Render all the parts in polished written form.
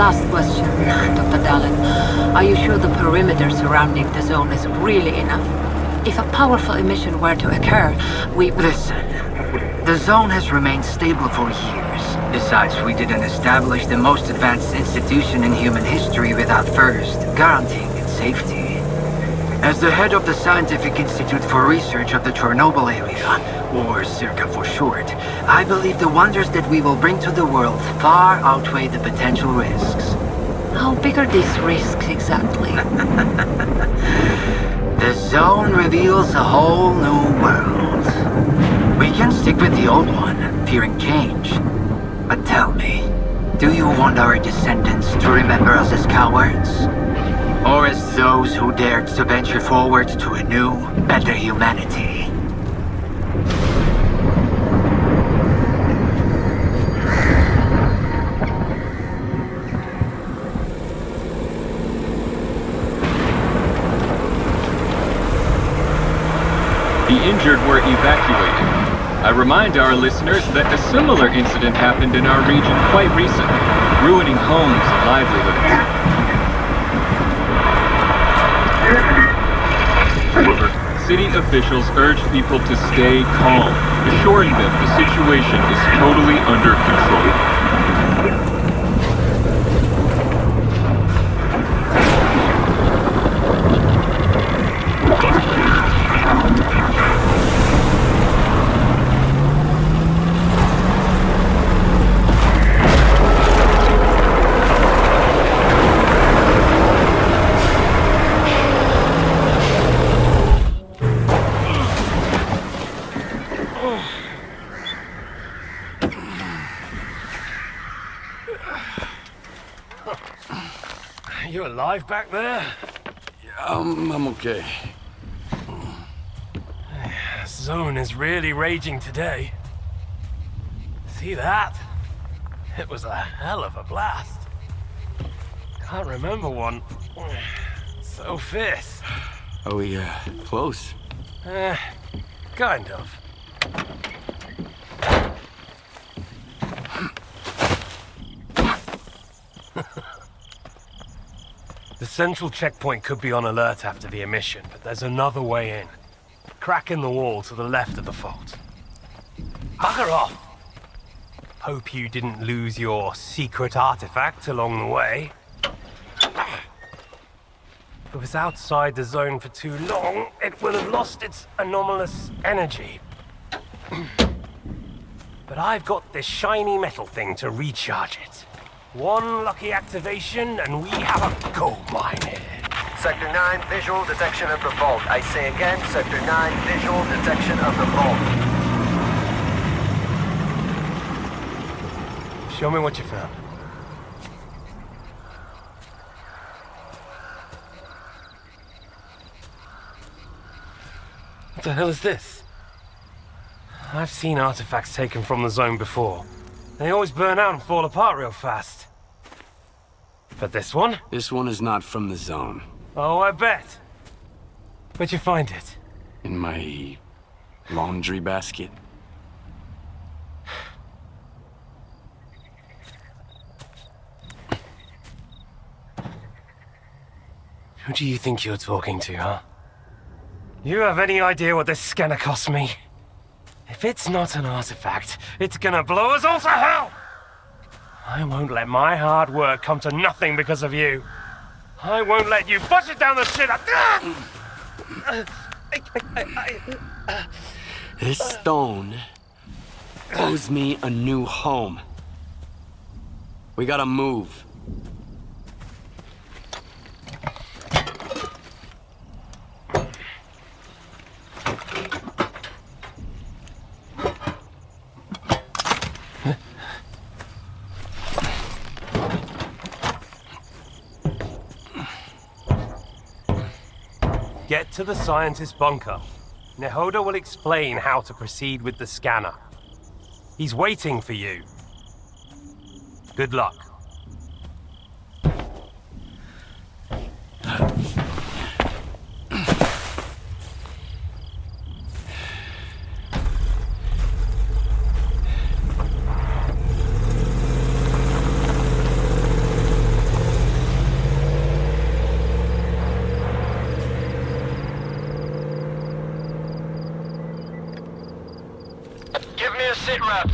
last question, Dr. Dallin. Are you sure the perimeter surrounding the zone is really enough? If a powerful emission were to occur, Listen, the zone has remained stable for years. Besides, we didn't establish the most advanced institution in human history without first guaranteeing its safety. As the head of the Scientific Institute for Research of the Chernobyl area, or CHORNOBYL for short, I believe the wonders that we will bring to the world far outweigh the potential risks. How big are these risks exactly? The zone reveals a whole new world. We can stick with the old one, fearing change. But tell me, do you want our descendants to remember us as cowards? Or as those who dared to venture forward to a new, better humanity? The injured were evacuated. I remind our listeners that a similar incident happened in our region quite recently, ruining homes and livelihoods. City officials urge people to stay calm, assuring them the situation is totally under control. You alive back there? Yeah, I'm okay. Zone is really raging today. See that? It was a hell of a blast. Can't remember one so fierce. Are we, close? Kind of. The central checkpoint could be on alert after the emission, but there's another way in. Crack in the wall to the left of the fault. Bugger off! Hope you didn't lose your secret artifact along the way. If it was outside the zone for too long, it will have lost its anomalous energy. But I've got this shiny metal thing to recharge it. One lucky activation, and we have a gold mine here. Sector 9, visual detection of the vault. I say again, Sector 9, visual detection of the vault. Show me what you found. What the hell is this? I've seen artifacts taken from the zone before. They always burn out and fall apart real fast. But this one? This one is not from the zone. Oh, I bet. Where'd you find it? In my laundry basket. Who do you think you're talking to, huh? You have any idea what this scanner cost me? If it's not an artifact, it's gonna blow us all to hell! I won't let my hard work come to nothing because of you. I won't let you push it down the shit. This stone owes me a new home. We gotta move. Get to the scientist's bunker. Nehoda will explain how to proceed with the scanner. He's waiting for you. Good luck. rep.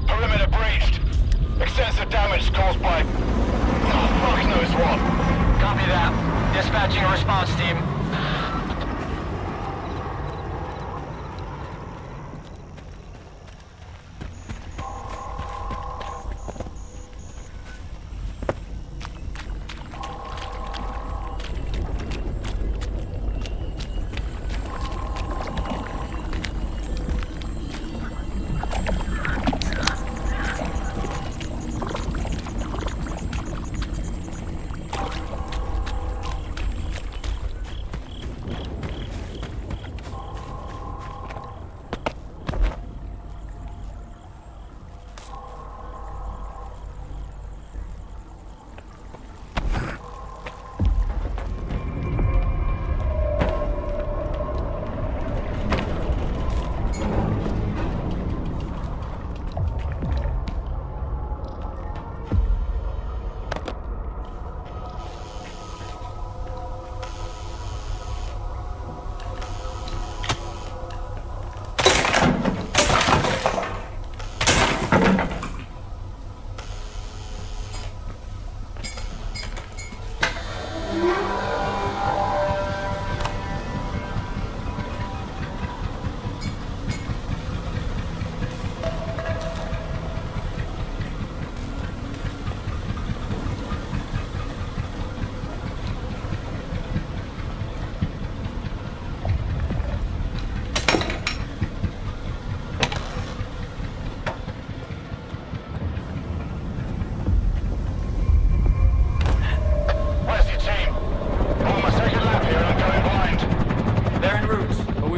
Perimeter breached. Extensive damage caused by... oh, fuck knows what. Copy that. Dispatching a response team.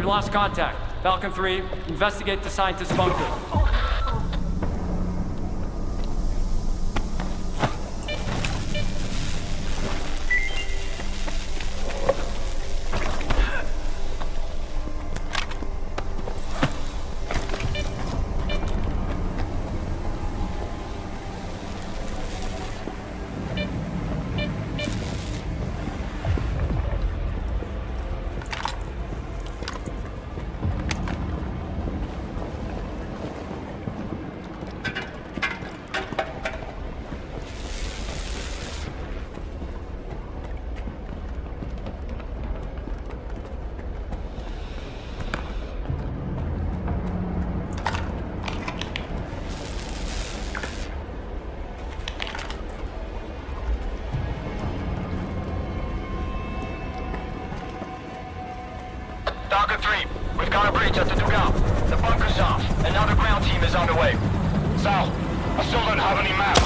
Lost contact. Falcon 3, investigate the scientist's bunker. Stalker 3, we've got a breach at the Dugal. The bunker's off, and now the ground team is on the way. Sal, I still don't have any map.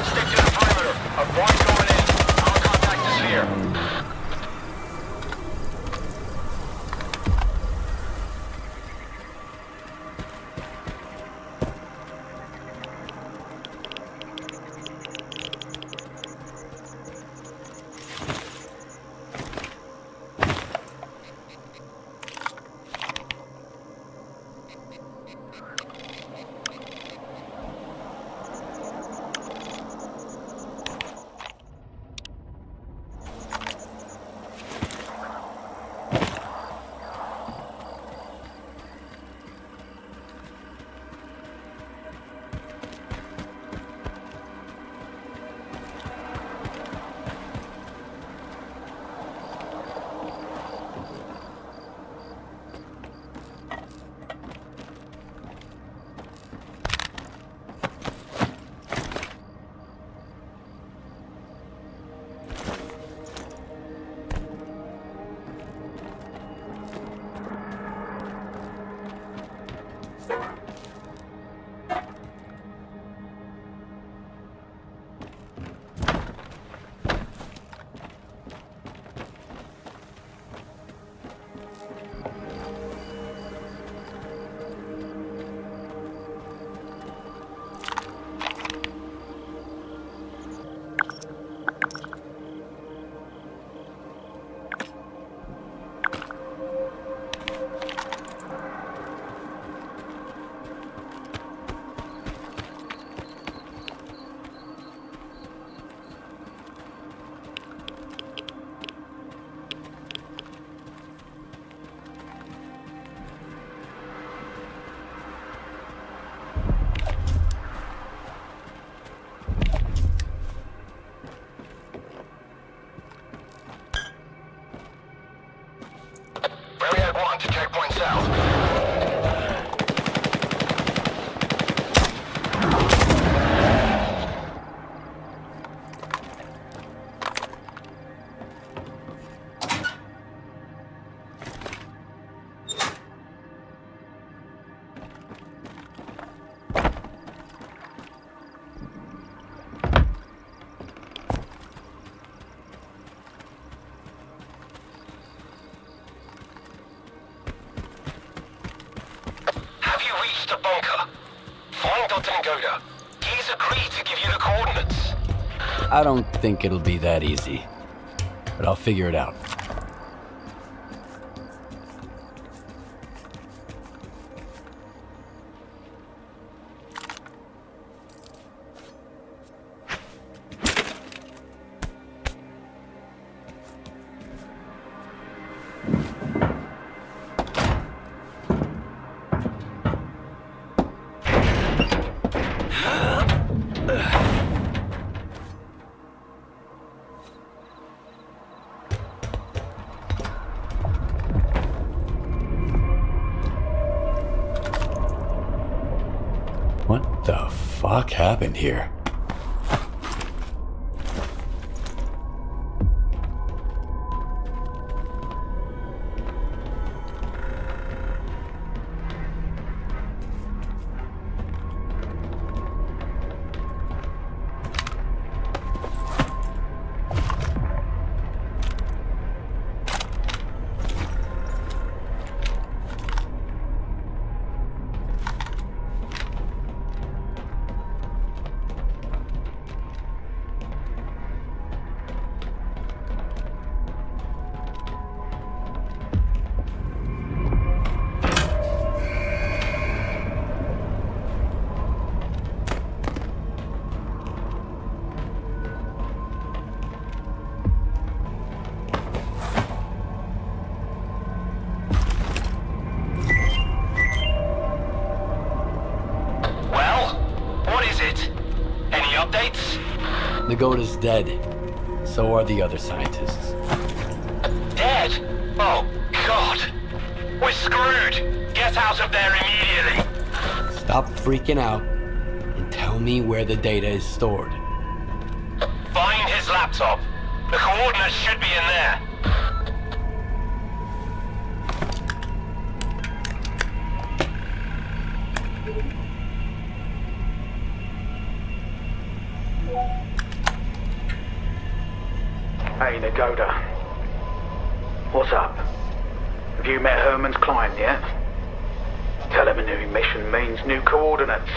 Stick to the perimeter. Avoid going in. Our contact is here. a bunker. Find Dr. Ngoda. He's agreed to give you the coordinates. I don't think it'll be that easy, but I'll figure it out. What the fuck happened here? Ngoda's dead. So are the other scientists. Dead? Oh, God. We're screwed. Get out of there immediately. Stop freaking out and tell me where the data is stored. Find his laptop. The coordinates should be in there. Hey, Ngoda. What's up? Have you met Herman's client yet? Tell him a new mission means new coordinates.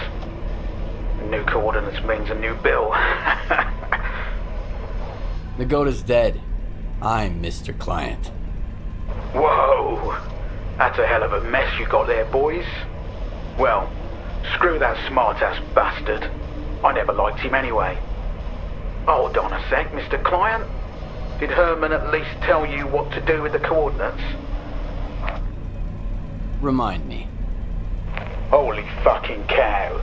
New coordinates means a new bill. Ngoda's dead. I'm Mr. Client. Whoa! That's a hell of a mess you got there, boys. Well, screw that smart-ass bastard. I never liked him anyway. Hold on a sec, Mr. Client. Did Herman at least tell you what to do with the coordinates? Remind me. Holy fucking cow.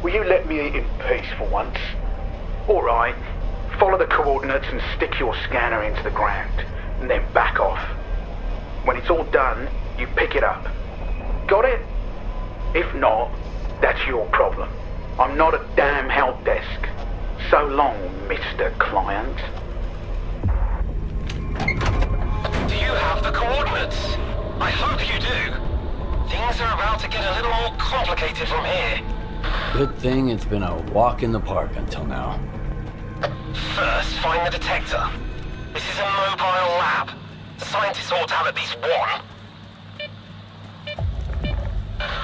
Will you let me eat in peace for once? Alright. Follow the coordinates and stick your scanner into the ground, and then back off. When it's all done, you pick it up. Got it? If not, that's your problem. I'm not a damn help desk. So long, Mr. Client. Do you have the coordinates? I hope you do. Things are about to get a little more complicated from here. Good thing it's been a walk in the park until now. First, find the detector. This is a mobile lab. The scientists ought to have at least one.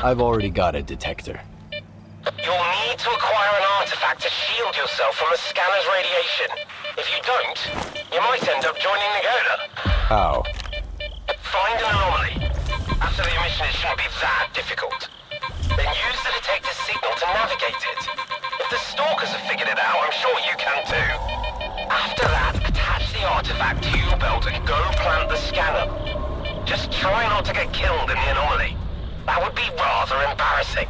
I've already got a detector. You'll need to acquire an artifact to shield yourself from the scanner's radiation. If you don't, you might end up joining Ngoda. How? Find an anomaly. After the emission, it shouldn't be that difficult. Then use the detector's signal to navigate it. If the Stalkers have figured it out, I'm sure you can too. After that, attach the artifact to your belt and go plant the scanner. Just try not to get killed in the anomaly. That would be rather embarrassing.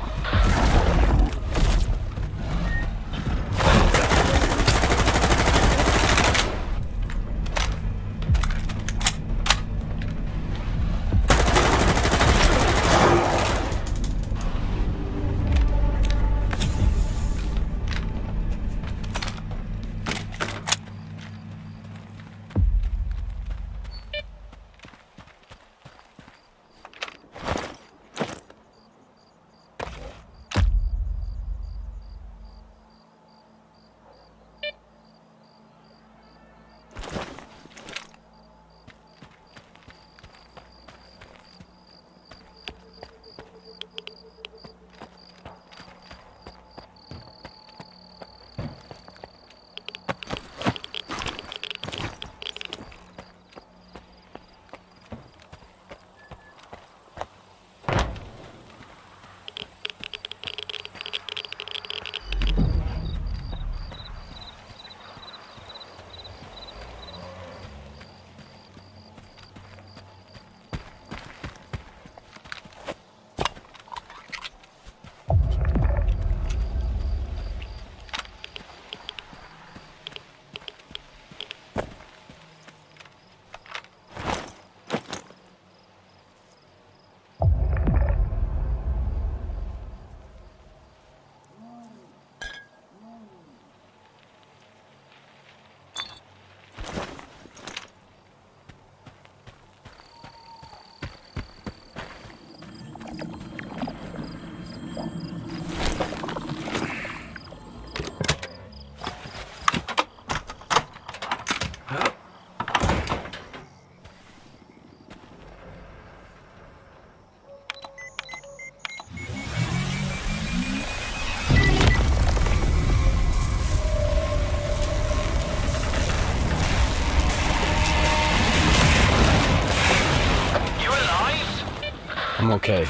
I'm okay. Is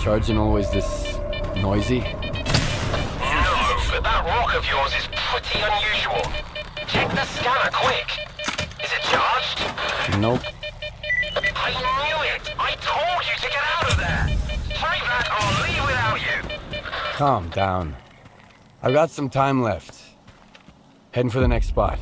charging always this noisy? No, but that rock of yours is pretty unusual. Check the scanner quick. Is it charged? Nope. I knew it! I told you to get out of there! Try that or I'll leave without you! Calm down. I've got some time left. Heading for the next spot.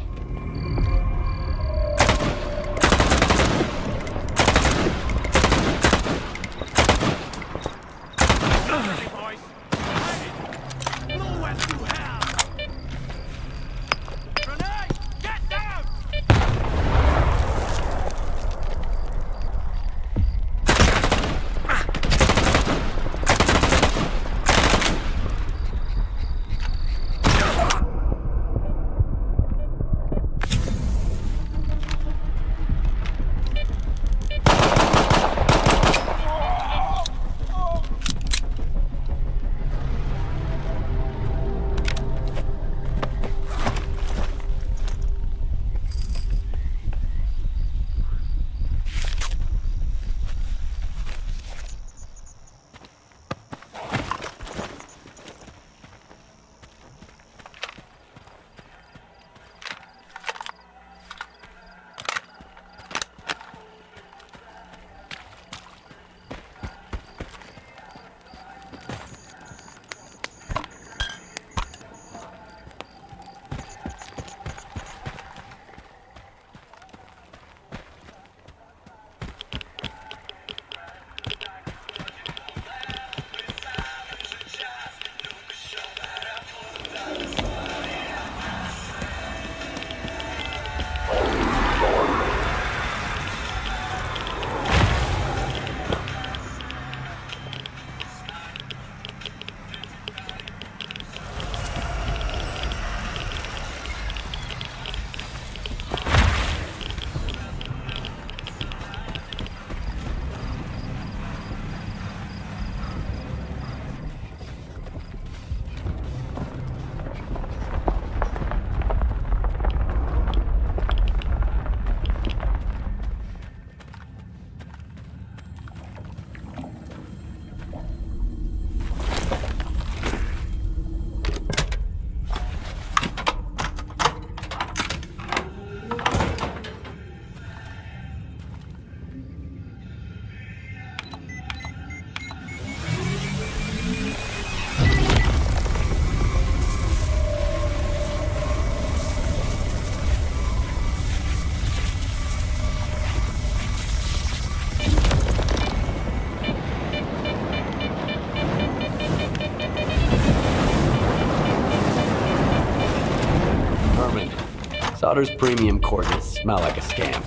Solder's premium coordinates smell like a scam.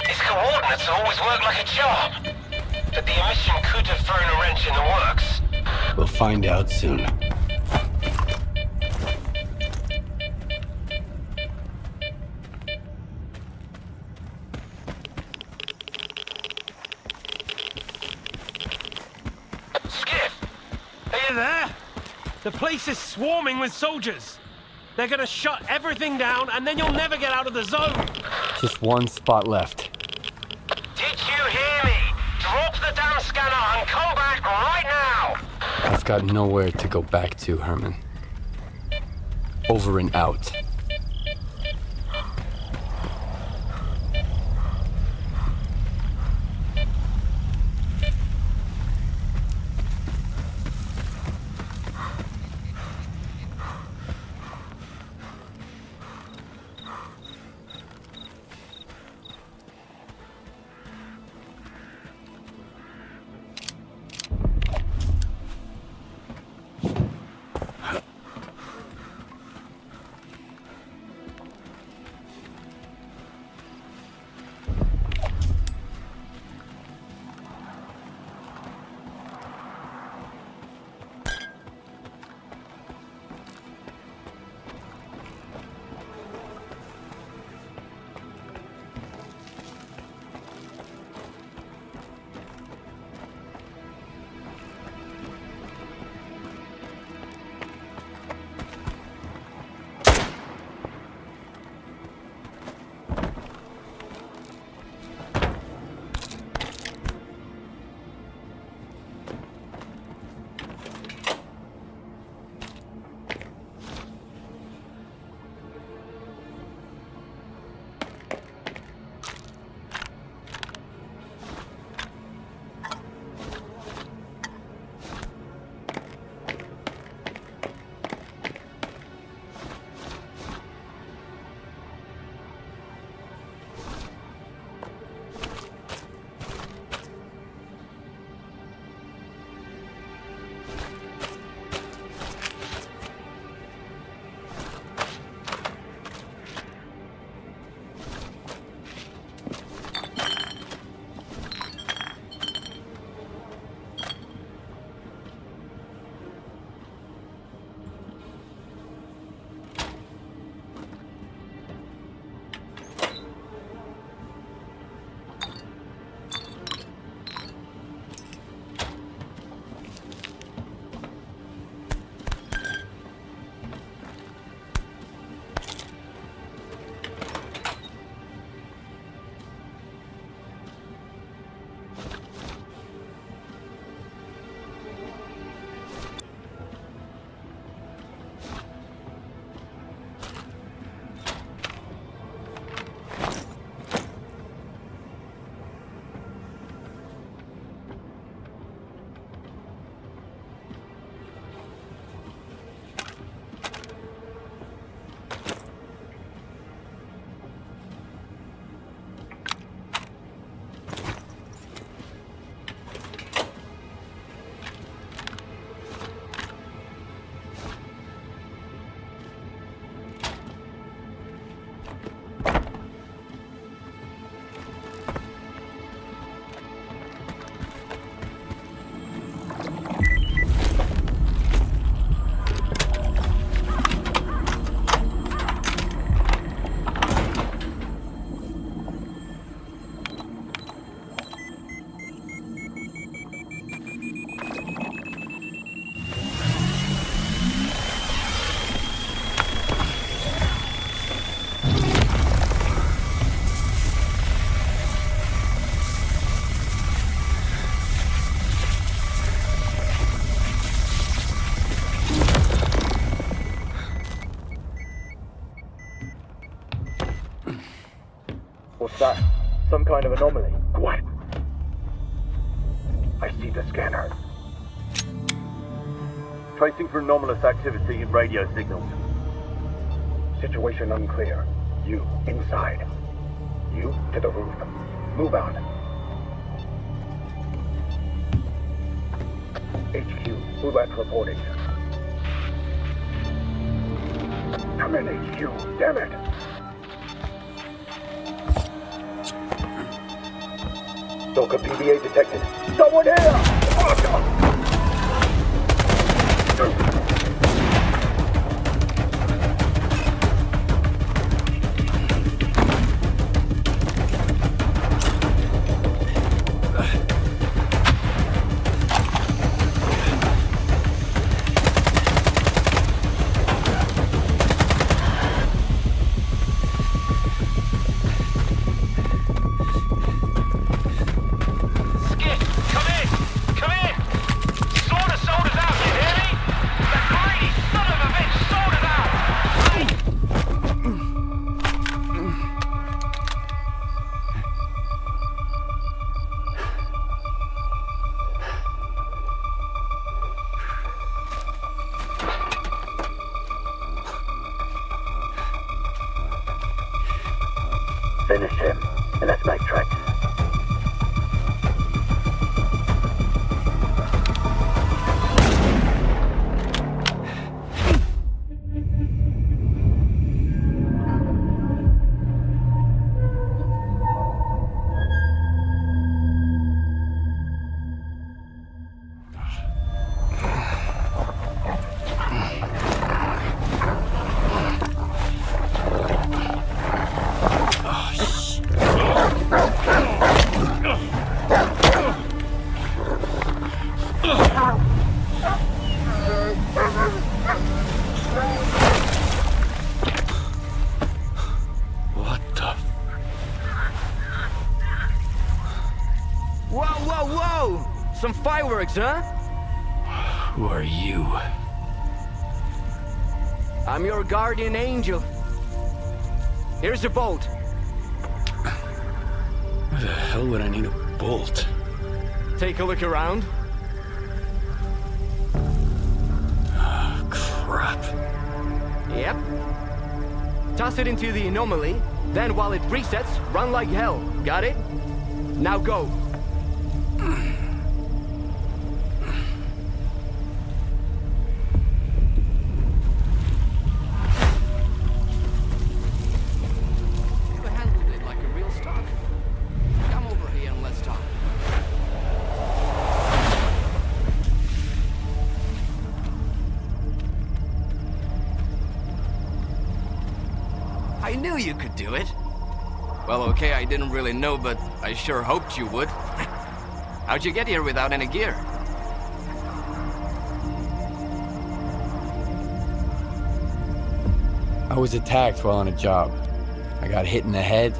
His coordinates always work like a charm. But the emission could have thrown a wrench in the works. We'll find out soon. Are you there? The place is swarming with soldiers. They're gonna shut everything down, and then you'll never get out of the zone. Just one spot left. Did you hear me? Drop the damn scanner and come back right now! I've got nowhere to go back to, Herman. Over and out. What's that? Some kind of anomaly? Quiet! I see the scanner. Tracing for anomalous activity in radio signals. Situation unclear. You, inside. You, to the roof. Move out. HQ, move out reporting. Come in, HQ, damn it! Stalker PBA detected. Someone here! Oh, Finish him, and let's make tracks. Some fireworks, huh? Who are you? I'm your guardian angel. Here's your bolt. Why the hell would I need a bolt? Take a look around. Oh, crap. Yep. Toss it into the anomaly, then while it resets, run like hell. Got it? Now go. I knew you could do it. Well, okay, I didn't really know, but I sure hoped you would. How'd you get here without any gear? I was attacked while on a job. I got hit in the head,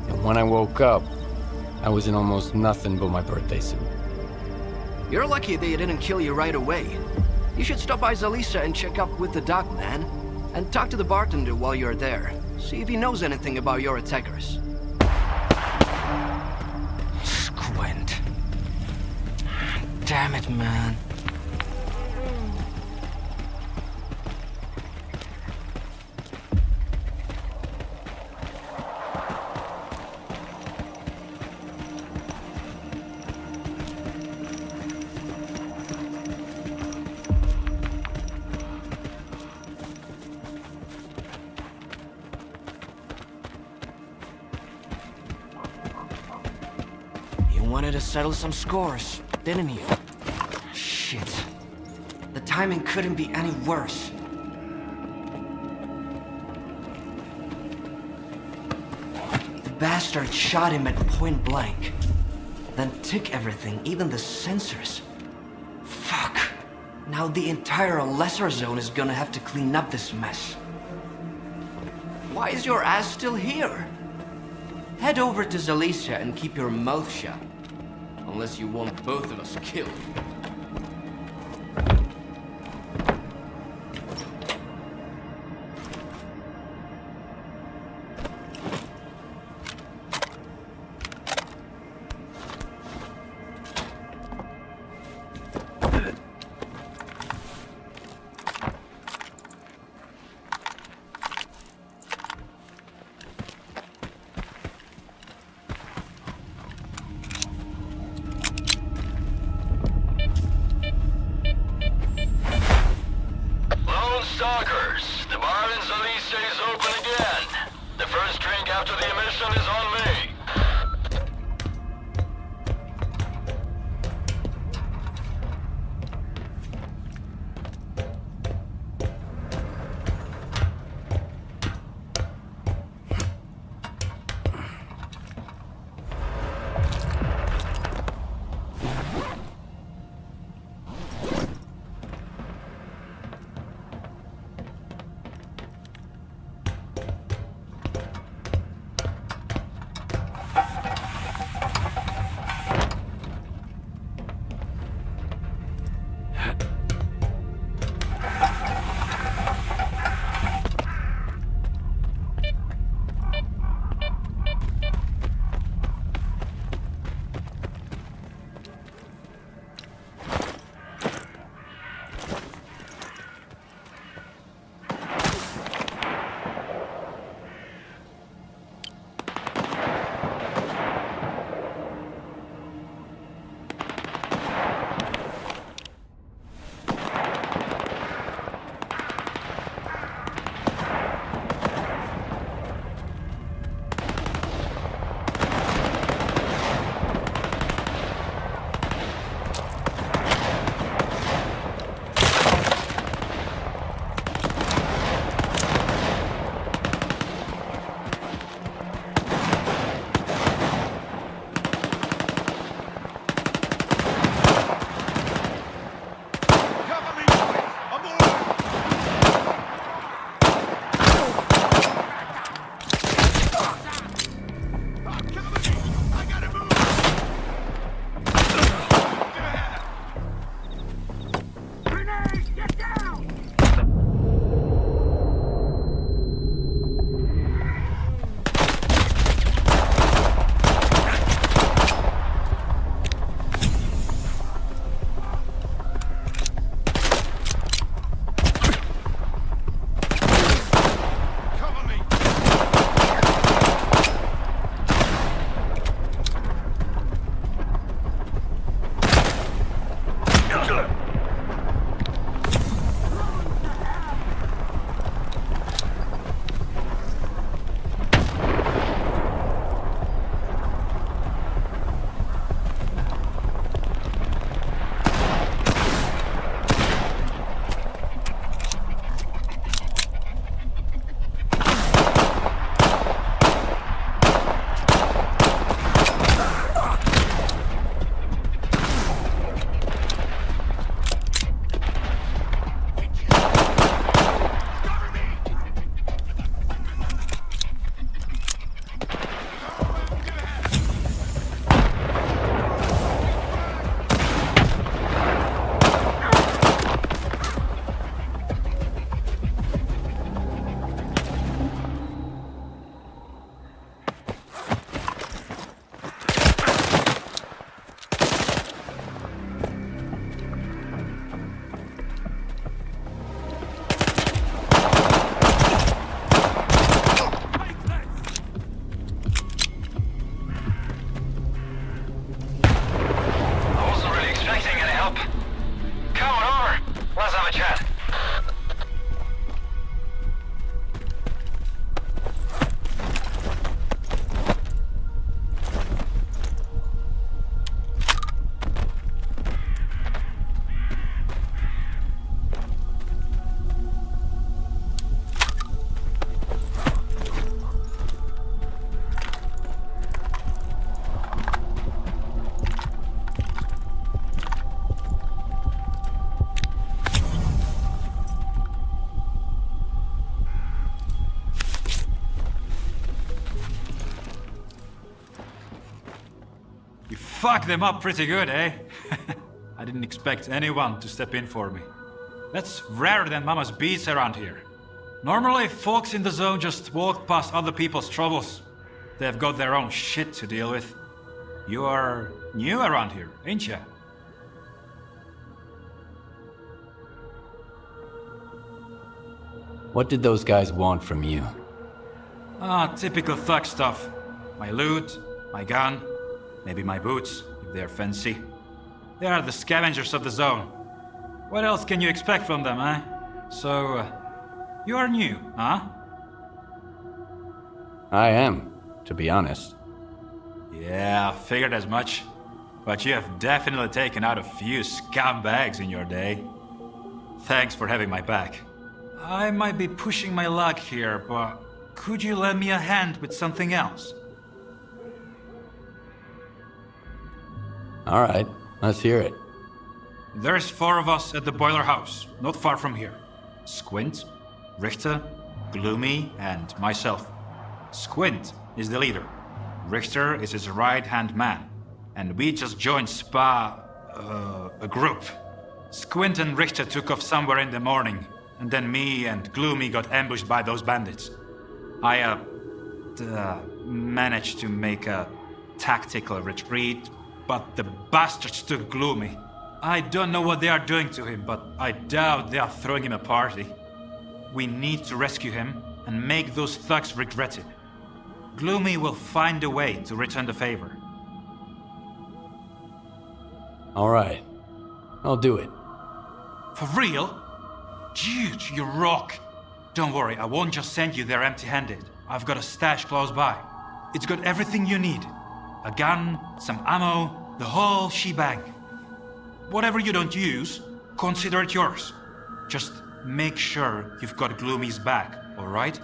and when I woke up, I was in almost nothing but my birthday suit. You're lucky they didn't kill you right away. You should stop by Zalisa and check up with the doc, man. And talk to the bartender while you're there. See if he knows anything about your attackers. Squint. Damn it, man. Wanted to settle some scores, didn't you? Shit. The timing couldn't be any worse. The bastard shot him at point blank. Then took everything, even the sensors. Fuck. Now the entire lesser zone is gonna have to clean up this mess. Why is your ass still here? Head over to Zalisa and keep your mouth shut. Unless you want both of us killed. Stalkers. The bar in Zalice is open again. The first drink after the emission is on me. Fuck them up pretty good, eh? I didn't expect anyone to step in for me. That's rarer than Mama's beats around here. Normally, folks in the zone just walk past other people's troubles. They've got their own shit to deal with. You are new around here, ain't ya? What did those guys want from you? Typical thug stuff. My loot, my gun, maybe my boots, if they're fancy. They are the scavengers of the zone. What else can you expect from them, eh? So, you are new, huh? I am, to be honest. Yeah, I figured as much. But you have definitely taken out a few scumbags in your day. Thanks for having my back. I might be pushing my luck here, but could you lend me a hand with something else? Alright, let's hear it. There's 4 of us at the boiler house, not far from here. Squint, Richter, Gloomy, and myself. Squint is the leader. Richter is his right-hand man. And we just joined a group. Squint and Richter took off somewhere in the morning, and then me and Gloomy got ambushed by those bandits. I managed to make a tactical retreat, but the bastards took Gloomy. I don't know what they are doing to him, but I doubt they are throwing him a party. We need to rescue him and make those thugs regret it. Gloomy will find a way to return the favor. Alright, I'll do it. For real? Dude, you rock. Don't worry, I won't just send you there empty-handed. I've got a stash close by. It's got everything you need. A gun, some ammo, the whole shebang. Whatever you don't use, consider it yours. Just make sure you've got Gloomy's back, alright?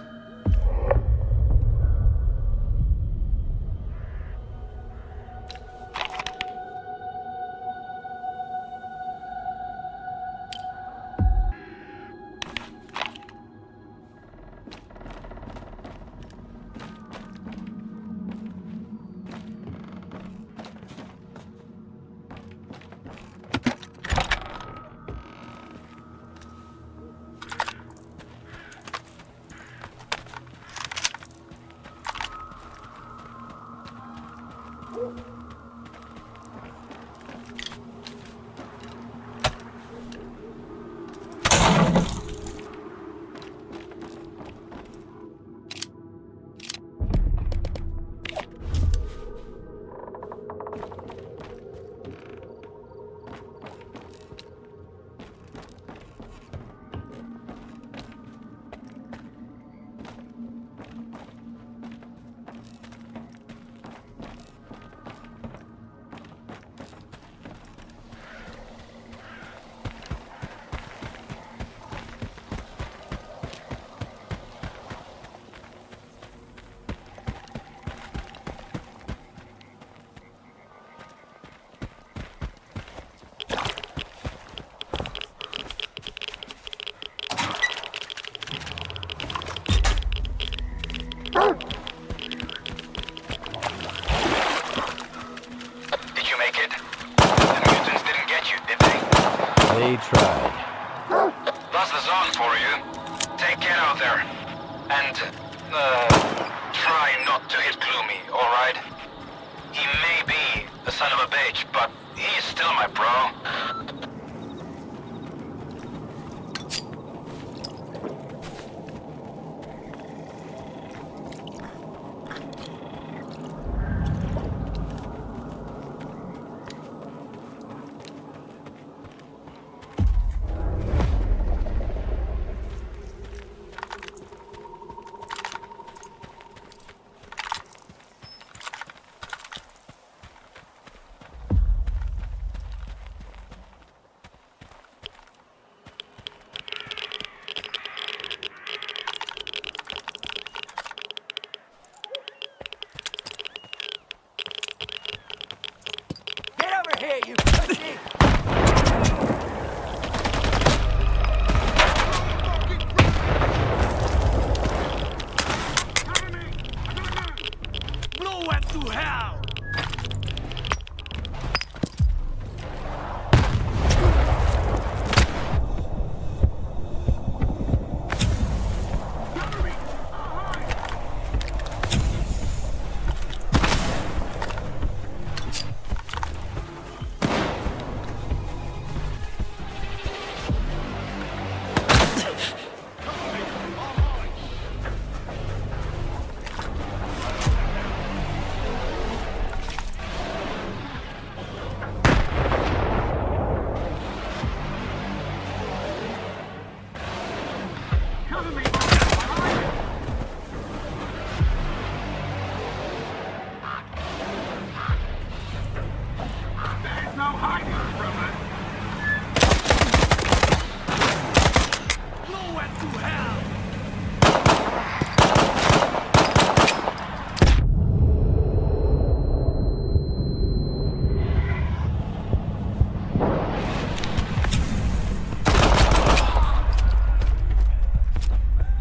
They tried. That's the zone for you. Take care out there. And, try not to hit Gloomy, alright? He may be a son of a bitch, but he's still my bro.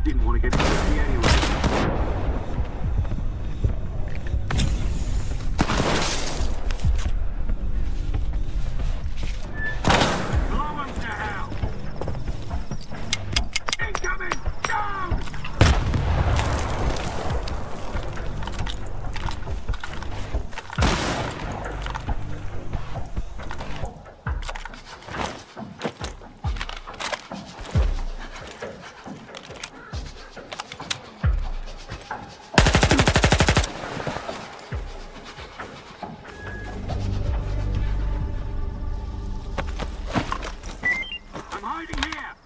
Didn't want to get dirty anyway. Blow 'em to hell! Incoming! Down! I'm hiding here!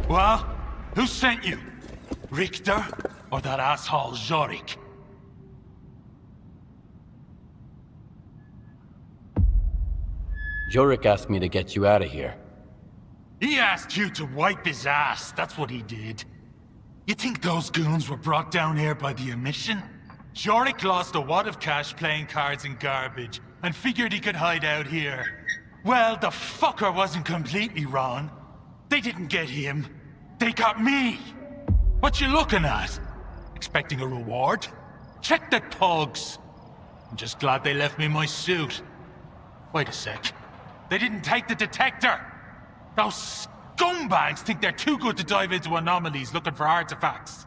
Well, who sent you? Richter or that asshole Zorik? Jorik asked me to get you out of here. He asked you to wipe his ass, that's what he did. You think those goons were brought down here by the emission? Jorik lost a wad of cash playing cards and garbage, and figured he could hide out here. Well, the fucker wasn't completely wrong. They didn't get him. They got me! What you looking at? Expecting a reward? Check the thugs. I'm just glad they left me my suit. Wait a sec. They didn't take the detector! Those scumbags think they're too good to dive into anomalies looking for artifacts.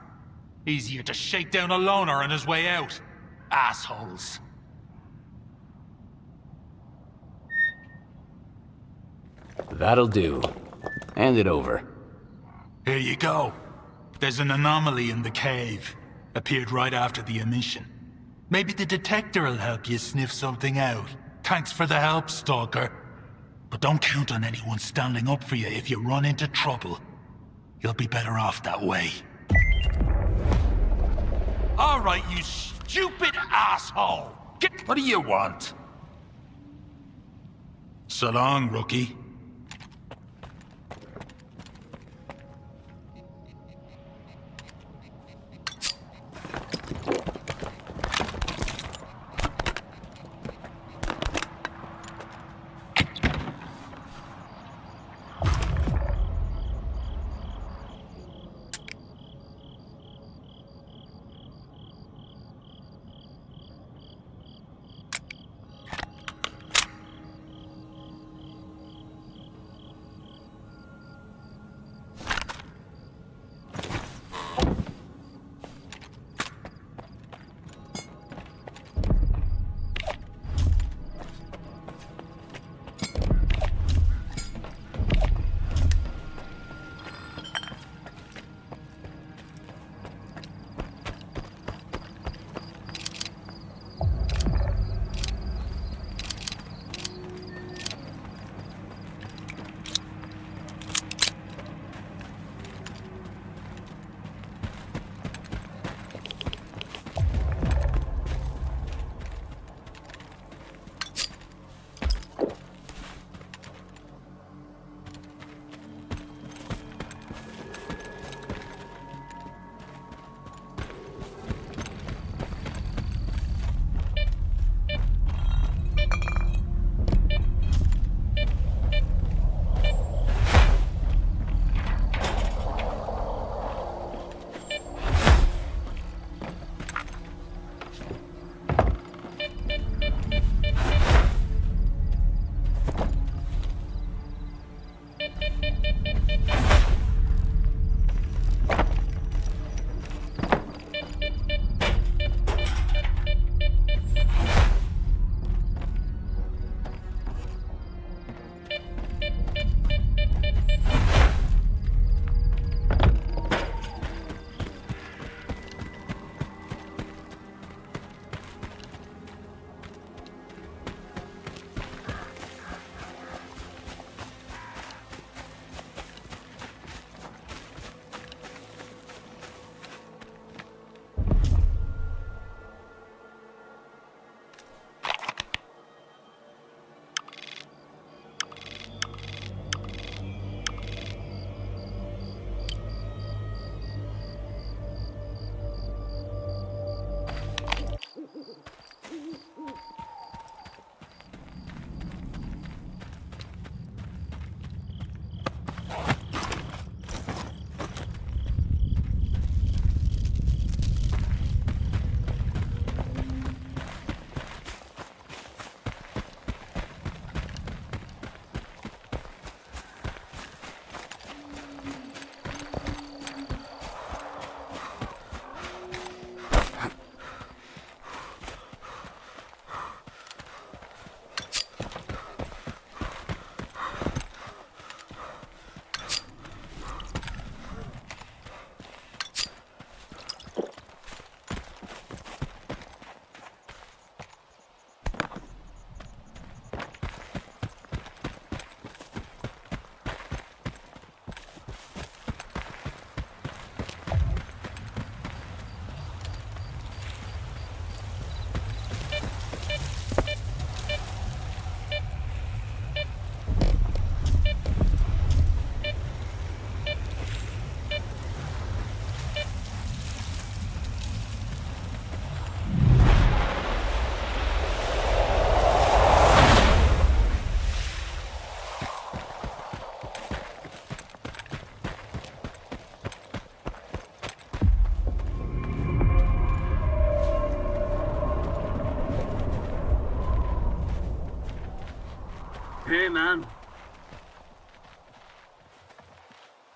Easier to shake down a loner on his way out. Assholes. That'll do. Hand it over. Here you go. There's an anomaly in the cave. Appeared right after the emission. Maybe the detector will help you sniff something out. Thanks for the help, Stalker. But don't count on anyone standing up for you if you run into trouble. You'll be better off that way. Alright, you stupid asshole! What do you want? So long, rookie.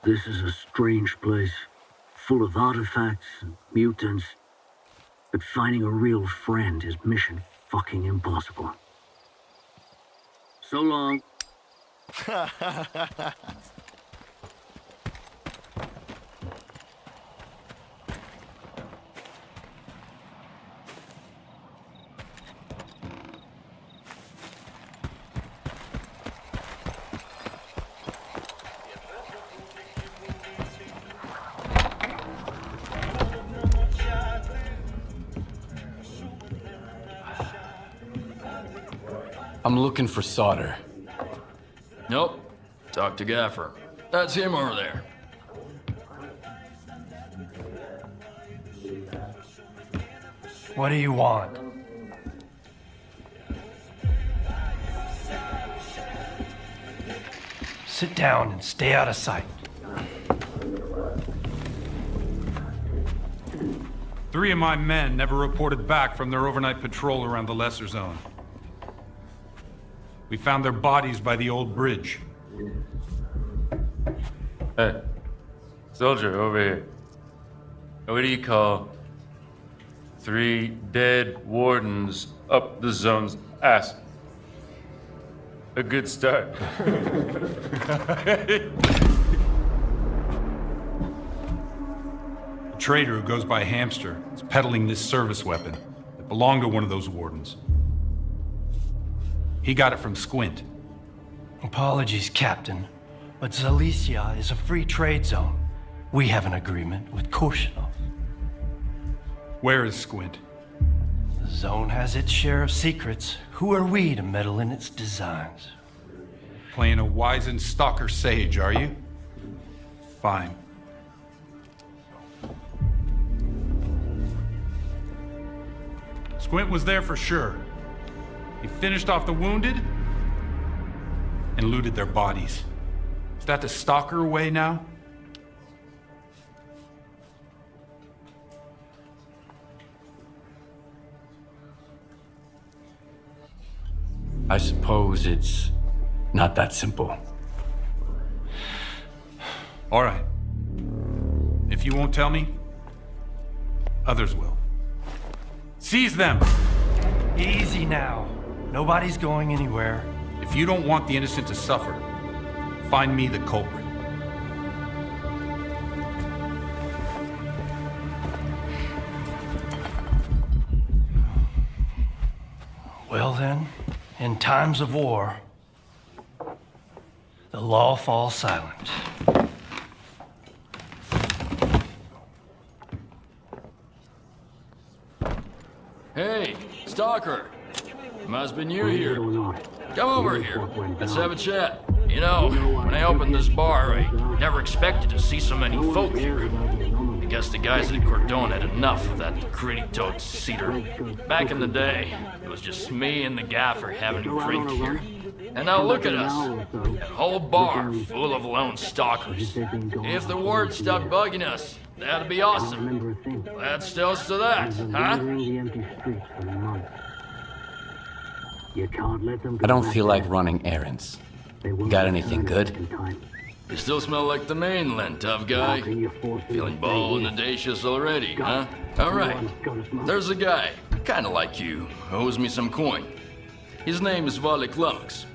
This is a strange place, full of artifacts and mutants. But finding a real friend is mission fucking impossible. So long. I'm looking for Solder. Nope. Talk to Gaffer. That's him over there. What do you want? Sit down and stay out of sight. 3 of my men never reported back from their overnight patrol around the Lesser Zone. We found their bodies by the old bridge. Hey, soldier over here. What do you call 3 dead wardens up the zone's ass? A good start. A trader who goes by Hamster is peddling this service weapon that belonged to one of those wardens. He got it from Squint. Apologies, Captain, but Zalicia is a free trade zone. We have an agreement with Korshunov. Where is Squint? The zone has its share of secrets. Who are we to meddle in its designs? Playing a wizened Stalker sage, are you? Fine. Squint was there for sure. He finished off the wounded and looted their bodies. Is that the Stalker way now? I suppose it's not that simple. All right. If you won't tell me, others will. Seize them! Easy now. Nobody's going anywhere. If you don't want the innocent to suffer, find me the culprit. Well then, in times of war, the law falls silent. Hey, Stalker. Must be new here. Come over here. Let's have a chat. You know, when I opened this bar, I never expected to see so many folk here. I guess the guys at Cordon had enough of that gritty-toed cedar. Back in the day, it was just me and the Gaffer having a drink here. And now look at us. A whole bar full of lone stalkers. If the word stopped bugging us, that'd be awesome. Let's toast to that, huh? I don't feel like running errands. Got anything good? You still smell like the mainland, tough guy. Feeling bold and audacious already, huh? Alright. There's a guy, kinda like you, who owes me some coin. His name is Valik Lummox.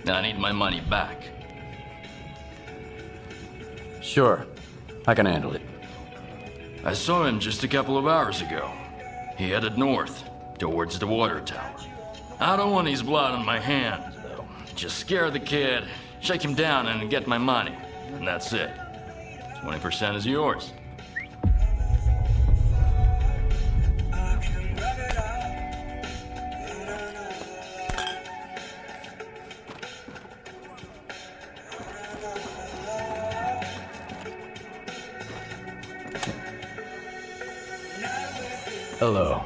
I need my money back. Sure. I can handle it. I saw him just a couple of hours ago. He headed north, towards the water tower. I don't want his blood on my hands, though. Just scare the kid, shake him down, and get my money. And that's it. 20% is yours. Hello.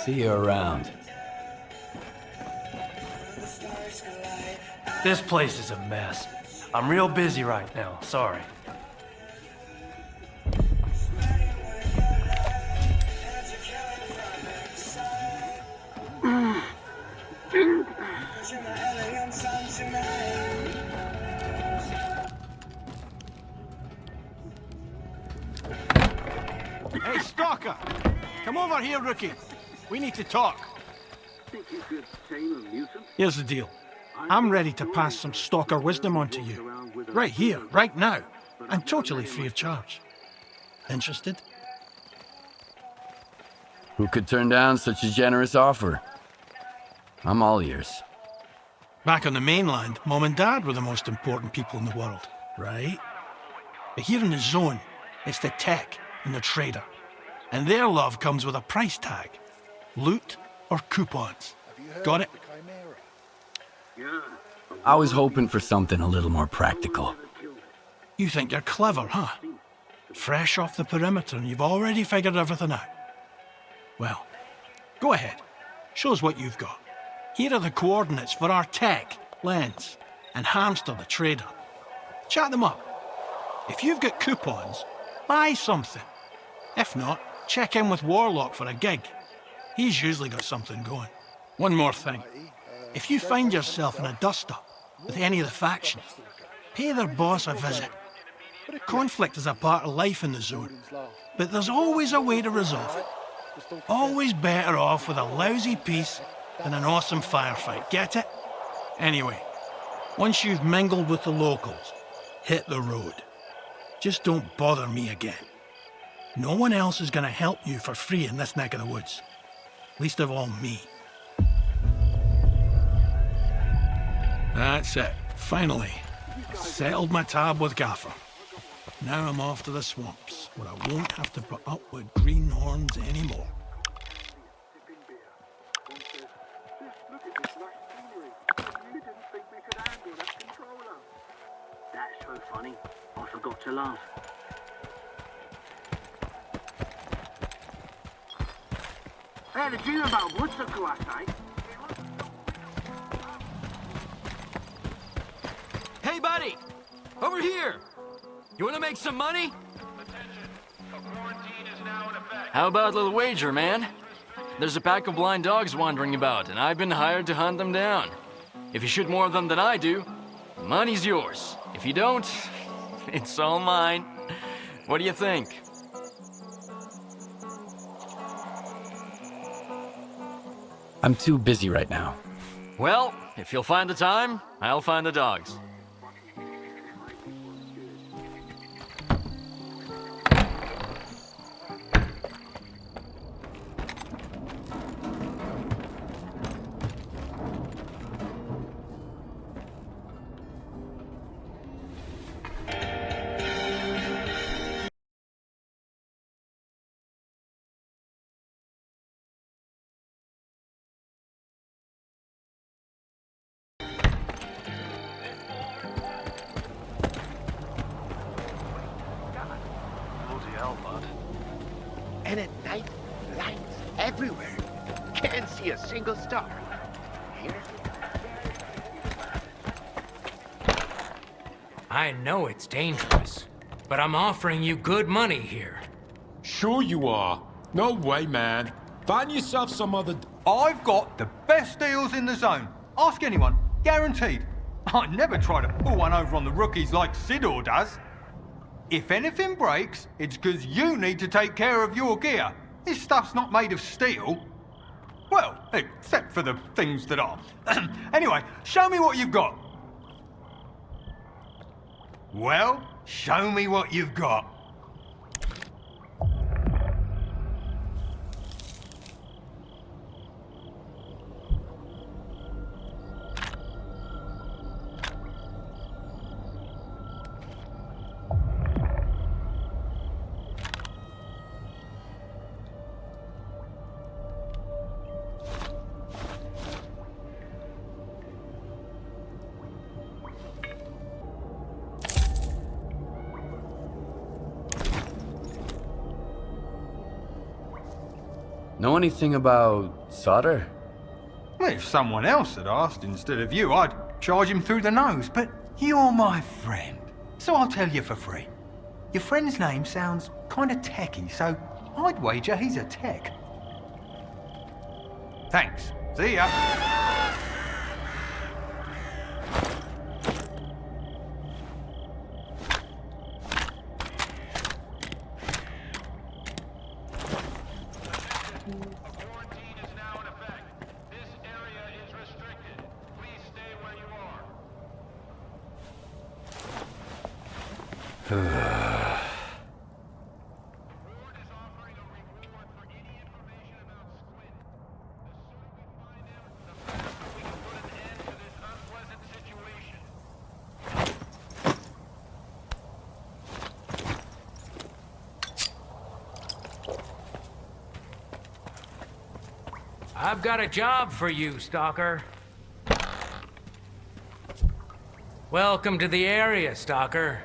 See you around. This place is a mess. I'm real busy right now, sorry. Stalker! Come over here, rookie. We need to talk. Think you could tame a mutant? Here's the deal. I'm ready to pass some Stalker wisdom on to you. Right here, right now. And totally free of charge. Interested? Who could turn down such a generous offer? I'm all ears. Back on the mainland, Mom and Dad were the most important people in the world, right? But here in the zone, it's the tech and the trader. And their love comes with a price tag. Loot or coupons. Got it? I was hoping for something a little more practical. You think you're clever, huh? Fresh off the perimeter and you've already figured everything out. Well, go ahead. Show us what you've got. Here are the coordinates for our tech, Lens, and Hamster the trader. Chat them up. If you've got coupons, buy something. If not, check in with Warlock for a gig. He's usually got something going. One more thing. If you find yourself in a dust-up with any of the factions, pay their boss a visit. Conflict is a part of life in the zone, but there's always a way to resolve it. Always better off with a lousy peace than an awesome firefight, get it? Anyway, once you've mingled with the locals, hit the road. Just don't bother me again. No one else is gonna help you for free in this neck of the woods. Least of all me. That's it. Finally. Settled my tab with Gaffer. Now I'm off to the swamps, where I won't have to put up with greenhorns anymore. That's so funny. I forgot to laugh. Hey, the dream about woods are cool, I say. Hey, buddy! Over here! You wanna make some money? How about a little wager, man? There's a pack of blind dogs wandering about, and I've been hired to hunt them down. If you shoot more of them than I do, money's yours. If you don't, it's all mine. What do you think? I'm too busy right now. Well, if you'll find the time, I'll find the dogs. And at night, lights everywhere. Can't see a single star. Here? I know it's dangerous, but I'm offering you good money here. Sure you are. No way, man. Find yourself some other... I've got the best deals in the zone. Ask anyone. Guaranteed. I never try to pull one over on the rookies like Sidor does. If anything breaks, it's because you need to take care of your gear. This stuff's not made of steel. Well, except for the things that are. Anyway, show me what you've got. Well, show me what you've got. Know anything about solder? Well, if someone else had asked instead of you, I'd charge him through the nose, but you're my friend, so I'll tell you for free. Your friend's name sounds kind of techy, so I'd wager he's a tech. Thanks. See ya. I've got a job for you, Stalker. Welcome to the area, Stalker.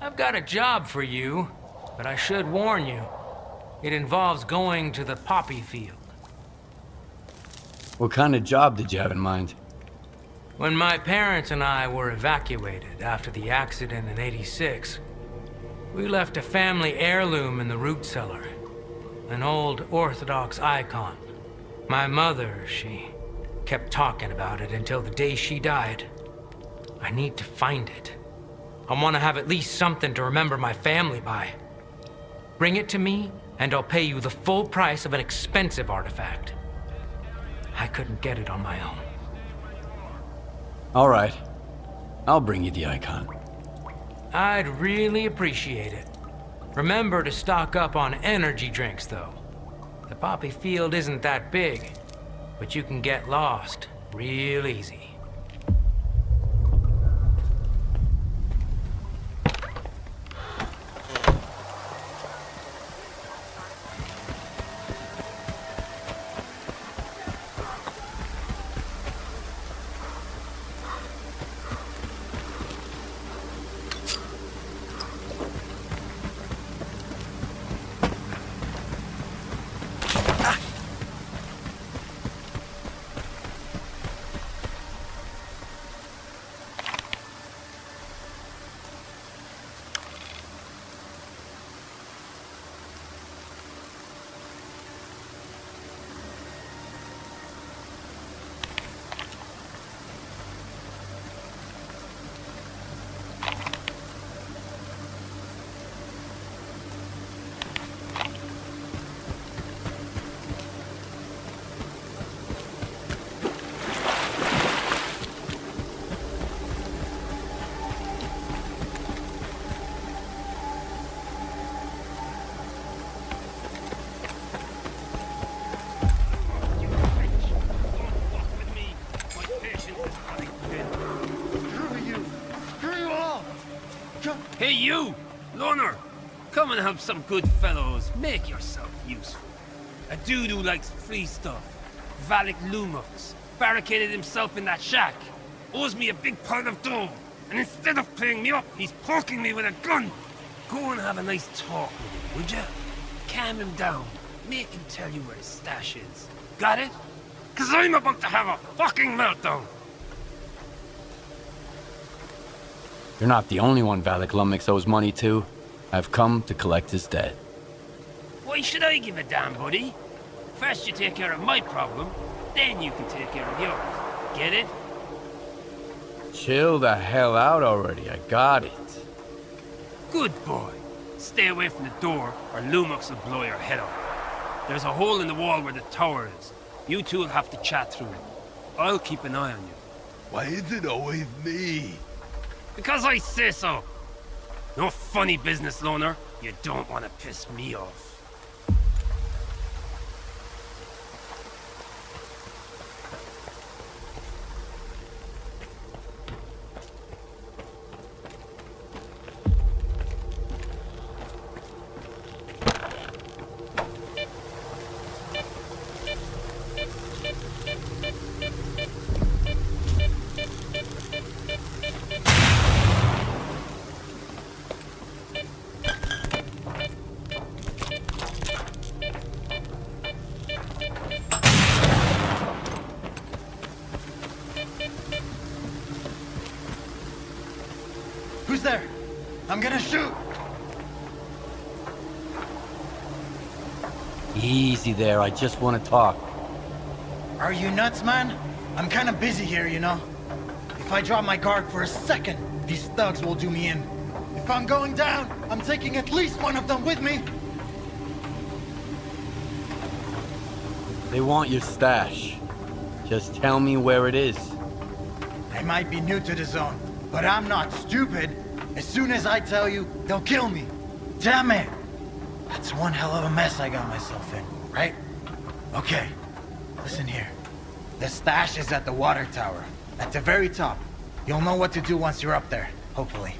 I've got a job for you, but I should warn you. It involves going to the poppy field. What kind of job did you have in mind? When my parents and I were evacuated after the accident in '86, we left a family heirloom in the root cellar. An old Orthodox icon. My mother, she kept talking about it until the day she died. I need to find it. I want to have at least something to remember my family by. Bring it to me, and I'll pay you the full price of an expensive artifact. I couldn't get it on my own. All right. I'll bring you the icon. I'd really appreciate it. Remember to stock up on energy drinks, though. The poppy field isn't that big, but you can get lost real easy. Hey you! Loner! Come and help some good fellows. Make yourself useful. A dude who likes free stuff. Valak Lumux. Barricaded himself in that shack. Owes me a big pile of dough. And instead of paying me up, he's poking me with a gun. Go and have a nice talk with him, would ya? Calm him down. Make him tell you where his stash is. Got it? 'Cause I'm about to have a fucking meltdown. You're not the only one Valak Lumix owes money to. I've come to collect his debt. Why should I give a damn, buddy? First you take care of my problem, then you can take care of yours. Get it? Chill the hell out already, I got it. Good boy. Stay away from the door, or Lumux will blow your head off. There's a hole in the wall where the tower is. You two will have to chat through it. I'll keep an eye on you. Why is it always me? Because I say so. No funny business, Loner. You don't want to piss me off. Who's there? I'm gonna shoot! Easy there, I just want to talk. Are you nuts, man? I'm kinda busy here, you know? If I drop my guard for a second, these thugs will do me in. If I'm going down, I'm taking at least one of them with me! They want your stash. Just tell me where it is. I might be new to the zone, but I'm not stupid. As soon as I tell you, they'll kill me. Damn it! That's one hell of a mess I got myself in, right? Okay, listen here. The stash is at the water tower, at the very top. You'll know what to do once you're up there, hopefully.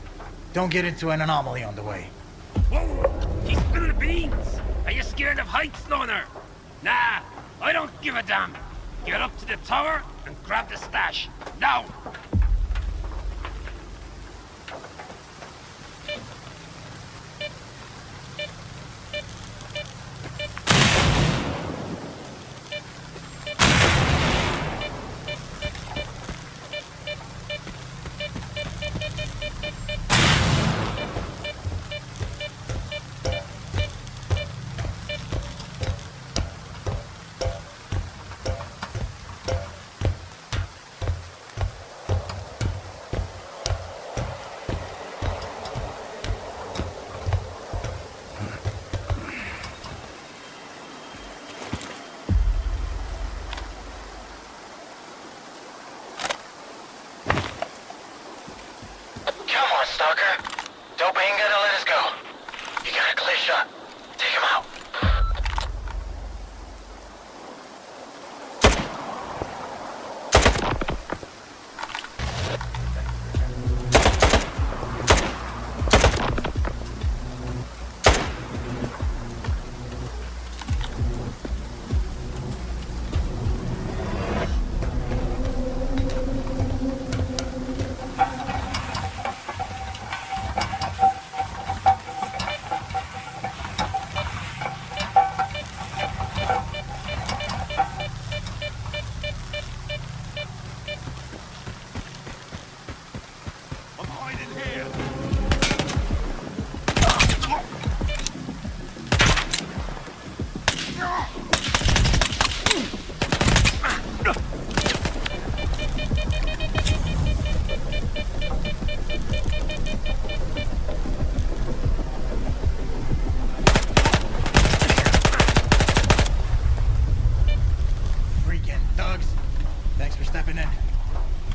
Don't get into an anomaly on the way. Whoa! He's spilling beans! Are you scared of heights, loner? Nah, I don't give a damn. Get up to the tower and grab the stash. Now! Stalker. Dope ain't gonna let us go. You got a clear shot. Take him out.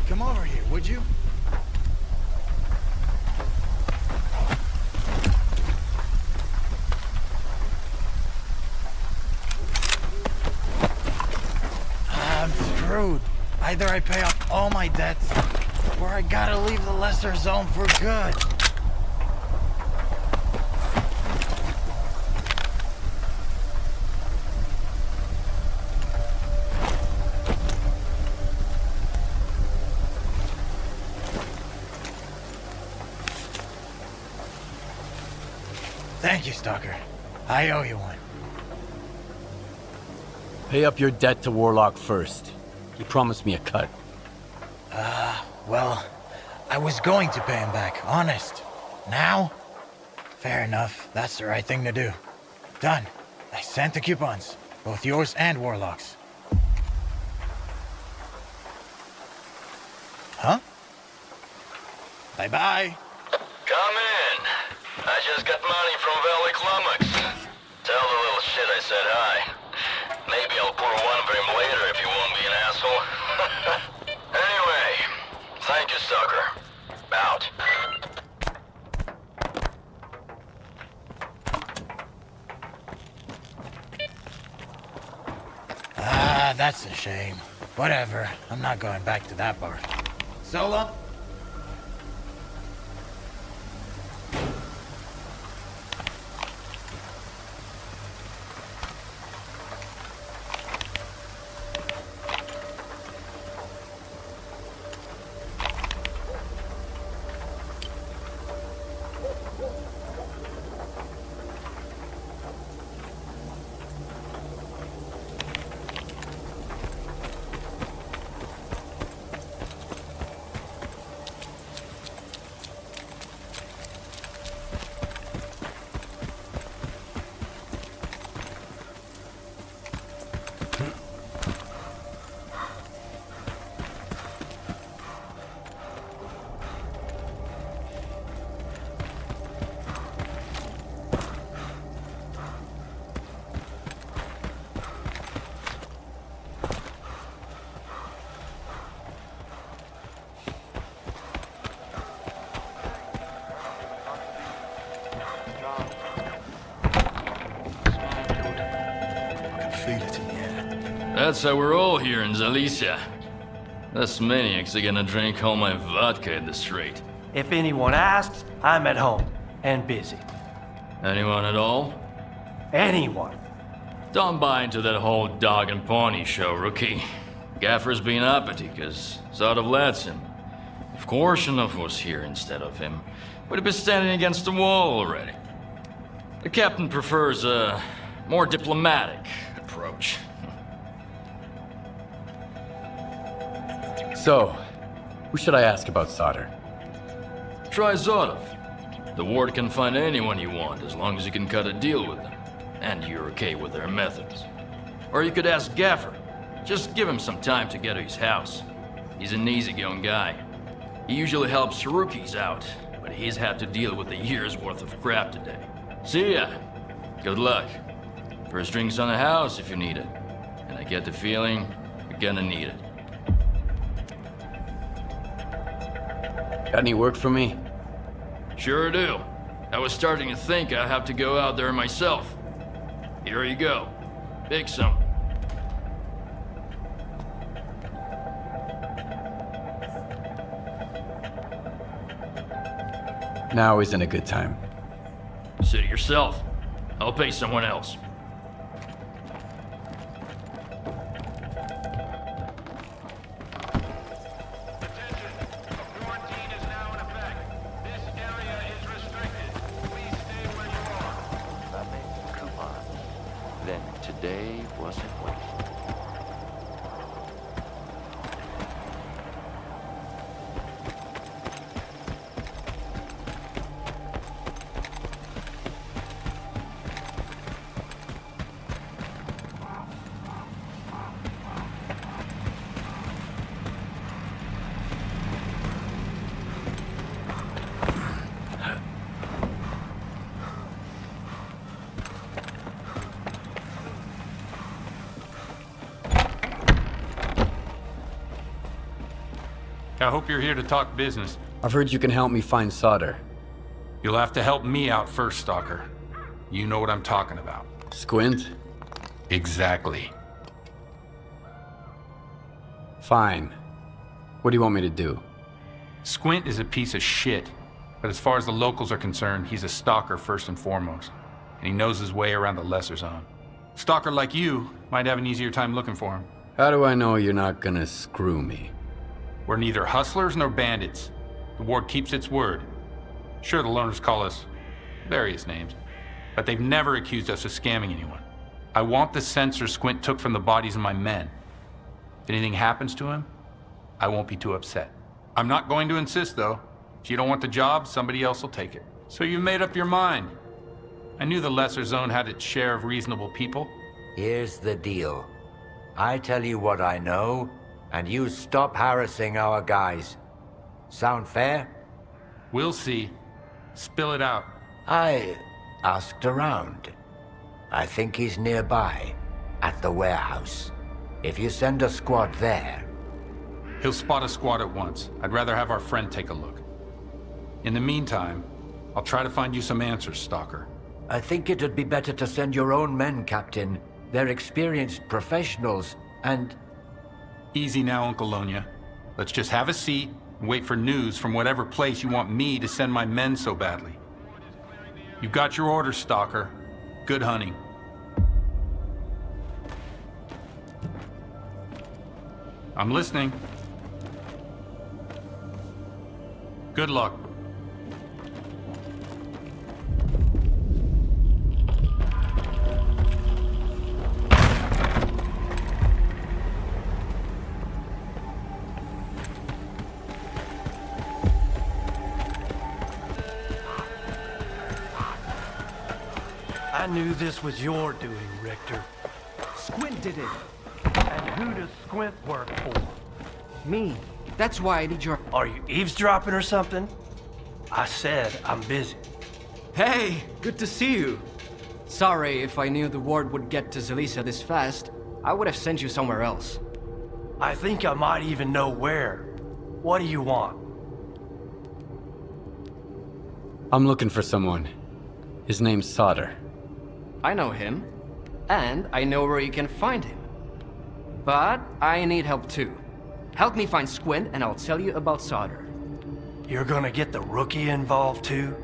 Come over here, would you? I'm screwed. Either I pay off all my debts, or I gotta leave the lesser zone for good. Thank you, Stalker. I owe you one. Pay up your debt to Warlock first. He promised me a cut. Well, I was going to pay him back, honest. Now? Fair enough. That's the right thing to do. Done. I sent the coupons. Both yours and Warlock's. Huh? Bye-bye. Come in. I just got money from Valley Climax. Tell the little shit I said hi. Maybe I'll pour one for him later if you won't be an asshole. Anyway, thank you, Stalker. Out. That's a shame. Whatever. I'm not going back to that bar. So long. That's how we're all here in Zalicia. Us maniacs are gonna drink all my vodka in the street. If anyone asks, I'm at home and busy. Anyone at all? Anyone. Don't buy into that whole dog and pony show, rookie. Gaffer's been uppity, cause sort of lets him. If Korshunov was here instead of him, we'd have been standing against the wall already. The captain prefers a more diplomatic approach. So, who should I ask about solder? Try Zotov. The ward can find anyone you want as long as you can cut a deal with them. And you're okay with their methods. Or you could ask Gaffer. Just give him some time to get to his house. He's an easygoing guy. He usually helps rookies out, but he's had to deal with a year's worth of crap today. See ya. Good luck. First drinks on the house if you need it. And I get the feeling you're gonna need it. Got any work for me? Sure do. I was starting to think I'd have to go out there myself. Here you go. Pick some. Now isn't a good time. Sit yourself. I'll pay someone else. Then today wasn't wasted. I hope you're here to talk business. I've heard you can help me find solder. You'll have to help me out first, Stalker. You know what I'm talking about. Squint? Exactly. Fine. What do you want me to do? Squint is a piece of shit, but as far as the locals are concerned, he's a stalker first and foremost, and he knows his way around the lesser zone. Stalker like you might have an easier time looking for him. How do I know you're not gonna screw me? We're neither hustlers nor bandits. The ward keeps its word. Sure, the loners call us various names, but they've never accused us of scamming anyone. I want the sensor Squint took from the bodies of my men. If anything happens to him, I won't be too upset. I'm not going to insist, though. If you don't want the job, somebody else will take it. So you made up your mind. I knew the lesser zone had its share of reasonable people. Here's the deal. I tell you what I know, and you stop harassing our guys. Sound fair? We'll see. Spill it out. I asked around. I think he's nearby, at the warehouse. If you send a squad there... He'll spot a squad at once. I'd rather have our friend take a look. In the meantime, I'll try to find you some answers, Stalker. I think it'd be better to send your own men, Captain. They're experienced professionals, and... Easy now, Uncle Lonia. Let's just have a seat and wait for news from whatever place you want me to send my men so badly. You've got your orders, Stalker. Good hunting. I'm listening. Good luck. I knew this was your doing, Richter. Squint did it. And who does Squint work for? Me. That's why I need your... Are you eavesdropping or something? I said I'm busy. Hey, good to see you. Sorry, if I knew the ward would get to Zalicia this fast, I would have sent you somewhere else. I think I might even know where. What do you want? I'm looking for someone. His name's Solder. I know him, and I know where you can find him. But I need help too. Help me find Squint and I'll tell you about Solder. You're gonna get the rookie involved too?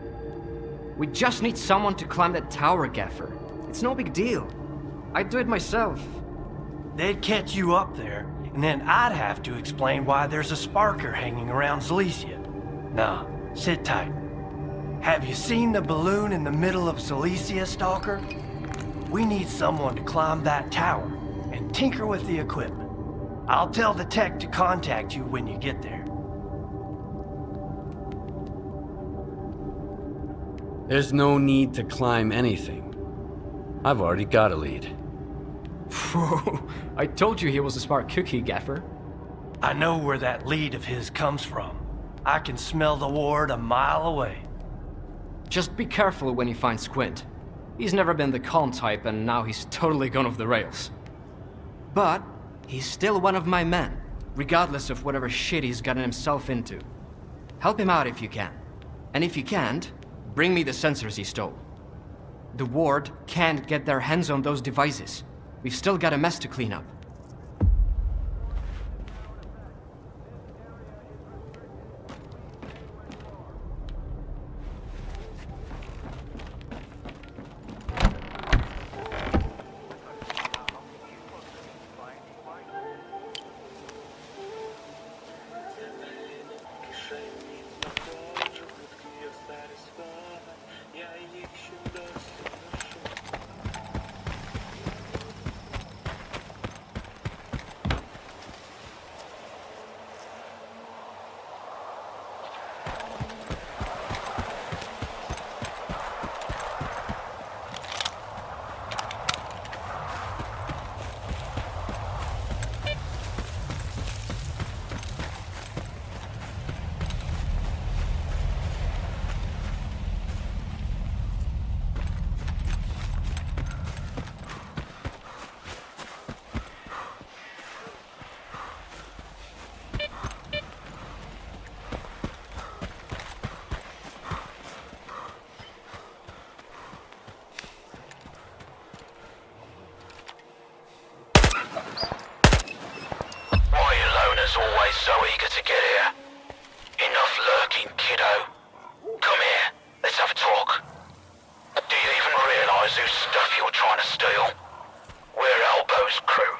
We just need someone to climb that tower, Gaffer. It's no big deal. I'd do it myself. They'd catch you up there, and then I'd have to explain why there's a sparker hanging around Silesia. Nah, sit tight. Have you seen the balloon in the middle of Silesia, Stalker? We need someone to climb that tower and tinker with the equipment. I'll tell the tech to contact you when you get there. There's no need to climb anything. I've already got a lead. Whoa, I told you he was a smart cookie, Gaffer. I know where that lead of his comes from. I can smell the ward a mile away. Just be careful when you find Squint. He's never been the calm type and now he's totally gone off the rails. But he's still one of my men, regardless of whatever shit he's gotten himself into. Help him out if you can. And if you can't, bring me the sensors he stole. The ward can't get their hands on those devices. We've still got a mess to clean up. Always so eager to get here. Enough lurking, kiddo. Come here, let's have a talk. Do you even realize whose stuff you're trying to steal? We're Elbow's crew.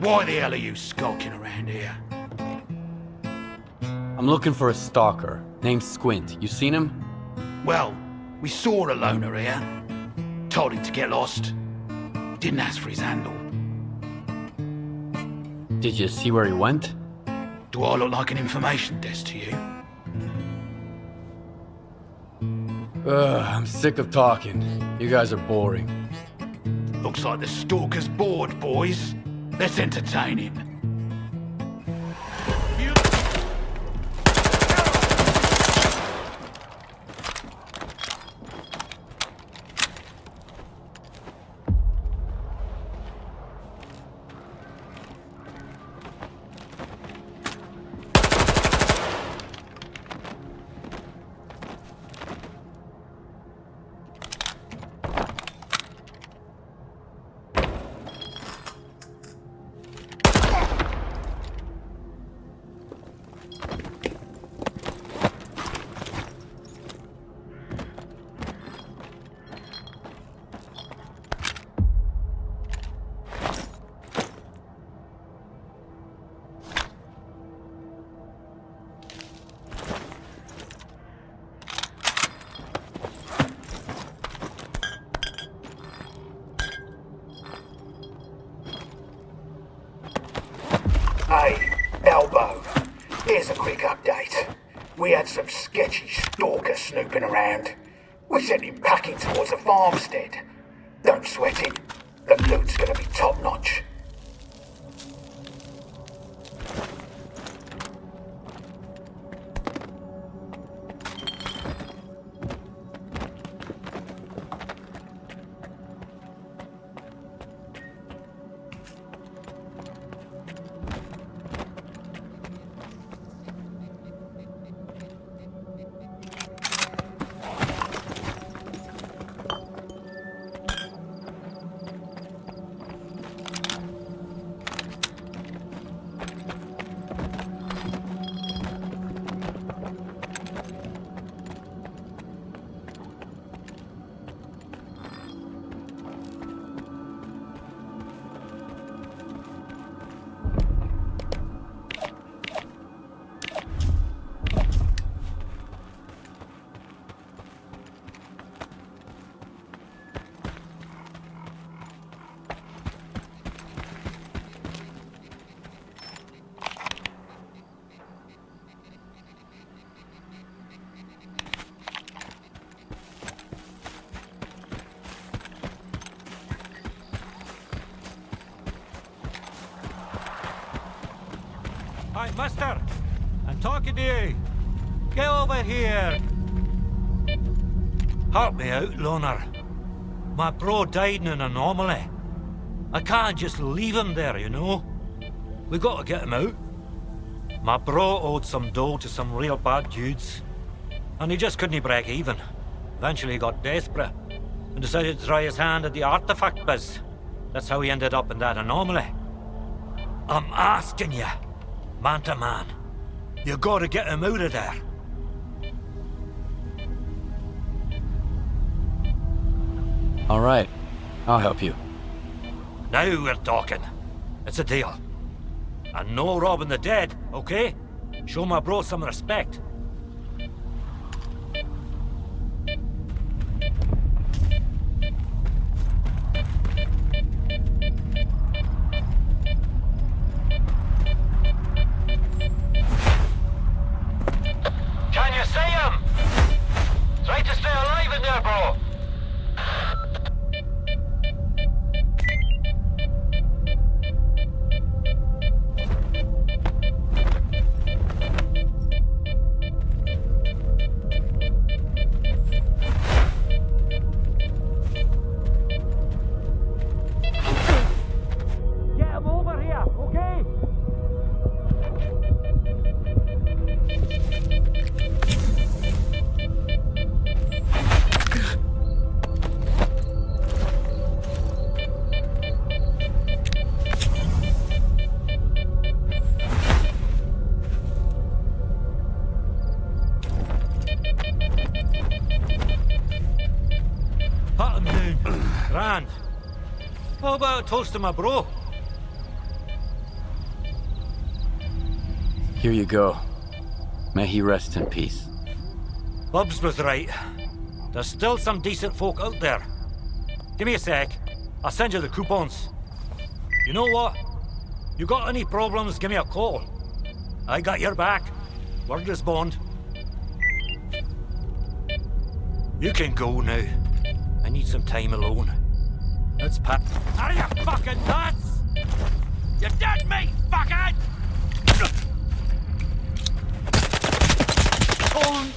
Why the hell are you skulking around here? I'm looking for a stalker named Squint. You seen him? Well, we saw a loner here. Told him to get lost. Didn't ask for his handle. Did you see where he went? Do I look like an information desk to you? I'm sick of talking. You guys are boring. Looks like the Stalker's bored, boys. Let's entertain him. quick update. We had some sketchy Stalker snooping around. We sent him packing towards a farmstead. Don't sweat it. The loot's gonna be top-notch. Hi, mister! I'm talking to you! Get over here! Help me out, loner. My bro died in an anomaly. I can't just leave him there, you know? We gotta get him out. My bro owed some dough to some real bad dudes, and he just couldn't break even. Eventually he got desperate, and decided to try his hand at the artifact biz. That's how he ended up in that anomaly. I'm asking you, man to man. You gotta get him out of there. All right, I'll help you. Now we're talking. It's a deal. And no robbing the dead, okay? Show my bro some respect. Can you see him? Try to stay alive in there, bro. Get him over here, okay? Pat him down. Grand. How about a toast to my bro? Here you go. May he rest in peace. Bubs was right. There's still some decent folk out there. Give me a sec. I'll send you the coupons. You know what? You got any problems, give me a call. I got your back. Word is bond. You can go now. I need some time alone. Let's pat. Are you fucking nuts? You dead meat, fuckhead! Oh.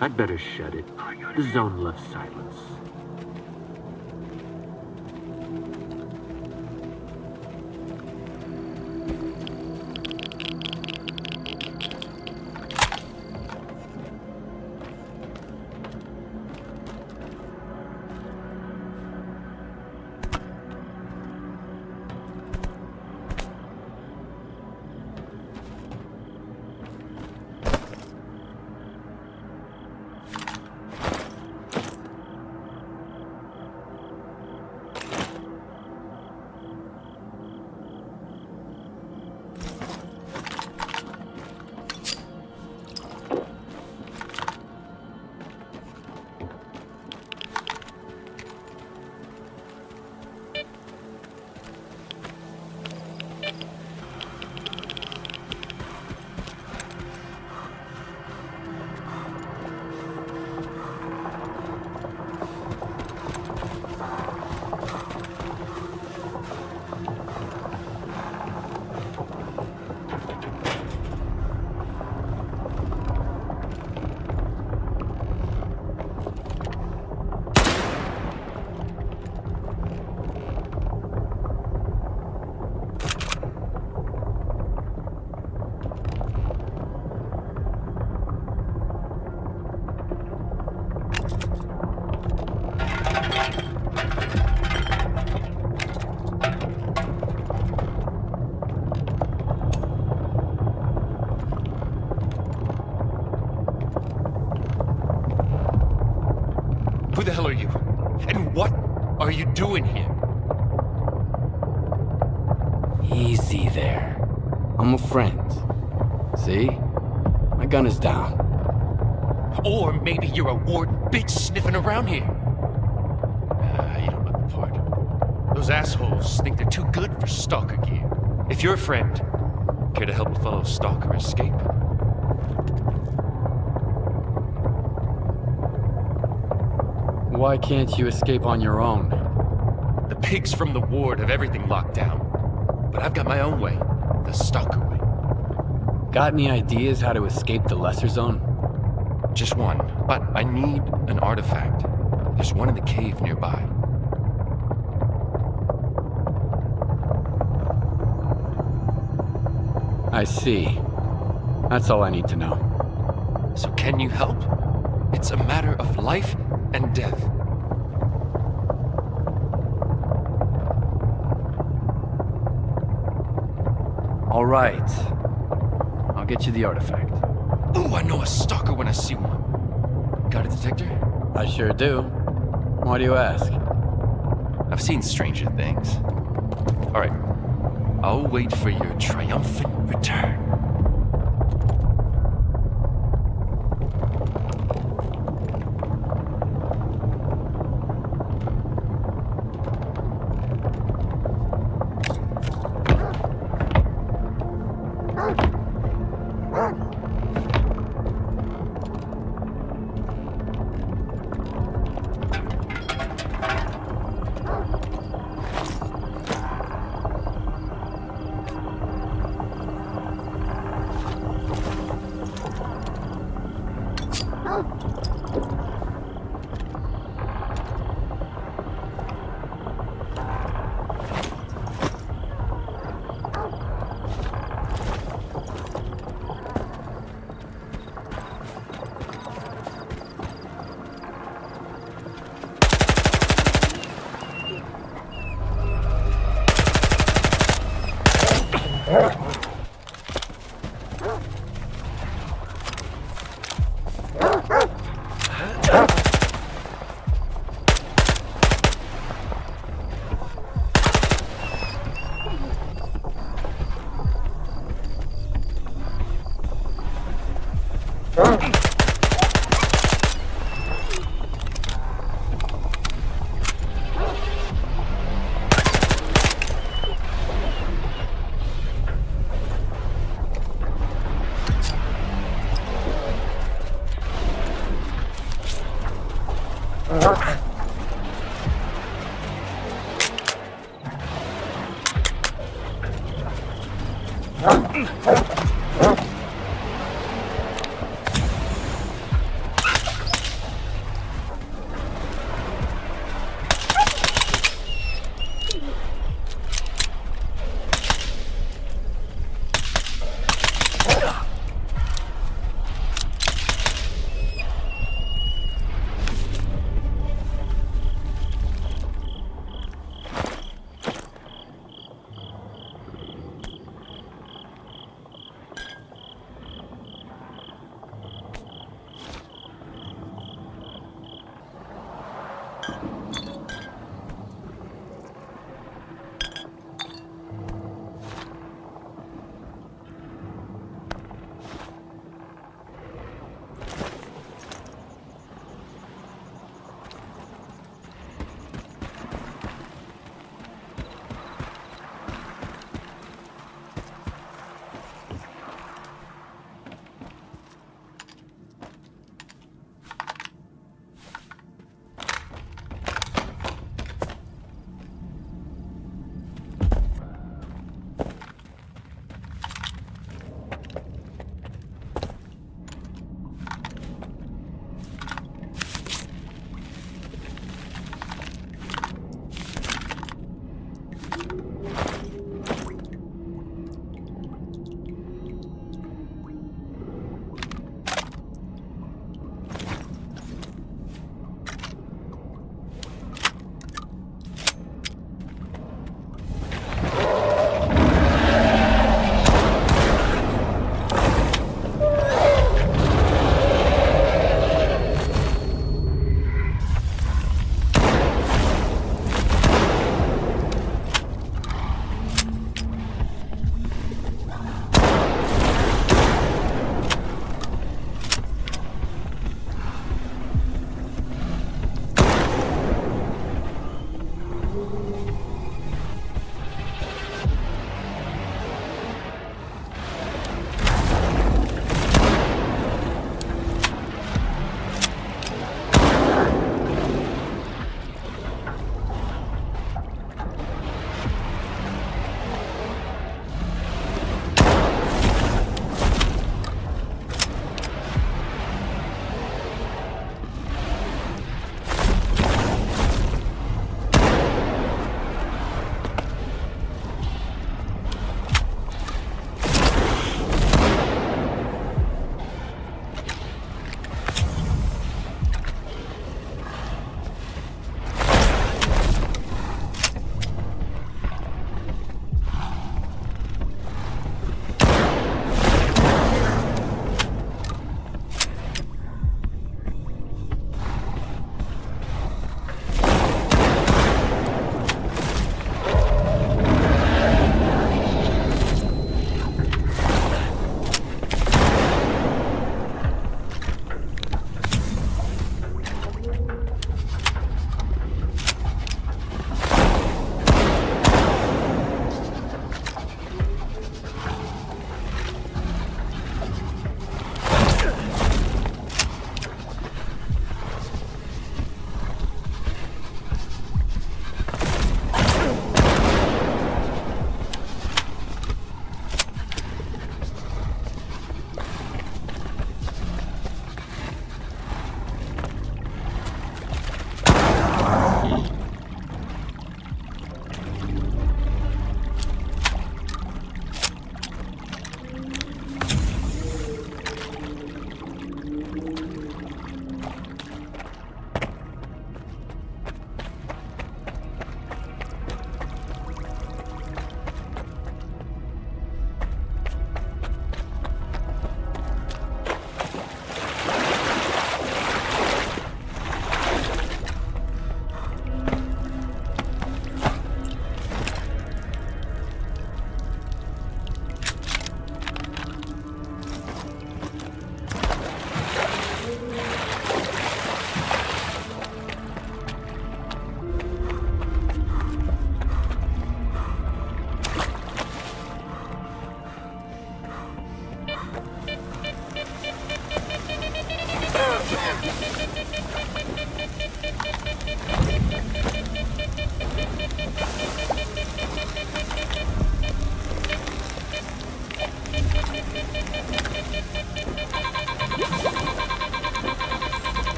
I'd better shut it. The zone loves silence. Who the hell are you? And what are you doing here? Easy there. I'm a friend. See? My gun is down. Or maybe you're a ward bitch sniffing around here. You don't look the part. Those Those assholes think they're too good for Stalker gear. If you're a friend, care to help a fellow Stalker escape? Why can't you escape on your own? The pigs from the ward have everything locked down. But I've got my own way. The Stalker way. Got any ideas how to escape the Lesser Zone? Just one, but I need an artifact. There's one in the cave nearby. I see. That's all I need to know. So can you help? It's a matter of life and death. All right. I'll get you the artifact. Ooh, I know a stalker when I see one. Got a detector? I sure do. Why do you ask? I've seen stranger things. All right. I'll wait for your triumphant return.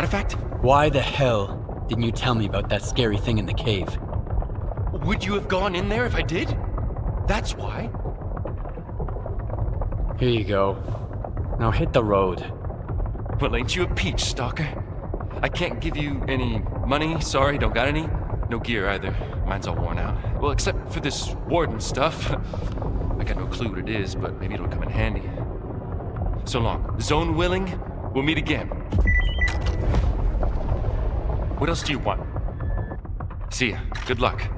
artifact? Why the hell didn't you tell me about that scary thing in the cave? Would you have gone in there if I did? That's why. Here you go. Now hit the road. Well, ain't you a peach, Stalker? I can't give you any money, sorry, don't got any. No gear either, mine's all worn out. Well, except for this warden stuff. I got no clue what it is, but maybe it'll come in handy. So long. Zone willing, we'll meet again. What else do you want? See ya. Good luck.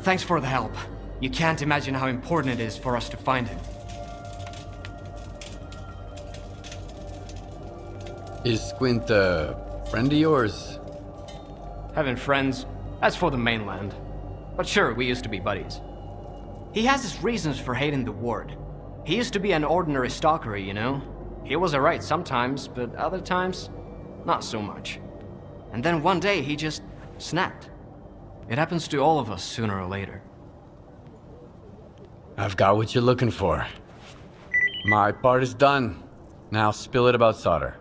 Thanks for the help. You can't imagine how important it is for us to find him. Is Squint a friend of yours? Having friends, that's for the mainland. But sure, we used to be buddies. He has his reasons for hating the ward. He used to be an ordinary stalker, you know? He was alright sometimes, but other times, not so much. And then one day he just snapped. It happens to all of us sooner or later. I've got what you're looking for. My part is done. Now spill it about Solder.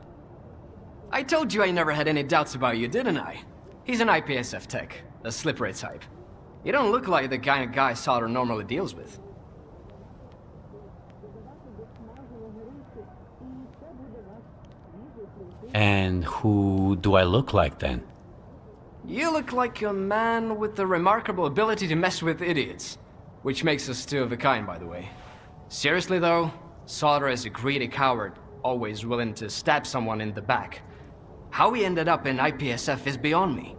I told you I never had any doubts about you, didn't I? He's an IPSF tech, a slippery type. You don't look like the kind of guy Solder normally deals with. And who do I look like then? You look like a man with the remarkable ability to mess with idiots. Which makes us two of a kind, by the way. Seriously though, Sauter is a greedy coward, always willing to stab someone in the back. How he ended up in IPSF is beyond me.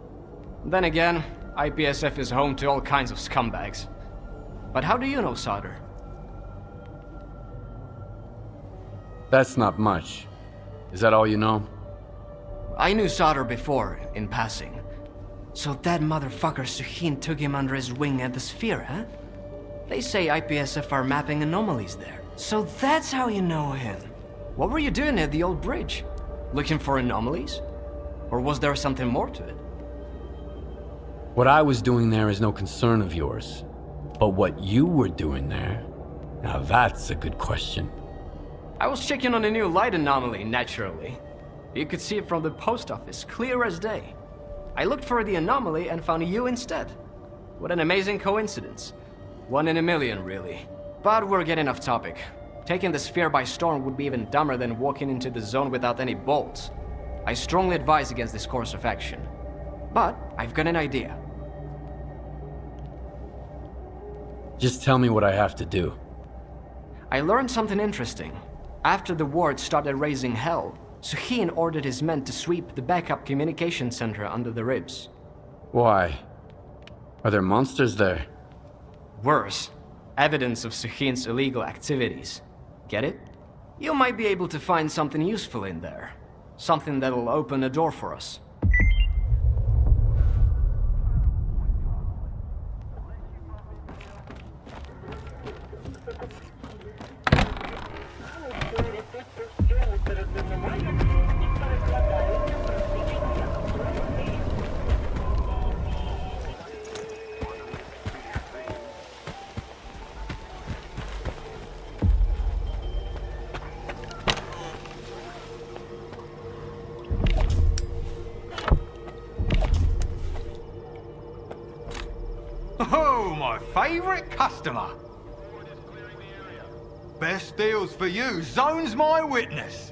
Then again, IPSF is home to all kinds of scumbags. But how do you know Sauter? That's not much. Is that all you know? I knew Sauter before, in passing. So that motherfucker Suhin took him under his wing at the Sphere, huh? They say IPSF are mapping anomalies there. So that's how you know him. What were you doing at the old bridge? Looking for anomalies? Or was there something more to it? What I was doing there is no concern of yours. But what you were doing there, now that's a good question. I was checking on a new light anomaly, naturally. You could see it from the post office, clear as day. I looked for the anomaly and found you instead. What an amazing coincidence. 1 in a million, really. But we're getting off topic. Taking the Sphere by storm would be even dumber than walking into the zone without any bolts. I strongly advise against this course of action. But I've got an idea. Just tell me what I have to do. I learned something interesting. After the ward started raising hell, Suhin ordered his men to sweep the backup communication center under the ribs. Why? Are there monsters there? Worse, evidence of Suhin's illegal activities. Get it? You might be able to find something useful in there. Something that'll open a door for us. Oh, my favorite customer. Best deals for you. Zone's my witness.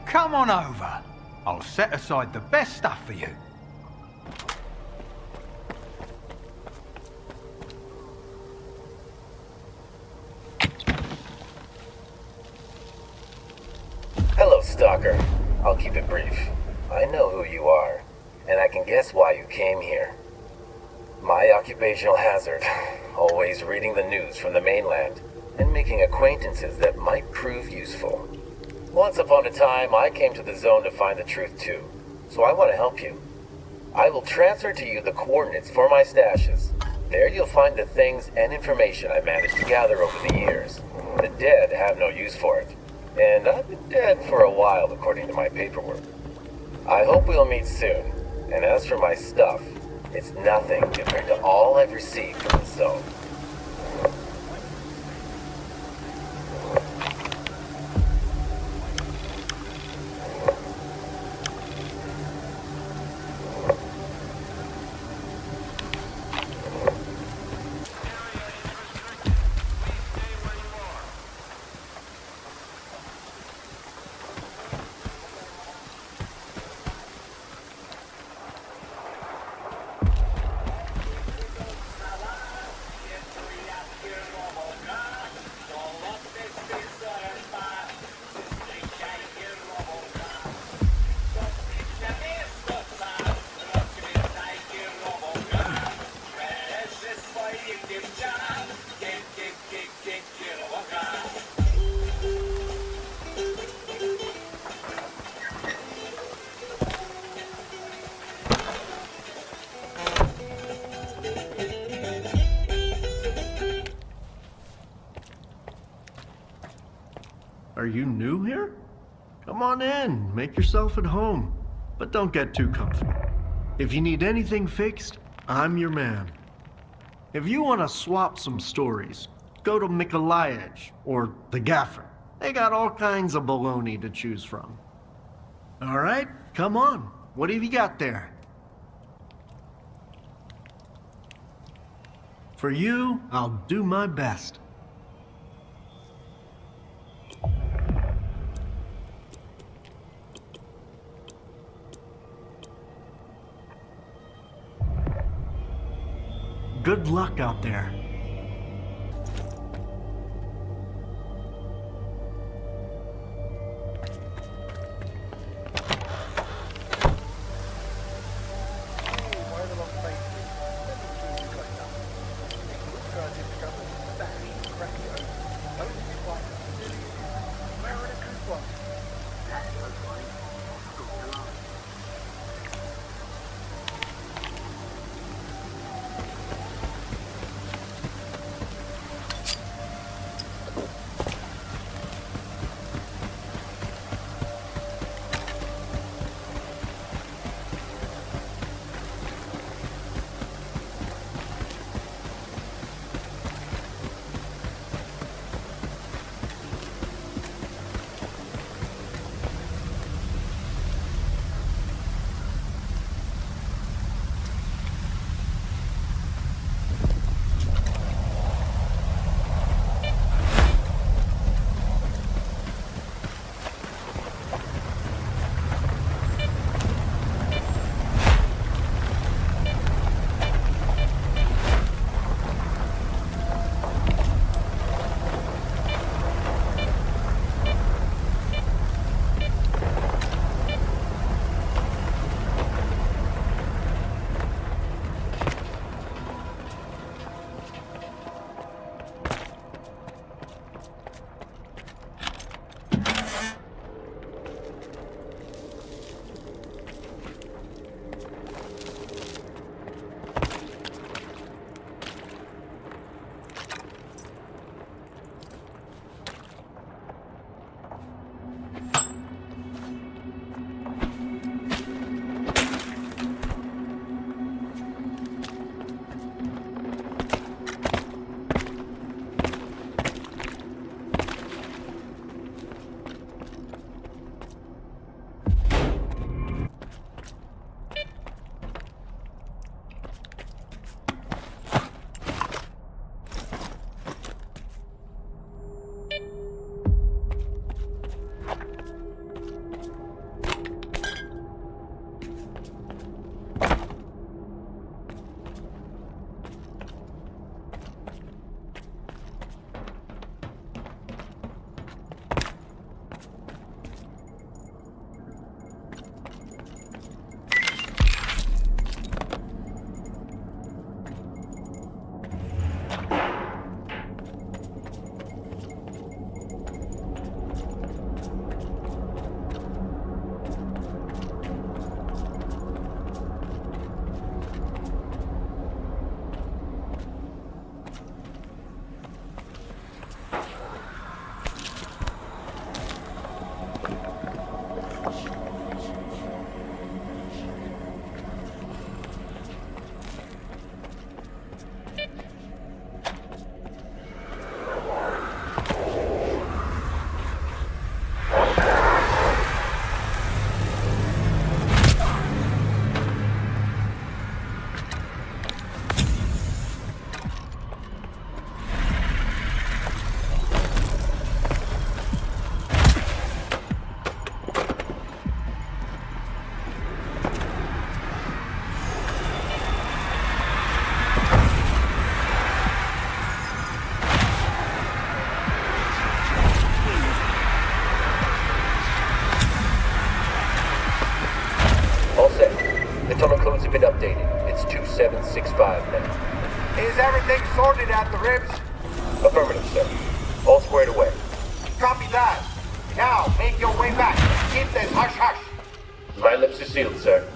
Come on over. I'll set aside the best stuff for you. Hello, Stalker. I'll keep it brief. I know who you are, and I can guess why you came here. My occupational hazard. Always reading the news from the mainland, and making acquaintances that might prove useful. Once upon a time, I came to the zone to find the truth too, so I want to help you. I will transfer to you the coordinates for my stashes. There you'll find the things and information I managed to gather over the years. The dead have no use for it, and I've been dead for a while according to my paperwork. I hope we'll meet soon, and as for my stuff, it's nothing compared to all I've received from the zone. Are you new here? Come on in, make yourself at home. But don't get too comfy. If you need anything fixed, I'm your man. If you want to swap some stories, go to Mikolayich or the Gaffer. They got all kinds of baloney to choose from. All right, come on. What have you got there? For you, I'll do my best. Good luck out there. Codes have been updated. It's 2765 now. Is everything sorted at the ribs? Affirmative, sir. All squared away. Copy that. Now, make your way back. Keep this hush-hush. My lips are sealed, sir.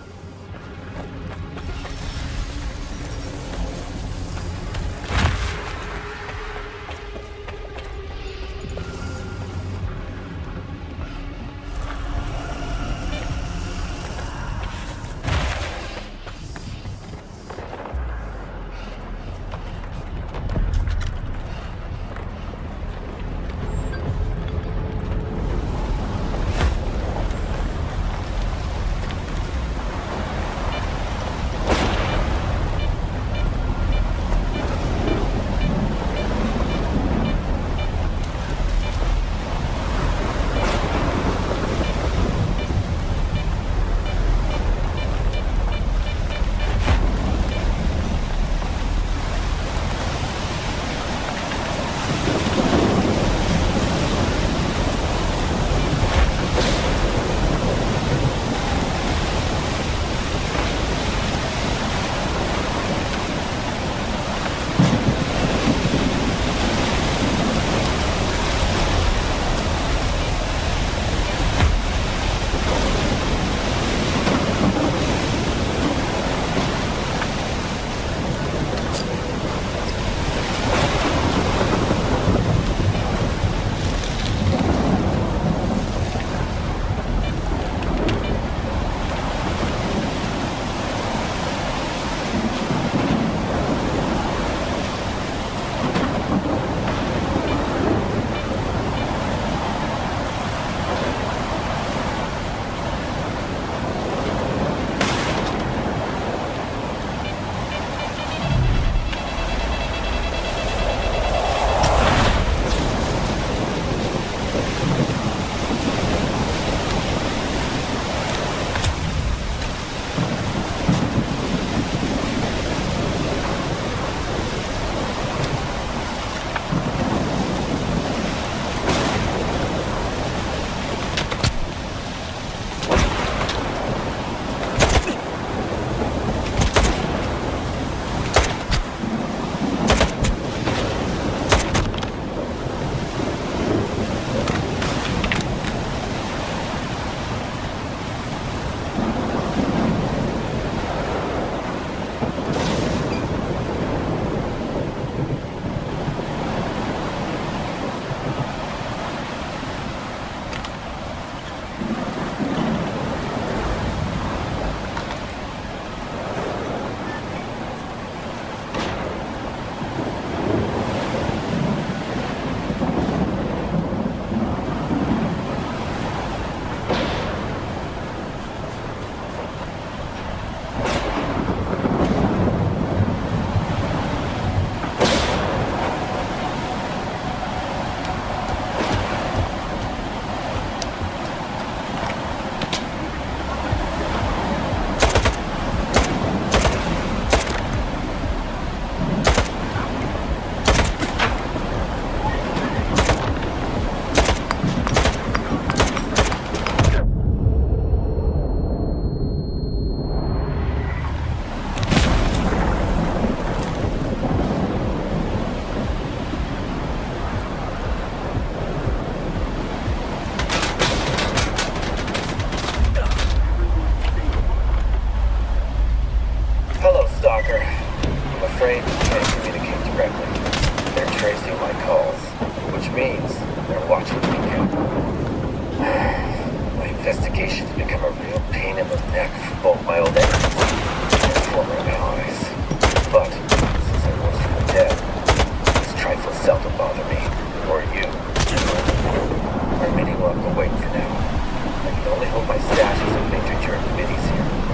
afraid we can't communicate directly. They're tracing my calls, which means they're watching me count. My investigation's become a real pain in the neck for both my old enemies and former allies. But since I rose from the dead, these trifles seldom bother me, or you. Our meeting will have to wait for now. I can only hope my stash isn't major during the middies here.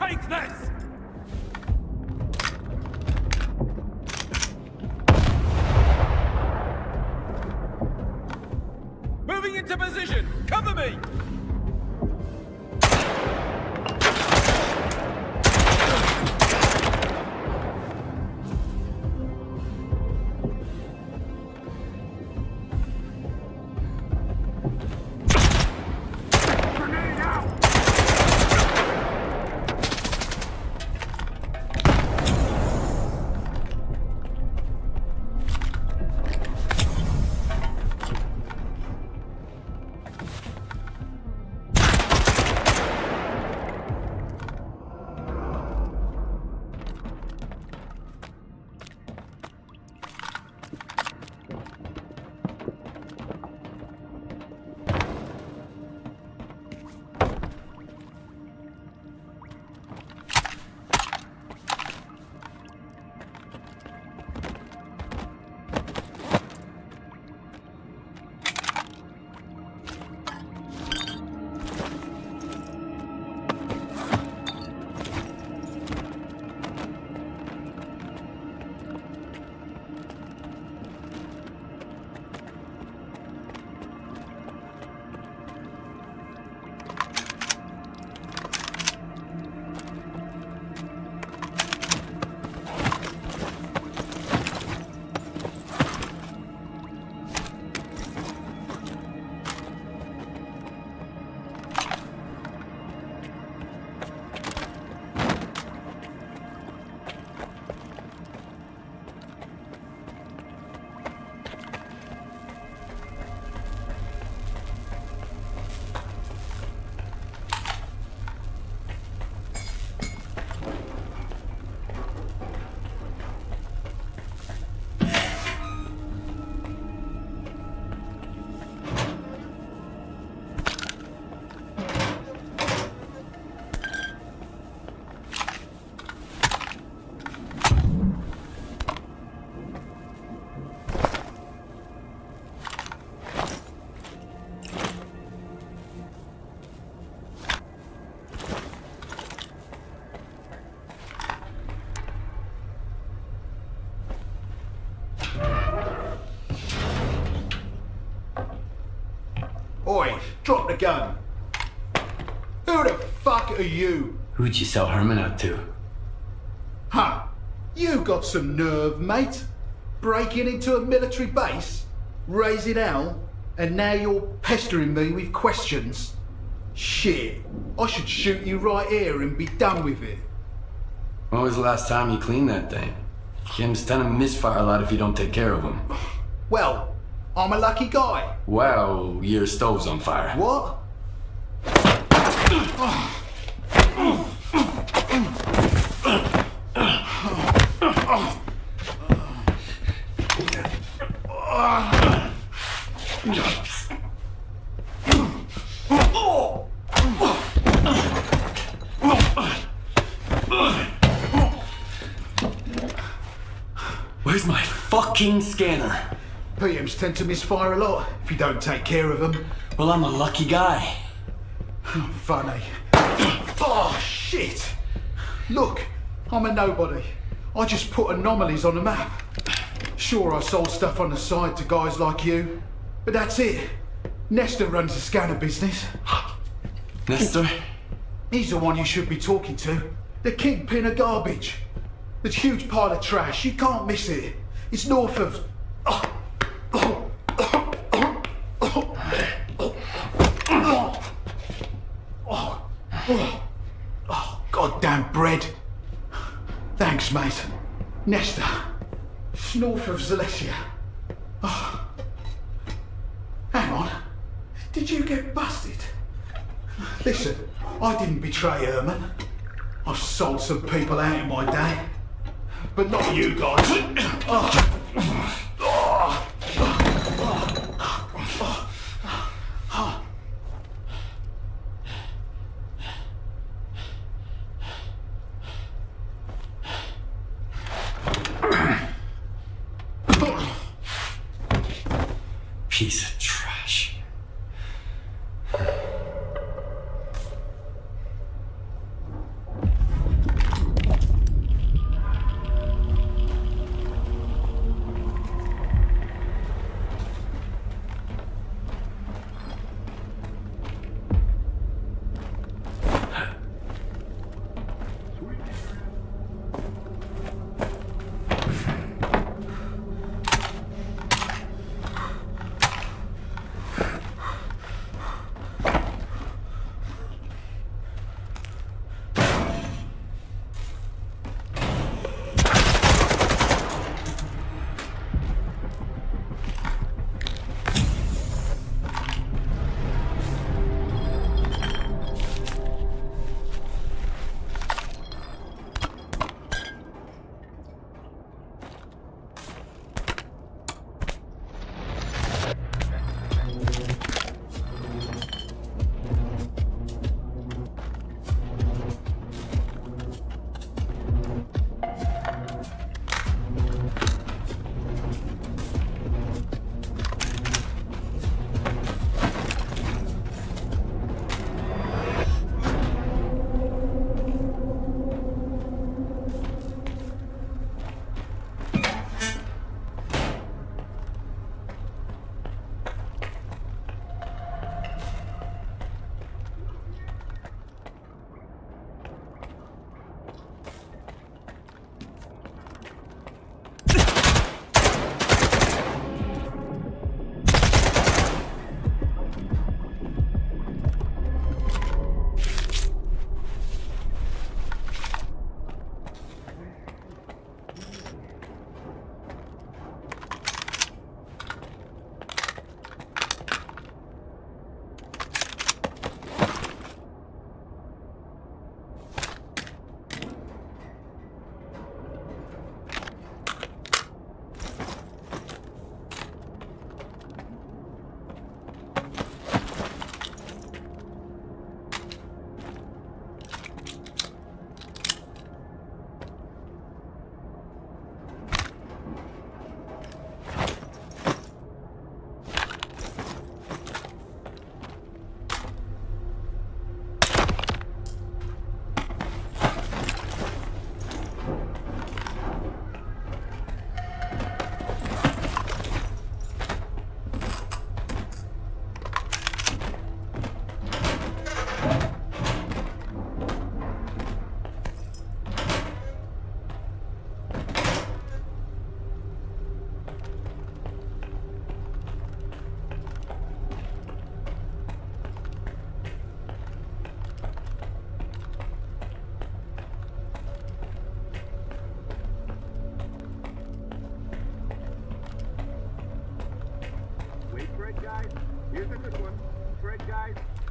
Take this! Moving into position! Cover me! Oi, drop the gun. Who the fuck are you? Who'd you sell Herman out to? Huh? You got some nerve, mate. Breaking into a military base, raising hell, and now you're pestering me with questions. Shit, I should shoot you right here and be done with it. When was the last time you cleaned that thing? Kim's tend to misfire a lot if you don't take care of them. Well, I'm a lucky guy. Well, your stove's on fire. What? Where's my fucking scanner? PMs tend to misfire a lot if you don't take care of them. Well, I'm a lucky guy. Funny. Oh, shit! Look, I'm a nobody. I just put anomalies on the map. Sure, I sold stuff on the side to guys like you, but that's it. Nestor runs the scanner business. Nestor? He's the one you should be talking to. The kingpin of garbage. This huge pile of trash, you can't miss it. It's north of... Oh, goddamn bread. Thanks, mate. Nestor. It's north of Zalesia. Oh. Hang on. Did you get busted? Listen, I didn't betray Herman. I've sold some people out in my day. But not you guys. Piece of trash.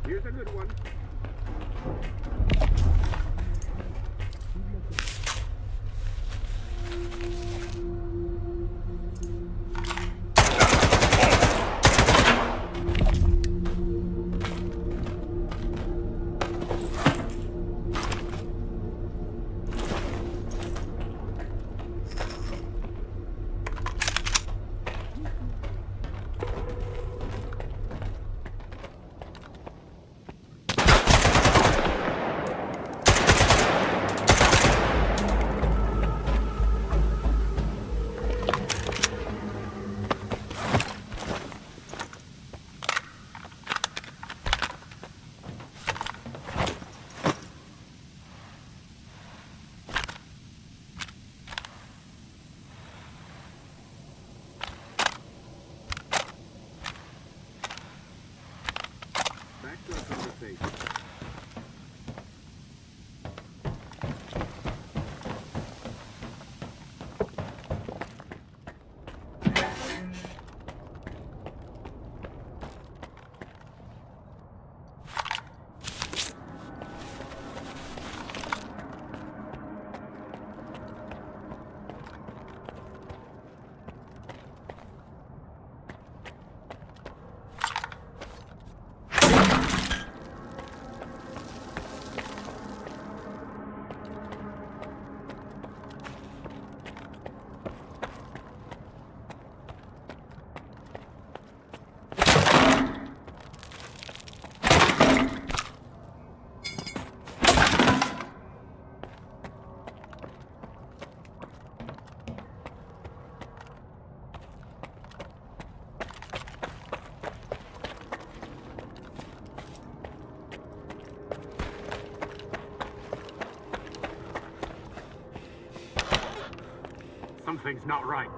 Here's a good one. Something's not right.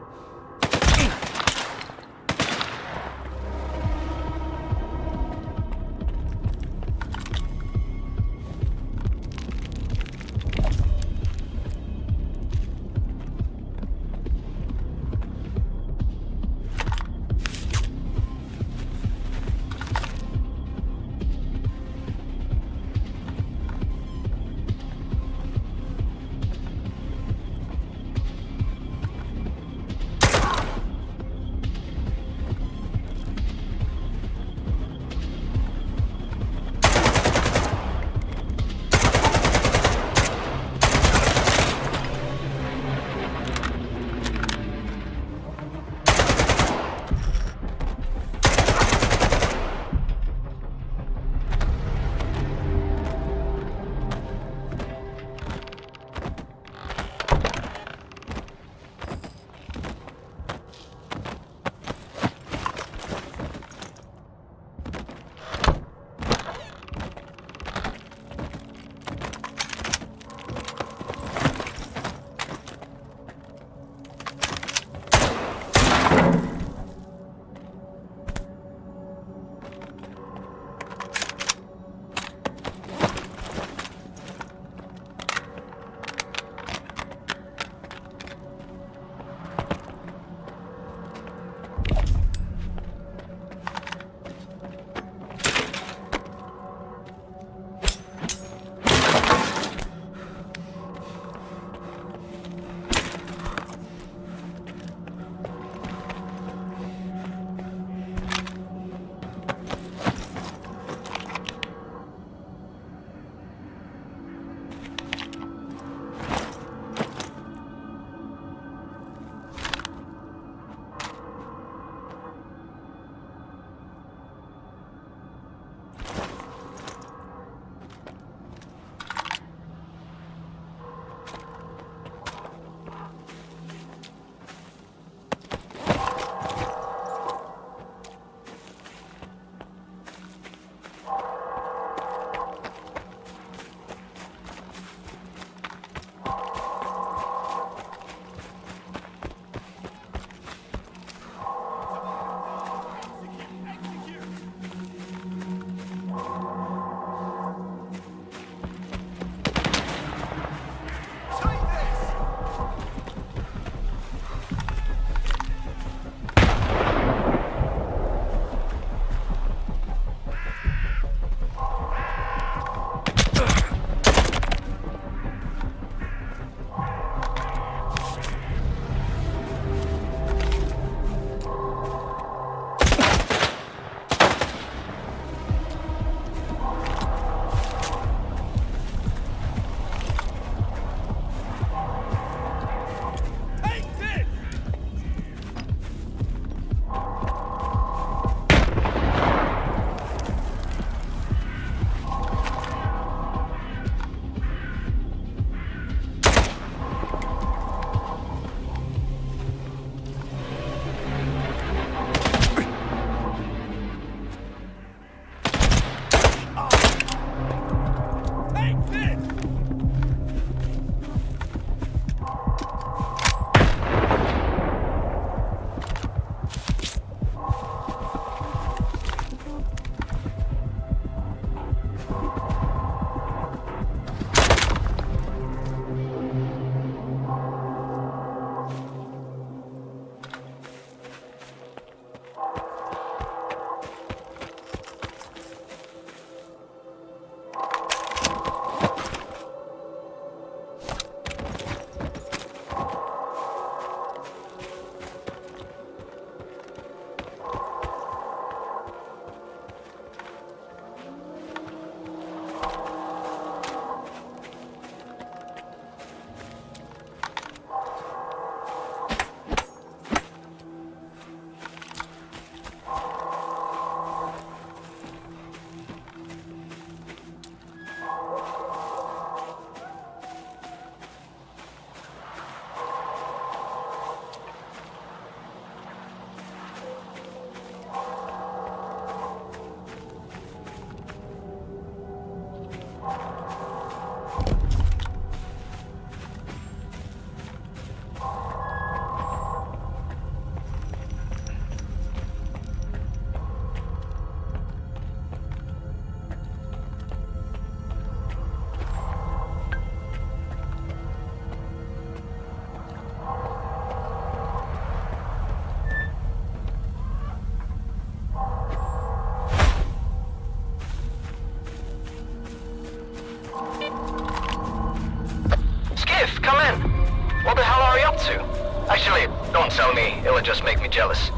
Actually, don't tell me. It'll just make me jealous.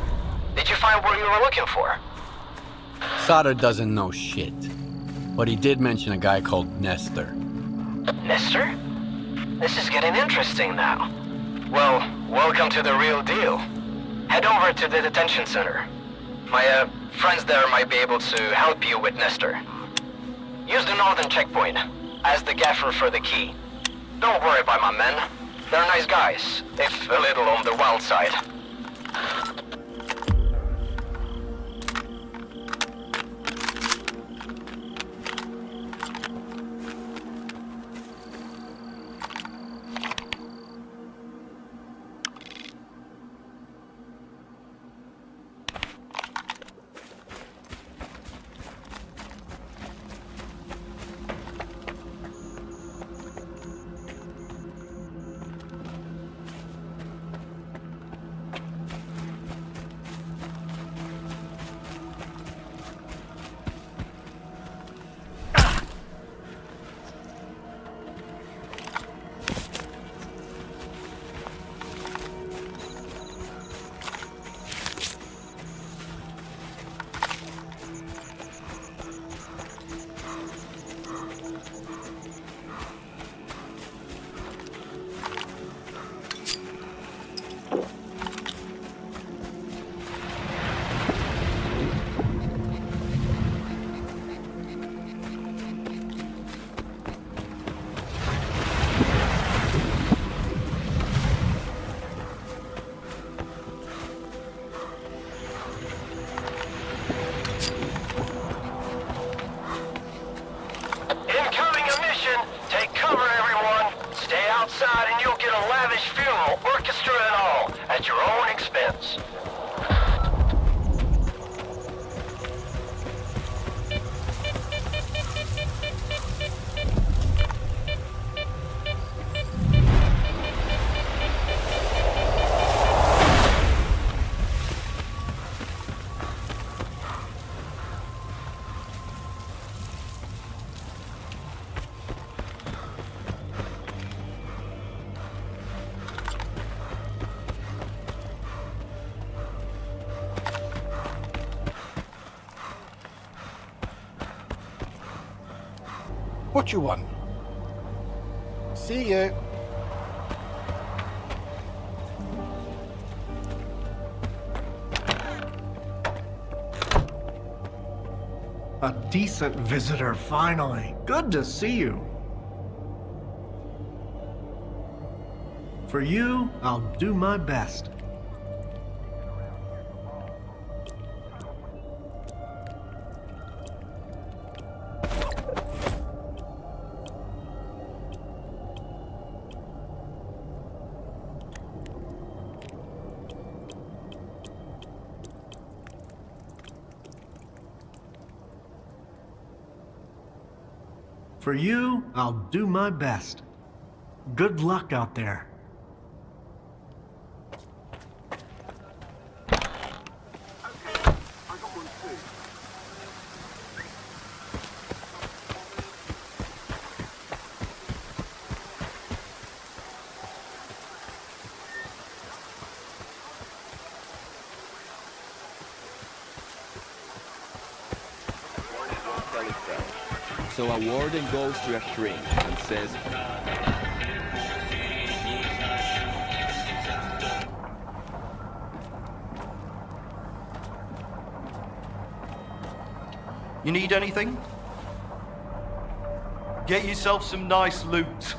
Did you find what you were looking for? Sutter doesn't know shit. But he did mention a guy called Nestor. Nestor? This is getting interesting now. Well, welcome to the real deal. Head over to the detention center. My, friends there might be able to help you with Nestor. Use the northern checkpoint. Ask the gaffer for the key. Don't worry about my men. They're nice guys, if a little on the wild side. What you want? See you. A decent visitor, finally. Good to see you. For you, I'll do my best. For you, I'll do my best. Good luck out there. So a warden goes to a shrink and says, "You need anything? Get yourself some nice loot."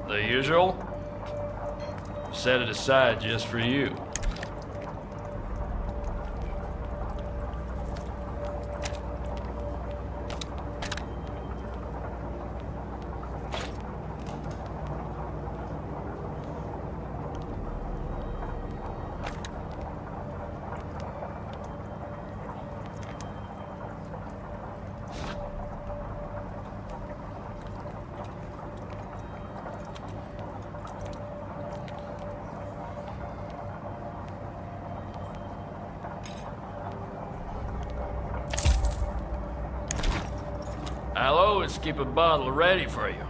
The usual? Set it aside just for you. I'll always keep a bottle ready for you.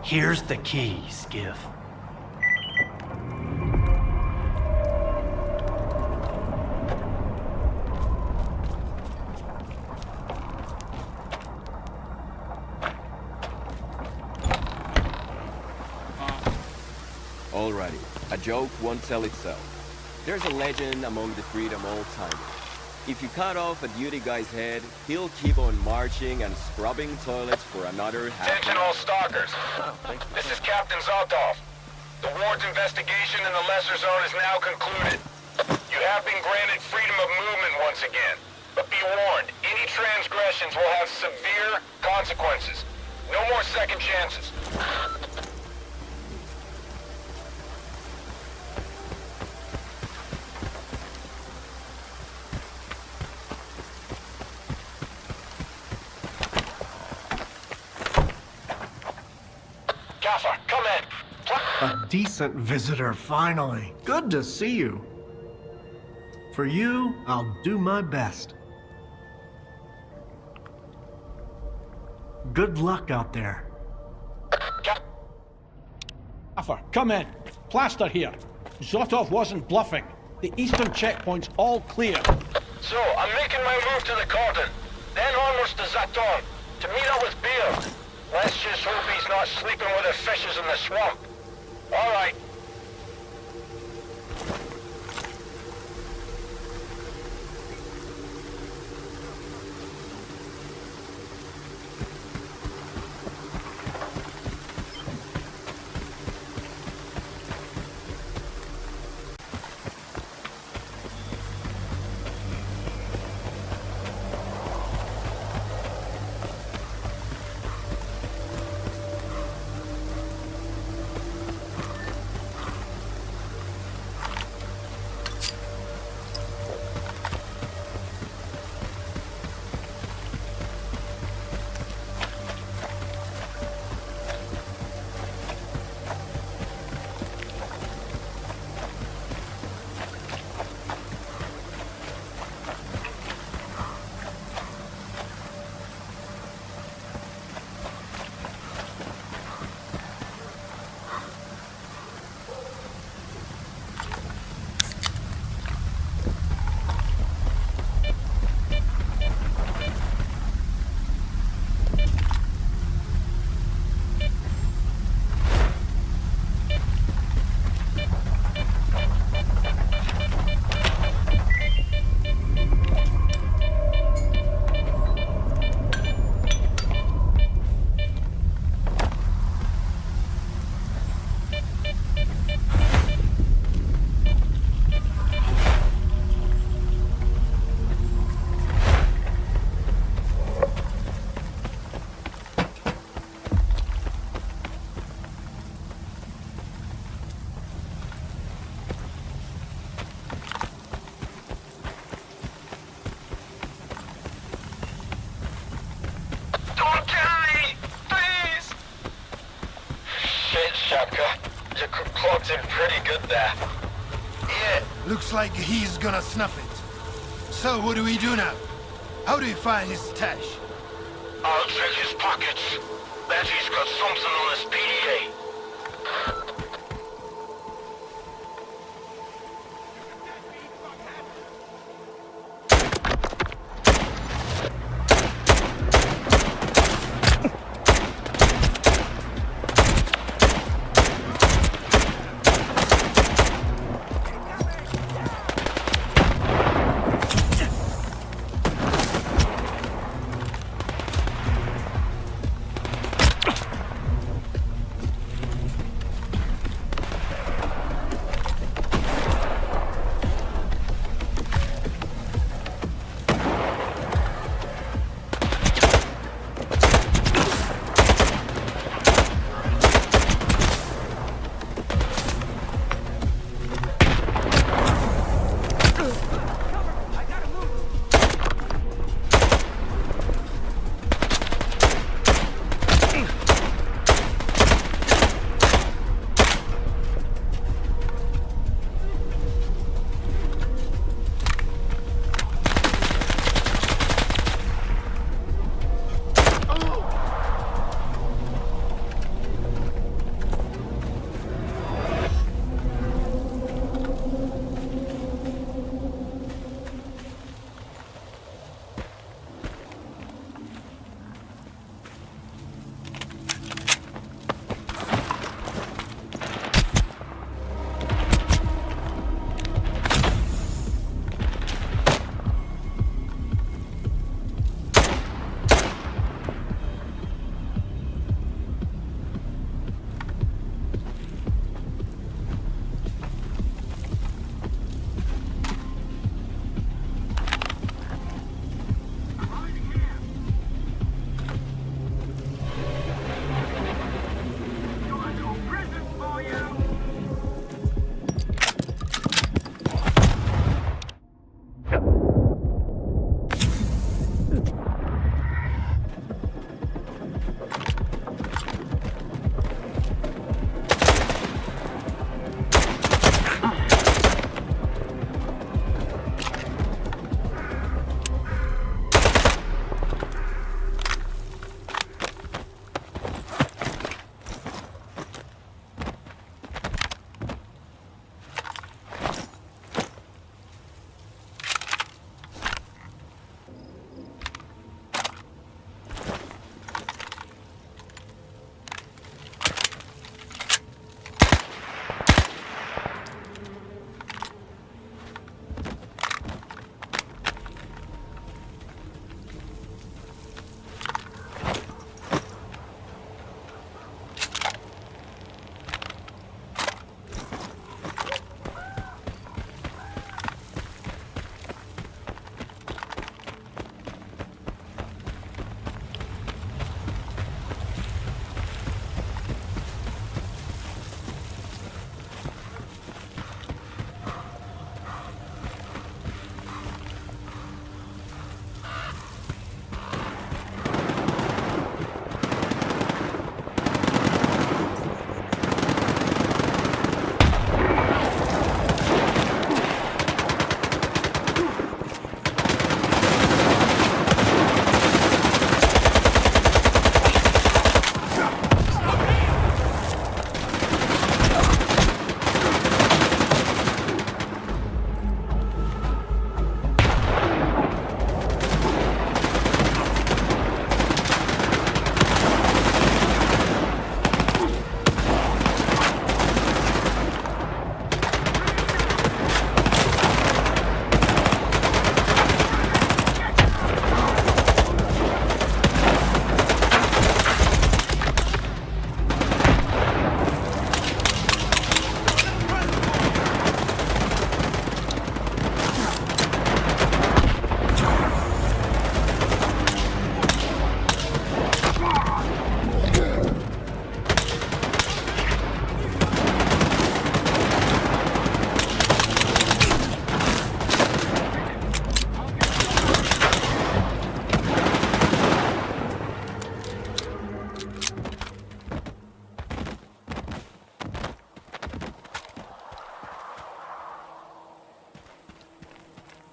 Here's the key, Skiff. Alrighty, a joke won't tell itself. There's a legend among the freedom old-timers. If you cut off a duty guy's head, he'll keep on marching and scrubbing toilets for another half. Attention all stalkers. This is Captain Zotov. The ward's investigation in the lesser zone is now concluded. You have been granted freedom of movement once again. But be warned, any transgressions will have severe consequences. No more second chances. Gaffer, come in. A decent visitor, finally. Good to see you. For you, I'll do my best. Good luck out there. Gaffer, come in. Plaster here. Zotov wasn't bluffing. The eastern checkpoint's all clear. So, I'm making my move to the cordon, then onwards to Zaton, to meet up with Beard. Let's just hope he's not sleeping with the fishes in the swamp. All right. Your clock's in pretty good there. Yeah, looks like he's gonna snuff it. So what do we do now? How do we find his stash? I'll check his pockets. Bet he's got something on his PDA.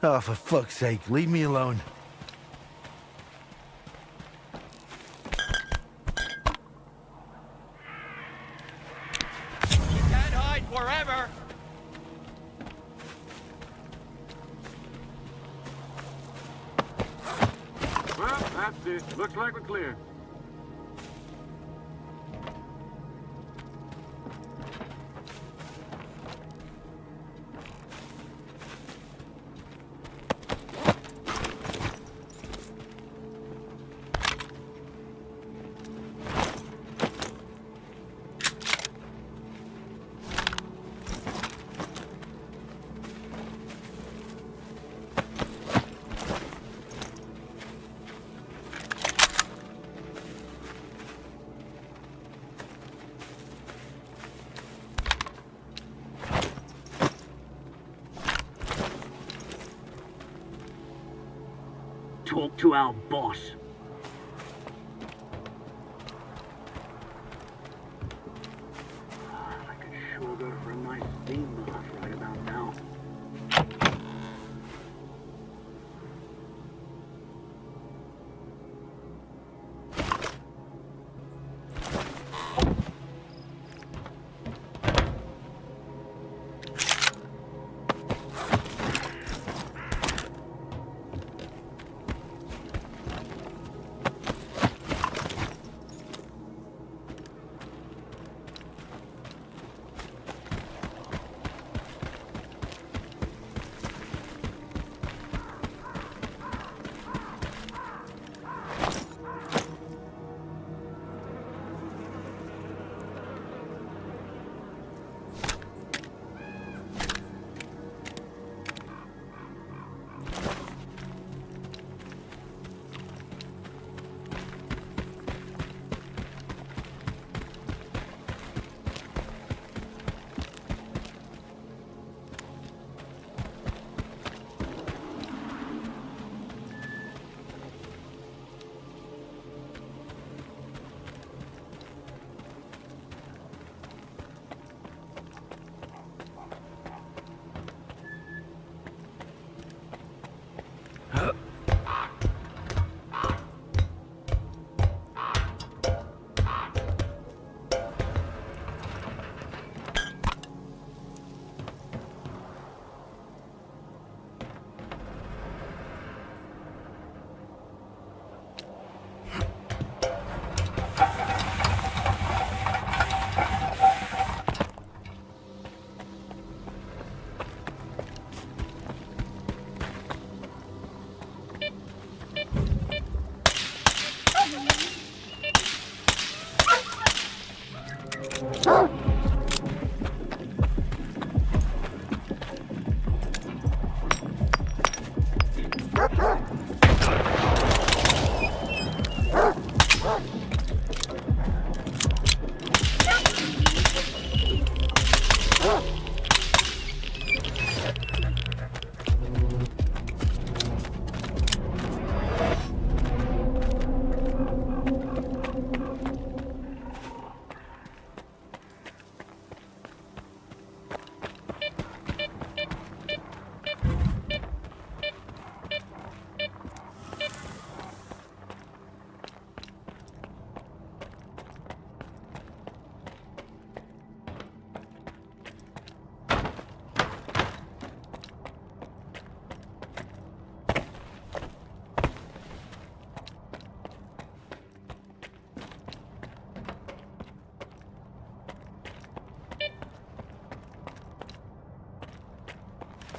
Oh, for fuck's sake, leave me alone. You can't hide forever! Well, that's it. Looks like we're clear. Talk to our boss. I could sure go for a nice steam bath right about now.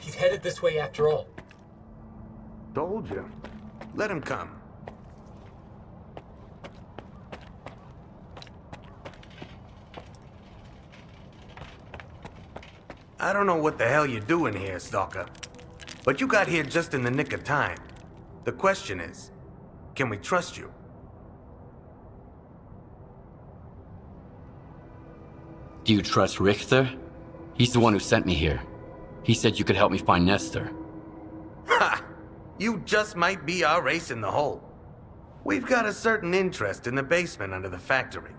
He's headed this way after all. Told you. Let him come. I don't know what the hell you're doing here, Stalker. But you got here just in the nick of time. The question is, can we trust you? Do you trust Richter? He's the one who sent me here. He said you could help me find Nestor. Ha! You just might be our ace in the hole. We've got a certain interest in the basement under the factory.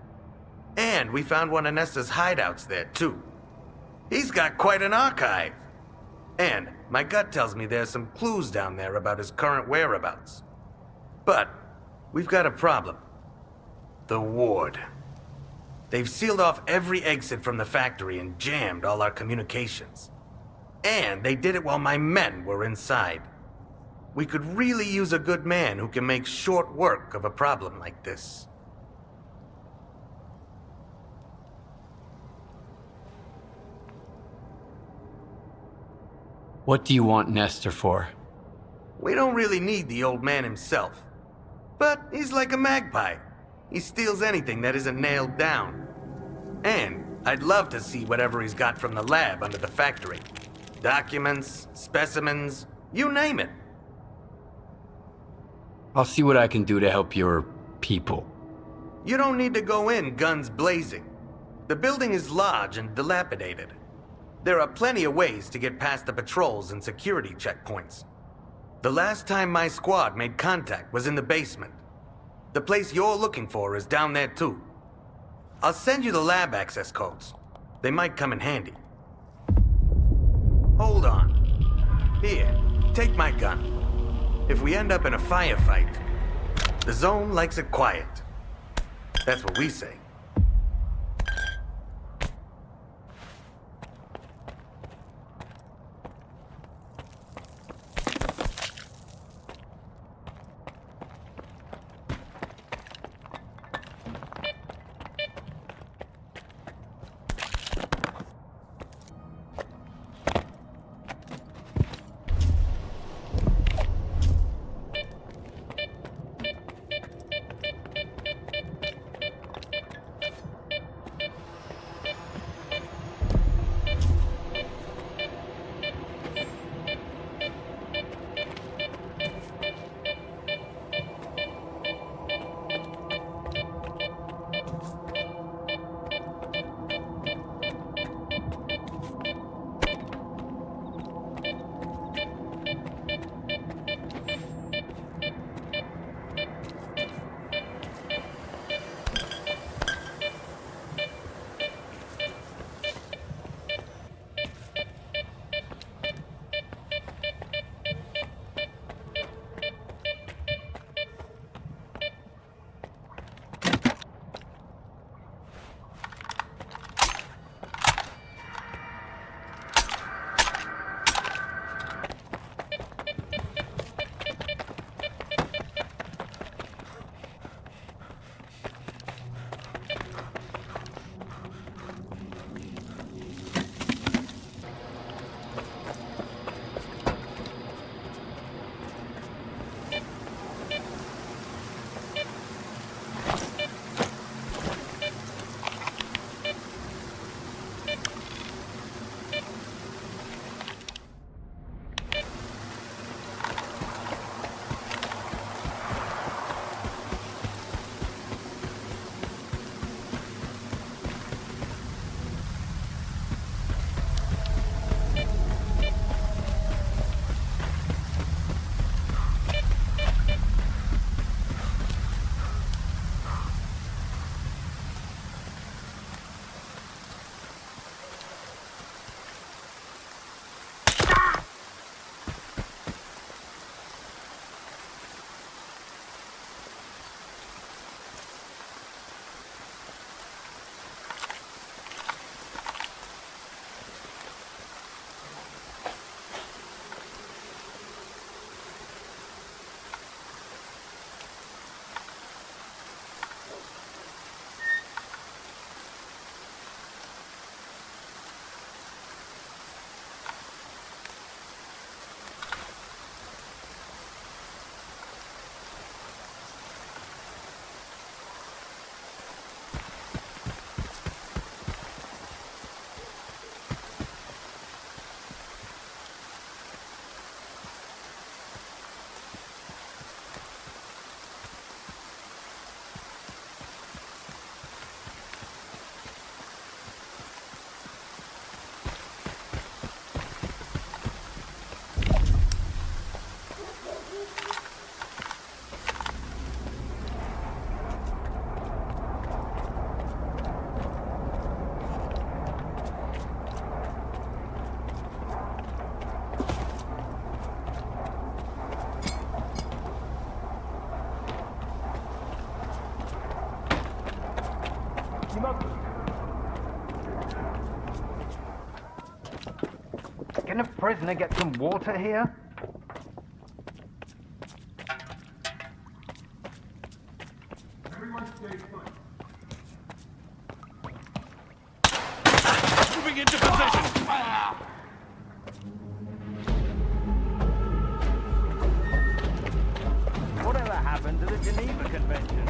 And we found one of Nestor's hideouts there, too. He's got quite an archive. And My gut tells me there's some clues down there about his current whereabouts. But we've got a problem. The ward. They've sealed off every exit from the factory and jammed all our communications. And they did it while my men were inside. We could really use a good man who can make short work of a problem like this. What do you want Nestor for? We don't really need the old man himself. But he's like a magpie. He steals anything that isn't nailed down. And I'd love to see whatever he's got from the lab under the factory. Documents, specimens, you name it. I'll see what I can do to help your people. You don't need to go in guns blazing. The building is large and dilapidated. There are plenty of ways to get past the patrols and security checkpoints. The last time my squad made contact was in the basement. The place you're looking for is down there too. I'll send you the lab access codes. They might come in handy. Hold on. Here, take my gun. If we end up in a firefight, the zone likes it quiet. That's what we say. Can a prisoner get some water here? Everyone stay put. Moving into position! Whatever happened to the Geneva Convention?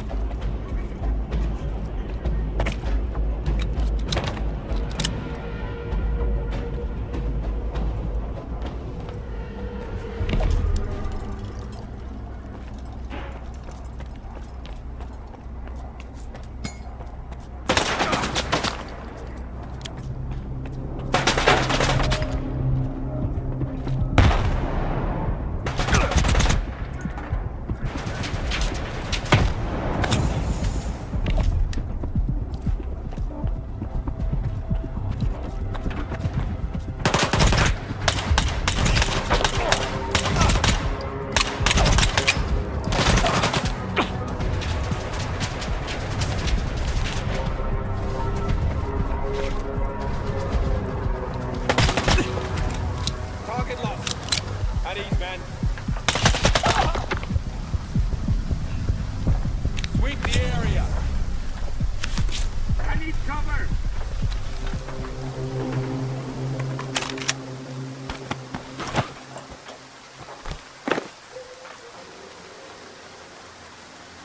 Target lost. At ease, men. Sweep the area. I need cover!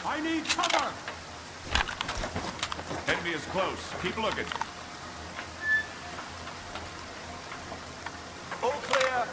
I need cover! Enemy is close. Keep looking. All clear.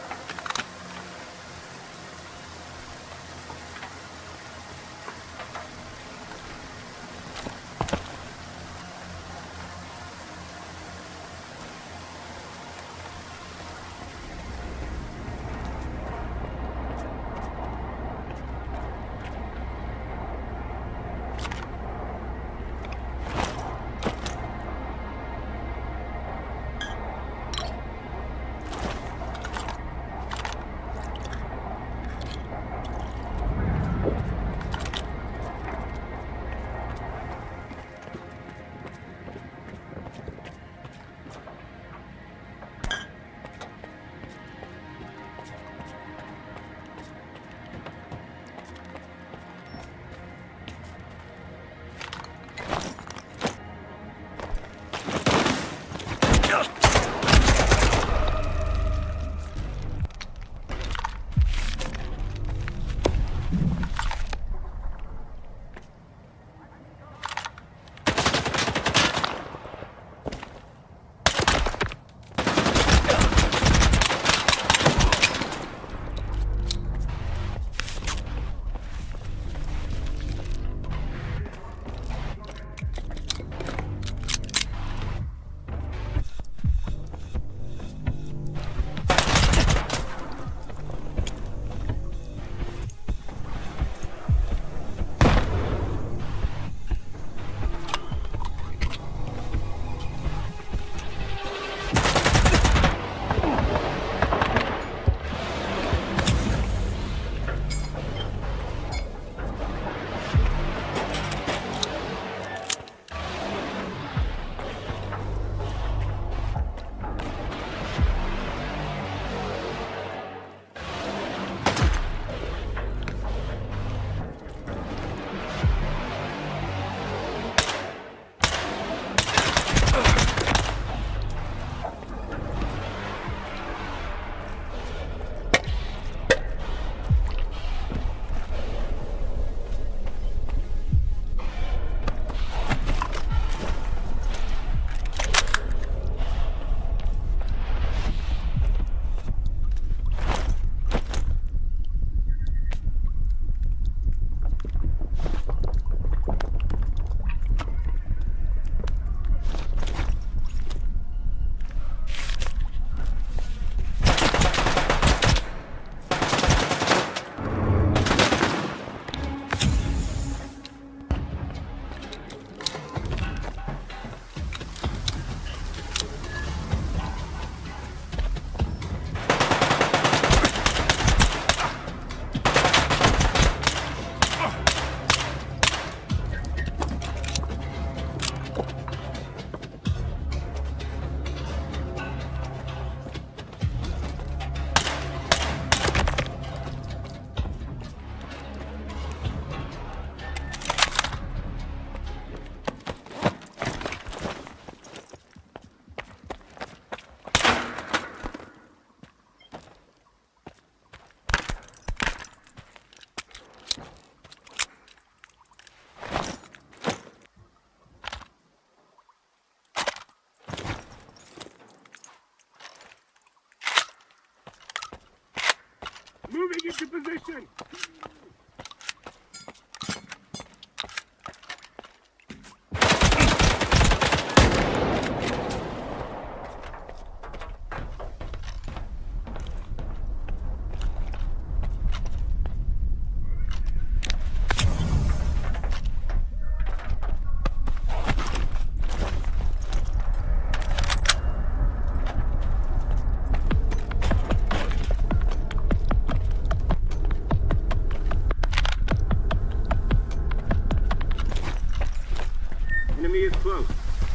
into position! Enemy is close.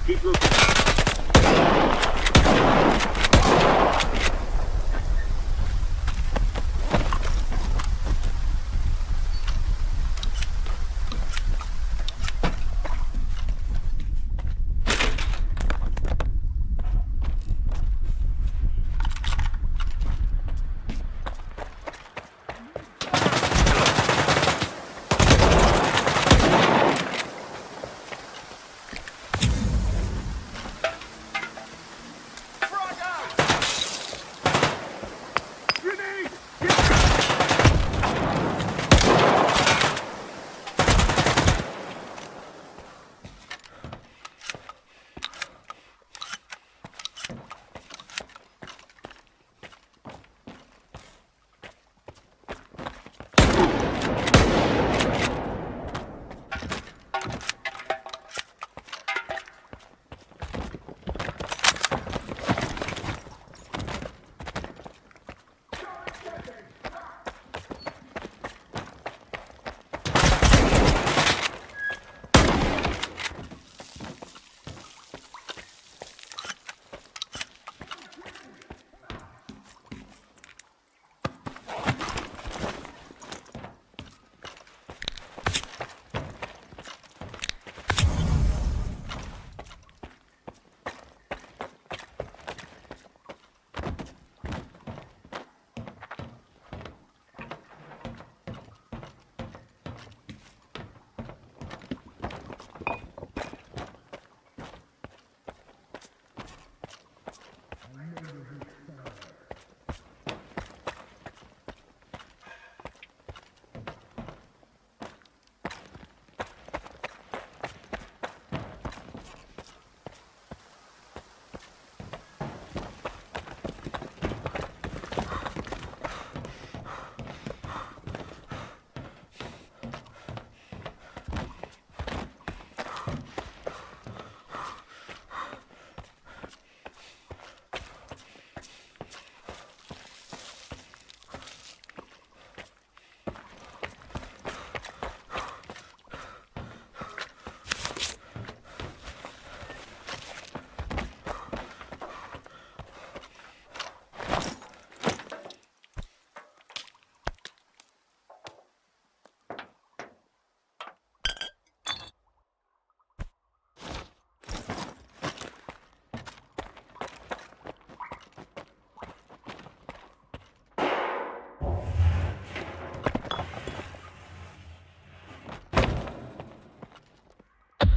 Keep looking.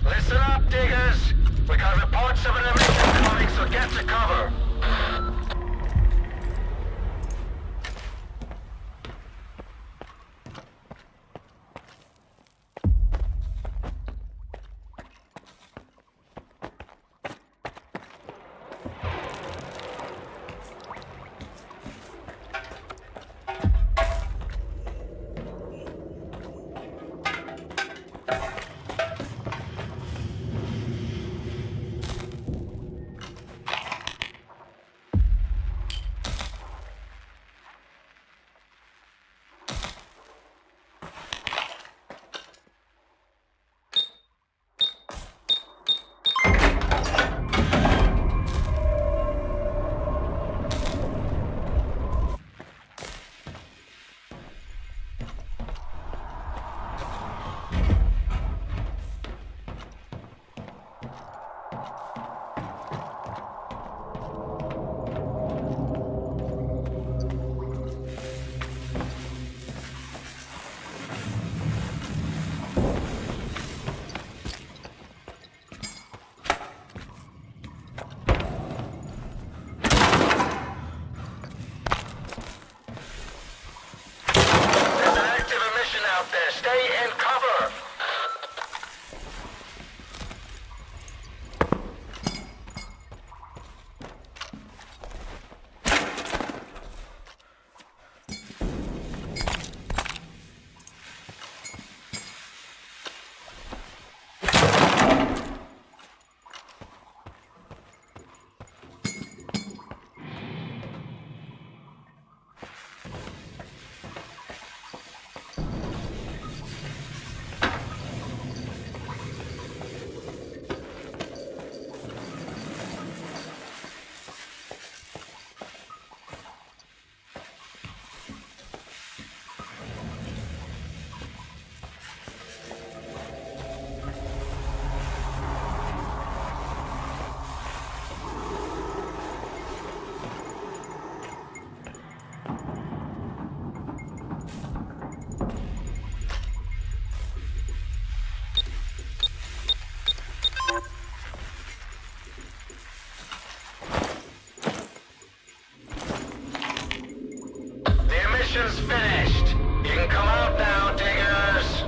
Listen up, diggers! We got reports of an enemy incoming, so get to cover! out there. Stay in cover. Mission's finished. You can come out now, diggers.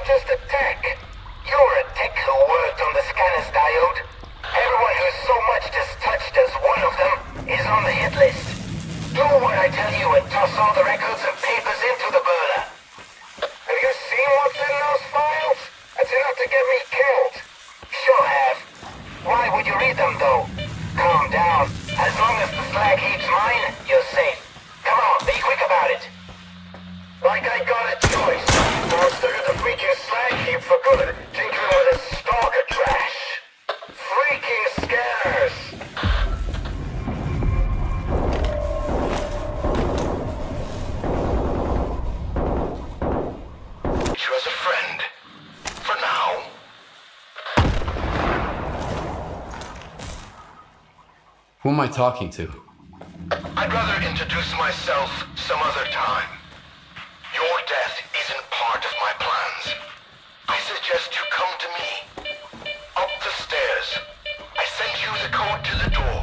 Just a tech. You're a tech who worked on the scanner's diode. Everyone who's so much as touched as one of them is on the hit list. Do what I tell you and toss all the records and papers into the burner. Have you seen what's in those files? That's enough to get me killed. Sure have. Why would you read them though? Calm down. As long as the slag heap's mine, you're safe. Come on, be quick about it. Like I got a choice. Who am I talking to? I'd rather introduce myself some other time. Your death isn't part of my plans. I suggest you come to me. Up the stairs. I sent you the code to the door.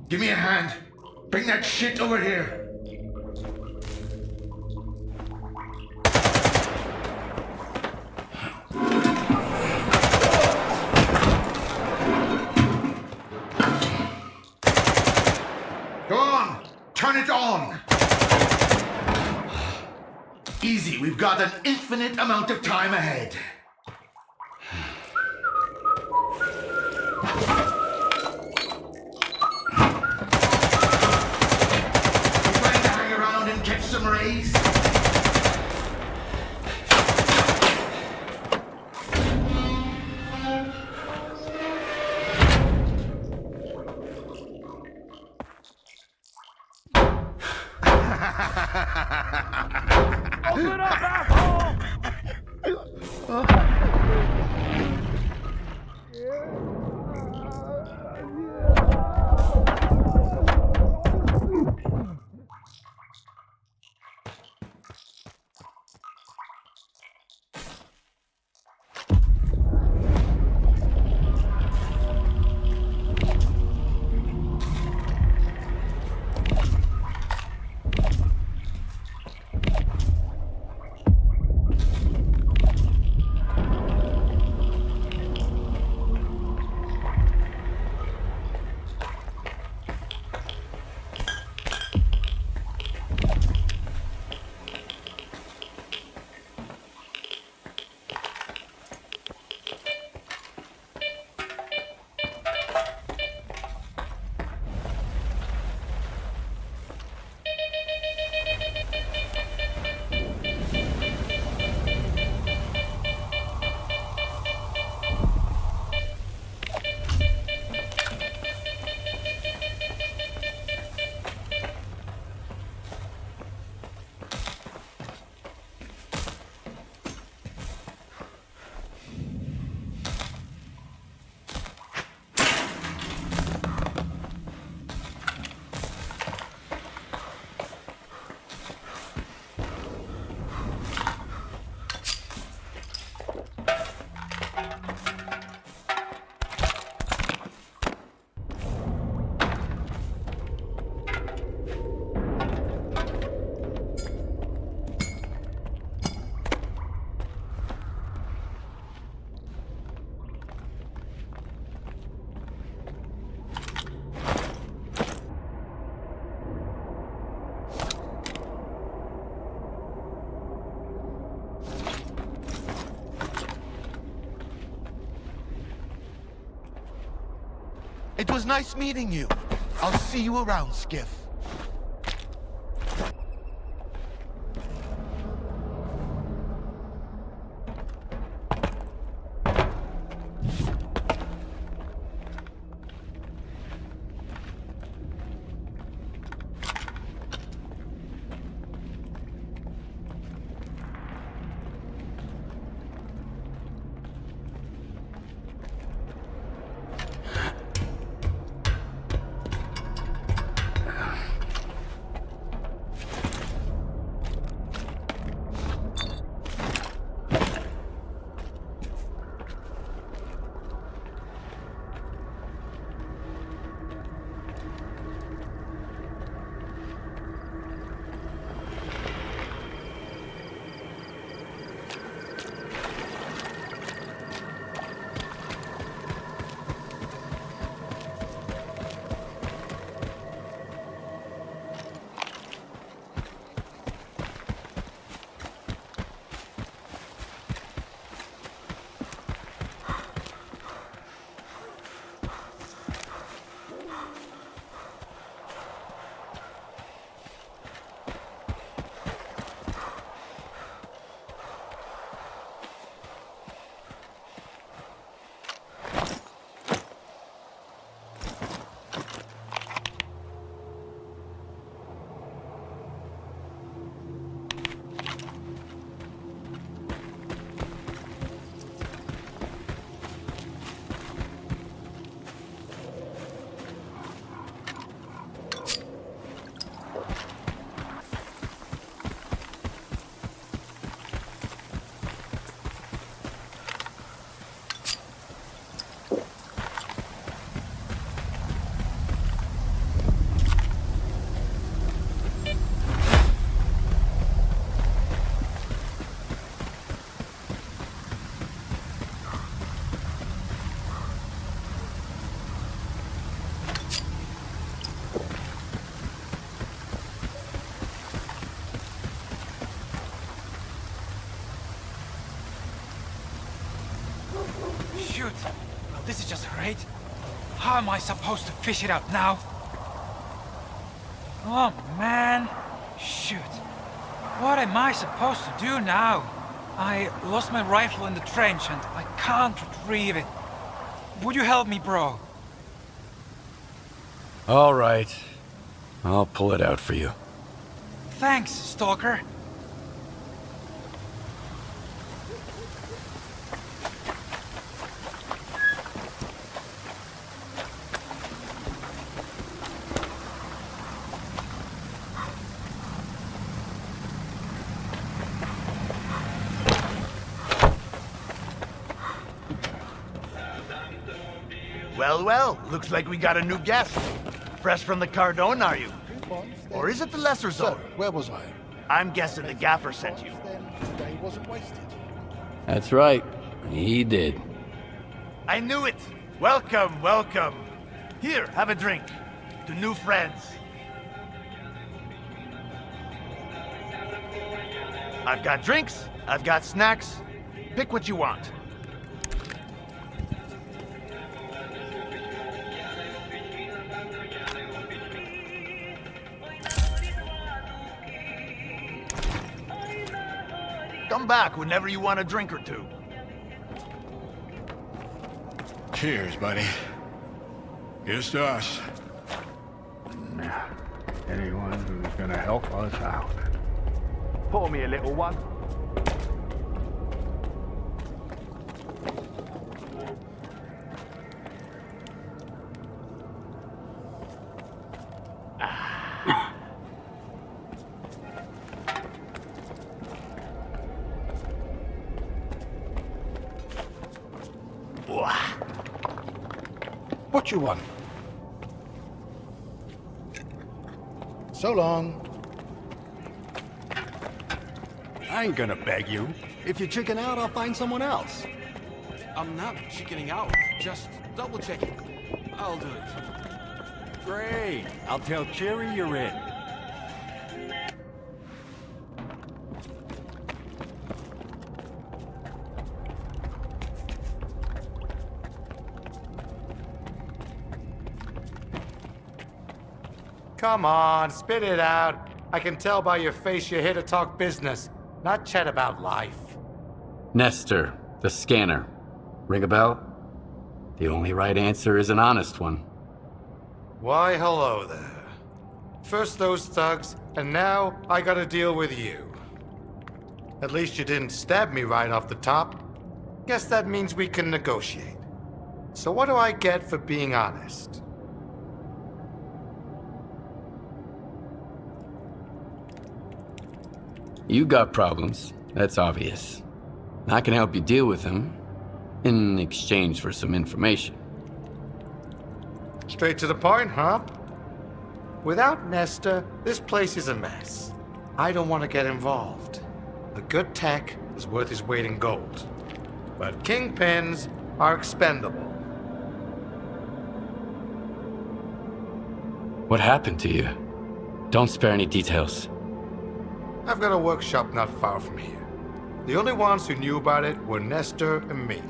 Give me a hand. Bring that shit over here. Go on. Turn it on. Easy. We've got an infinite amount of time ahead. Some rays. Open up, asshole! was nice meeting you. I'll see you around, Skiff. Shoot! Well, this is just great. How am I supposed to fish it out now? Oh, man. Shoot. What am I supposed to do now? I lost my rifle in the trench and I can't retrieve it. Would you help me, bro? All right. I'll pull it out for you. Thanks, Stalker. Well, looks like we got a new guest. Fresh from the Cardone, are you? Or is it the Lesser Zone? Where was I? I'm guessing the Gaffer sent you. The day wasn't wasted. That's right. He did. I knew it! Welcome, welcome. Here, have a drink. To new friends. I've got drinks, I've got snacks. Pick what you want. Come back whenever you want a drink or two. Cheers, buddy. Here's to us. Anyone who's gonna help us out. Pour me a little one. What you want? So long. I ain't gonna beg you. If you chicken out, I'll find someone else. I'm not chickening out. Just double checking. I'll do it. Great. I'll tell Cherry you're in. Come on, spit it out. I can tell by your face you're here to talk business, not chat about life. Nestor, the scanner. Ring a bell? The only right answer is an honest one. Why, hello there. First those thugs, and now I gotta deal with you. At least you didn't stab me right off the top. Guess that means we can negotiate. So what do I get for being honest? You got problems, that's obvious. I can help you deal with them in exchange for some information. Straight to the point, huh? Without Nestor, this place is a mess. I don't want to get involved. A good tech is worth his weight in gold. But kingpins are expendable. What happened to you? Don't spare any details. I've got a workshop not far from here. The only ones who knew about it were Nestor and me.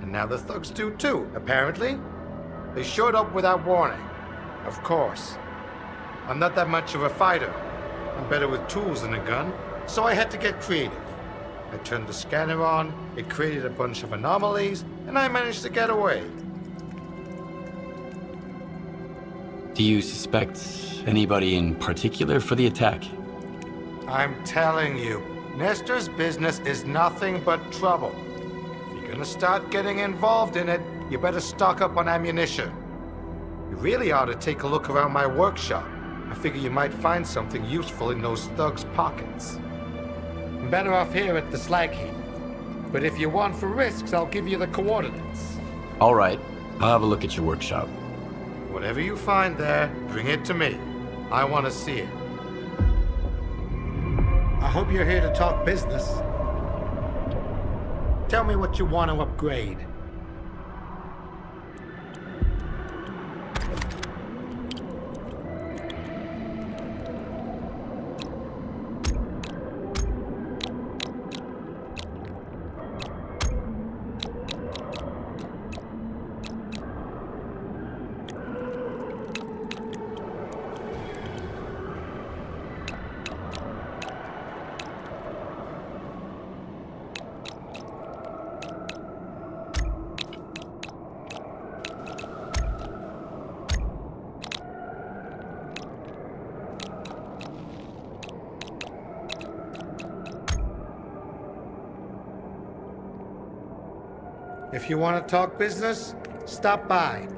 And now the thugs do too, apparently. They showed up without warning. Of course. I'm not that much of a fighter. I'm better with tools than a gun, so I had to get creative. I turned the scanner on, it created a bunch of anomalies, and I managed to get away. Do you suspect anybody in particular for the attack? I'm telling you, Nestor's business is nothing but trouble. If you're gonna start getting involved in it, you better stock up on ammunition. You really ought to take a look around my workshop. I figure you might find something useful in those thugs' pockets. I'm better off here at the slag heap. But if you want for risks, I'll give you the coordinates. All right, I'll have a look at your workshop. Whatever you find there, bring it to me. I want to see it. I hope you're here to talk business. Tell me what you want to upgrade. If you want to talk business, stop by.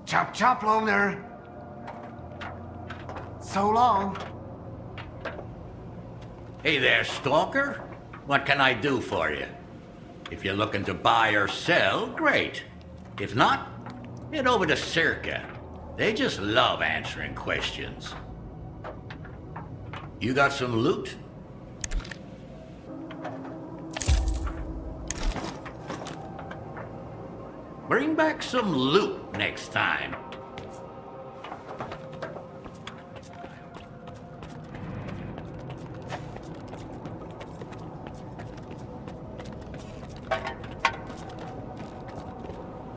Chop chop, loner. So long. Hey there, Stalker. What can I do for you? If you're looking to buy or sell, great. If not, head over to C.H.O.R.N.O.B.L. They just love answering questions. You got some loot? Bring back some loot next time.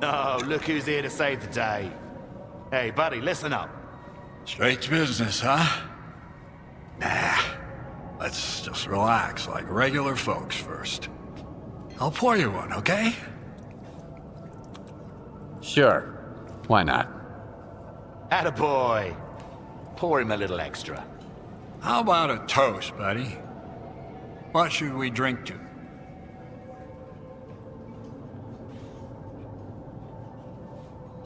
Oh, look who's here to save the day. Hey, buddy, listen up. Straight to business, huh? Nah. Let's just relax like regular folks first. I'll pour you one, okay? Sure. Why not? Attaboy. Pour him a little extra. How about a toast, buddy? What should we drink to?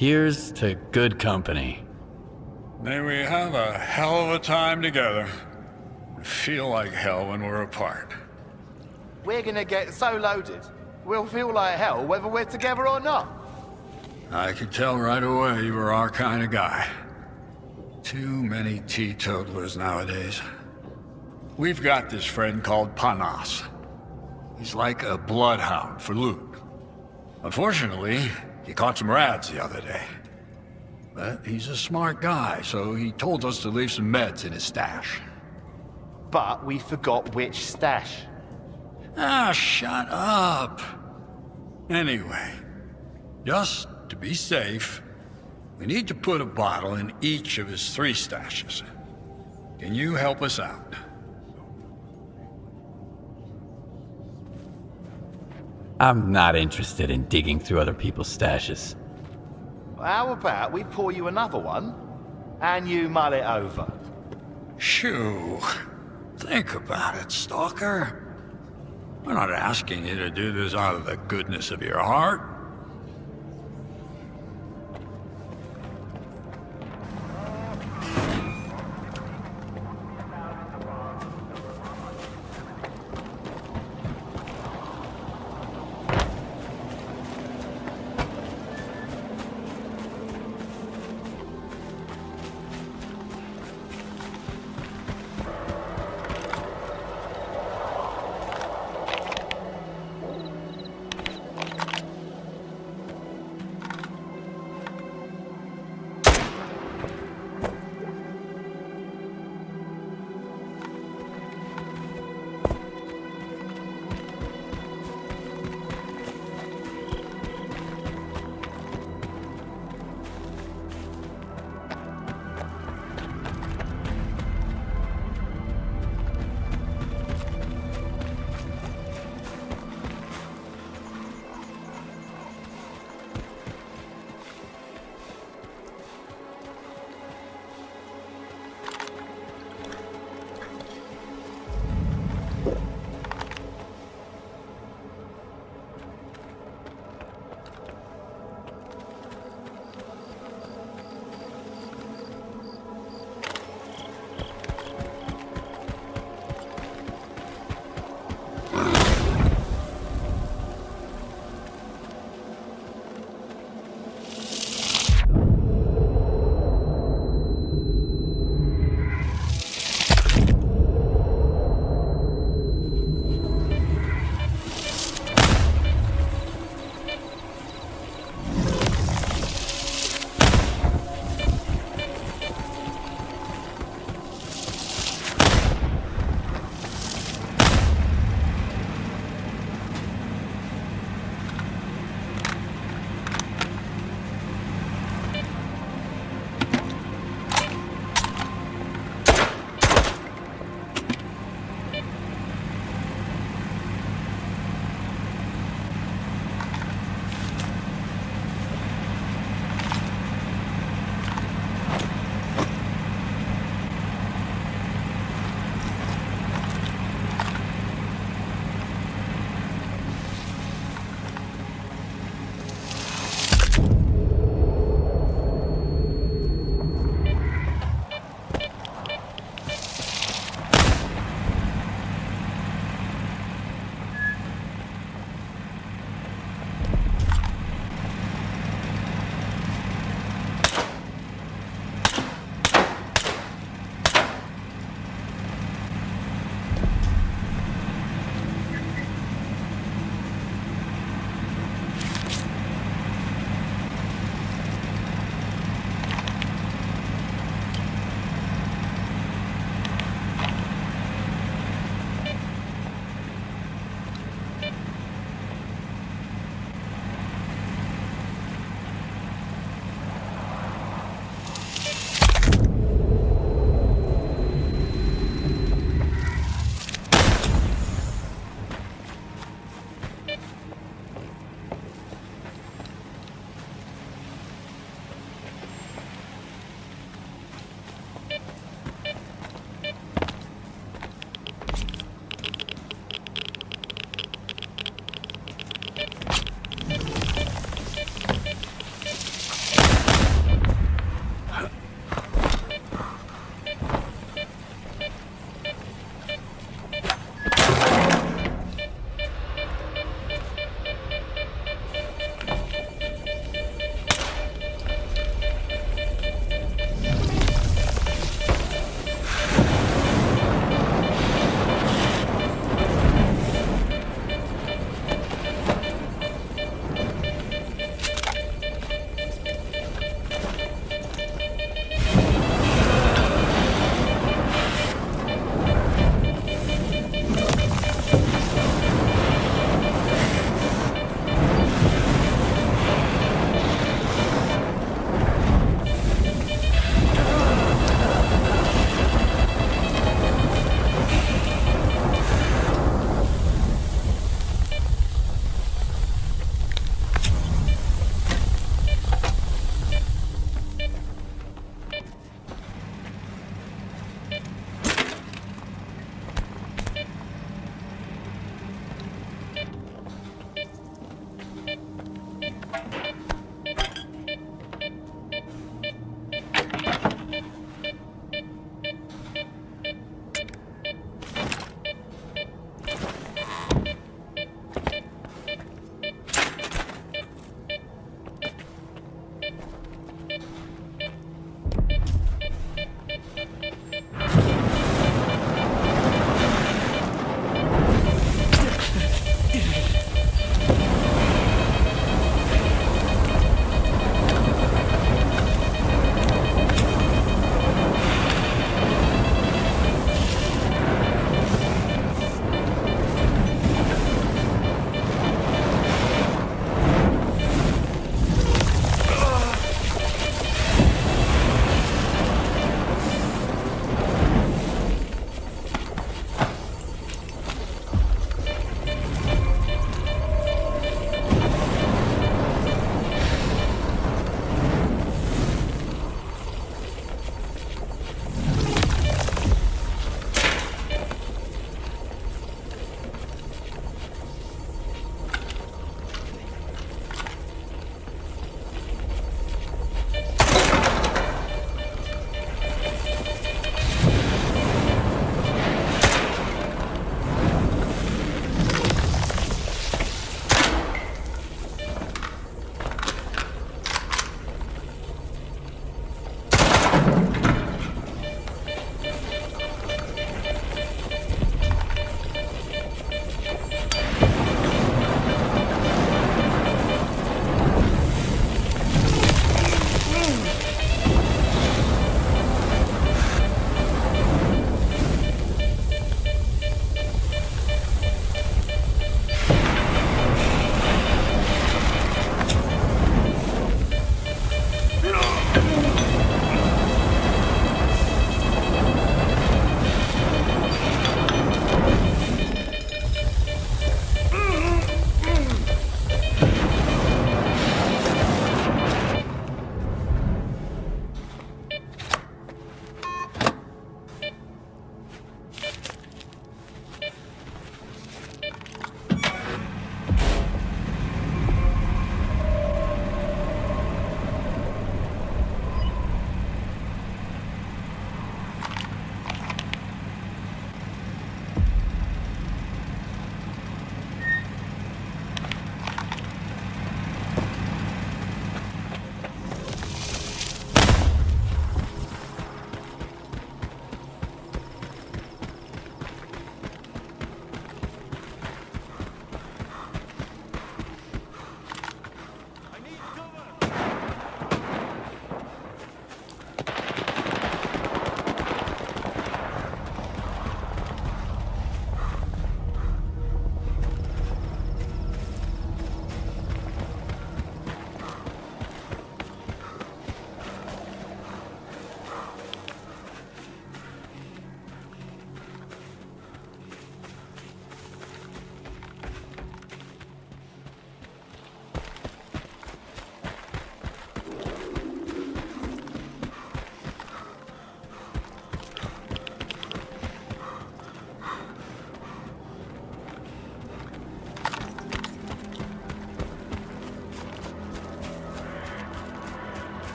Here's to good company. May we have a hell of a time together. Feel like hell when we're apart. We're gonna get so loaded, we'll feel like hell whether we're together or not. I could tell right away you were our kind of guy. Too many teetotalers nowadays. We've got this friend called Panas. He's like a bloodhound for loot. Unfortunately, he caught some rats the other day. But he's a smart guy, so he told us to leave some meds in his stash. But we forgot which stash. Ah, shut up. Anyway, just to be safe, we need to put a bottle in each of his 3 stashes. Can you help us out? I'm not interested in digging through other people's stashes. How about we pour you another one, and you mull it over? Shoo. Think about it, Stalker. We're not asking you to do this out of the goodness of your heart.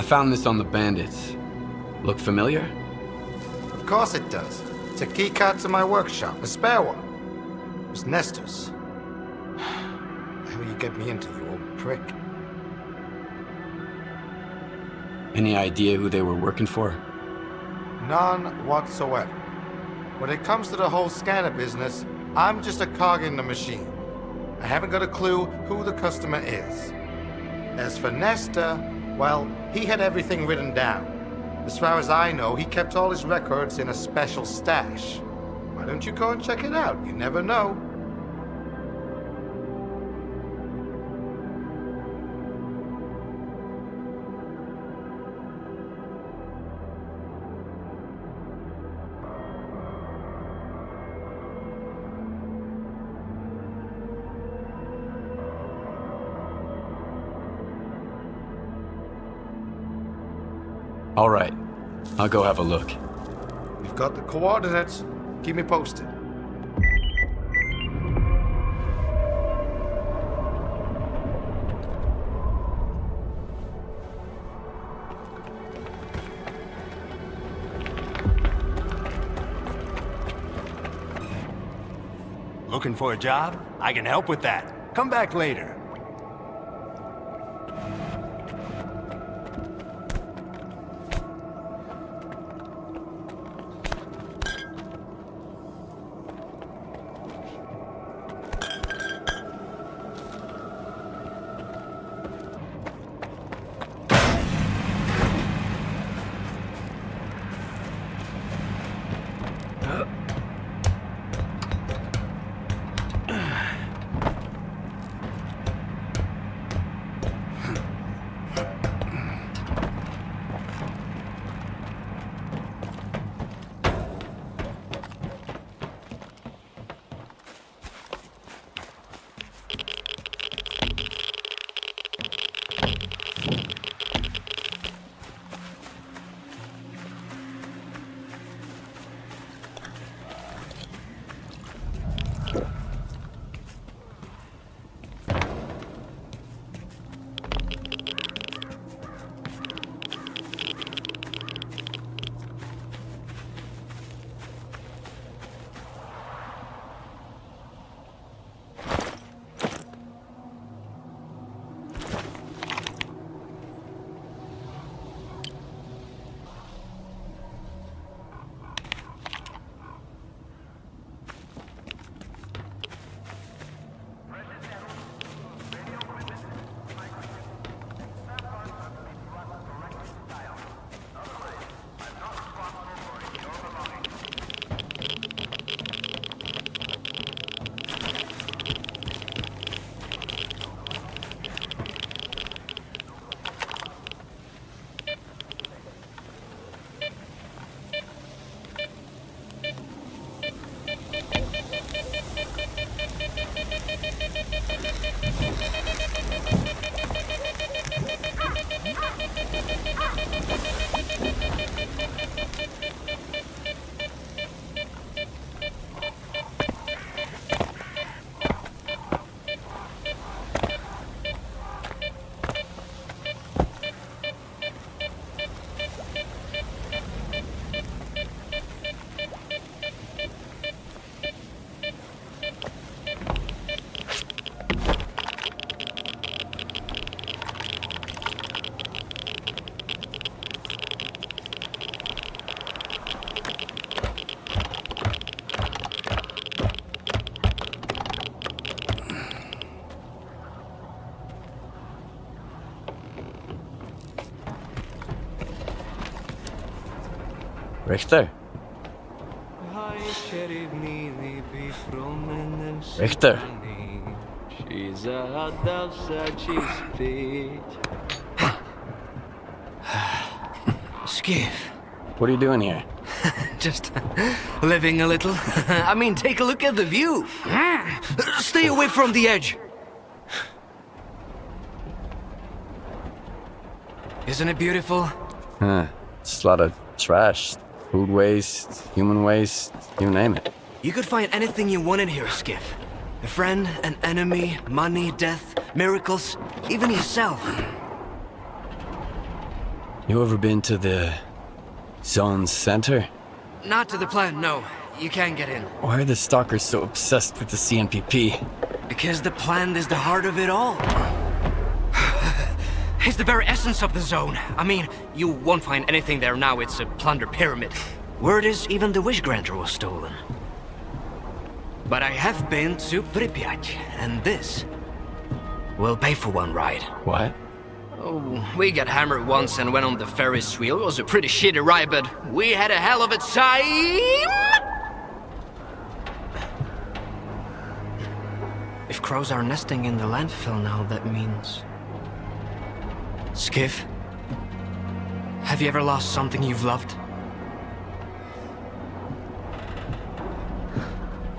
found this on the bandits. Look familiar? Of course it does. It's a key card to my workshop, a spare one. It was Nestor's. How will you get me into, you old prick? Any idea who they were working for? None whatsoever. When it comes to the whole scanner business, I'm just a cog in the machine. I haven't got a clue who the customer is. As for Nestor, well, he had everything written down. As far as I know, he kept all his records in a special stash. Why don't you go and check it out? You never know. All right, I'll go have a look. We've got the coordinates. Keep me posted. Looking for a job? I can help with that. Come back later. Richter? Richter? Skiff. What are you doing here? Just living a little. I mean, take a look at the view. Stay away from the edge. Isn't it beautiful? Huh. Just a lot of trash. Food waste, human waste, you name it. You could find anything you want in here, Skiff. A friend, an enemy, money, death, miracles, even yourself. You ever been to the zone center? Not to the plant, no. You can't get in. Why are the Stalkers so obsessed with the CNPP? Because the plant is the heart of it all. It's the very essence of the zone. I mean, you won't find anything there now. It's a plunder pyramid. Word is even the wish granter was stolen. But I have been to Pripyat, and this will pay for one ride. What? Oh, we got hammered once and went on the Ferris wheel. It was a pretty shitty ride, but we had a hell of a time! If crows are nesting in the landfill now, that means... Skiff, have you ever lost something you've loved?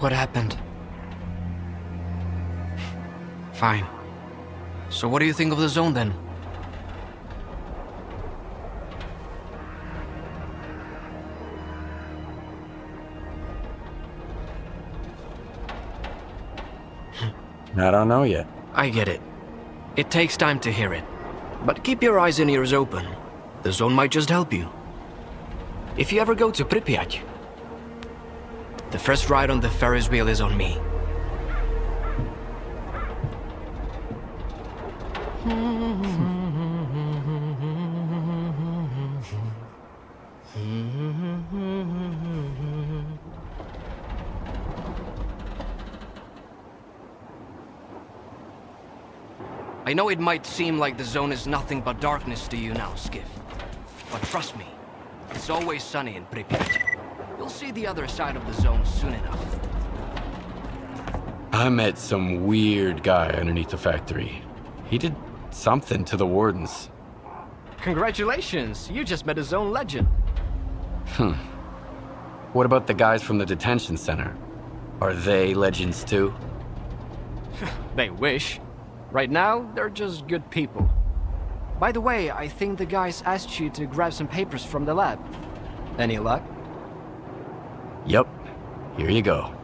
What happened? Fine. So what do you think of the zone then? I don't know yet. I get it. It takes time to hear it. But keep your eyes and ears open. The zone might just help you. If you ever go to Pripyat, the first ride on the Ferris wheel is on me. I know it might seem like the zone is nothing but darkness to you now, Skiff. But trust me, it's always sunny in Pripyat. You'll see the other side of the zone soon enough. I met some weird guy underneath the factory. He did something to the wardens. Congratulations, you just met a zone legend. What about the guys from the detention center? Are they legends too? They wish. Right now, they're just good people. By the way, I think the guys asked you to grab some papers from the lab. Any luck? Yep. Here you go.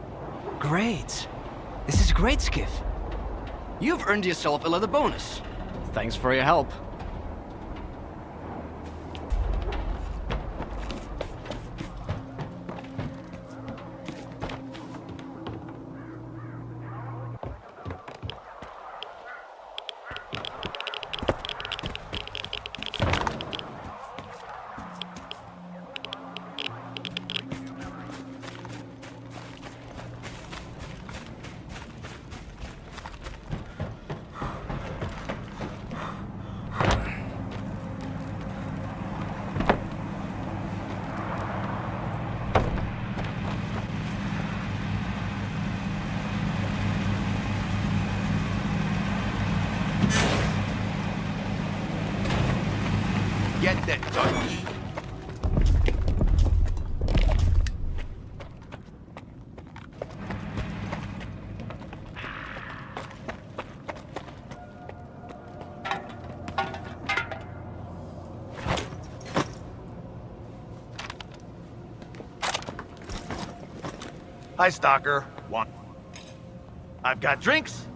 Great. This is great, Skiff. You've earned yourself a leather bonus. Thanks for your help. Get that turkey. Hi, Stalker. One. I've got drinks.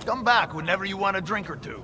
Come back whenever you want a drink or two.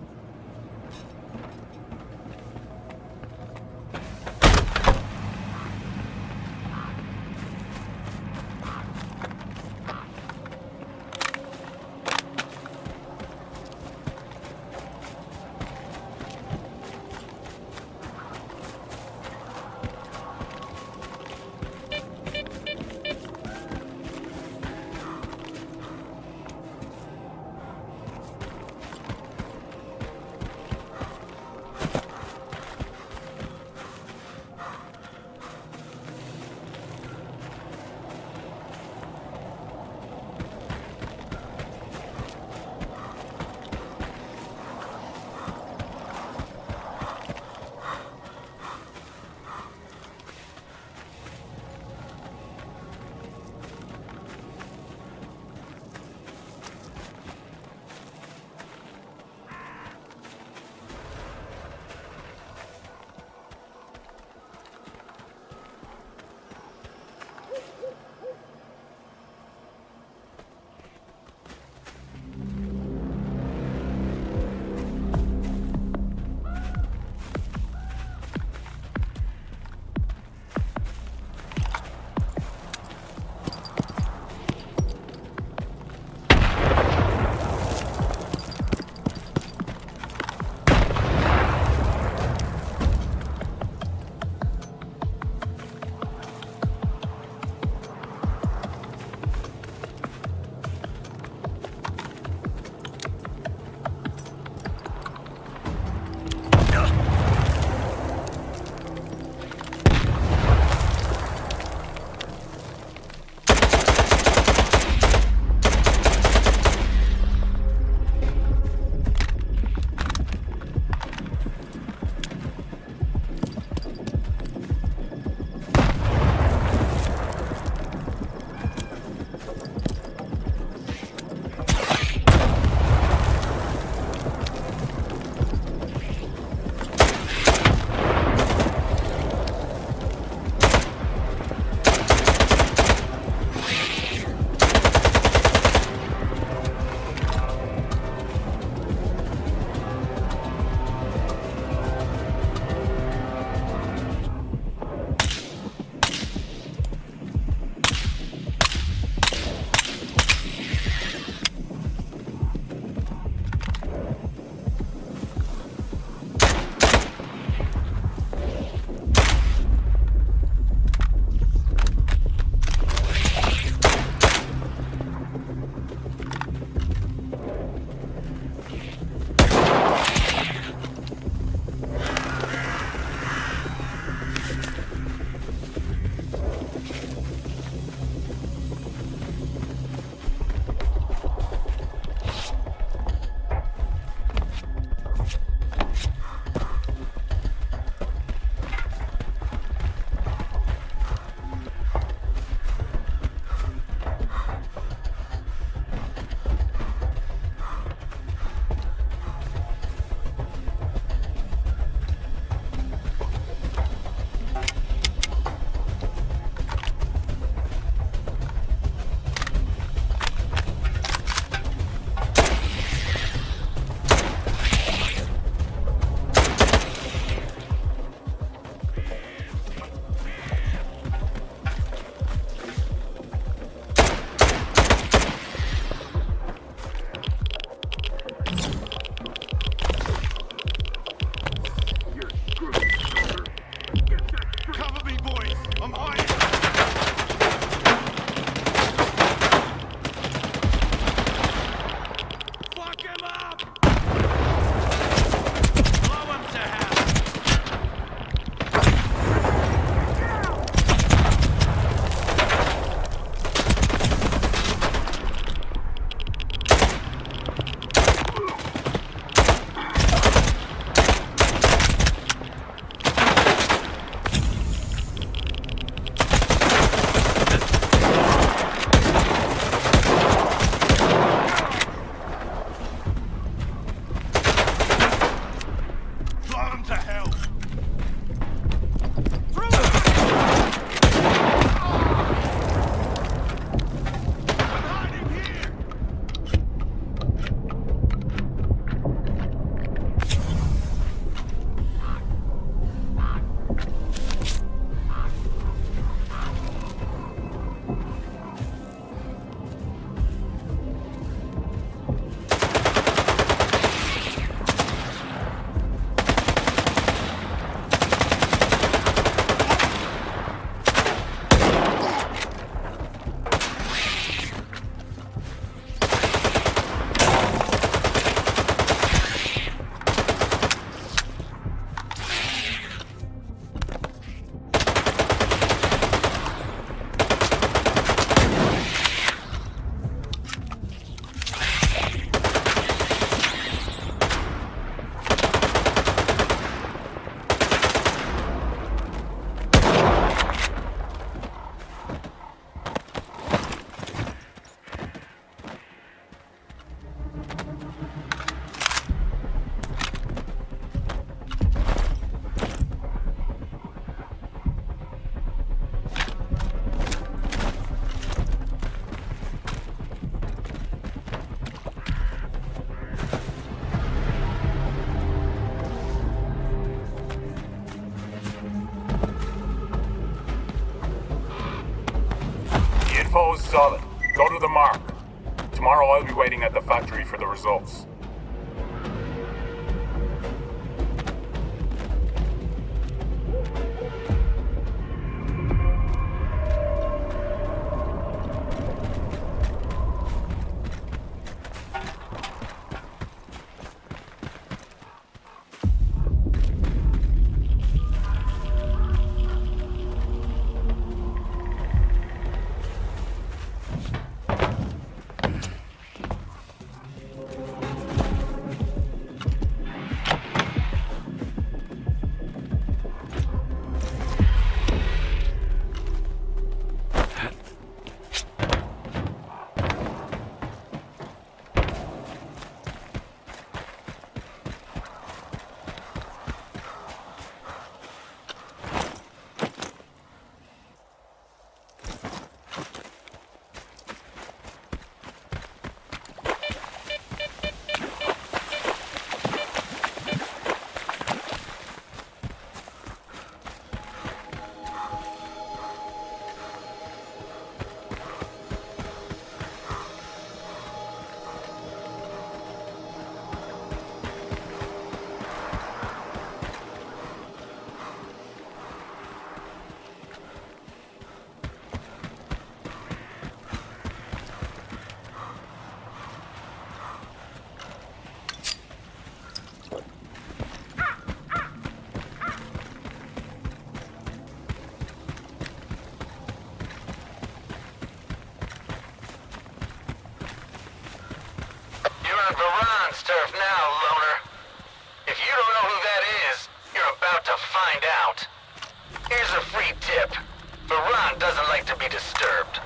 solid. Go to the mark. Tomorrow I'll be waiting at the factory for the results. Turf now, loner. If you don't know who that is, you're about to find out. Here's a free tip. Varan doesn't like to be disturbed.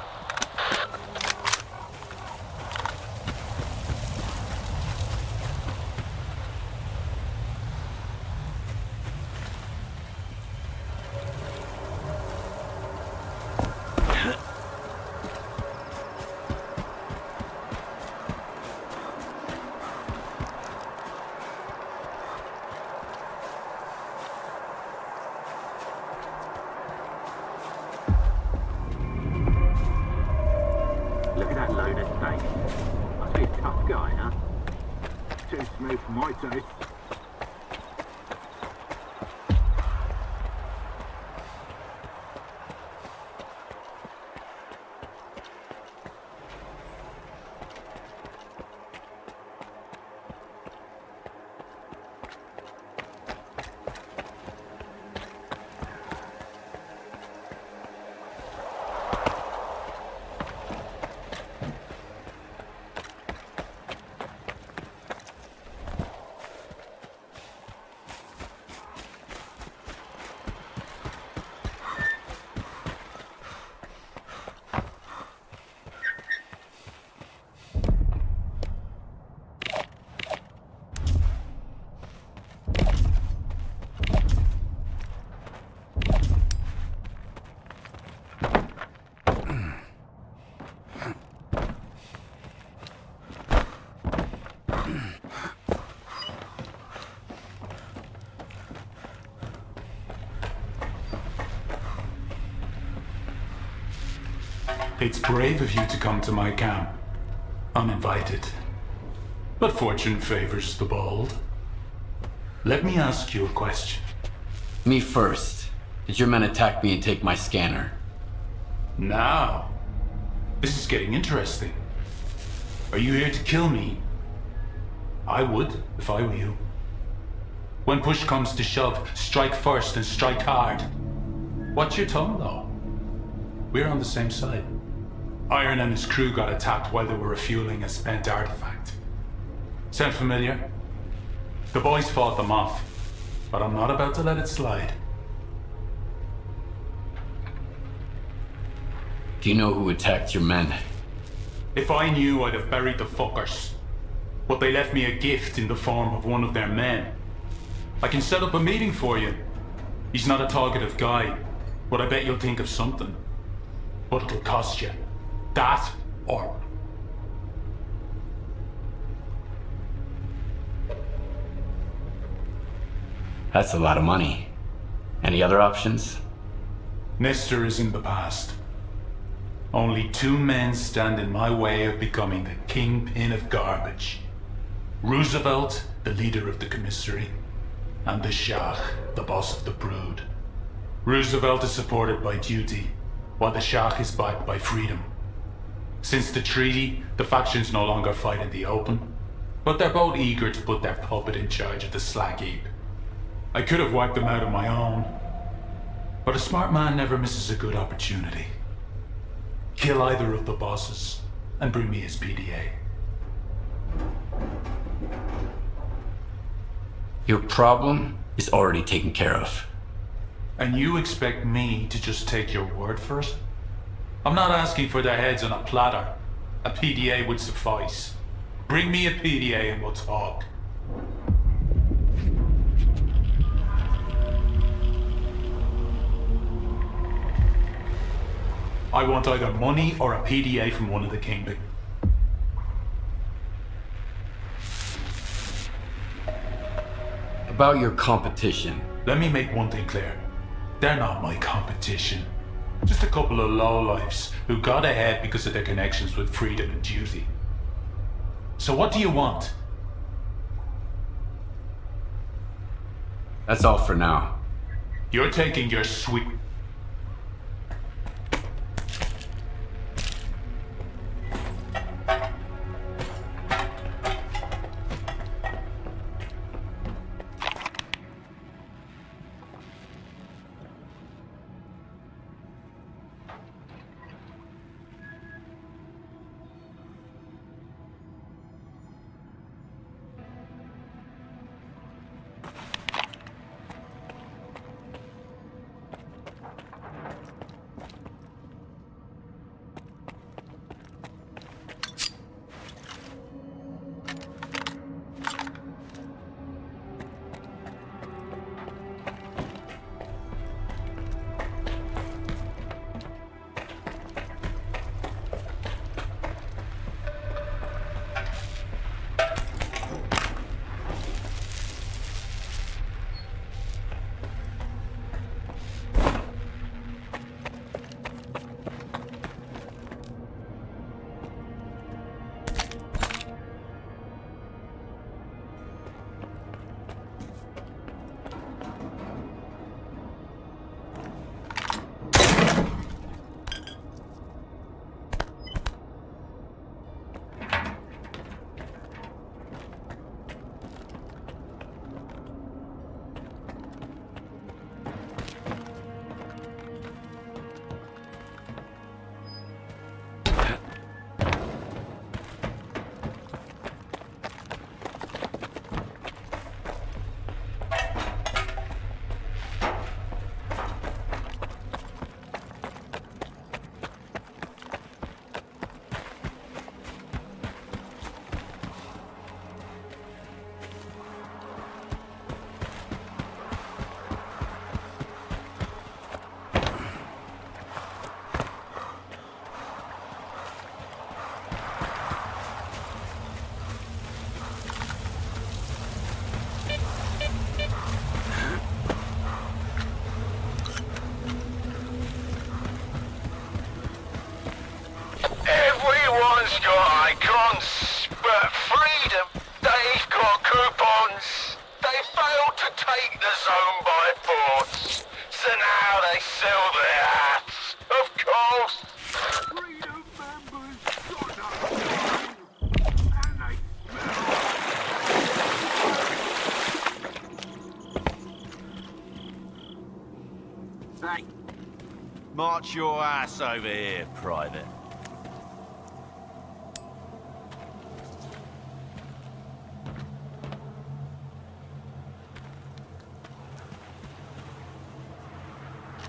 Look at that loner's face. Must be a tough guy, huh? Too smooth for my taste. It's brave of you to come to my camp, uninvited. But fortune favors the bold. Let me ask you a question. Me first. Did your men attack me and take my scanner? Now, this is getting interesting. Are you here to kill me? I would, if I were you. When push comes to shove, strike first and strike hard. Watch your tongue, though. We're on the same side. Iron and his crew got attacked while they were refueling a spent artifact. Sound familiar? The boys fought them off, but I'm not about to let it slide. Do you know who attacked your men? If I knew, I'd have buried the fuckers. But they left me a gift in the form of one of their men. I can set up a meeting for you. He's not a talkative guy, but I bet you'll think of something. But it'll cost you. That or... That's a lot of money. Any other options? Nestor is in the past. Only two men stand in my way of becoming the kingpin of garbage. Roosevelt, the leader of the commissary, and the Shah, the boss of the brood. Roosevelt is supported by duty, while the Shah is backed by freedom. Since the treaty, the factions no longer fight in the open, but they're both eager to put their puppet in charge of the slag heap. I could have wiped them out on my own, but a smart man never misses a good opportunity. Kill either of the bosses, and bring me his PDA. Your problem is already taken care of. And you expect me to just take your word for it? I'm not asking for their heads on a platter. A PDA would suffice. Bring me a PDA and we'll talk. I want either money or a PDA from one of the Kingpin. About your competition. Let me make one thing clear. They're not my competition. Just a couple of lowlifes who got ahead because of their connections with freedom and duty. So what do you want? That's all for now. You're taking your sweet... Everyone's got icons, but freedom, they've got coupons. They failed to take the zone by force, so now they sell their hats, of course. Freedom members got us, and they smell. Hey, march your ass over here, Private.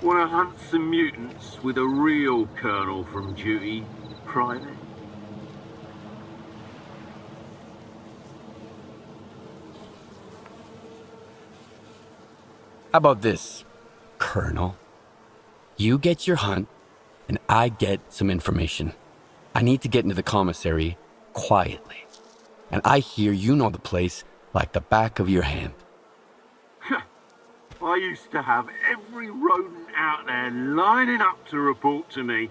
Wanna hunt some mutants with a real colonel from duty, Private? How about this, Colonel? You get your hunt, and I get some information. I need to get into the commissary quietly. And I hear you know the place like the back of your hand. I used to have every rodent out there lining up to report to me.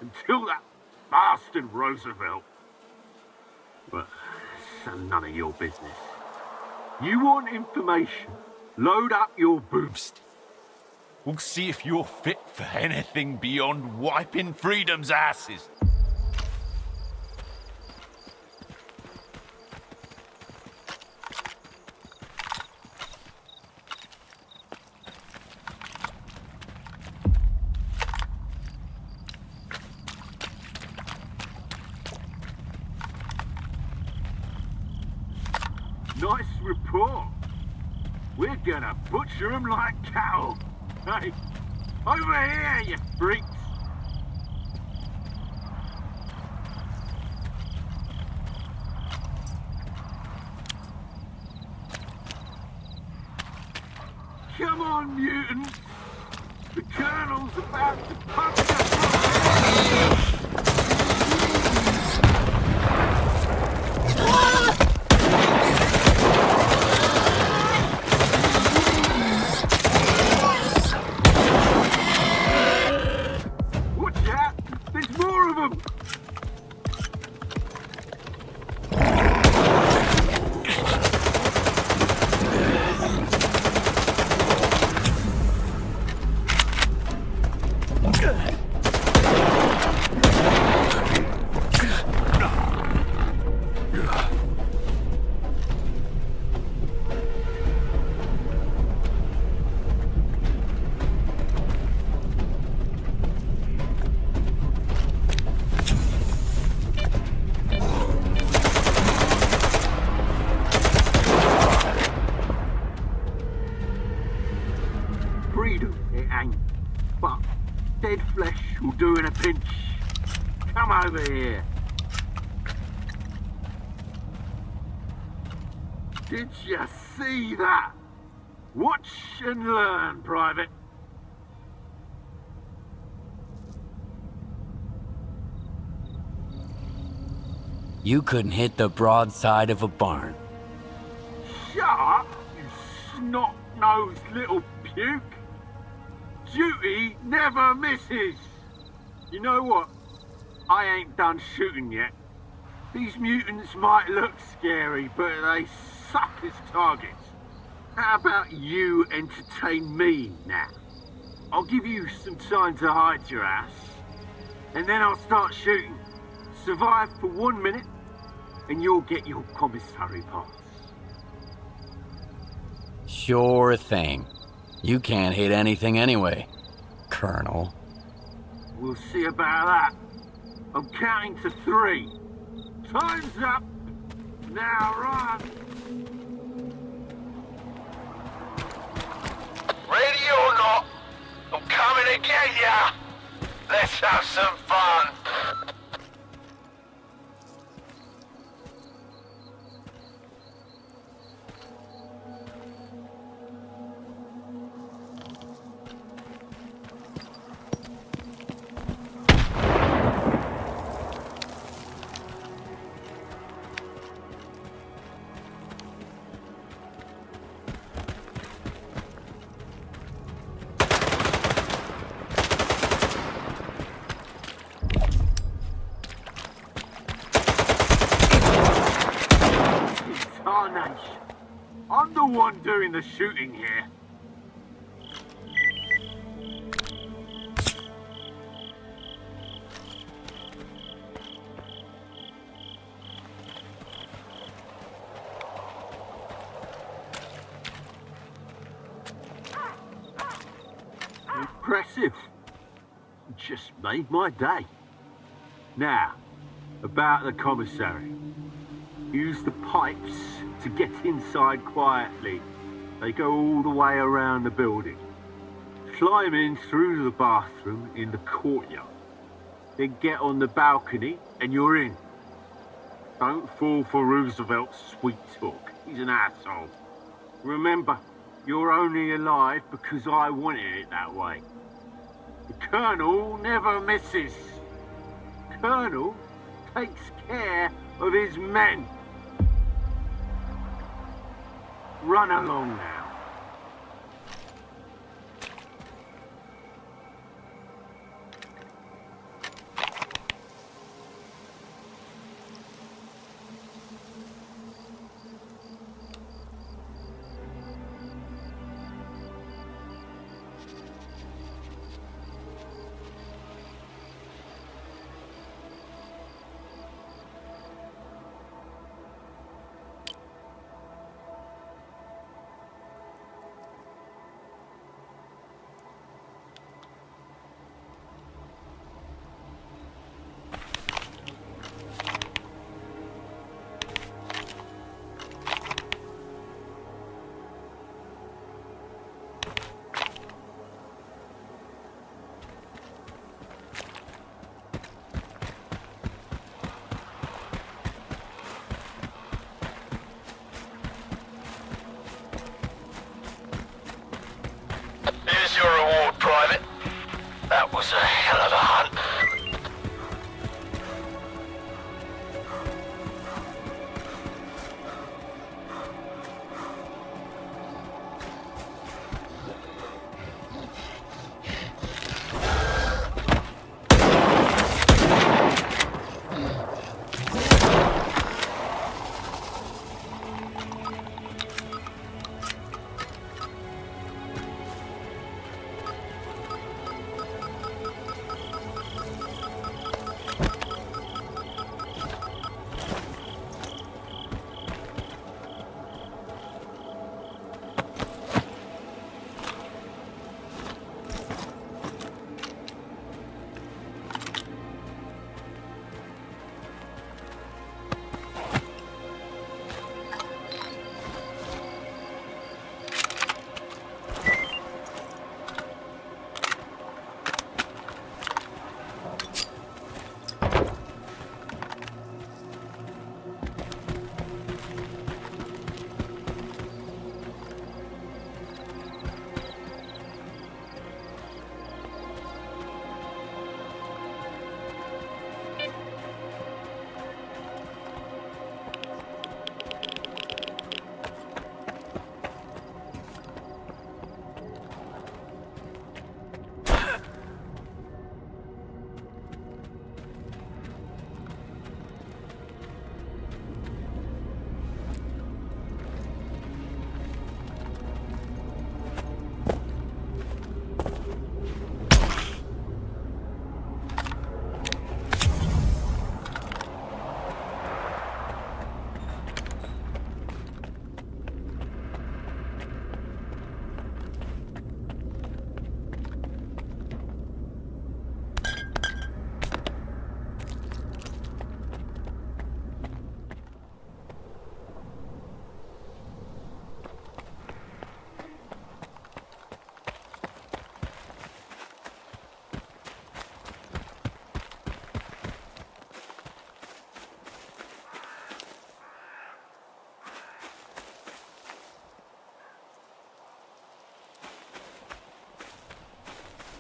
Until that bastard Roosevelt. But it's none of your business. You want information? Load up your boobs. We'll see if you're fit for anything beyond wiping freedom's asses. Nice report. We're gonna butcher them like cattle. Hey, over here, you freaks. Come on, mutants. The Colonel's about to punch us. Dead flesh will do in a pinch. Come over here. Did you see that? Watch and learn, Private. You couldn't hit the broadside of a barn. Shut up, you snot-nosed little puke. Duty never misses. You know what? I ain't done shooting yet. These mutants might look scary, but they suck as targets. How about you entertain me now? I'll give you some time to hide your ass, and then I'll start shooting. Survive for 1 minute, and you'll get your commissary pass. Sure thing. You can't hit anything anyway, Colonel. We'll see about that. I'm counting to 3. Time's up. Now run. Ready or not, I'm coming to get ya. Let's have some fun. I'm the one doing the shooting here. Impressive. Just made my day. Now, about the commissary. Use the pipes to get inside quietly. They go all the way around the building. Climb in through the bathroom in the courtyard. Then get on the balcony and you're in. Don't fall for Roosevelt's sweet talk. He's an asshole. Remember, you're only alive because I wanted it that way. The Colonel never misses. Colonel takes care of his men. Run along now.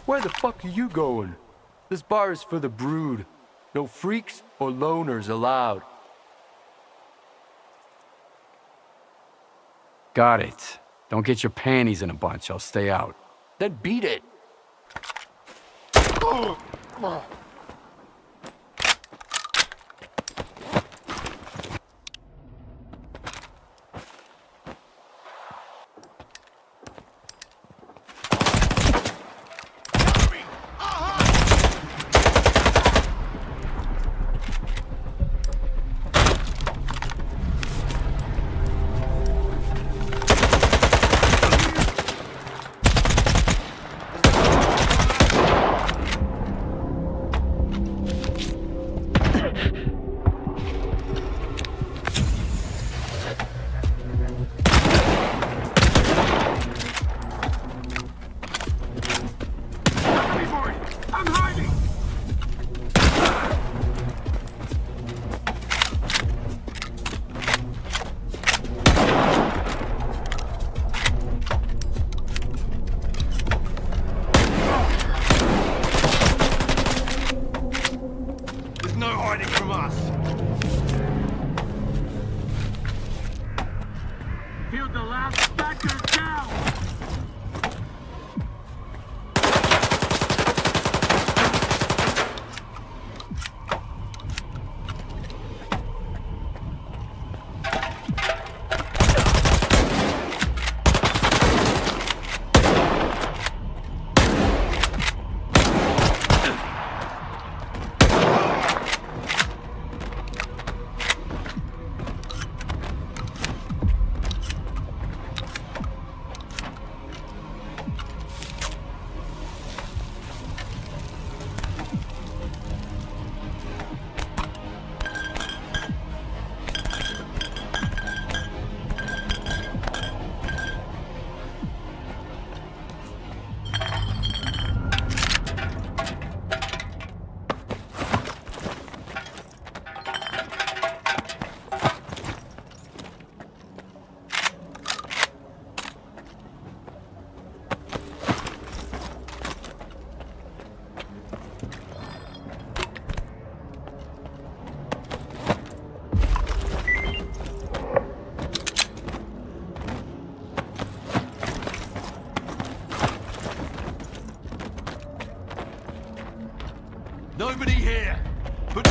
Where the fuck are you going? This bar is for the brood. No freaks or loners allowed. Got it. Don't get your panties in a bunch. I'll stay out. Then beat it. Killed the last Stalker down! Nobody here. Put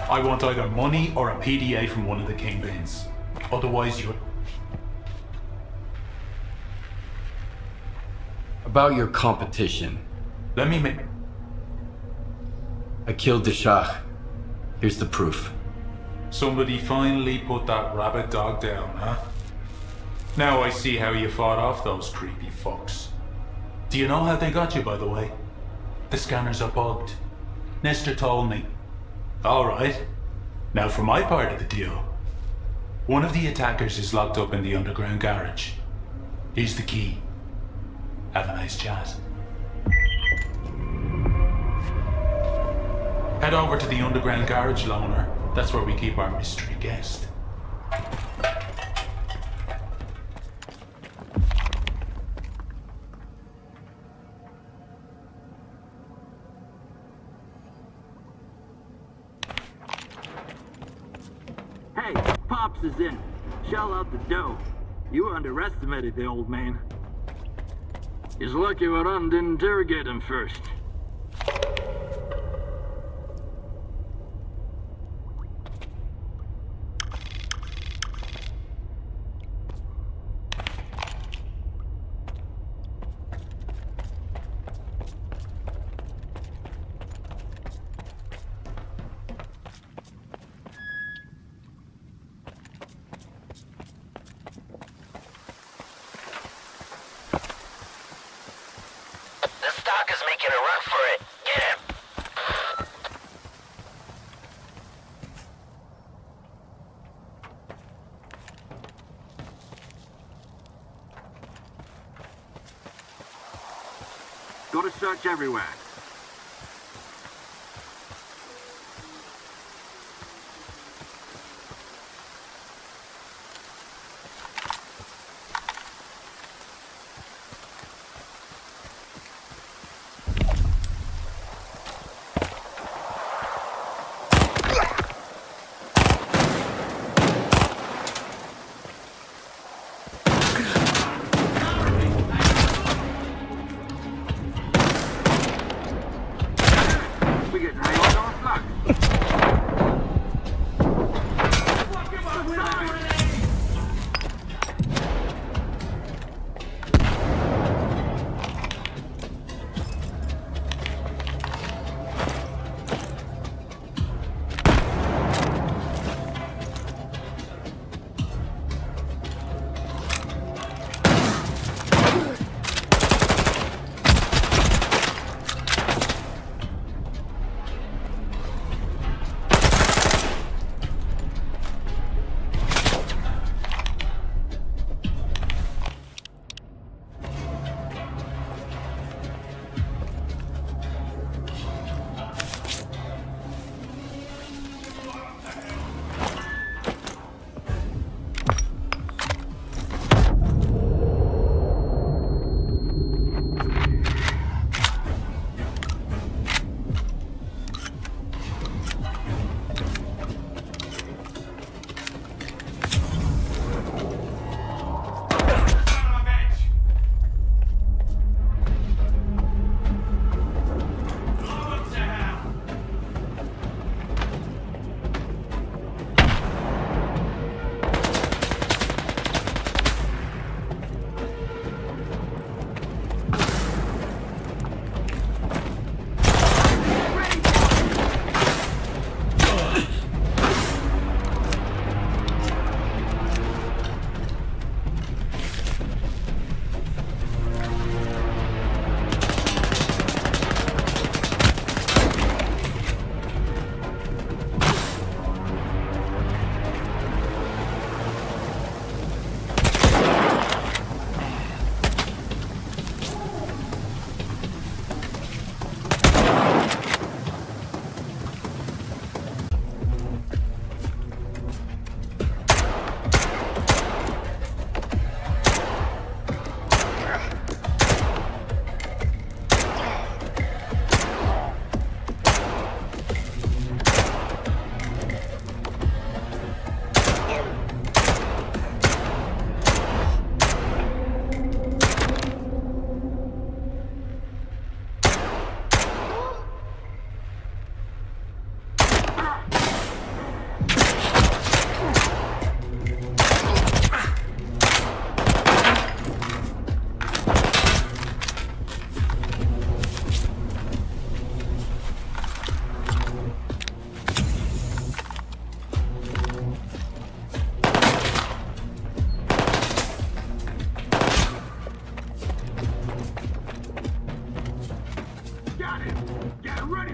I want either money or a PDA from one of the kingpins. Otherwise, you're... About your competition. Let me make... I killed the Shah. Here's the proof. Somebody finally put that rabbit dog down, huh? Now I see how you fought off those creepy fucks. Do you know how they got you, by the way? The scanners are bugged. Nestor told me. Alright. Now for my part of the deal. One of the attackers is locked up in the underground garage. Here's the key. Have a nice chat. Head over to the underground garage, Loner. That's where we keep our mystery guest. Hey, Pops is in. Shell out the dough. You underestimated the old man. He's lucky Varan didn't interrogate him first. The Stalker's making a run for it. Get him! Gotta search everywhere. We get hang on our flag.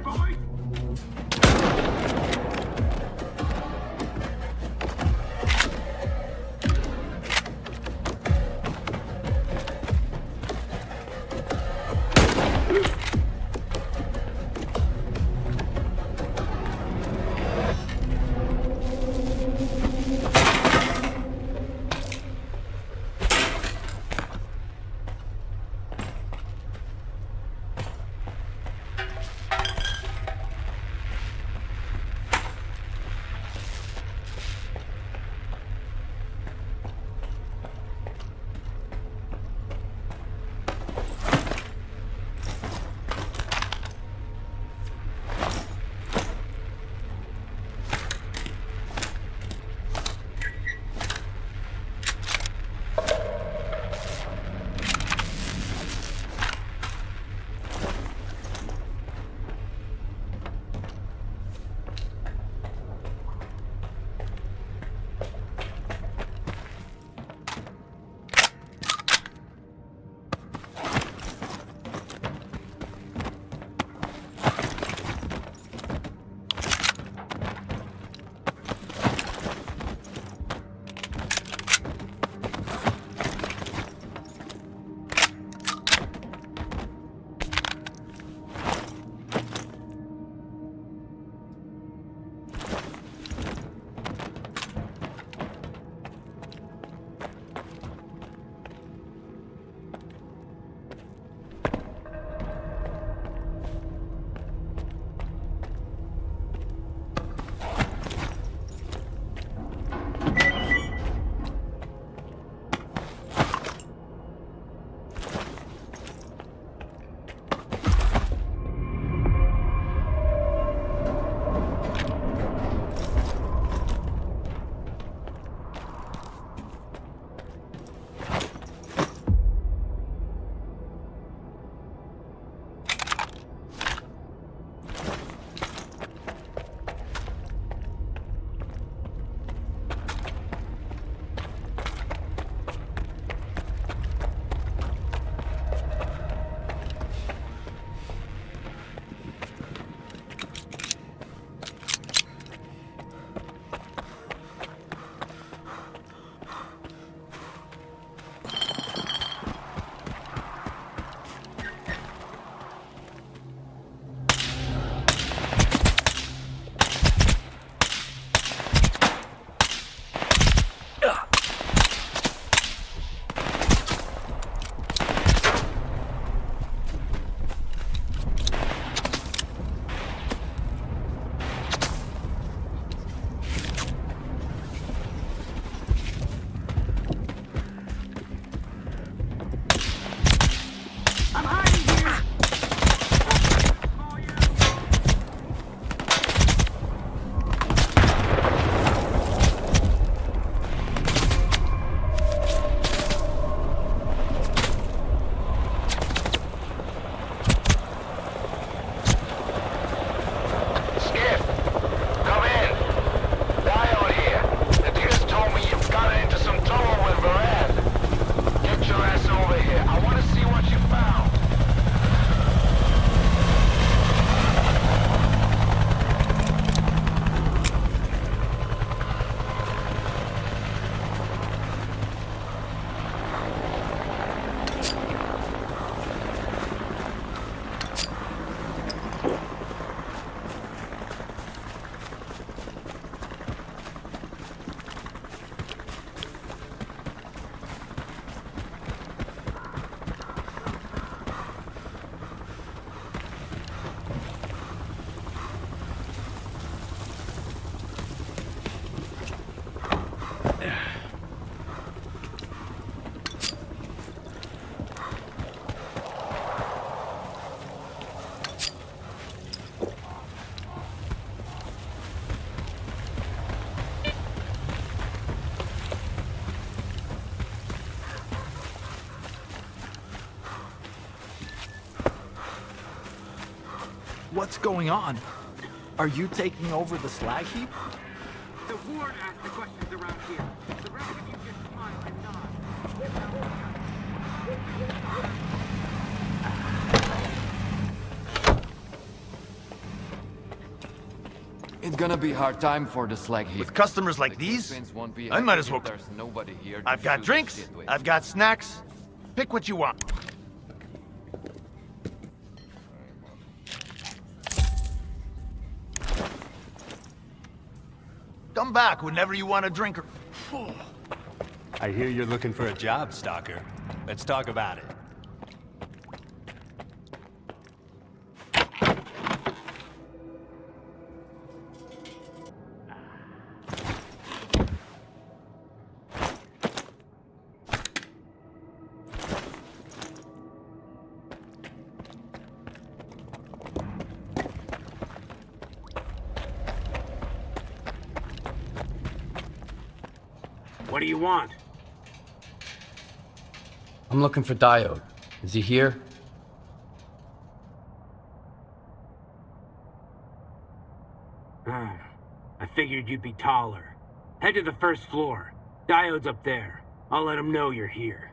boys! What's going on? Are you taking over the slag heap? The ward asks the questions around here. The rest of you just smile and nod. It's gonna be a hard time for the slag here. With customers like these, I might as well. There's nobody here. to I've got shoot drinks, shit with. I've got snacks. Pick what you want. Come back whenever you want a drink or... I hear you're looking for a job, Stalker. Let's talk about it. What do you want? I'm looking for Diode. Is he here? I figured you'd be taller. Head to the first floor. Diode's up there. I'll let him know you're here.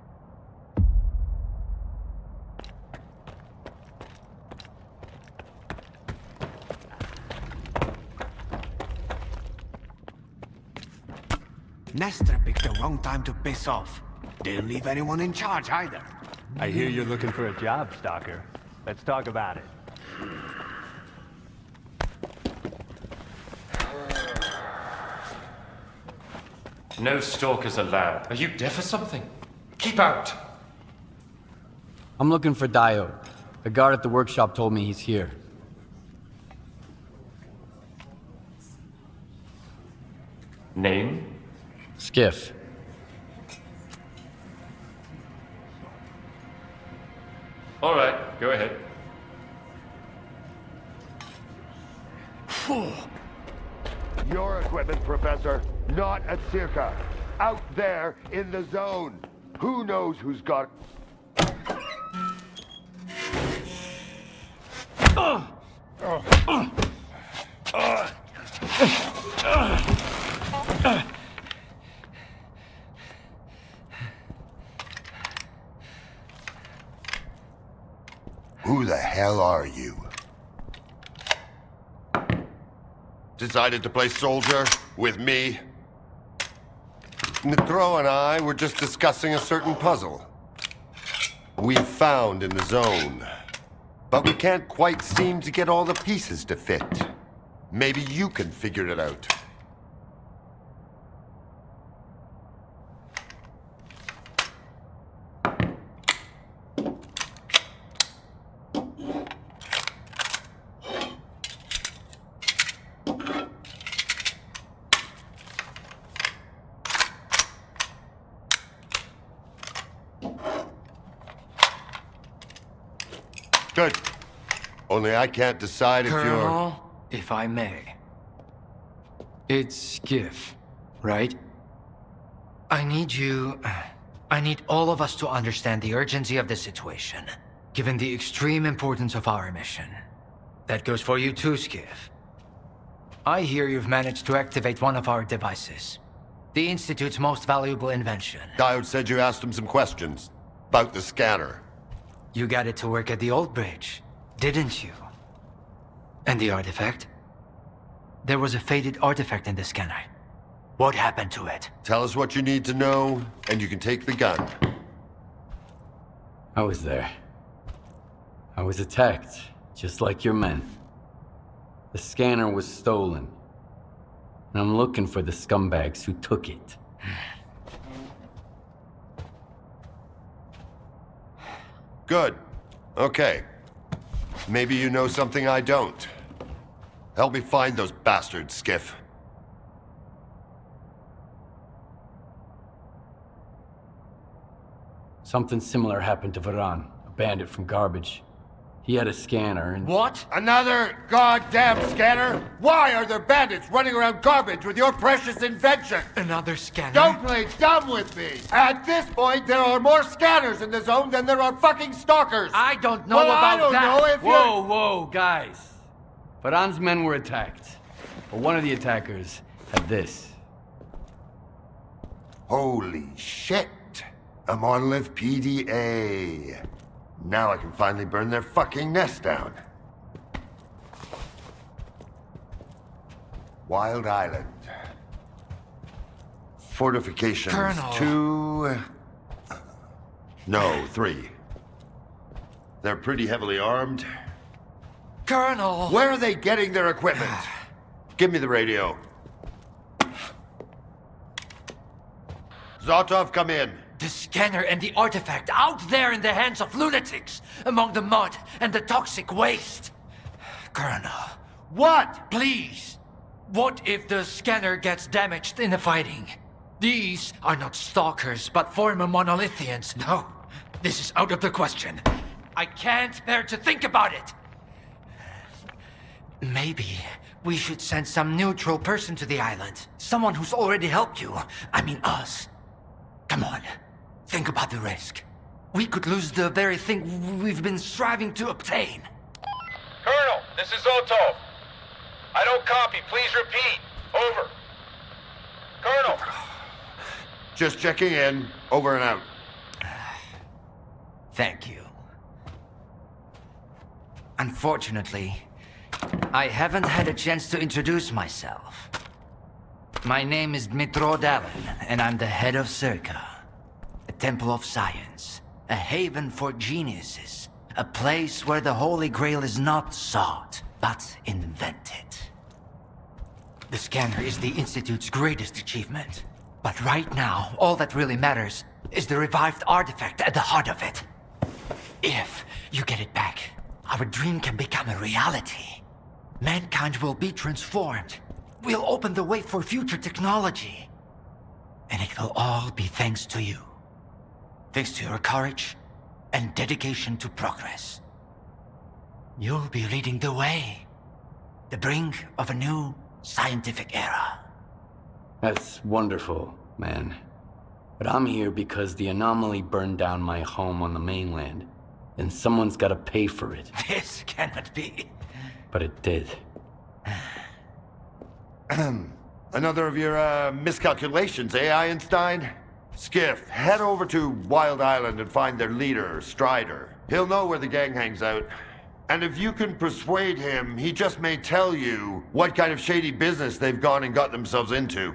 Nestor picked the wrong time to piss off. Didn't leave anyone in charge either. I hear you're looking for a job, Stalker. Let's talk about it. No stalkers allowed. Are you deaf or something? Keep out! I'm looking for Diode. The guard at the workshop told me he's here. Name? Skiff. All right, go ahead. Your equipment, Professor, not at C.H.O.R.N.O.B.L. Out there in the zone. Who knows who's got... Who the hell are you? Decided to play soldier with me? Nitro and I were just discussing a certain puzzle we found in the zone. But we can't quite seem to get all the pieces to fit. Maybe you can figure it out. Good. Only I can't decide if you're... Colonel, if I may. It's Skiff, right? I need all of us to understand the urgency of the situation, given the extreme importance of our mission. That goes for you too, Skiff. I hear you've managed to activate one of our devices. The Institute's most valuable invention. Diode said you asked him some questions about the scanner. You got it to work at the old bridge, didn't you? And the artifact? There was a faded artifact in the scanner. What happened to it? Tell us what you need to know, and you can take the gun. I was there. I was attacked, just like your men. The scanner was stolen. And I'm looking for the scumbags who took it. Good. Okay. Maybe you know something I don't. Help me find those bastards, Skiff. Something similar happened to Varan, a bandit from Garbage. He had a scanner and... What? Another goddamn scanner? Why are there bandits running around Garbage with your precious invention? Another scanner? Don't play dumb with me! At this point, there are more scanners in the zone than there are fucking stalkers! I don't know well, about I don't that! know if Whoa, guys. Varan's men were attacked. But one of the attackers had this. Holy shit! A monolith PDA. Now I can finally burn their fucking nest down. Wild Island. Fortifications. Colonel. 2... No, 3. They're pretty heavily armed. Colonel! Where are they getting their equipment? Give me the radio. Zotov, come in. The scanner and the artifact out there in the hands of lunatics, among the mud and the toxic waste. Colonel. What? Please. What if the scanner gets damaged in the fighting? These are not stalkers, but former monolithians. No, this is out of the question. I can't bear to think about it. Maybe we should send some neutral person to the island. Someone who's already helped you. I mean us. Come on. Think about the risk. We could lose the very thing we've been striving to obtain. Colonel, this is Otov. I don't copy. Please repeat. Over. Colonel. Just checking in. Over and out. Thank you. Unfortunately, I haven't had a chance to introduce myself. My name is Dmitro Dalin, and I'm the head of C.H.O.R.N.O.B.L, a temple of science, a haven for geniuses, a place where the Holy Grail is not sought, but invented. The scanner is the Institute's greatest achievement, but right now, all that really matters is the revived artifact at the heart of it. If you get it back, our dream can become a reality. Mankind will be transformed. We'll open the way for future technology. And it will all be thanks to you. Thanks to your courage and dedication to progress. You'll be leading the way. The brink of a new scientific era. That's wonderful, man. But I'm here because the anomaly burned down my home on the mainland, and someone's gotta pay for it. This cannot be. But it did. Another of your miscalculations, eh, Einstein? Skiff, head over to Wild Island and find their leader, Strider. He'll know where the gang hangs out. And if you can persuade him, he just may tell you what kind of shady business they've gone and got themselves into.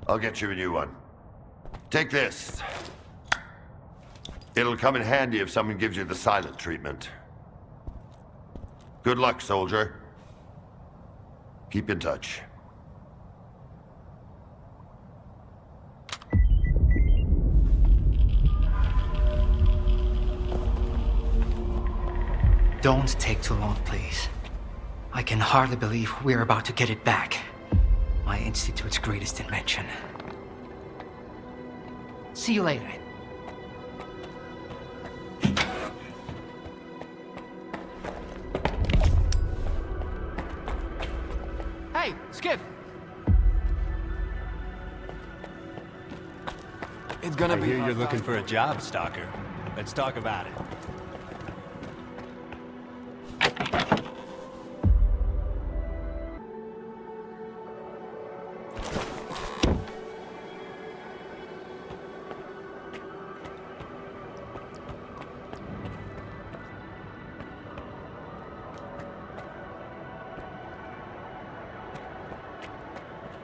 I'll get you a new one. Take this. It'll come in handy if someone gives you the silent treatment. Good luck, soldier. Keep in touch. Don't take too long, please. I can hardly believe we're about to get it back. My Institute's greatest invention. See you later. Hey, Skiff! It's gonna be. I hear you're looking for a job, Stalker. Let's talk about it.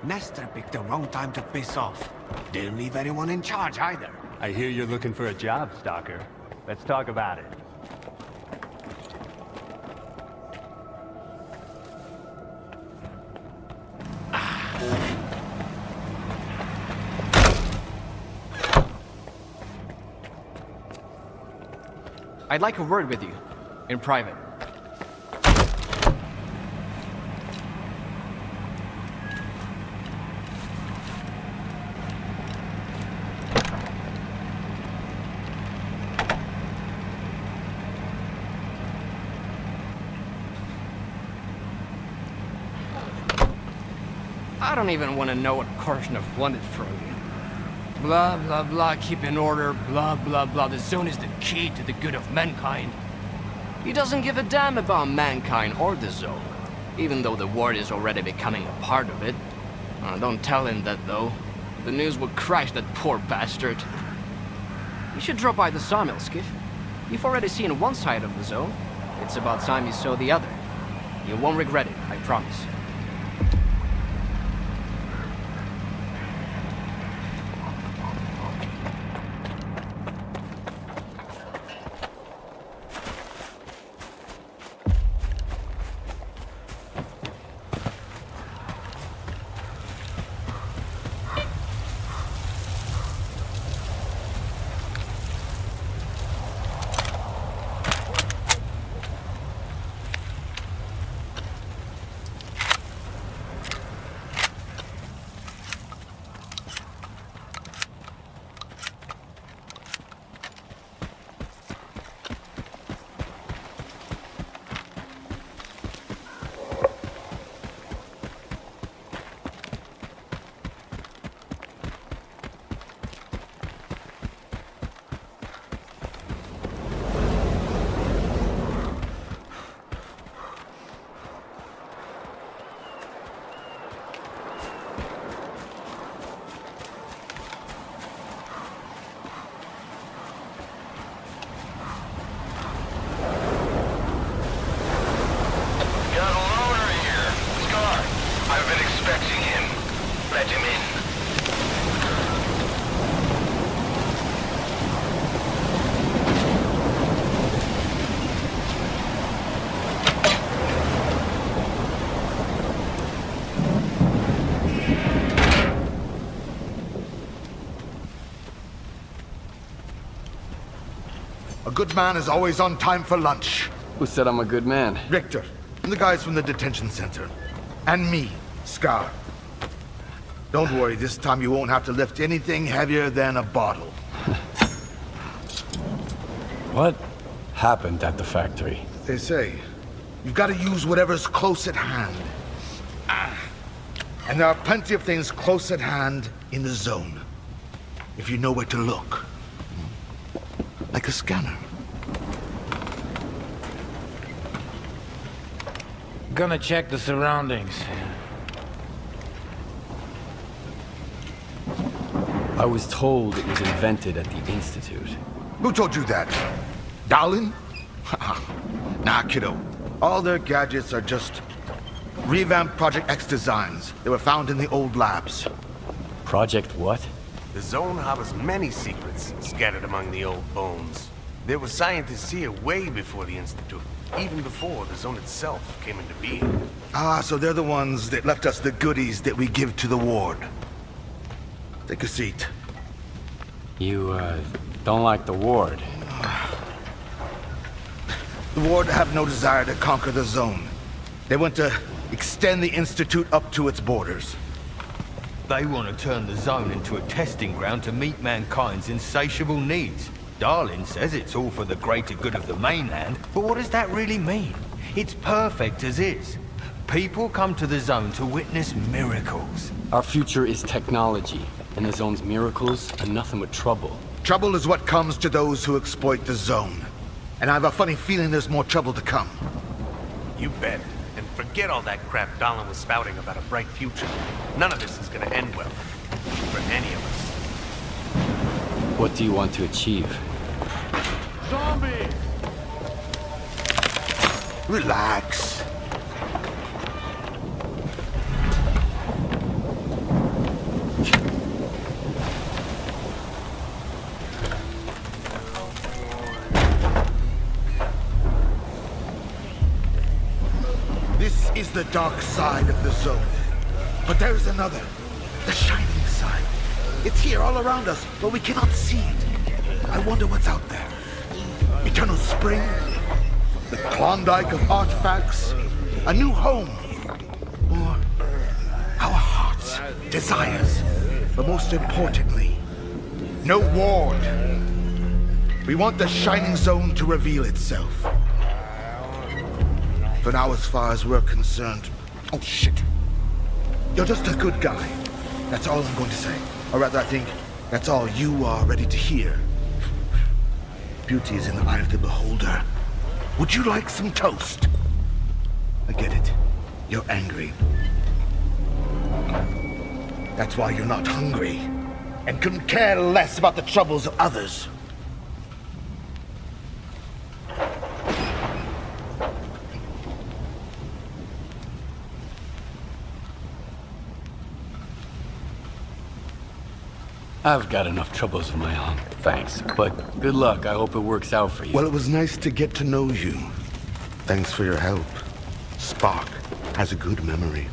Nestor picked the wrong time to piss off. Didn't leave anyone in charge either. I hear you're looking for a job, Stalker. Let's talk about it. I'd like a word with you. In private. I don't even want to know what Korshunov wanted from you. Blah, blah, blah, keep in order, blah, blah, blah. The zone is the key to the good of mankind. He doesn't give a damn about mankind or the zone, even though the world is already becoming a part of it. Don't tell him that, though. The news would crush that poor bastard. You should drop by the sawmill, Skiff. You've already seen one side of the zone. It's about time you saw the other. You won't regret it, I promise. I've been expecting him. Let him in. A good man is always on time for lunch. Who said I'm a good man? Richter, and the guys from the detention center. And me, Scar. Don't worry, this time you won't have to lift anything heavier than a bottle. What happened at the factory? They say, you've got to use whatever's close at hand. And there are plenty of things close at hand in the zone. If you know where to look. Like a scanner. Gonna check the surroundings. I was told it was invented at the Institute. Who told you that? Dallin? Nah, kiddo. All their gadgets are just revamped Project X designs. They were found in the old labs. Project what? The zone harbors many secrets scattered among the old bones. There were scientists here way before the Institute, even before the zone itself came into being. Ah, so they're the ones that left us the goodies that we give to the ward. Take a seat. You, don't like the ward? The ward have no desire to conquer the zone. They want to extend the Institute up to its borders. They want to turn the zone into a testing ground to meet mankind's insatiable needs. Darlin says it's all for the greater good of the mainland, but what does that really mean? It's perfect as is. People come to the zone to witness miracles. Our future is technology, and the zone's miracles are nothing but trouble. Trouble is what comes to those who exploit the zone. And I have a funny feeling there's more trouble to come. You bet. And forget all that crap Darlin was spouting about a bright future. None of this is gonna end well. For any of us. What do you want to achieve? Zombie! Relax. This is the dark side of the zone. But there's another. The shining side. It's here all around us, but we cannot see it. I wonder what's out there. Eternal spring? The Klondike of artifacts? A new home? Or our hearts, desires? But most importantly, no ward. We want the shining zone to reveal itself. For now, as far as we're concerned... Oh, shit. You're just a good guy. That's all I'm going to say. Or rather, I think that's all you are ready to hear. Beauty is in the eye of the beholder. Would you like some toast? I get it. You're angry. That's why you're not hungry. And couldn't care less about the troubles of others. I've got enough troubles of my own, thanks. But good luck, I hope it works out for you. Well, it was nice to get to know you. Thanks for your help. Spark has a good memory.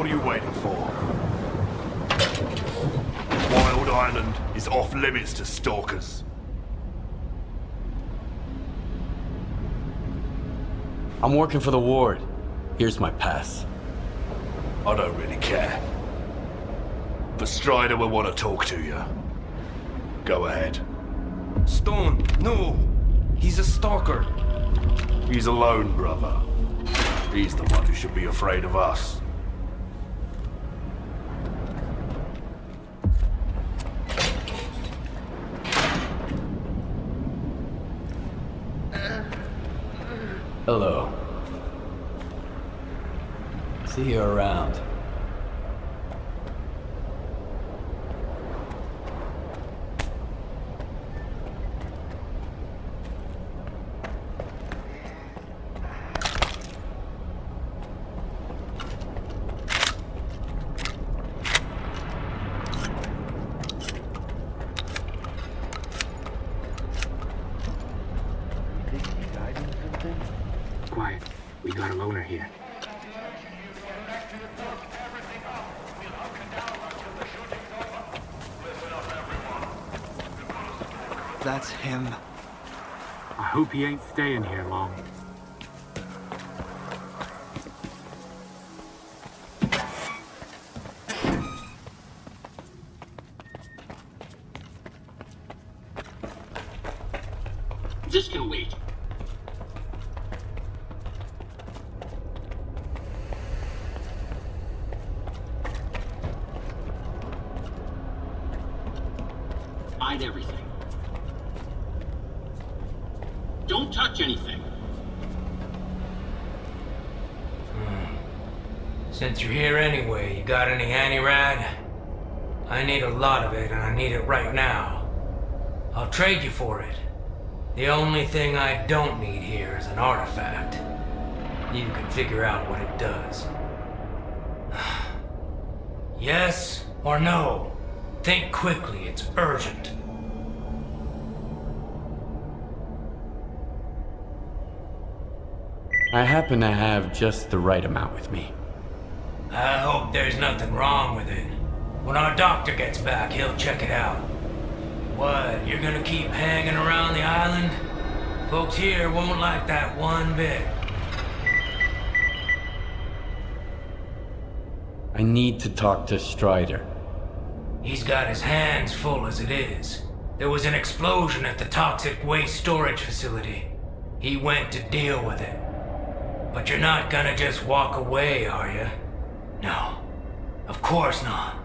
are you waiting for? Wild Island is off limits to stalkers. I'm working for the ward. Here's my pass. I don't really care. But Strider will want to talk to you. Go ahead. Stone, no! He's a stalker. He's alone, brother. He's the one who should be afraid of us. Hello. See you around. Quiet. We got a loner here. That's him. I hope he ain't staying here long. This can wait. Hide everything. Don't touch anything. Since you're here anyway, you got any anti-rad? I need a lot of it, and I need it right now. I'll trade you for it. The only thing I don't need here is an artifact. You can figure out what it does. Yes or no? Think quickly, it's urgent. I happen to have just the right amount with me. I hope there's nothing wrong with it. When our doctor gets back, he'll check it out. What, you're gonna keep hanging around the island? Folks here won't like that one bit. I need to talk to Strider. He's got his hands full as it is. There was an explosion at the toxic waste storage facility. He went to deal with it. But you're not gonna just walk away, are you? No, of course not.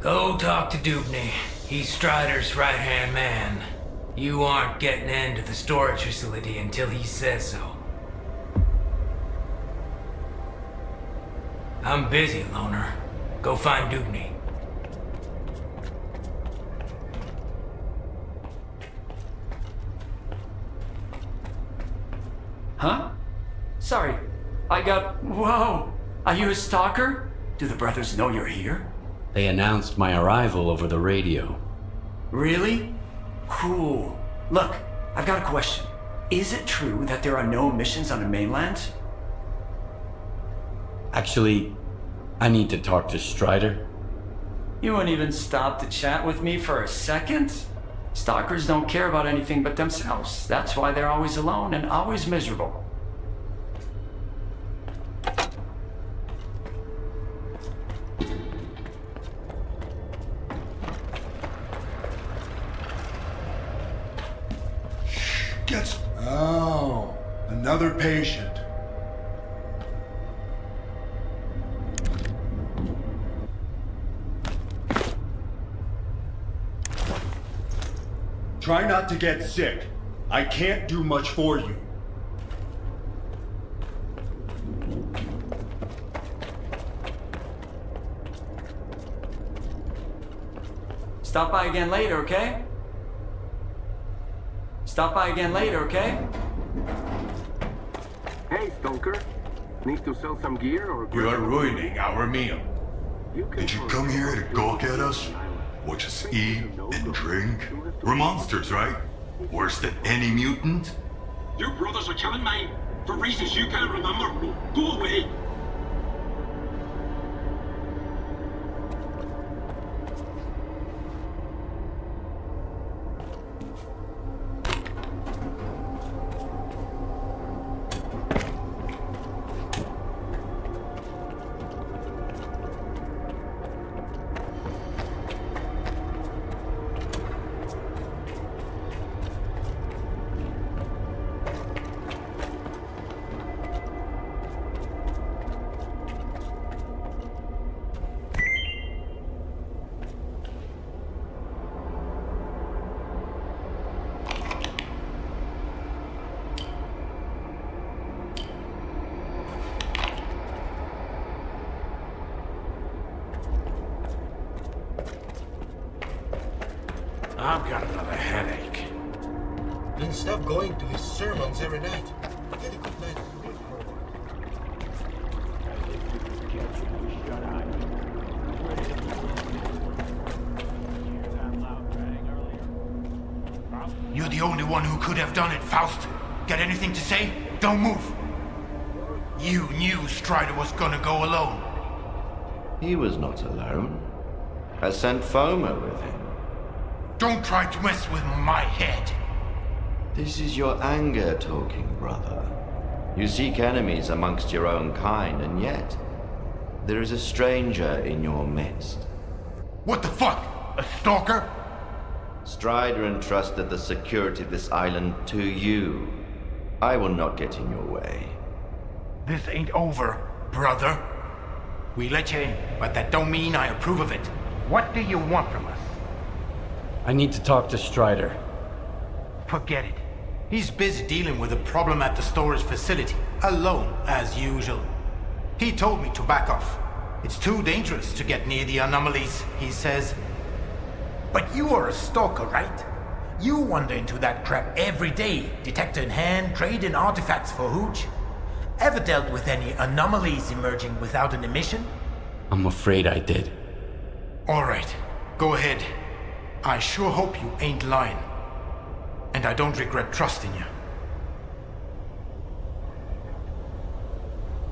Go talk to Dubney. He's Strider's right-hand man. You aren't getting into the storage facility until he says so. I'm busy, loner. Go find Dubney. Huh? Sorry, I got... Whoa! Are you a stalker? Do the brothers know you're here? They announced my arrival over the radio. Really? Cool. Look, I've got a question. Is it true that there are no missions on the mainland? Actually, I need to talk to Strider. You wouldn't even stop to chat with me for a second? Stalkers don't care about anything but themselves. That's why they're always alone and always miserable. Oh, another patient. Try not to get sick. I can't do much for you. Stop by again later, okay? Stop by again later, okay? Hey, Stalker. Need to sell some gear or... You are ruining our meal. Did you come here to gawk at us? Watch us eat and drink? We're monsters, right? Worse than any mutant? Your brothers are killing mine. For reasons you can't remember. Go away. I've got another headache. Then stop going to his sermons every night. Get a good night. You're the only one who could have done it, Faust. Got anything to say? Don't move. You knew Strider was gonna go alone. He was not alone. I sent Foma with him. Don't try to mess with my head. This is your anger talking, brother. You seek enemies amongst your own kind, and yet there is a stranger in your midst. What the fuck? A stalker? Strider entrusted the security of this island to you. I will not get in your way. This ain't over, brother. We let you in, but that don't mean I approve of it. What do you want from us? I need to talk to Strider. Forget it. He's busy dealing with a problem at the storage facility, alone as usual. He told me to back off. It's too dangerous to get near the anomalies, he says. But you are a stalker, right? You wander into that crap every day, detector in hand, trading artifacts for hooch. Ever dealt with any anomalies emerging without an emission? I'm afraid I did. Alright, go ahead. I sure hope you ain't lying. And I don't regret trusting you.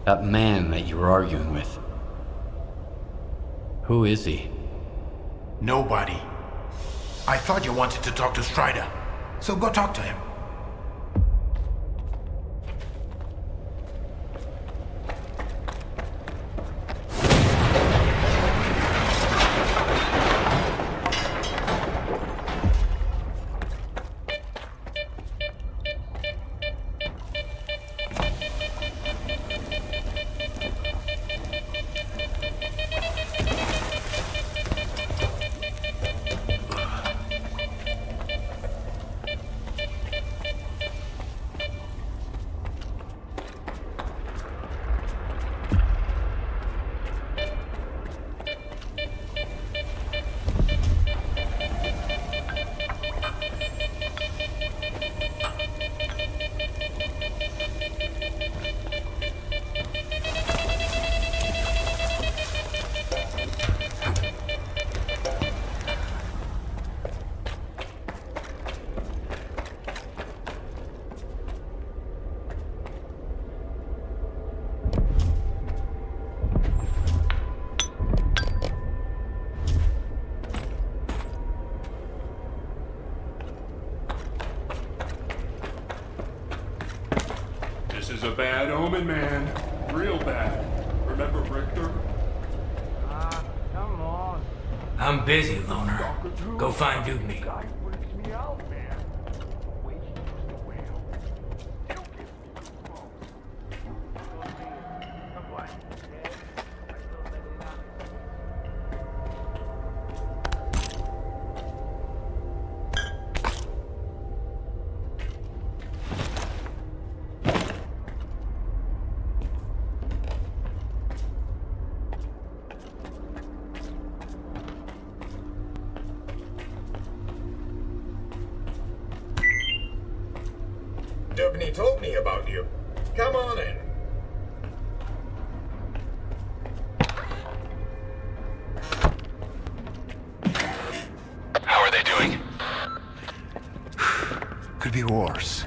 That man that you were arguing with. Who is he? Nobody. I thought you wanted to talk to Strider, so go talk to him. This is a bad omen, man. Real bad. Remember Richter? Come on. I'm busy, Loner. Go find Dubney. Dubney told me about you. Come on in. How are they doing? Could be worse.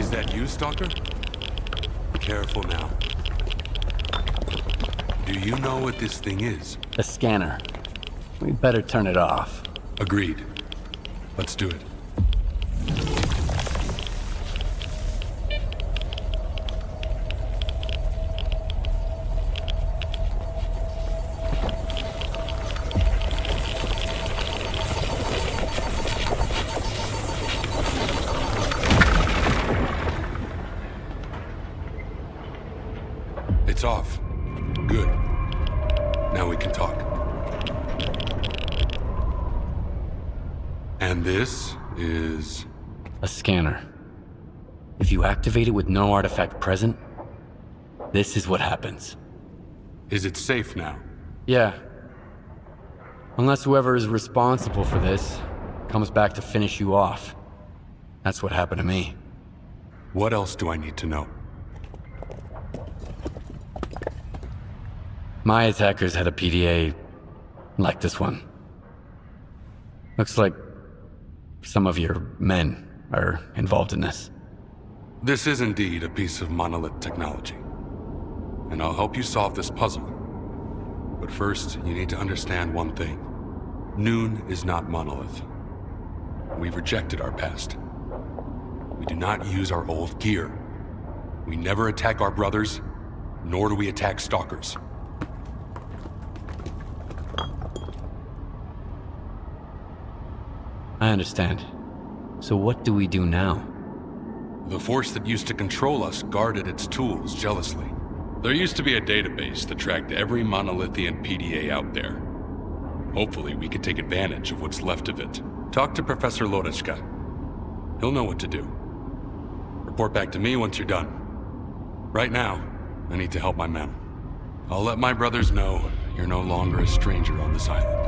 Is that you, Stalker? Careful now. Do you know what this thing is? A scanner. We better turn it off. Agreed. Let's do it. It's off. Good. Now we can talk. And this is... a scanner. If you activate it with no artifact present, this is what happens. Is it safe now? Yeah. Unless whoever is responsible for this comes back to finish you off. That's what happened to me. What else do I need to know? My attackers had a PDA like this one. Looks like some of your men are involved in this. This is indeed a piece of monolith technology. And I'll help you solve this puzzle. But first, you need to understand one thing. Noon is not monolith. We've rejected our past. We do not use our old gear. We never attack our brothers, nor do we attack stalkers. I understand. So what do we do now? The force that used to control us guarded its tools jealously. There used to be a database that tracked every monolithian PDA out there. Hopefully we can take advantage of what's left of it. Talk to Professor Lodechka. He'll know what to do. Report back to me once you're done. Right now, I need to help my men. I'll let my brothers know you're no longer a stranger on this island.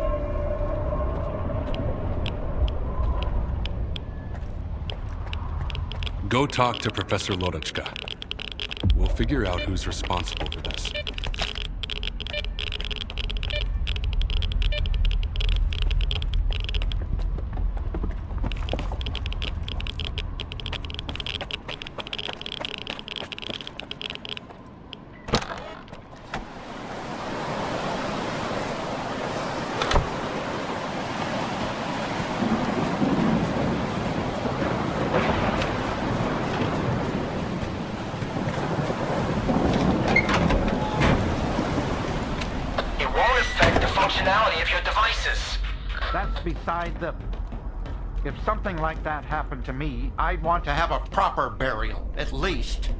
Go talk to Professor Lodechka. We'll figure out who's responsible for this. functionality of your devices. That's beside the... If something like that happened to me, I'd want to have a proper burial, at least.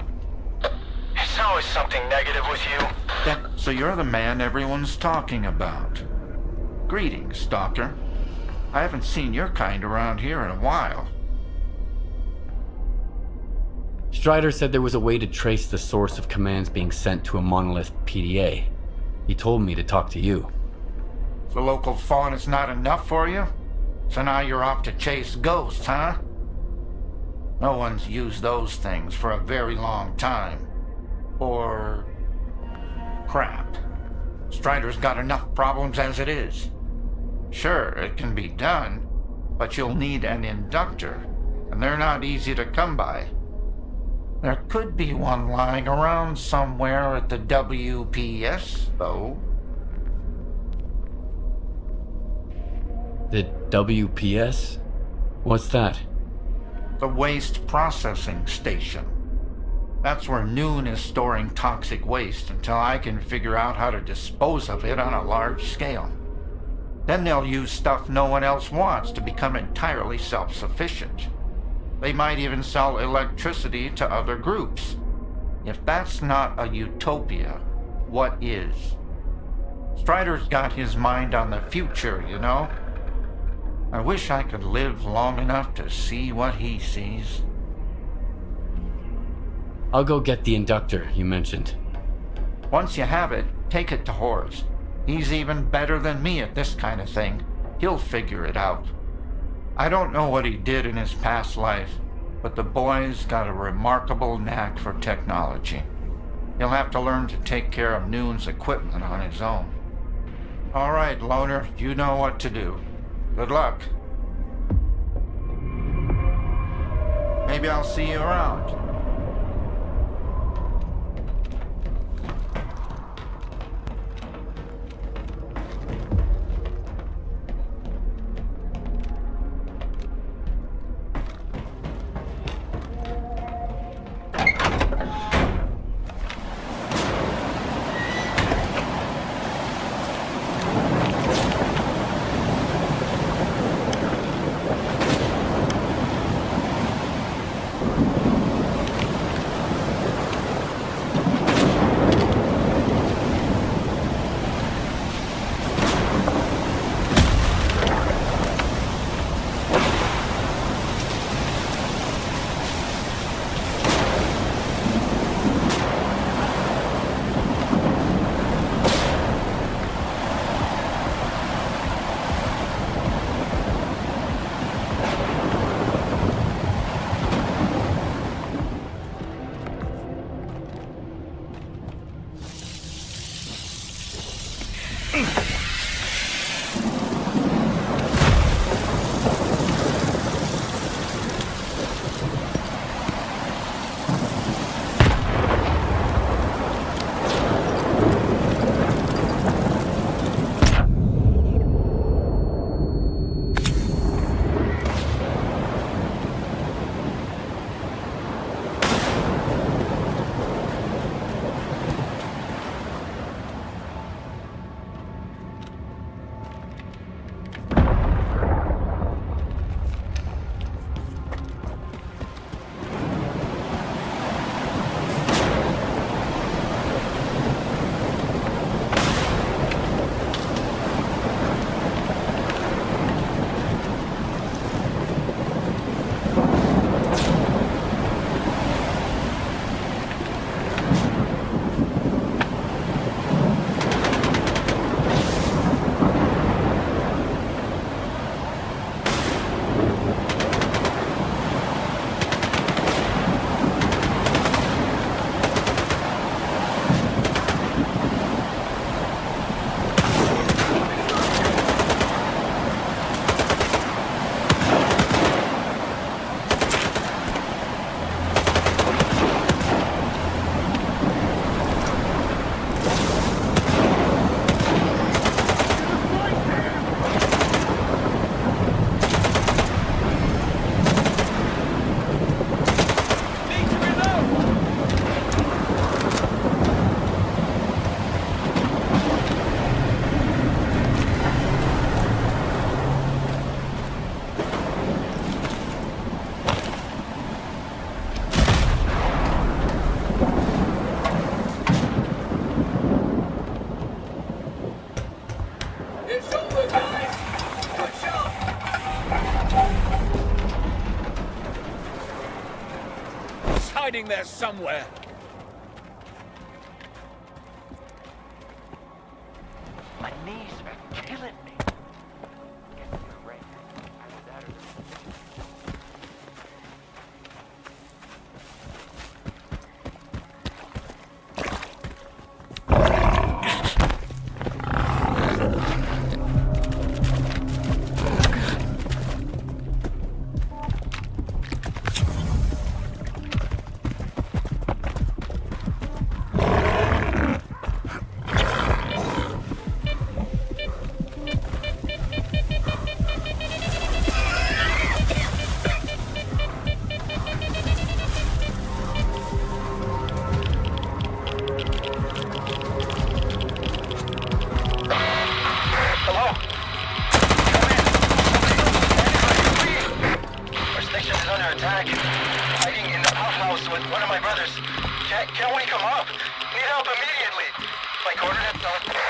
It's always something negative with you. So you're the man everyone's talking about. Greetings, Stalker. I haven't seen your kind around here in a while. Strider said there was a way to trace the source of commands being sent to a monolith PDA. He told me to talk to you. The local fawn is not enough for you? So now you're off to chase ghosts, huh? No one's used those things for a very long time. Or... crap. Strider's got enough problems as it is. Sure, it can be done, but you'll need an inductor, and they're not easy to come by. There could be one lying around somewhere at the WPS, though. The WPS? What's that? The Waste Processing Station. That's where Noon is storing toxic waste until I can figure out how to dispose of it on a large scale. Then they'll use stuff no one else wants to become entirely self-sufficient. They might even sell electricity to other groups. If that's not a utopia, what is? Strider's got his mind on the future, you know? I wish I could live long enough to see what he sees. I'll go get the inductor you mentioned. Once you have it, take it to Horace. He's even better than me at this kind of thing. He'll figure it out. I don't know what he did in his past life, but the boy's got a remarkable knack for technology. He'll have to learn to take care of Noon's equipment on his own. All right, Loner, you know what to do. Good luck. Maybe I'll see you around. hiding there somewhere. My knees are killing me. Can we come up? Need help immediately. My coordinates are...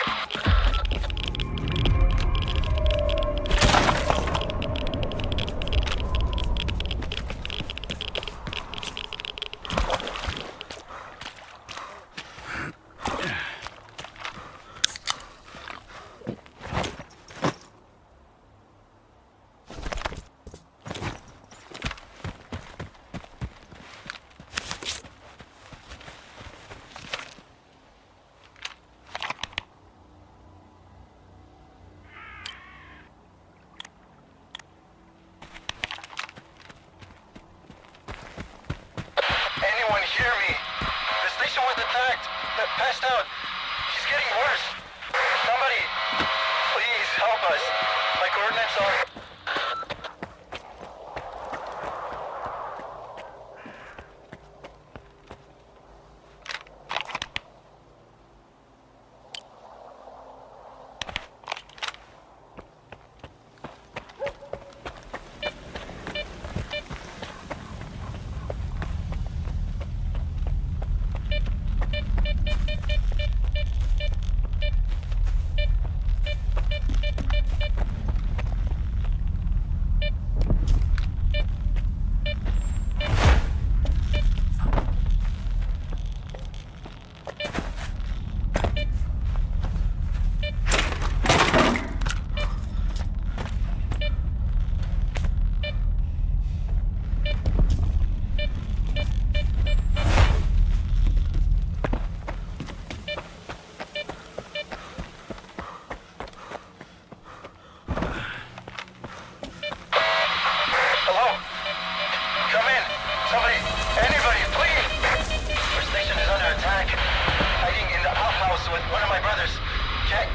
Anyone hear me? The station was attacked. Passed out. She's getting worse. Somebody, please help us. My coordinates are...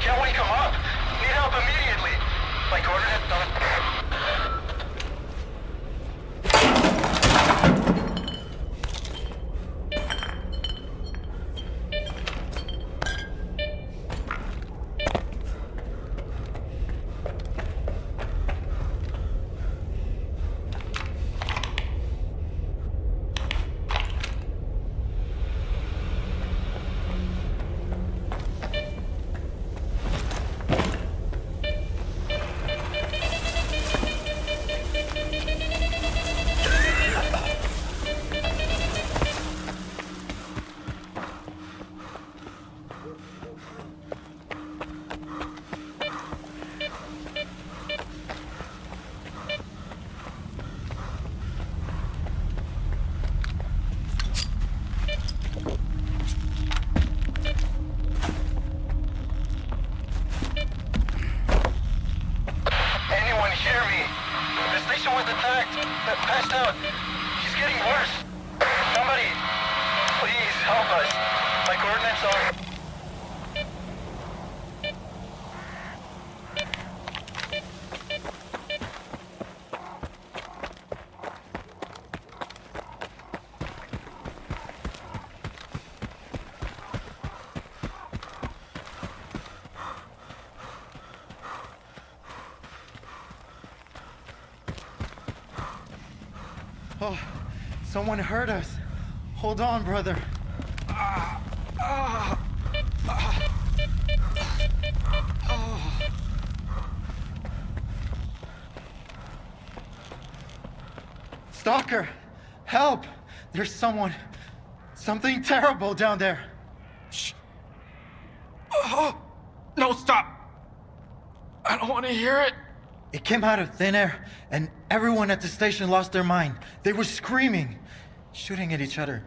Can we come up? Need help immediately. My coordinates are... Passed out. She's getting worse. Somebody, please help us. My coordinates are... Oh, someone hurt us. Hold on, brother. Stalker, help! There's something terrible down there. Shh. Oh, no, stop. I don't want to hear it. It came out of thin air, and everyone at the station lost their mind. They were screaming, shooting at each other.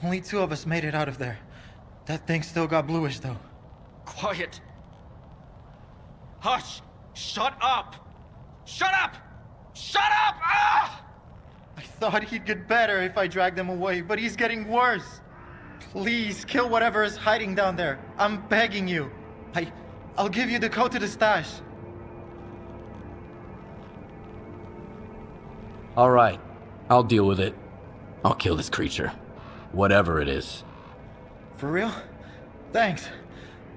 Only 2 of us made it out of there. That thing still got bluish, though. Quiet. Hush. Shut up. Shut up. Shut up! Ah! I thought he'd get better if I dragged him away, but he's getting worse. Please, kill whatever is hiding down there. I'm begging you. I'll give you the code to the stash. All right, I'll deal with it. I'll kill this creature. Whatever it is. For real? Thanks.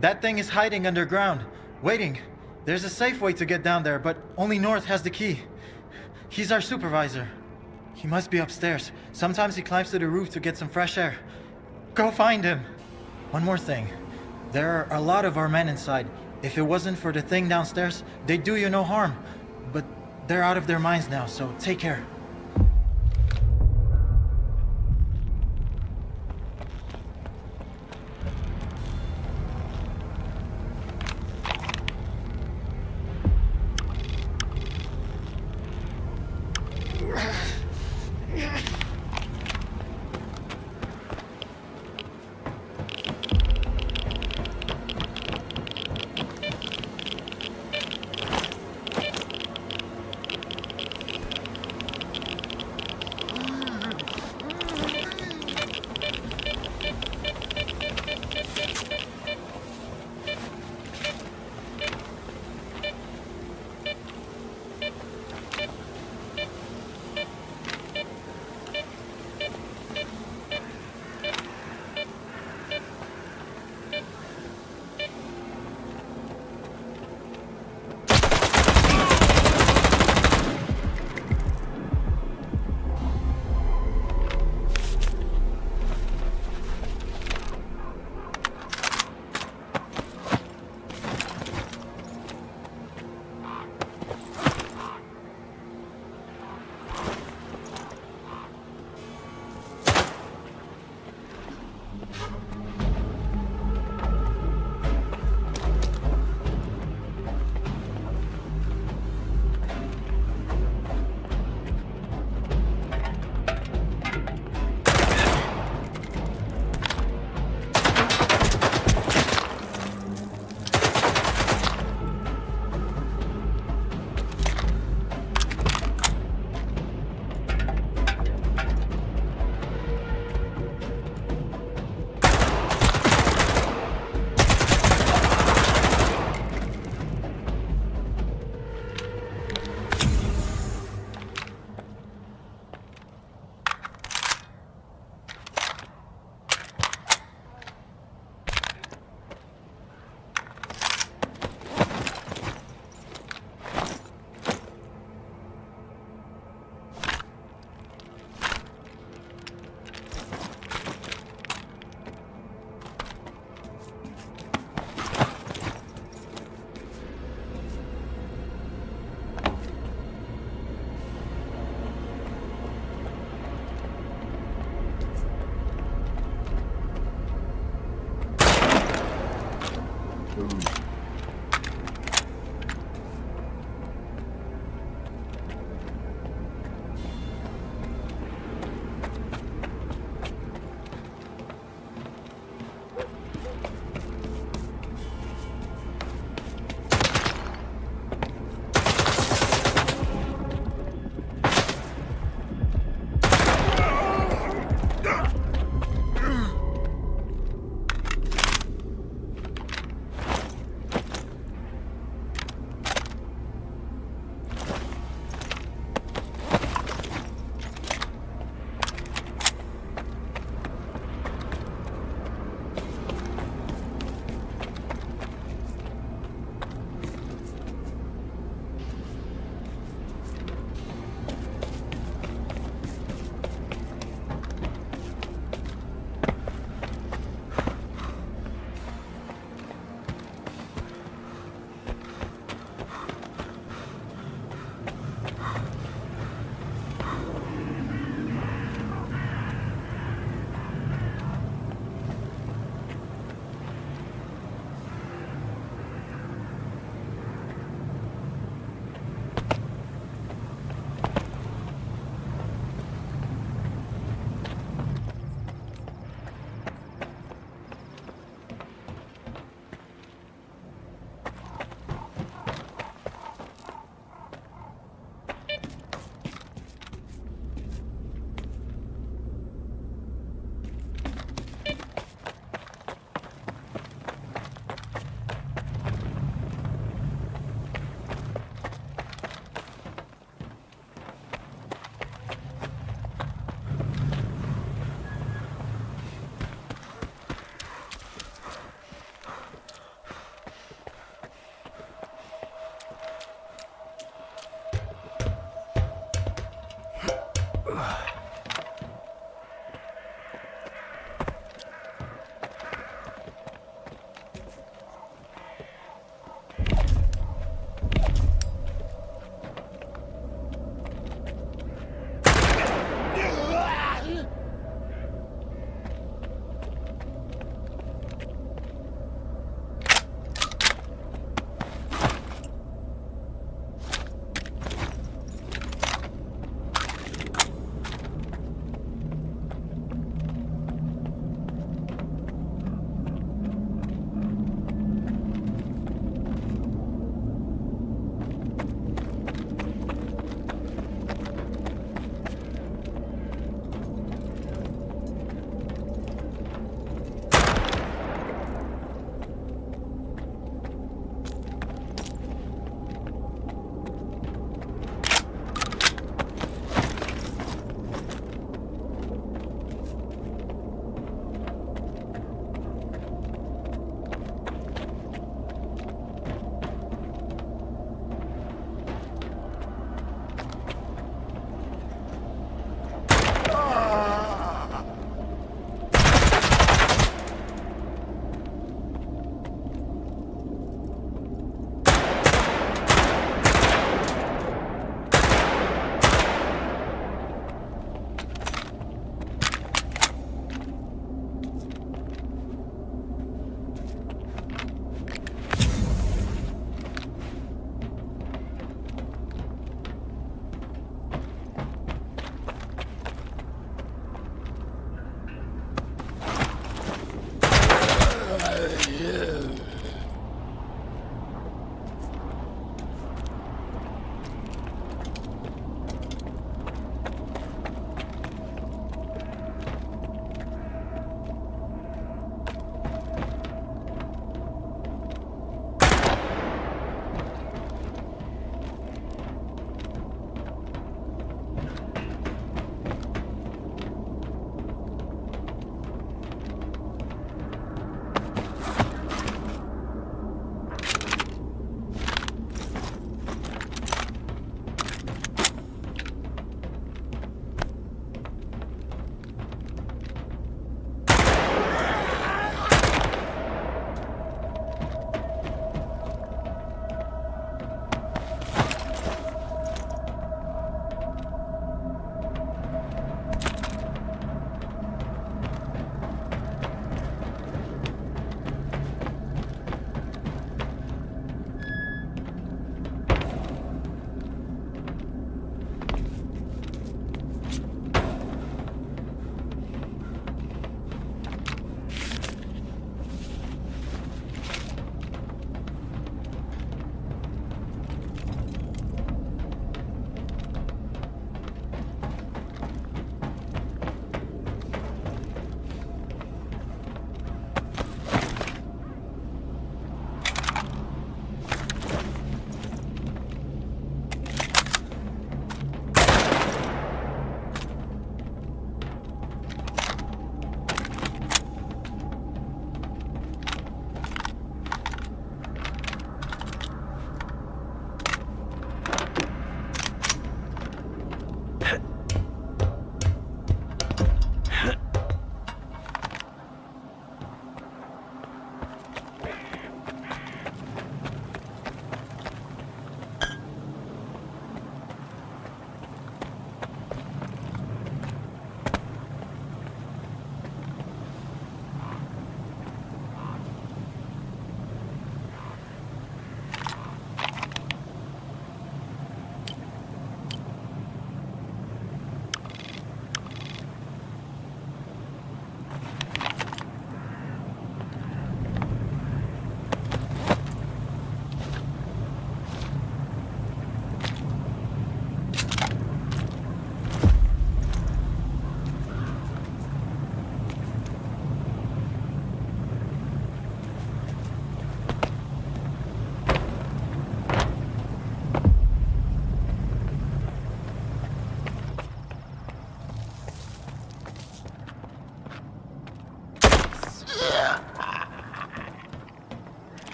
That thing is hiding underground, waiting. There's a safe way to get down there, but only North has the key. He's our supervisor. He must be upstairs. Sometimes he climbs to the roof to get some fresh air. Go find him. One more thing. There are a lot of our men inside. If it wasn't for the thing downstairs, they'd do you no harm. But they're out of their minds now, so take care.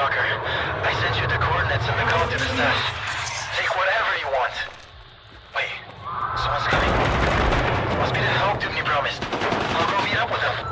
Stalker. I sent you the coordinates and the code to the stash. Take whatever you want. Wait, someone's coming? Must be the help Doomney promised. I'll go meet up with them.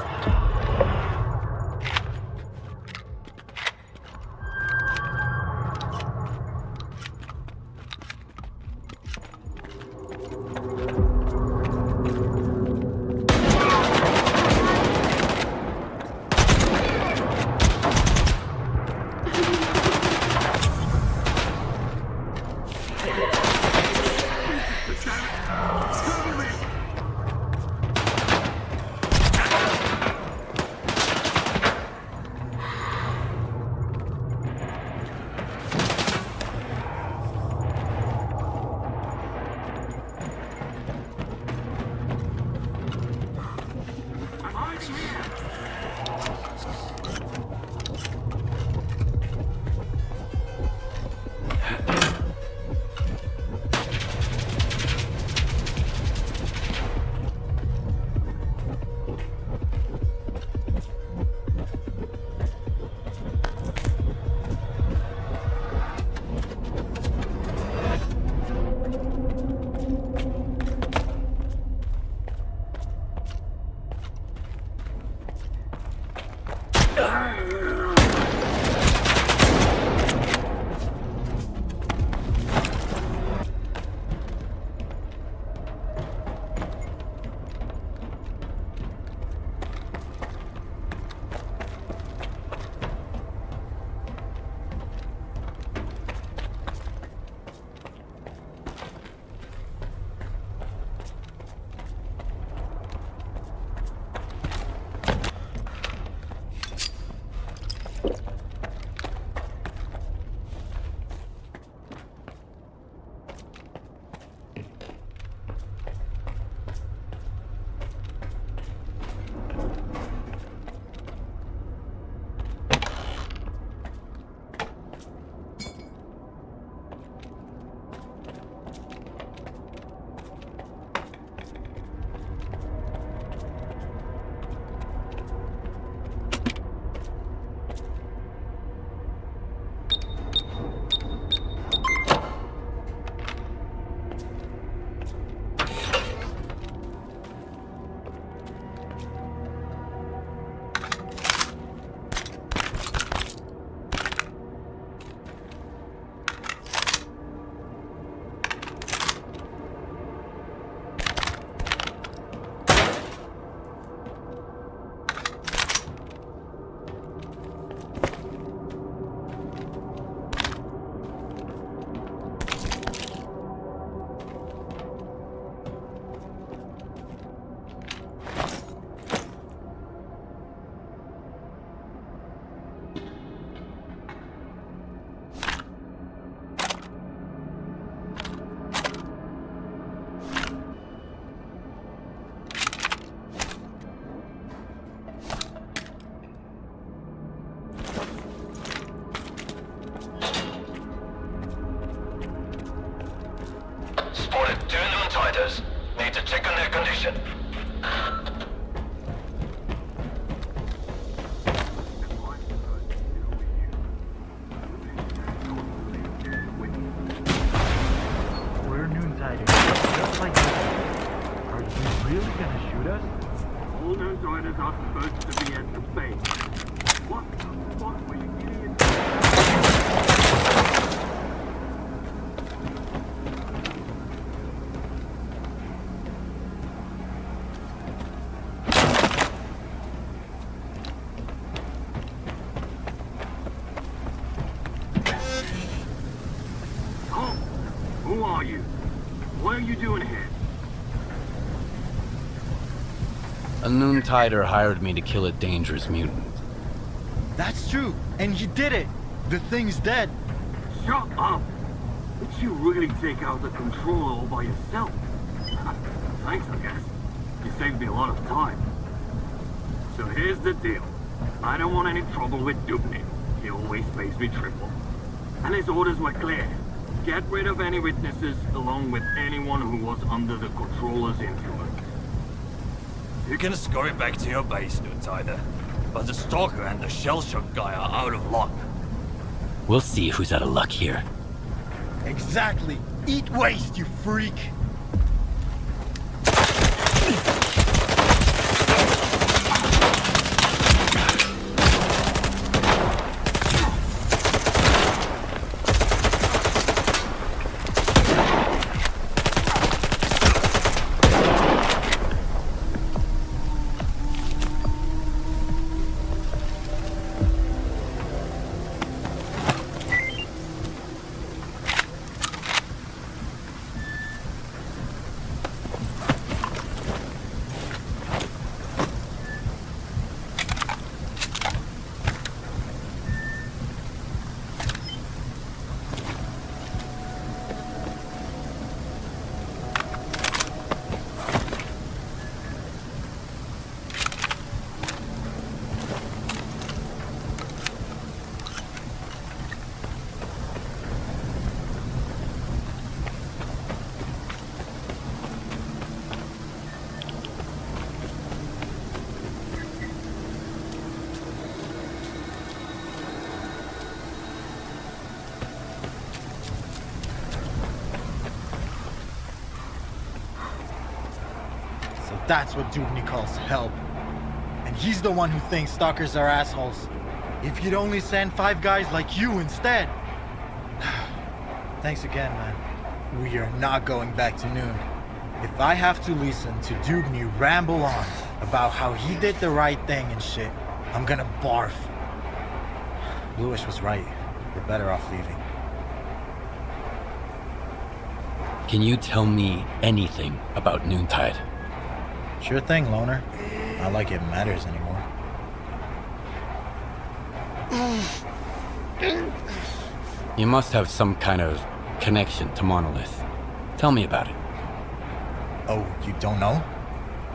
Need to check on their condition. We're Noonsiders, just like you. Are you really gonna shoot us? All Noonsiders are supposed to be at the base. What the fuck were you idiots? Who are you? What are you doing here? A Noontider hired me to kill a dangerous mutant. That's true, and you did it! The thing's dead! Shut up! Did you really take out the control all by yourself? Thanks, I guess. You saved me a lot of time. So here's the deal. I don't want any trouble with Dubny. He always pays me triple. And his orders were clear. Get rid of any witnesses, along with anyone who was under the Controller's influence. You can scurry back to your base, Noontider. But the Stalker and the Shell Shock guy are out of luck. We'll see who's out of luck here. Exactly. Eat waste, you freak. That's what Dubny calls help. And he's the one who thinks stalkers are assholes. If he'd only send 5 guys like you instead. Thanks again, man. We are not going back to noon. If I have to listen to Dubny ramble on about how he did the right thing and shit, I'm gonna barf. Lewis was right. We're better off leaving. Can you tell me anything about Noontide? Sure thing, Loner. Not like it matters anymore. You must have some kind of connection to Monolith. Tell me about it. Oh, you don't know?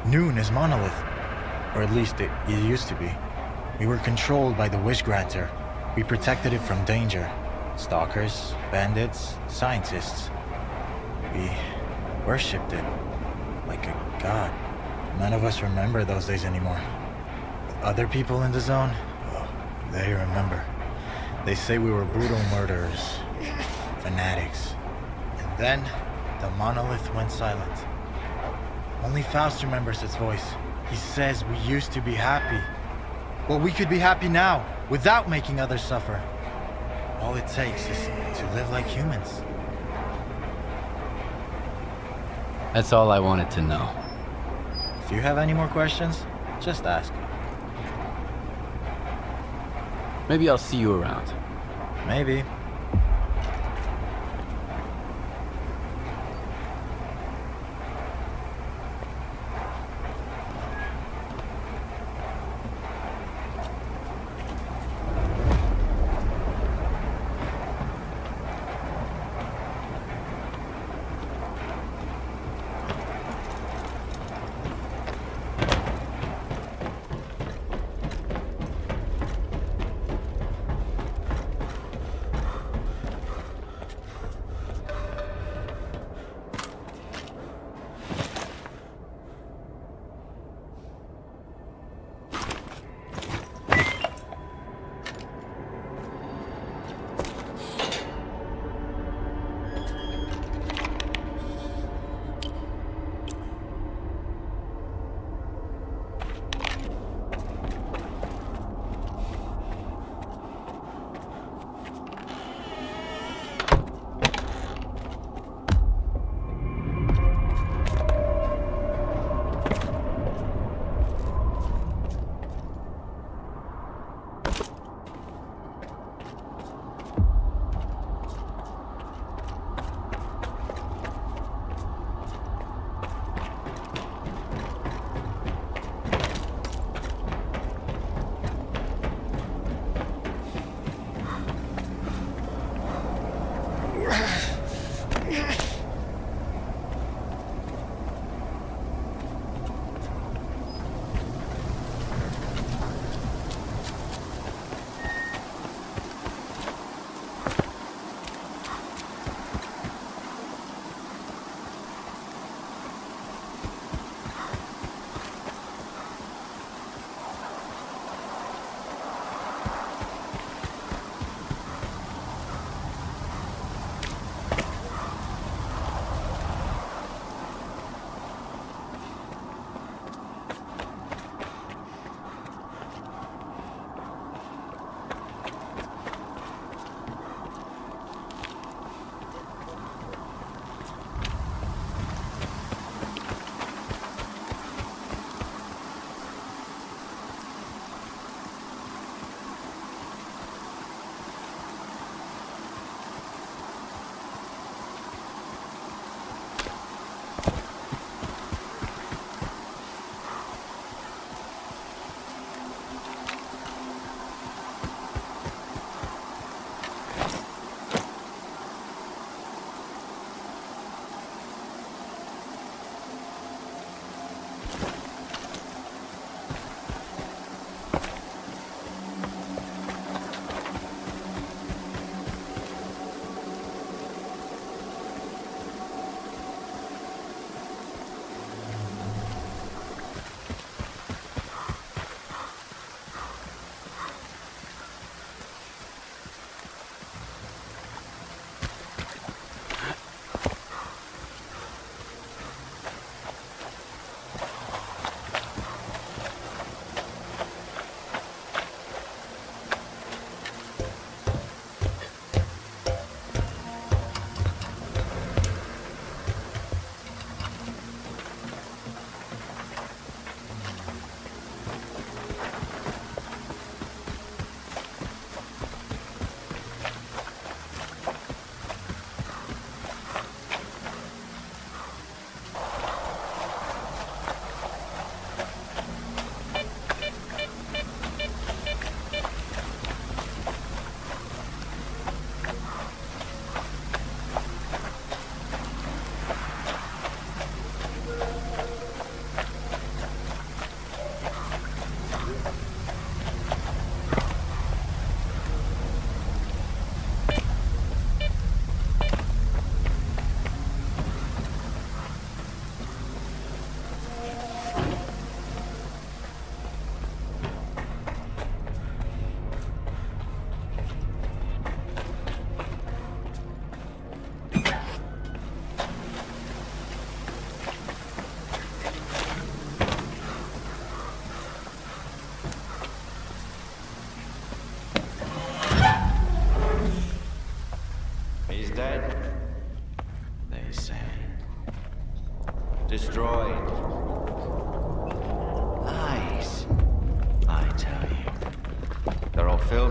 Noon is Monolith. Or at least it used to be. We were controlled by the Wish Granter. We protected it from danger. Stalkers, bandits, scientists. We worshipped it. Like a god. None of us remember those days anymore. But other people in the zone, well, they remember. They say we were brutal murderers, fanatics. And then, the monolith went silent. Only Faust remembers its voice. He says we used to be happy. Well, we could be happy now, without making others suffer. All it takes is to live like humans. That's all I wanted to know. If you have any more questions, just ask. Maybe I'll see you around. Maybe.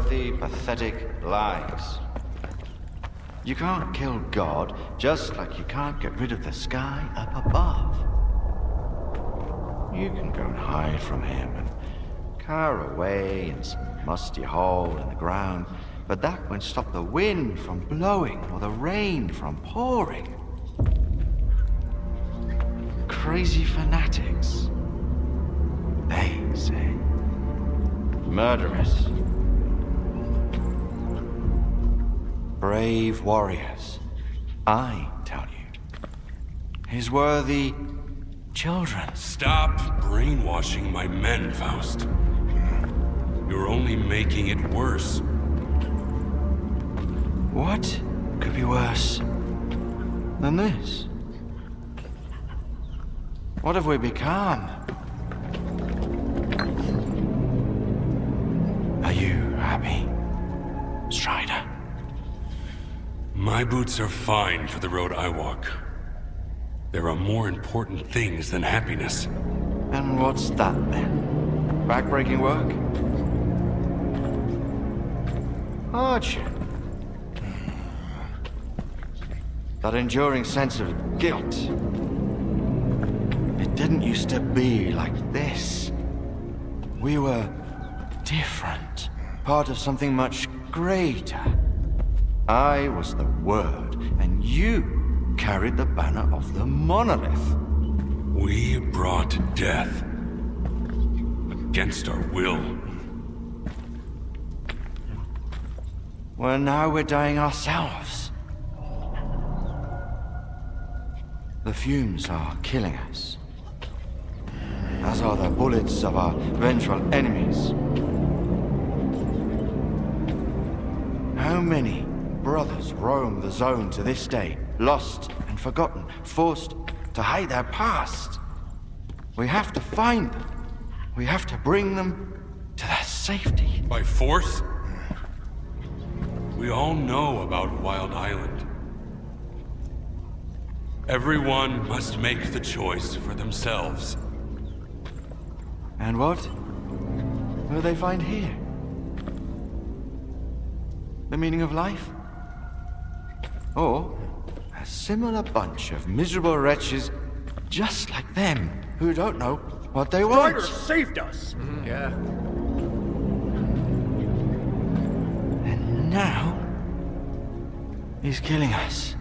filthy, pathetic lies. You can't kill God, just like you can't get rid of the sky up above. You can go and hide from him and cower away in some musty hole in the ground, but that won't stop the wind from blowing or the rain from pouring. Crazy fanatics, they say. Murderers. Brave warriors, I tell you. His worthy children. Stop brainwashing my men, Faust. You're only making it worse. What could be worse than this? What have we become? Are you happy, Strider? My boots are fine for the road I walk. There are more important things than happiness. And what's that then? Backbreaking work? Hardship? That enduring sense of guilt? It didn't used to be like this. We were different, part of something much greater. I was the Word, and you carried the banner of the monolith. We brought death. Against our will. Well, now we're dying ourselves. The fumes are killing us, as are the bullets of our vengeful enemies. How many brothers roam the zone to this day, lost and forgotten, forced to hide their past? We have to find them. We have to bring them to their safety. By force? We all know about Wild Island. Everyone must make the choice for themselves. And what will they find here? The meaning of life? Or a similar bunch of miserable wretches just like them who don't know what they want? Strider saved us! Yeah. And now he's killing us.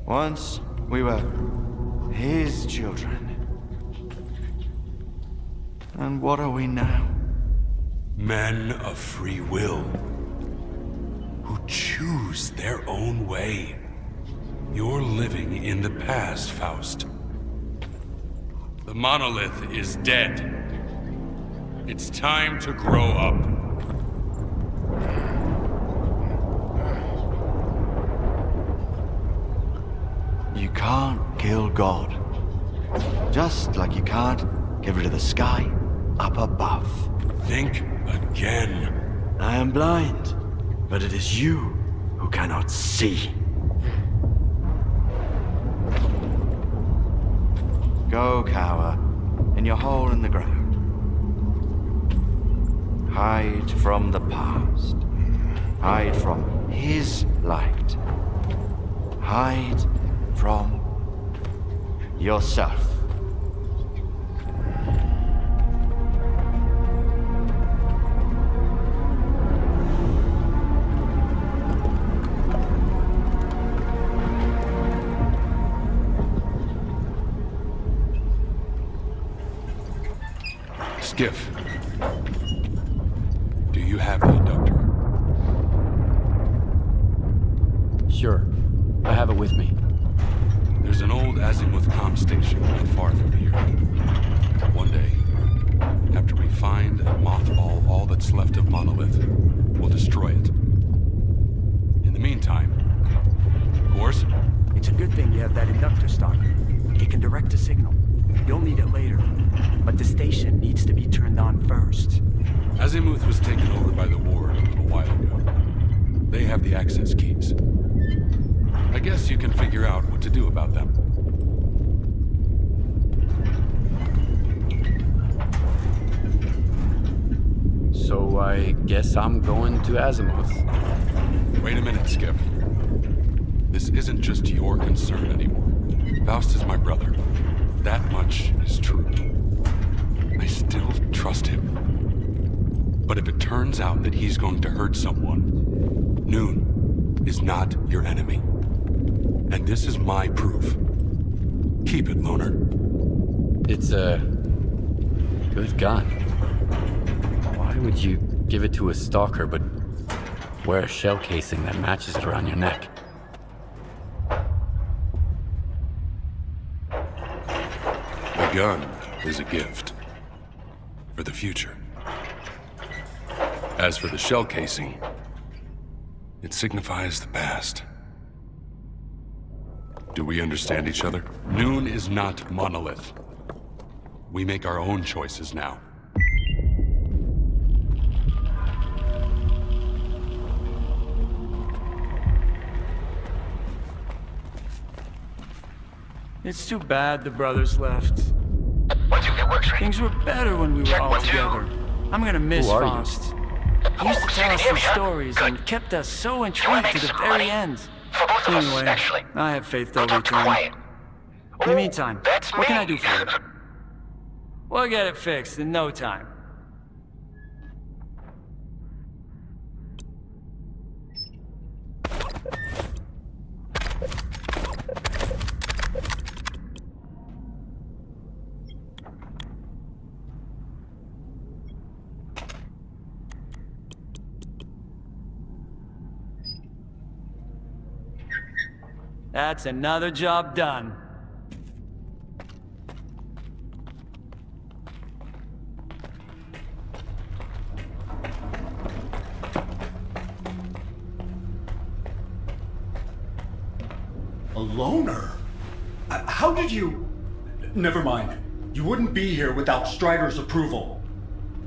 Once we were his children. And what are we now? Men of free will. Who choose their own way. You're living in the past, Faust. The monolith is dead. It's time to grow up. You can't kill God. Just like you can't get rid of the sky up above. Think again. I am blind, but it is you who cannot see. Go cower in your hole in the ground. Hide from the past. Hide from his light. Hide from yourself. Skiff. Do you have the inductor? Sure. I have it with me. There's an old azimuth comm station not far from here. One day, after we find and mothball all that's left of Monolith, we'll destroy it. In the meantime, of course... It's a good thing you have that inductor, Stalker. It can direct a signal. You'll need it later. But the station needs to be turned on first. Azimuth was taken over by the Ward a little while ago. They have the access keys. I guess you can figure out what to do about them. So I guess I'm going to Azimuth. Wait a minute, Skip. This isn't just your concern anymore. Faust is my brother. That much is true. I still trust him. But if it turns out that he's going to hurt someone, Noon is not your enemy. And this is my proof. Keep it, Loner. It's a good gun. Why would you give it to a stalker but wear a shell casing that matches it around your neck? The gun is a gift. For the future. As for the shell casing, it signifies the past. Do we understand each other? Noon is not Monolith. We make our own choices now. It's too bad the brothers left. 1, 2, it works, right? Things were better when we were Check, all 1, 2. together. I'm gonna miss Who are you? Faust. He used to tell us these stories and kept us so intrigued to the very end. For both of us, Anyway, actually. I have faith Don't they'll talk too return. quiet. In the meantime, That's what can me. I do for you? We'll get it fixed in no time. That's another job done. A loner? How did you... Never mind. You wouldn't be here without Strider's approval.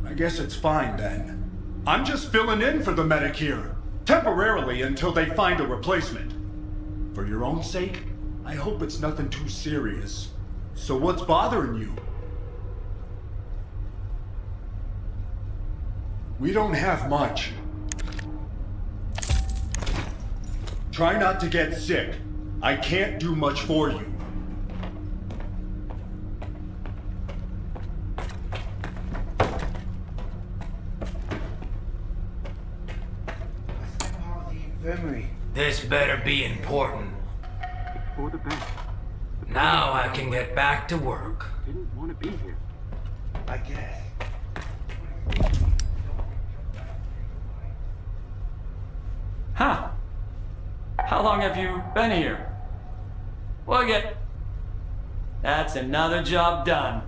I guess it's fine then. I'm just filling in for the medic here. Temporarily until they find a replacement. For your own sake, I hope it's nothing too serious. So what's bothering you? We don't have much. Try not to get sick. I can't do much for you. This better be important. For the best. Now I can get back to work. Didn't want to be here. I guess. Huh. How long have you been here? We'll get... That's another job done.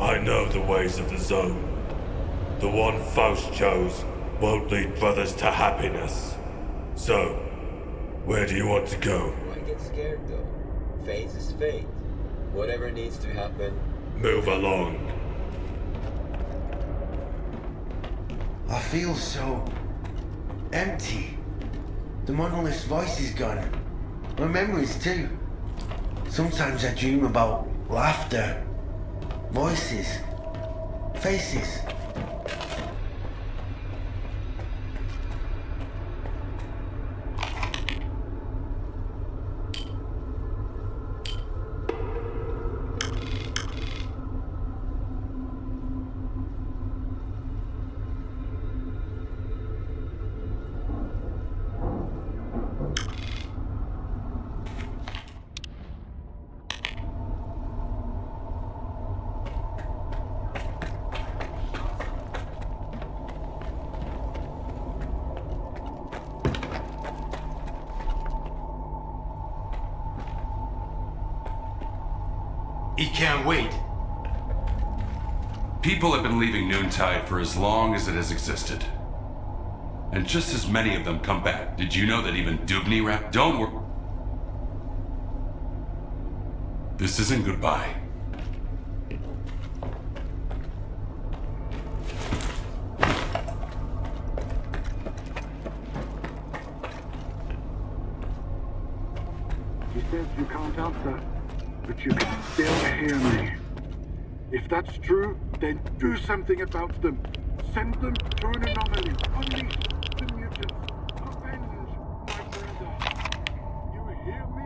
I know the ways of the zone. The one Faust chose won't lead brothers to happiness. So, where do you want to go? Why get scared though? Fate is fate. Whatever needs to happen. Move along. I feel so empty. The monolith's voice is gone. My memories too. Sometimes I dream about laughter, voices, faces. can't wait. People have been leaving Noontide for as long as it has existed. And just as many of them come back. Did you know that even Dubny rap? Don't worry. This isn't goodbye. He says you can't answer, but you can still hear me. If that's true, then do something about them. Send them to an anomaly. Unleash the mutants. Avenge my brother. You hear me?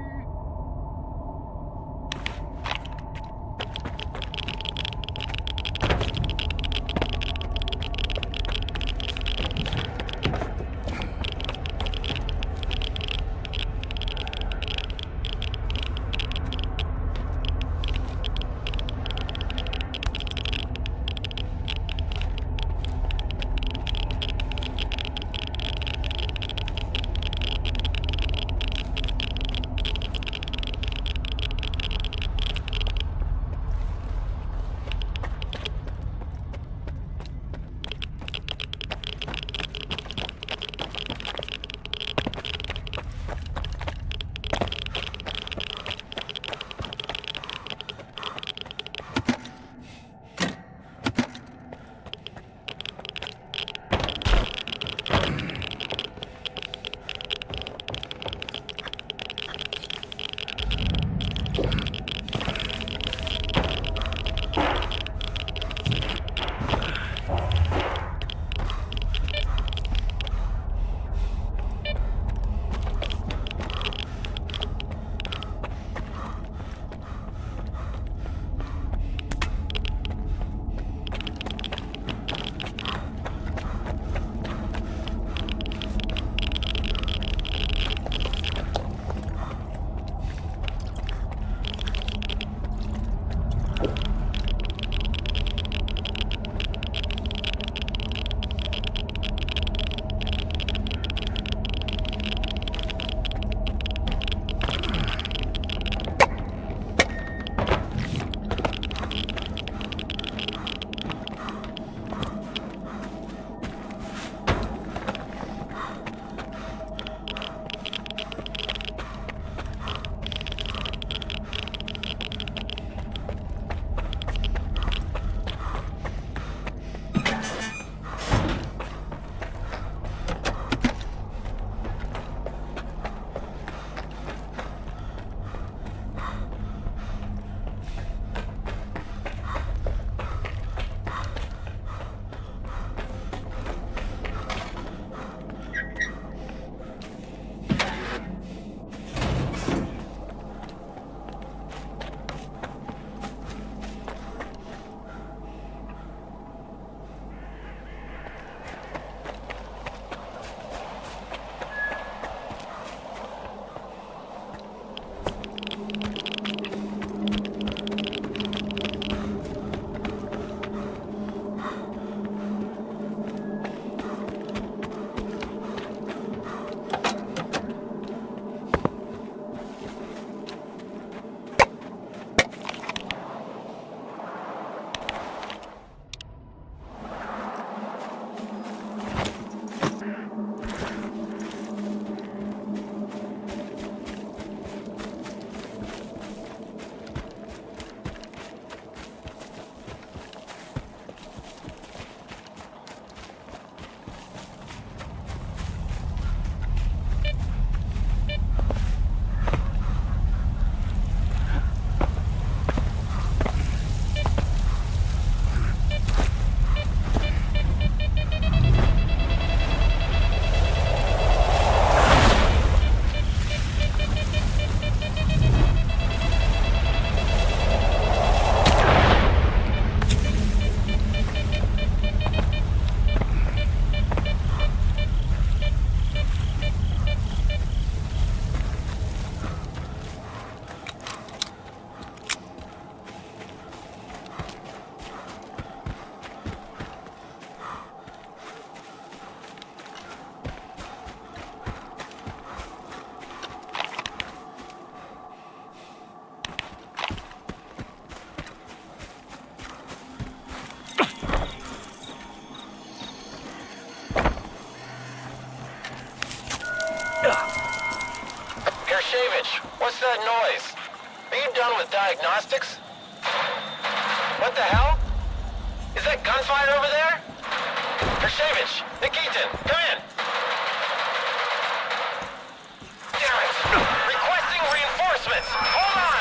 that noise? Are you done with diagnostics? What the hell? Is that gunfire over there? Hershevich, Nikitin, come in! Damn it! Requesting reinforcements! Hold on!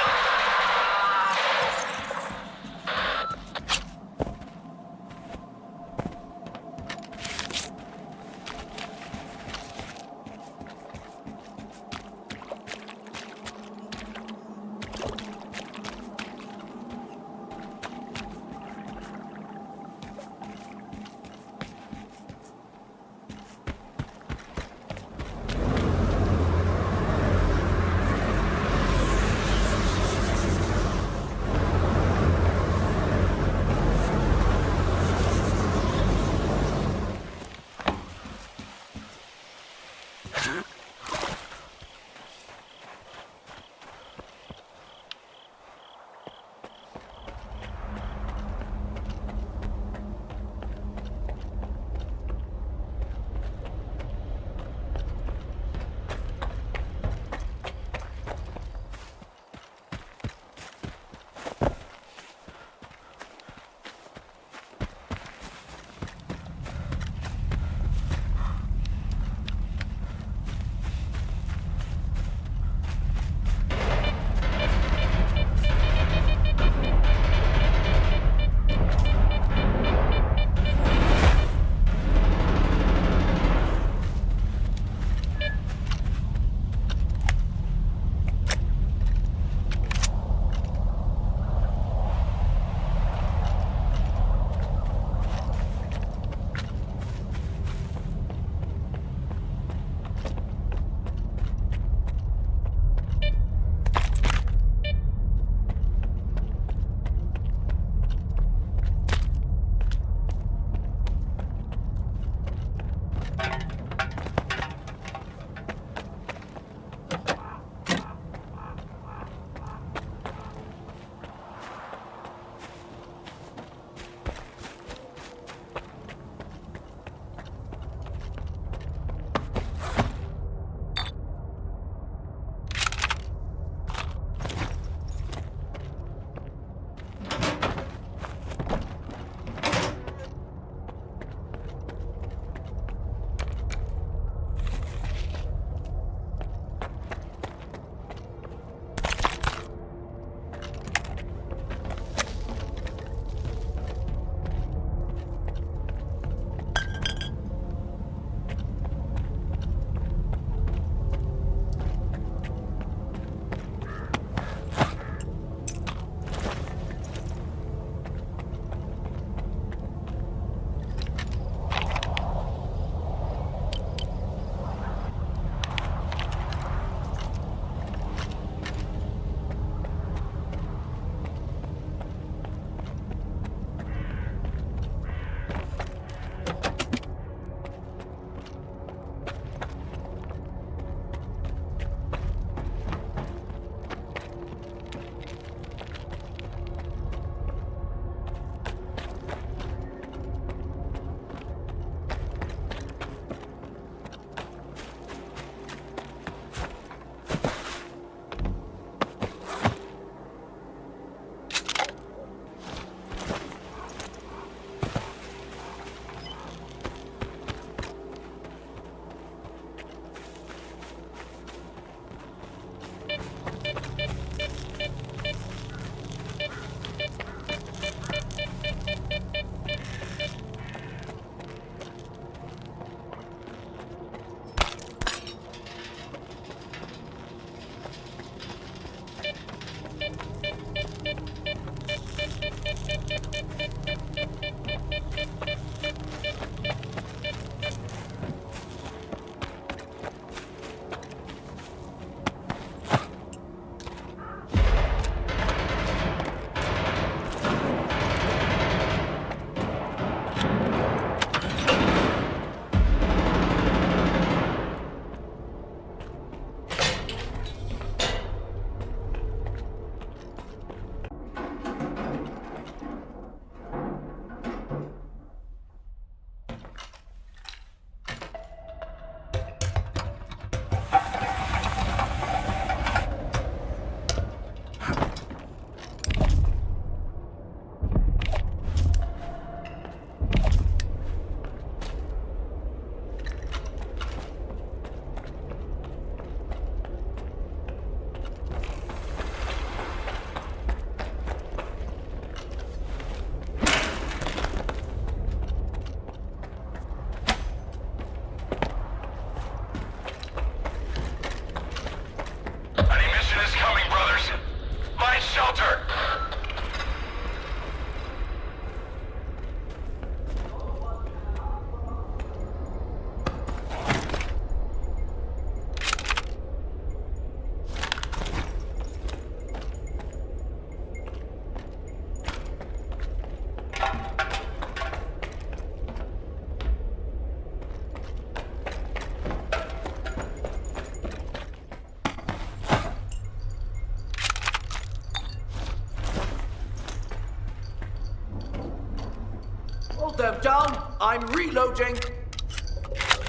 Hold them down. I'm reloading.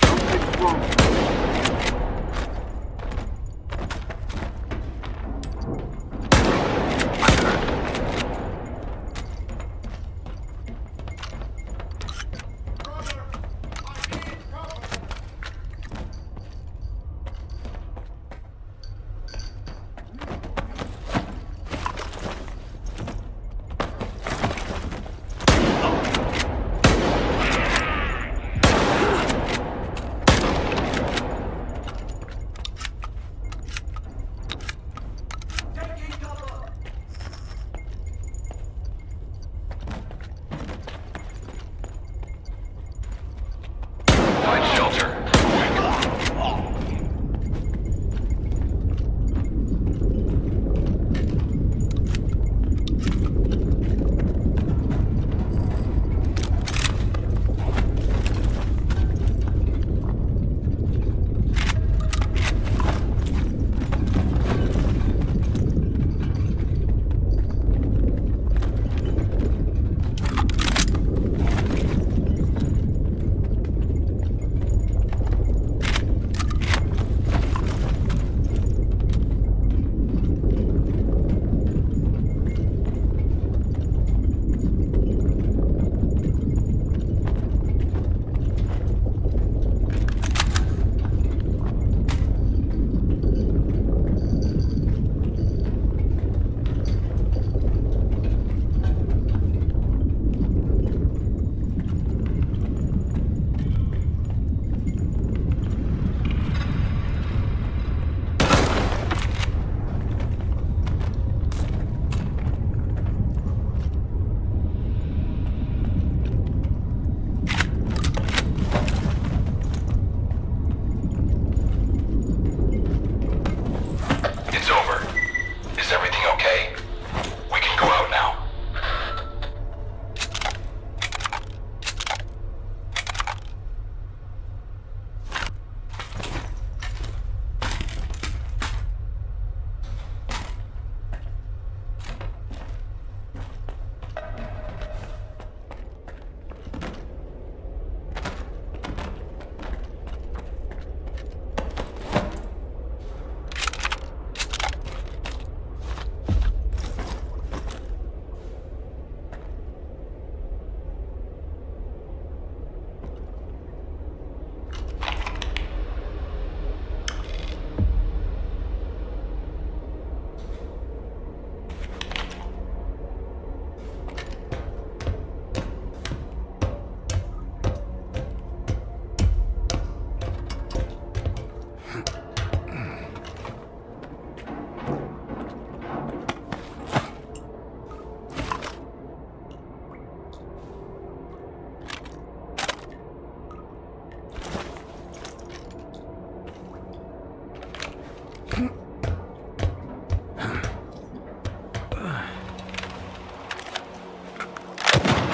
Something's wrong. Find shelter. It's over. Is everything okay? We can go out now.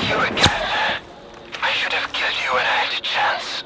You again. I should have killed you when I had a chance.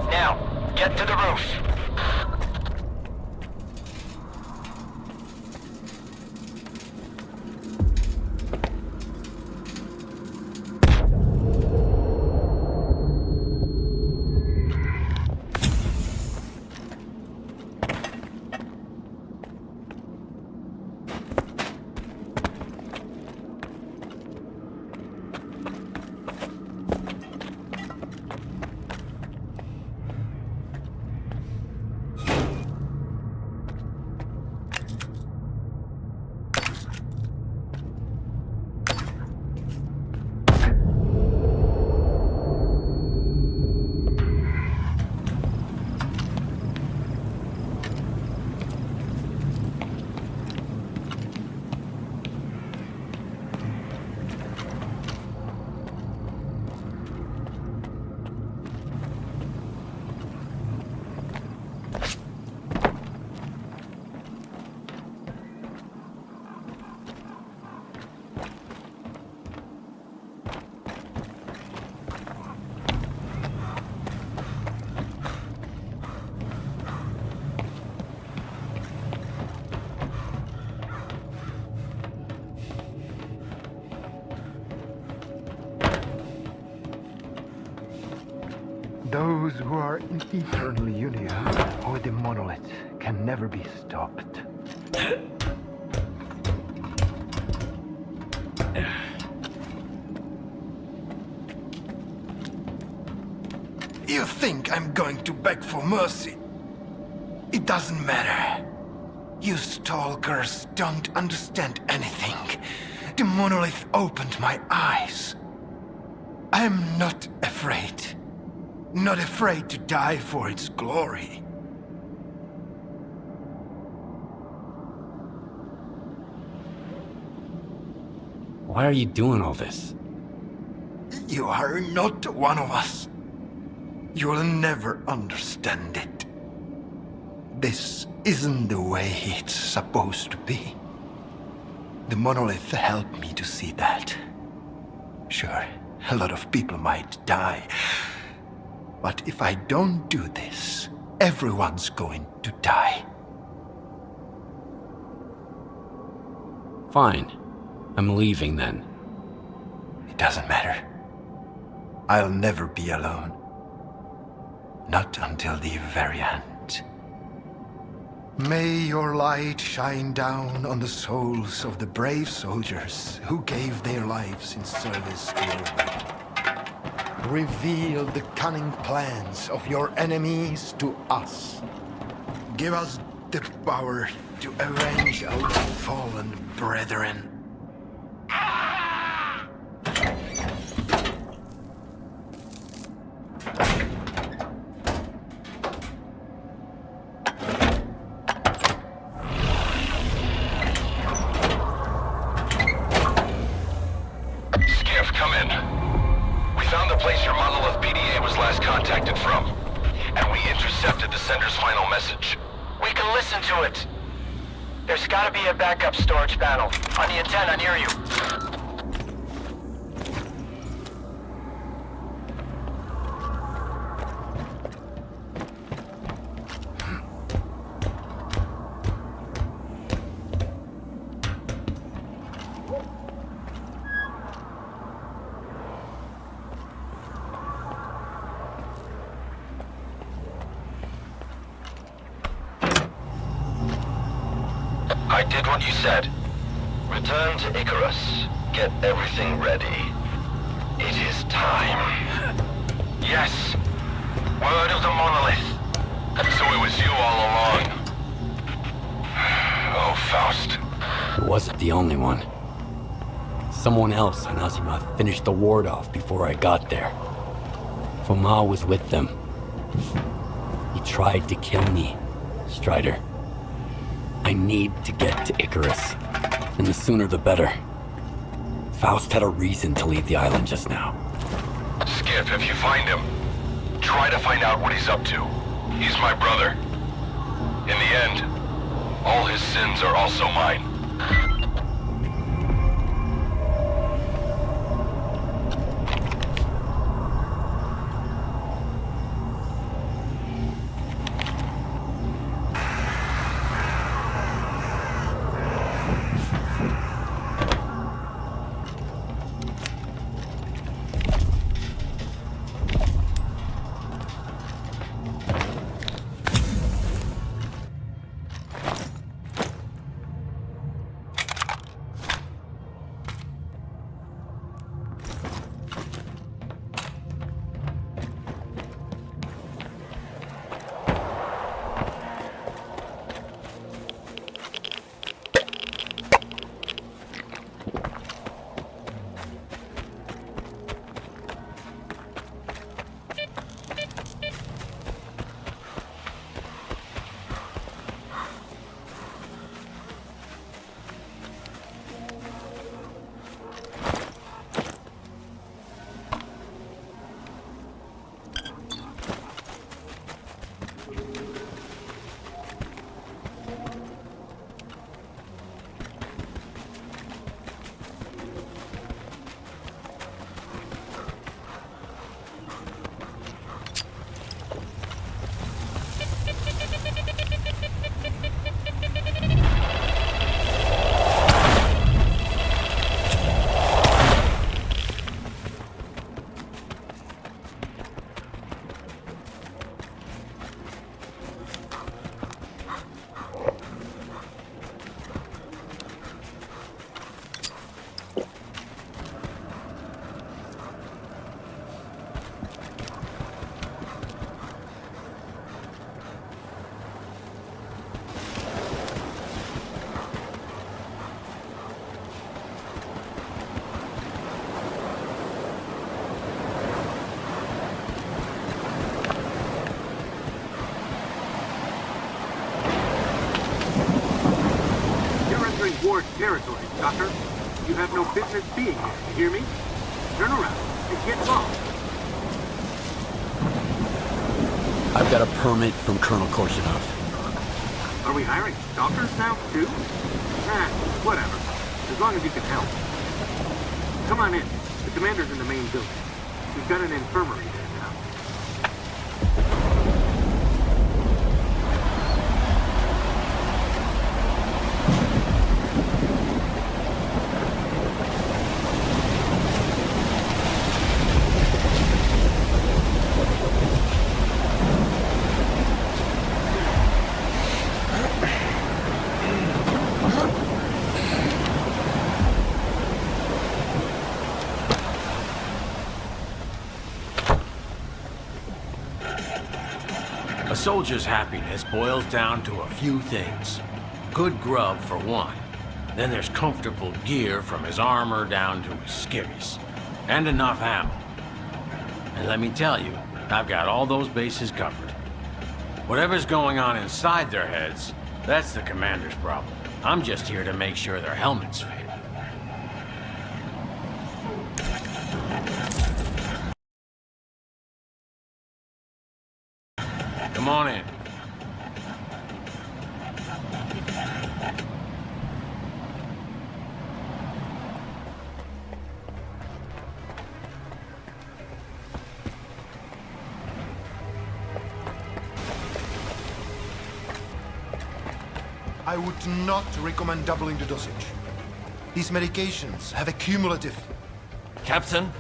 Now, get to the roof. Those who are in eternal union with the monolith can never be stopped. You think I'm going to beg for mercy? It doesn't matter. You stalkers don't understand anything. The monolith opened my eyes. I'm not afraid. Not afraid to die for its glory. Why are you doing all this? You are not one of us. You will never understand it. This isn't the way it's supposed to be. The monolith helped me to see that. Sure, a lot of people might die. But if I don't do this, everyone's going to die. Fine. I'm leaving then. It doesn't matter. I'll never be alone. Not until the very end. May your light shine down on the souls of the brave soldiers who gave their lives in service to your will. Reveal the cunning plans of your enemies to us. Give us the power to avenge our fallen brethren. Skiff, come in. We found the place your Monolith PDA was last contacted from, and we intercepted the sender's final message. We can listen to it. There's gotta be a backup storage panel on the antenna near you. I did what you said. Return to Icarus. Get everything ready. It is time. Yes. Word of the Monolith. So it was you all along. Oh, Faust. I wasn't the only one. Someone else on Azimuth finished the ward off before I got there. Foma was with them. He tried to kill me, Strider. I need to get to Icarus, and the sooner the better. Faust had a reason to leave the island just now. Skip, if you find him, try to find out what he's up to. He's my brother. In the end, all his sins are also mine. territory, Stalker. You have no business being here, you hear me? Turn around and get lost. I've got a permit from Colonel Korshunov. Are we hiring stalkers now, too? Whatever. As long as you can help. Come on in. The commander's in the main building. We've got an infirmary there now. A soldier's happiness boils down to a few things. Good grub, for one. Then there's comfortable gear from his armor down to his skivvies. And enough ammo. And let me tell you, I've got all those bases covered. Whatever's going on inside their heads, that's the commander's problem. I'm just here to make sure their helmets fit. Come on in. I would not recommend doubling the dosage. These medications have a cumulative... Captain?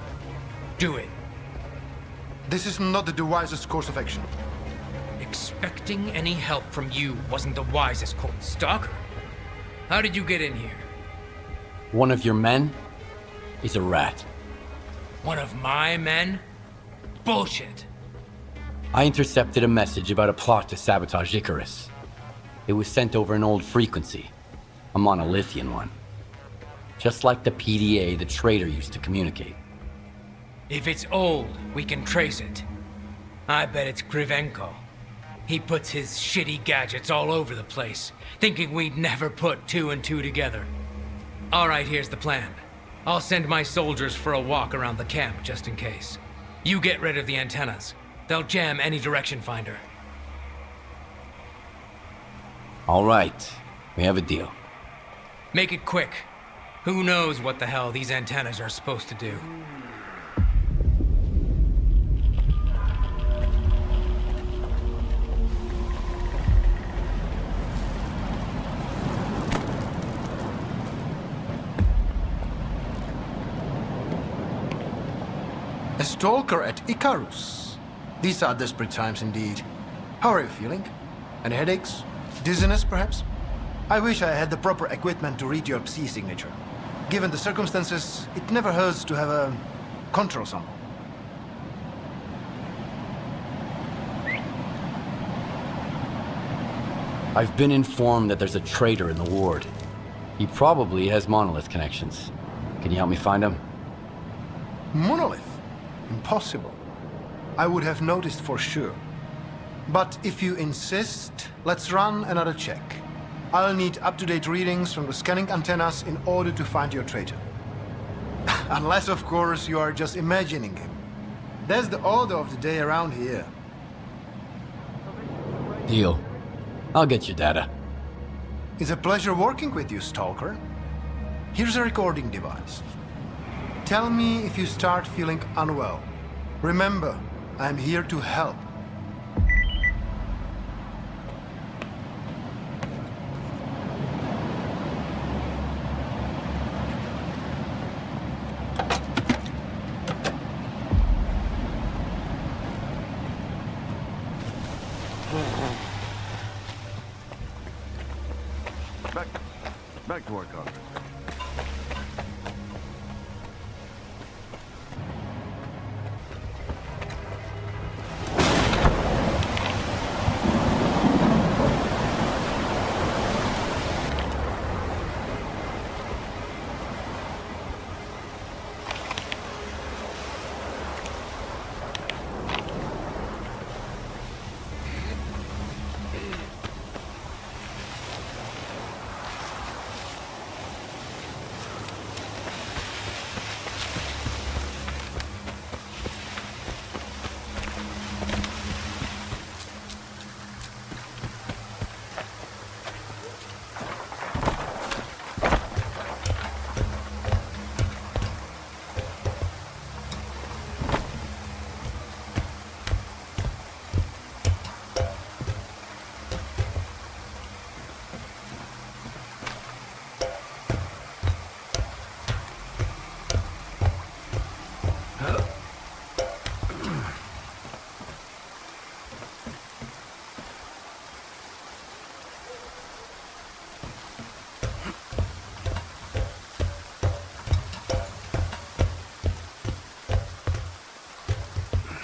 Do it. This is not the wisest course of action. Expecting any help from you wasn't the wisest course. Stalker, how did you get in here? One of your men is a rat. One of my men? Bullshit. I intercepted a message about a plot to sabotage Icarus. It was sent over an old frequency, a monolithian one. Just like the PDA the traitor used to communicate. If it's old, we can trace it. I bet it's Krivenko. He puts his shitty gadgets all over the place, thinking we'd never put two and two together. All right, here's the plan. I'll send my soldiers for a walk around the camp, just in case. You get rid of the antennas. They'll jam any direction finder. All right, we have a deal. Make it quick. Who knows what the hell these antennas are supposed to do? A stalker at Icarus. These are desperate times indeed. How are you feeling? Any headaches? Dizziness, perhaps? I wish I had the proper equipment to read your Psi signature. Given the circumstances, it never hurts to have a control sample. I've been informed that there's a traitor in the ward. He probably has Monolith connections. Can you help me find him? Monolith? Impossible. I would have noticed for sure. But if you insist, let's run another check. I'll need up-to-date readings from the scanning antennas in order to find your traitor. Unless, of course, you are just imagining him. That's the order of the day around here. Deal. I'll get your data. It's a pleasure working with you, Stalker. Here's a recording device. Tell me if you start feeling unwell. Remember, I'm here to help. Back to our conference.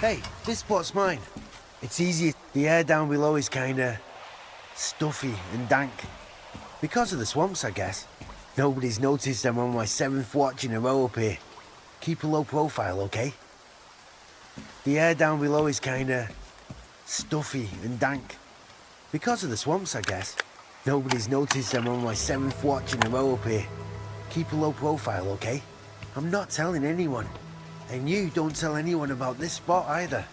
Hey, this spot's mine. It's easy. The air down below is kinda stuffy and dank. Because of the swamps, I guess. Nobody's noticed I'm on my 7th watch in a row up here. Keep a low profile, okay? The air down below is kinda stuffy and dank. Because of the swamps, I guess. Nobody's noticed I'm on my 7th watch in a row up here. Keep a low profile, okay? I'm not telling anyone. And you don't tell anyone about this spot either.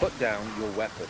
Put down your weapon.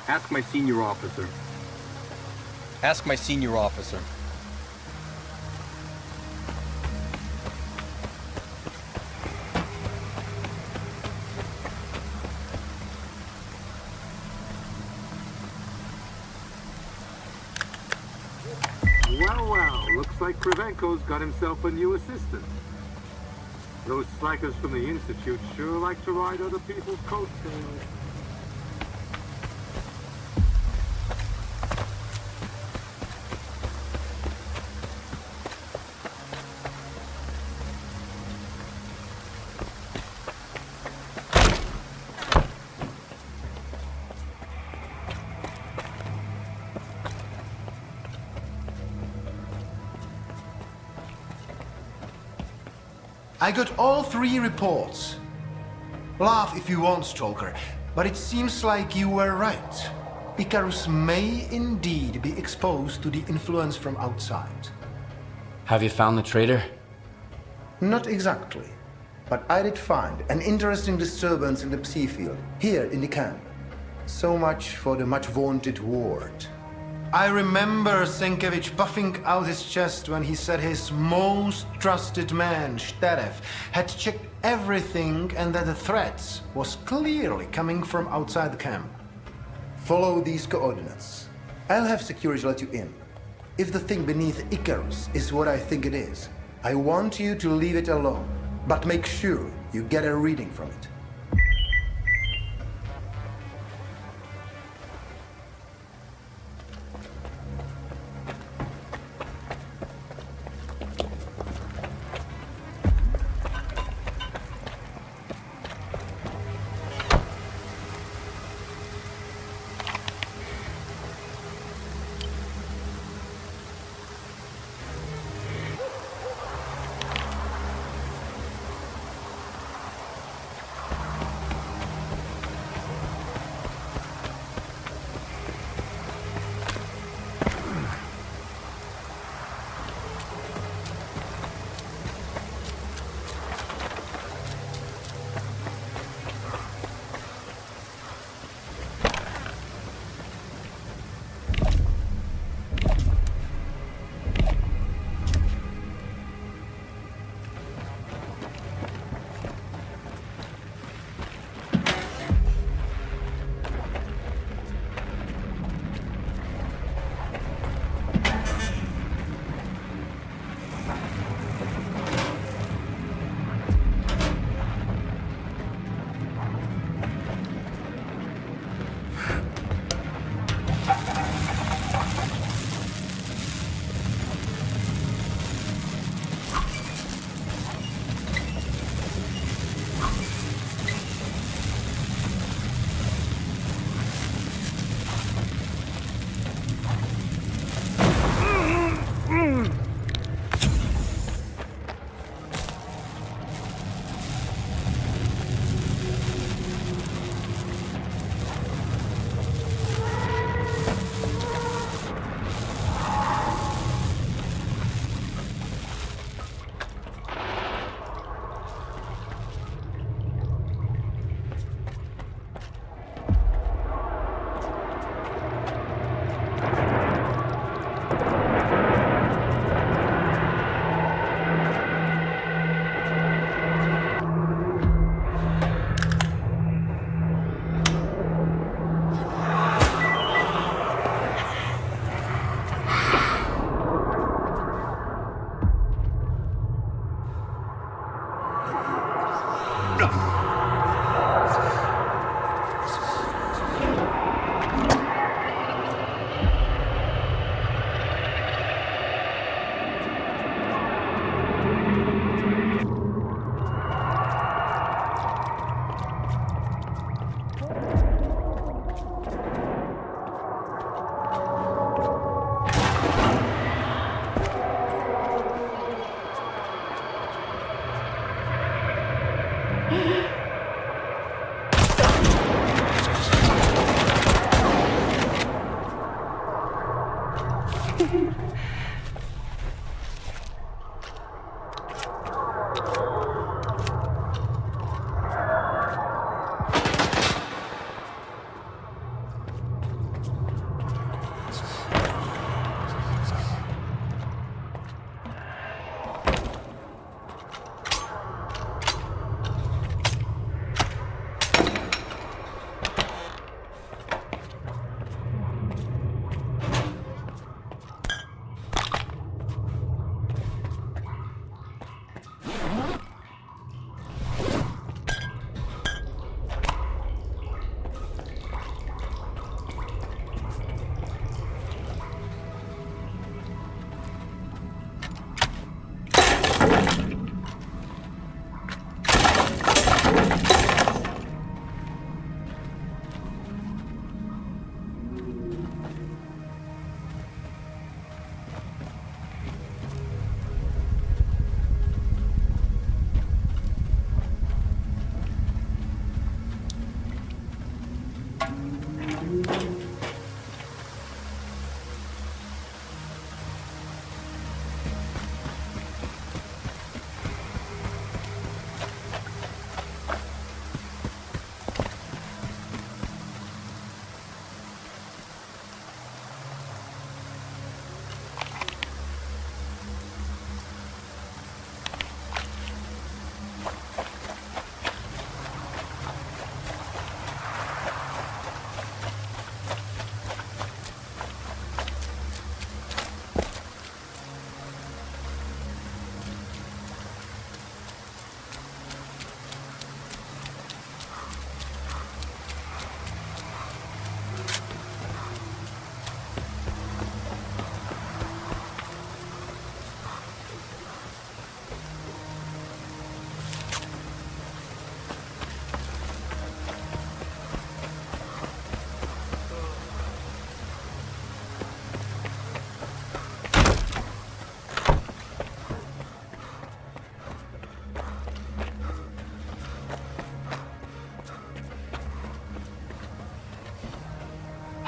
Ask my senior officer. Ask my senior officer. Well, looks like Krivenko's got himself a new assistant. Those psychers from the Institute sure like to ride other people's coattails. I got all 3 reports. Laugh if you want, Stalker, but it seems like you were right. Icarus may indeed be exposed to the influence from outside. Have you found the traitor? Not exactly, but I did find an interesting disturbance in the psi field, here in the camp. So much for the much-vaunted ward. I remember Sienkiewicz puffing out his chest when he said his most trusted man, S.T.A.L.K.E.R, had checked everything and that the threat was clearly coming from outside the camp. Follow these coordinates. I'll have security let you in. If the thing beneath Icarus is what I think it is, I want you to leave it alone, but make sure you get a reading from it.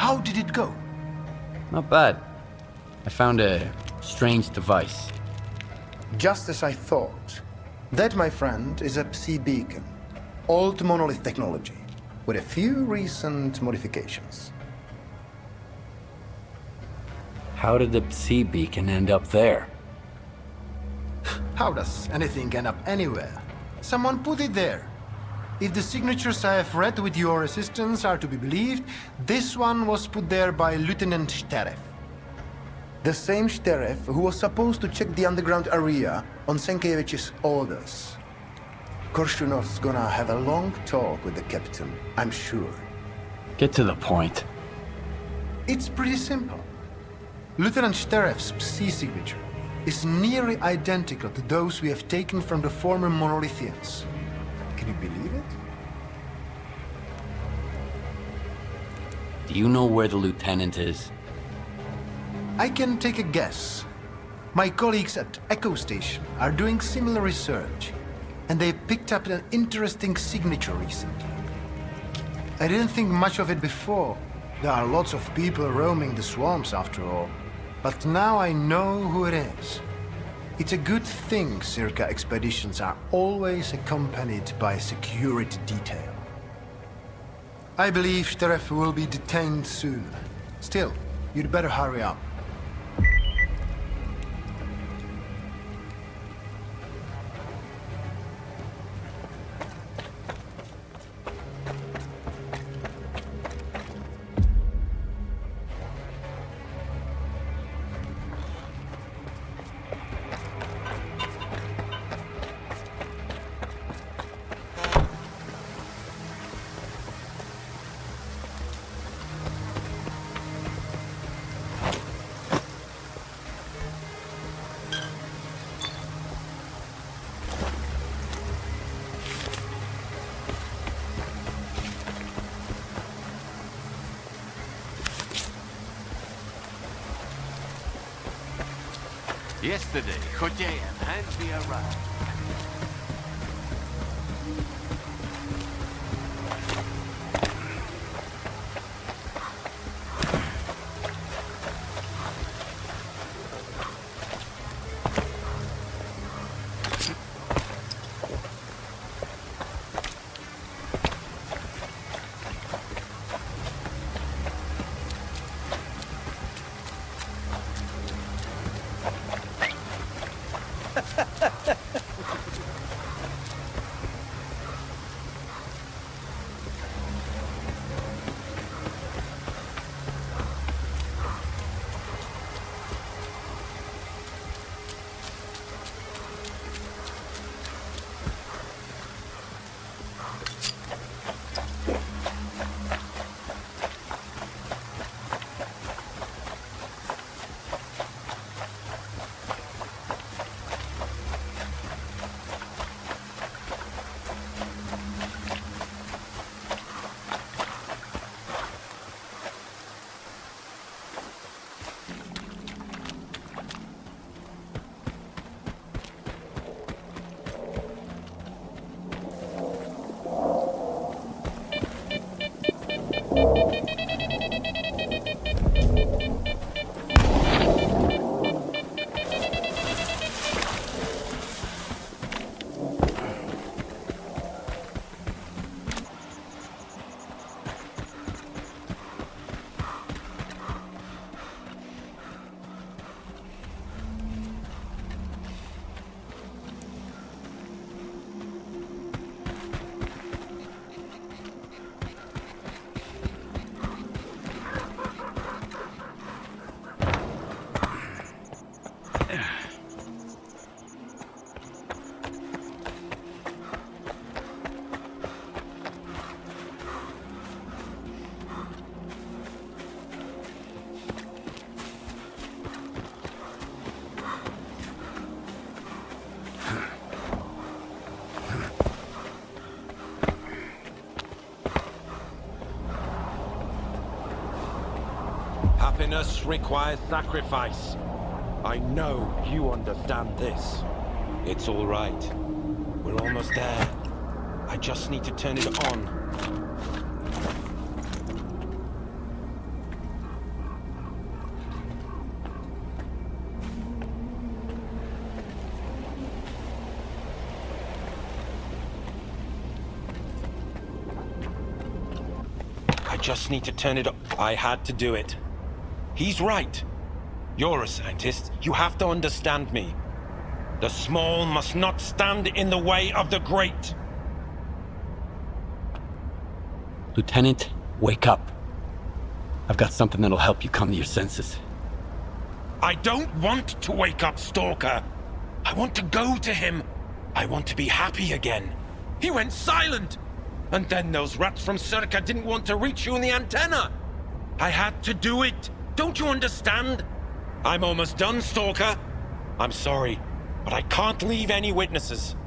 How did it go? Not bad. I found a strange device. Just as I thought. That, my friend, is a Psi beacon. Old monolith technology, with a few recent modifications. How did the Psi beacon end up there? How does anything end up anywhere? Someone put it there. If the signatures I have read with your assistance are to be believed, this one was put there by Lieutenant S.T.A.L.K.E.R. The same S.T.A.L.K.E.R. who was supposed to check the underground area on Sienkiewicz's orders. Korshunov's gonna have a long talk with the captain, I'm sure. Get to the point. It's pretty simple. Lieutenant S.T.A.L.K.E.'s Psi signature is nearly identical to those we have taken from the former Monolithians. Can you believe it? Do you know where the lieutenant is? I can take a guess. My colleagues at Echo Station are doing similar research, and they picked up an interesting signature recently. I didn't think much of it before. There are lots of people roaming the swamps after all. But now I know who it is. It's a good thing Circa expeditions are always accompanied by a security detail. I believe S.T.A.L.K.E.R. will be detained soon. Still, you'd better hurry up. Yesterday, Khodean handed me a ride. Happiness requires sacrifice. I know you understand this. It's all right. We're almost there. I just need to turn it on. I just need to turn it up. I had to do it. He's right. You're a scientist. You have to understand me. The small must not stand in the way of the great. Lieutenant, wake up. I've got something that'll help you come to your senses. I don't want to wake up Stalker. I want to go to him. I want to be happy again. He went silent. And then those rats from C.H.O.R.N.O.B.L didn't want to reach you in the antenna. I had to do it. Don't you understand? I'm almost done, Stalker. I'm sorry, but I can't leave any witnesses.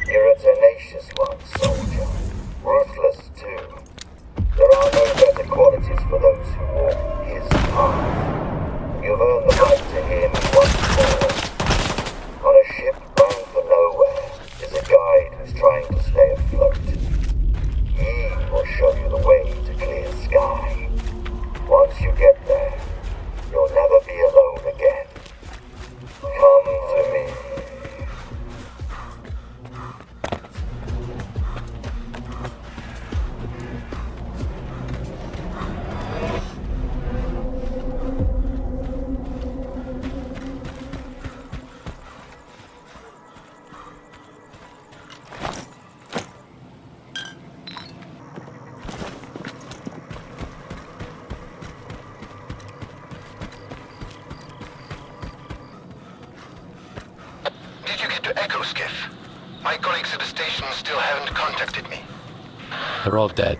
You're a tenacious one, soldier. Ruthless, too. There are no better qualities for those who walk his path. You've earned the right to hear me once more. On a ship bound for nowhere is a guide who's trying to stay afloat. He will show you the way to clear sky. Once you get there, you'll never be alone again. Come to me. My colleagues at the station still haven't contacted me. They're all dead.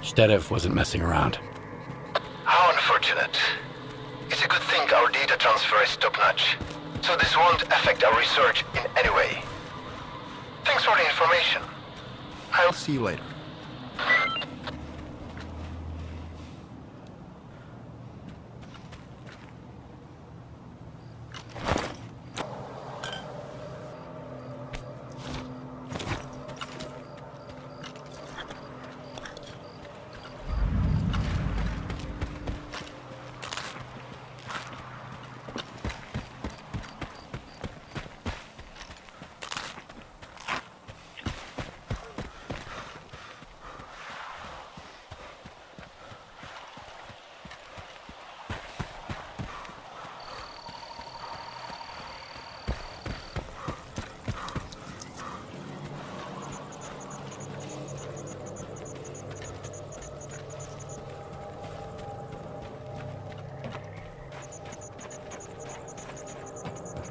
S.T.A.L.K.E.R wasn't messing around. How unfortunate. It's a good thing our data transfer is top-notch, so this won't affect our research in any way. Thanks for the information. I'll see you later.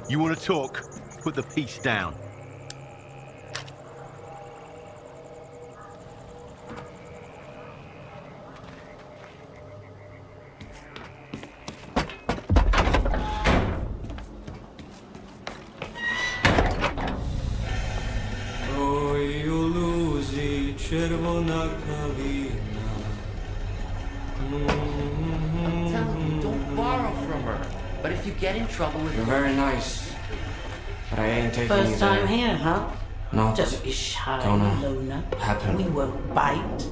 You want to talk? Put the piece down. czerwona kalina. I'm telling you, don't borrow from her. But if you get in trouble with You're very nice. But I ain't taking you First time there. here, huh? No. Don't be shy, Gonna Luna. happen. We won't bite.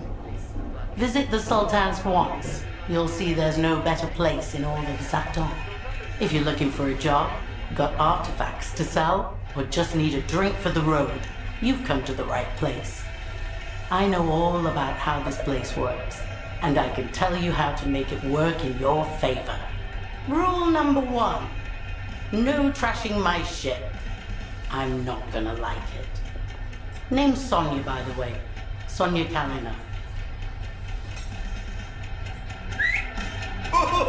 Visit the Sultan's once. You'll see there's no better place in all of Zaton. If you're looking for a job, got artifacts to sell, or just need a drink for the road, you've come to the right place. I know all about how this place works, and I can tell you how to make it work in your favor. Rule number 1, no trashing my shit. I'm not gonna like it. Name's Sonia, by the way. Sonia Kalina.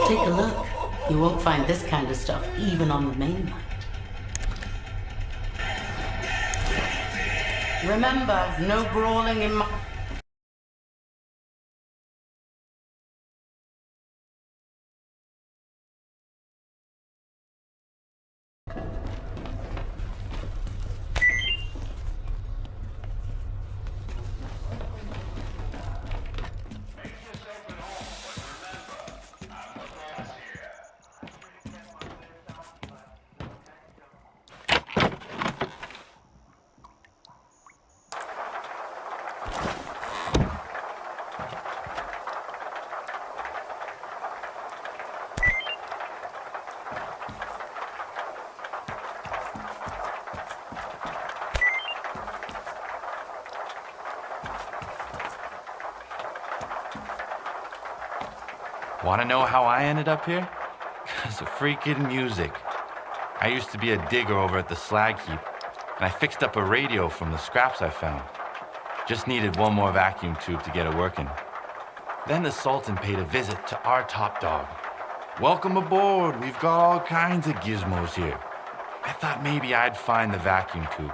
Take a look. You won't find this kind of stuff even on the mainland. Remember, no brawling in my... Want to know how I ended up here? Because of freaking music. I used to be a digger over at the slag heap, and I fixed up a radio from the scraps I found. Just needed one more vacuum tube to get it working. Then the Sultan paid a visit to our top dog. Welcome aboard, we've got all kinds of gizmos here. I thought maybe I'd find the vacuum tube,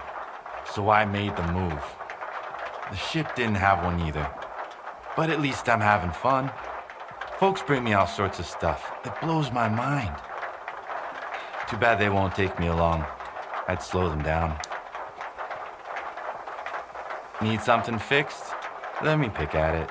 so I made the move. The ship didn't have one either, but at least I'm having fun. Folks bring me all sorts of stuff. It blows my mind. Too bad they won't take me along. I'd slow them down. Need something fixed? Let me pick at it.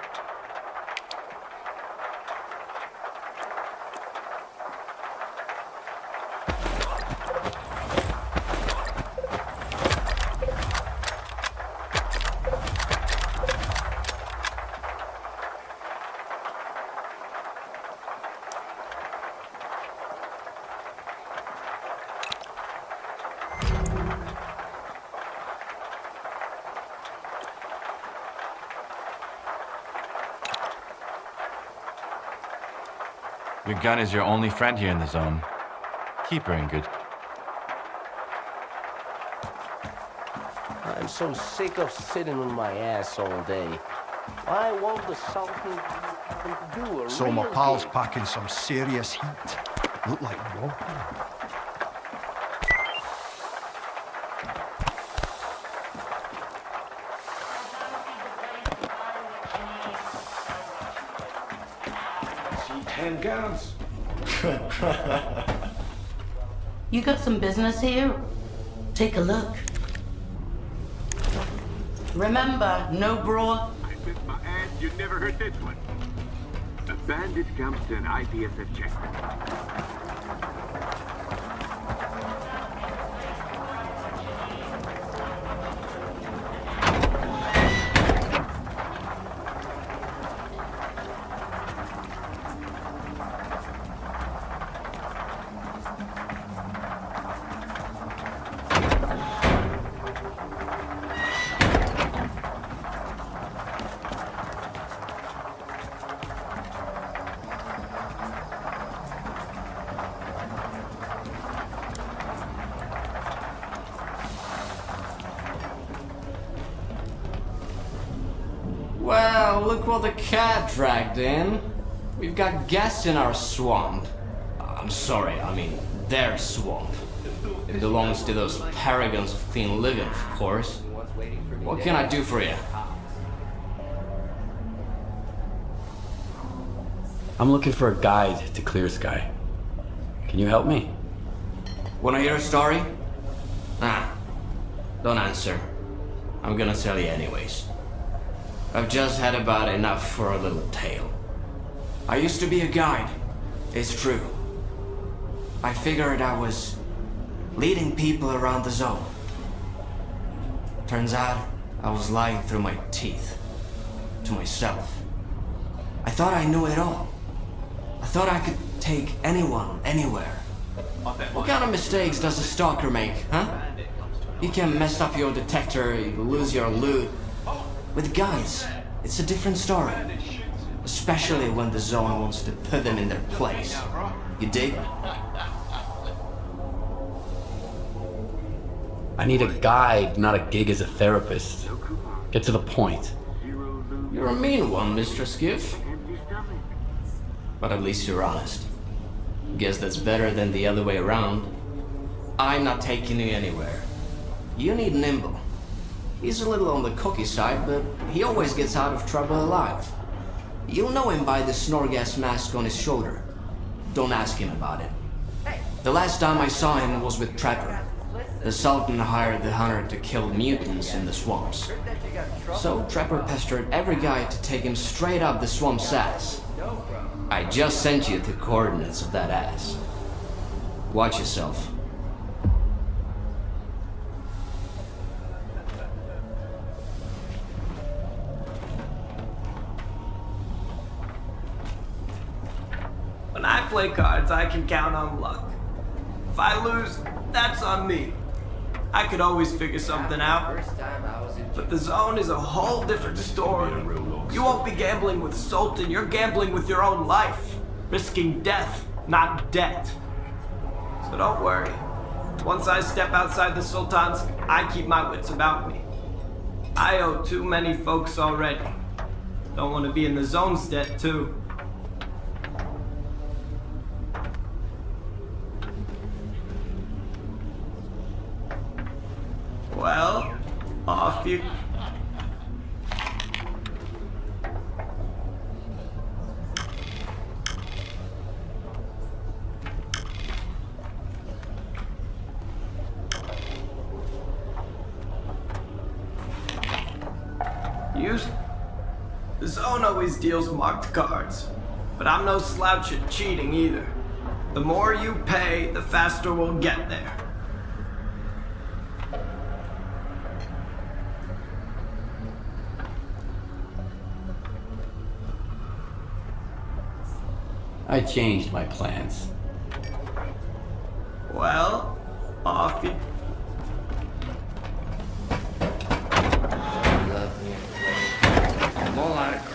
Your gun is your only friend here in the zone. Keep her in good. I'm so sick of sitting on my ass all day. Why won't the Sultan do a So my real pal's gig? packing some serious heat. Look like walking. See 10 guns. You got some business here? Take a look. Remember, no brawl. I bet my ass you never heard this one. A bandit comes to an IPSF checkpoint. Well, look what the cat dragged in. We've got guests in our swamp. I'm sorry, I mean their swamp. It belongs to those paragons of clean living, of course. What can I do for you? I'm looking for a guide to Clear Sky. Can you help me? Wanna hear a story? Nah, don't answer. I'm gonna tell you anyways. I've just had about enough for a little tale. I used to be a guide, it's true. I figured I was leading people around the zone. Turns out I was lying through my teeth to myself. I thought I knew it all. I thought I could take anyone, anywhere. What kind of mistakes does a stalker make, huh? You can mess up your detector, you lose your loot. With guys, it's a different story. Especially when the zone wants to put them in their place. You dig? I need a guide, not a gig as a therapist. Get to the point. You're a mean one, Mr. Skiff. But at least you're honest. Guess that's better than the other way around. I'm not taking you anywhere. You need Nimble. He's a little on the cookie side, but he always gets out of trouble alive. You'll know him by the Snorgas mask on his shoulder. Don't ask him about it. The last time I saw him was with Trapper. The Sultan hired the hunter to kill mutants in the swamps. So Trapper pestered every guy to take him straight up the swamp's ass. I just sent you the coordinates of that ass. Watch yourself. When I play cards, I can count on luck. If I lose, that's on me. I could always figure something out. But the zone is a whole different story. You won't be gambling with Sultan, you're gambling with your own life. Risking death, not debt. So don't worry. Once I step outside the Sultan's, I keep my wits about me. I owe too many folks already. Don't want to be in the zone's debt too. Well, off you... The zone always deals marked cards, but I'm no slouch at cheating either. The more you pay, the faster we'll get there. I changed my plans. Well, off you... More like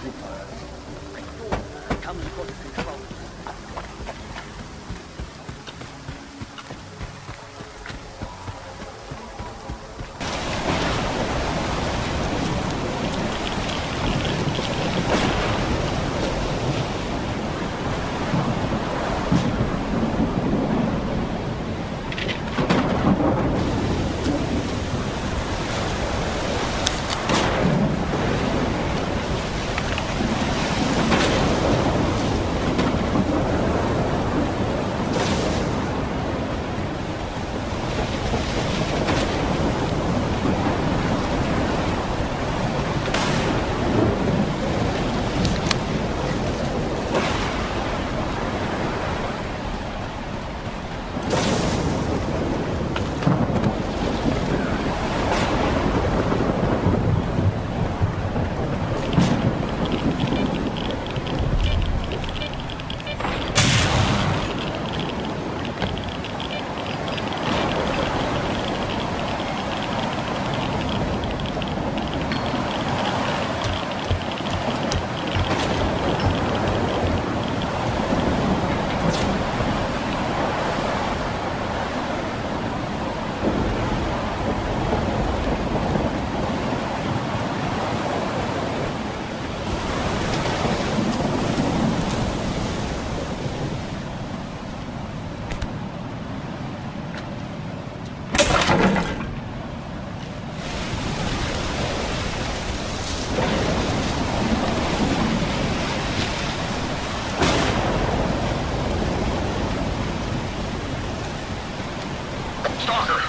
Stalker,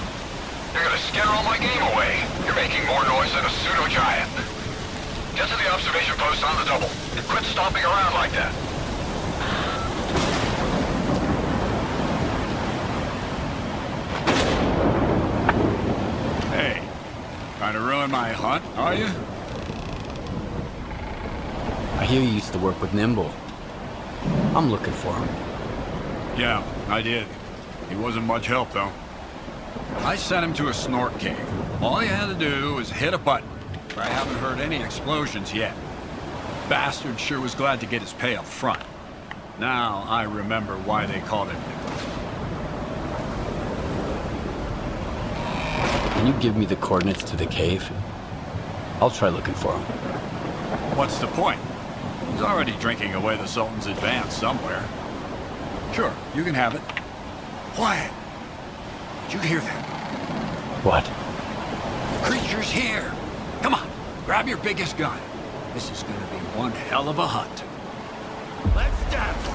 you're gonna scare all my game away. You're making more noise than a pseudo-giant. Get to the observation post on the double, and quit stomping around like that. Hey, trying to ruin my hunt, are you? I hear you used to work with Nimble. I'm looking for him. Yeah, I did. He wasn't much help, though. I sent him to a snort cave. All he had to do was hit a button. I haven't heard any explosions yet. Bastard sure was glad to get his pay up front. Now I remember why they called him Nimble. Can you give me the coordinates to the cave? I'll try looking for him. What's the point? He's already drinking away the Sultan's advance somewhere. Sure, you can have it. Quiet! Did you hear that? What? The creature's here! Come on, grab your biggest gun. This is gonna be one hell of a hunt. Let's dance!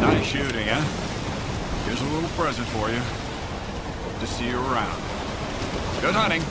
Nice shooting, huh? Here's a little present for you. Hope to see you around. Good hunting.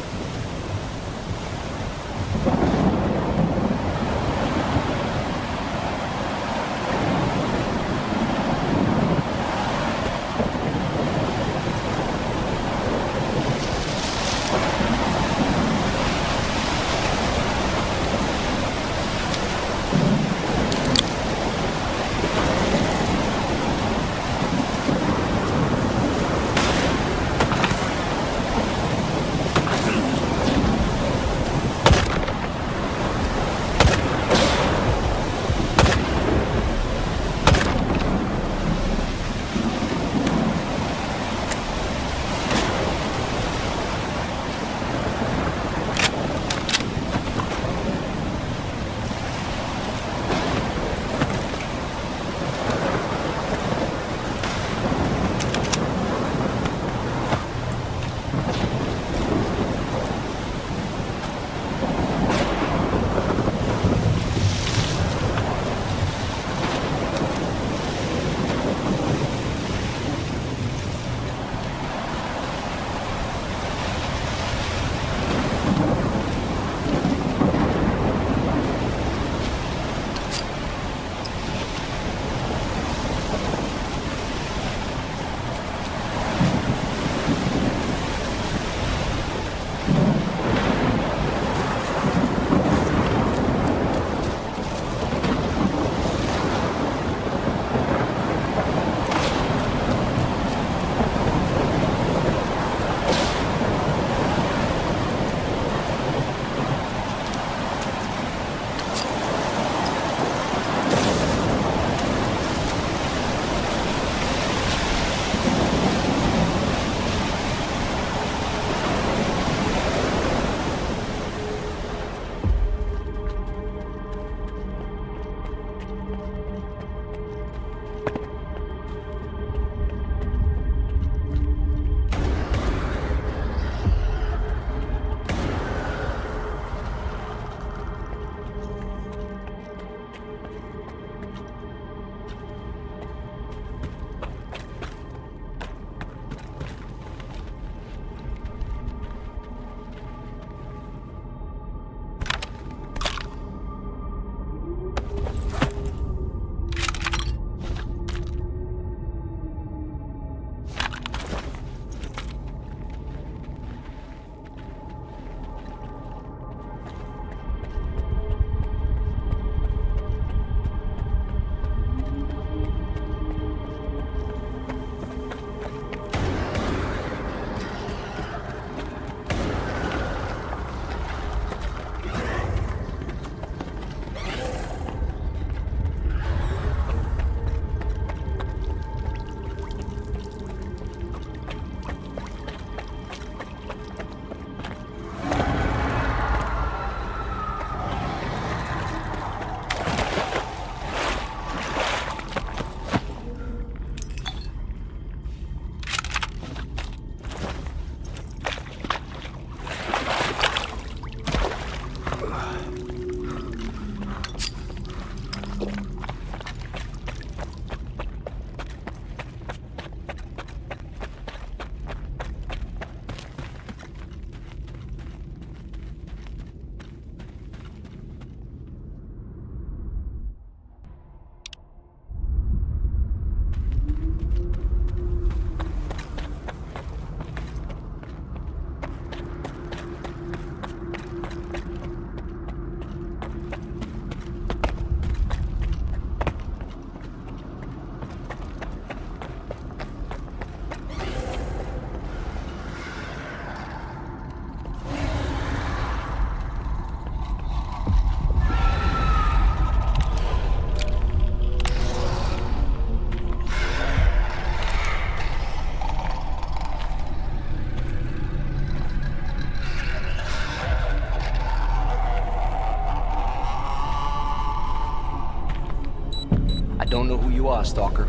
try, Stalker.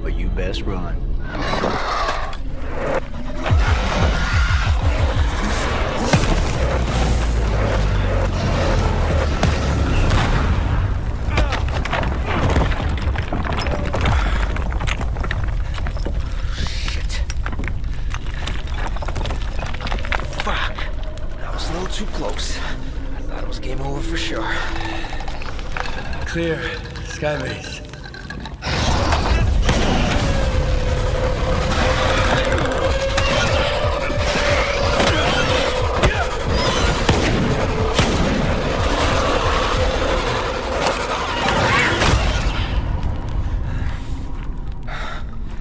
But you best run. Too close. I thought it was game over for sure. Clear. Skybase.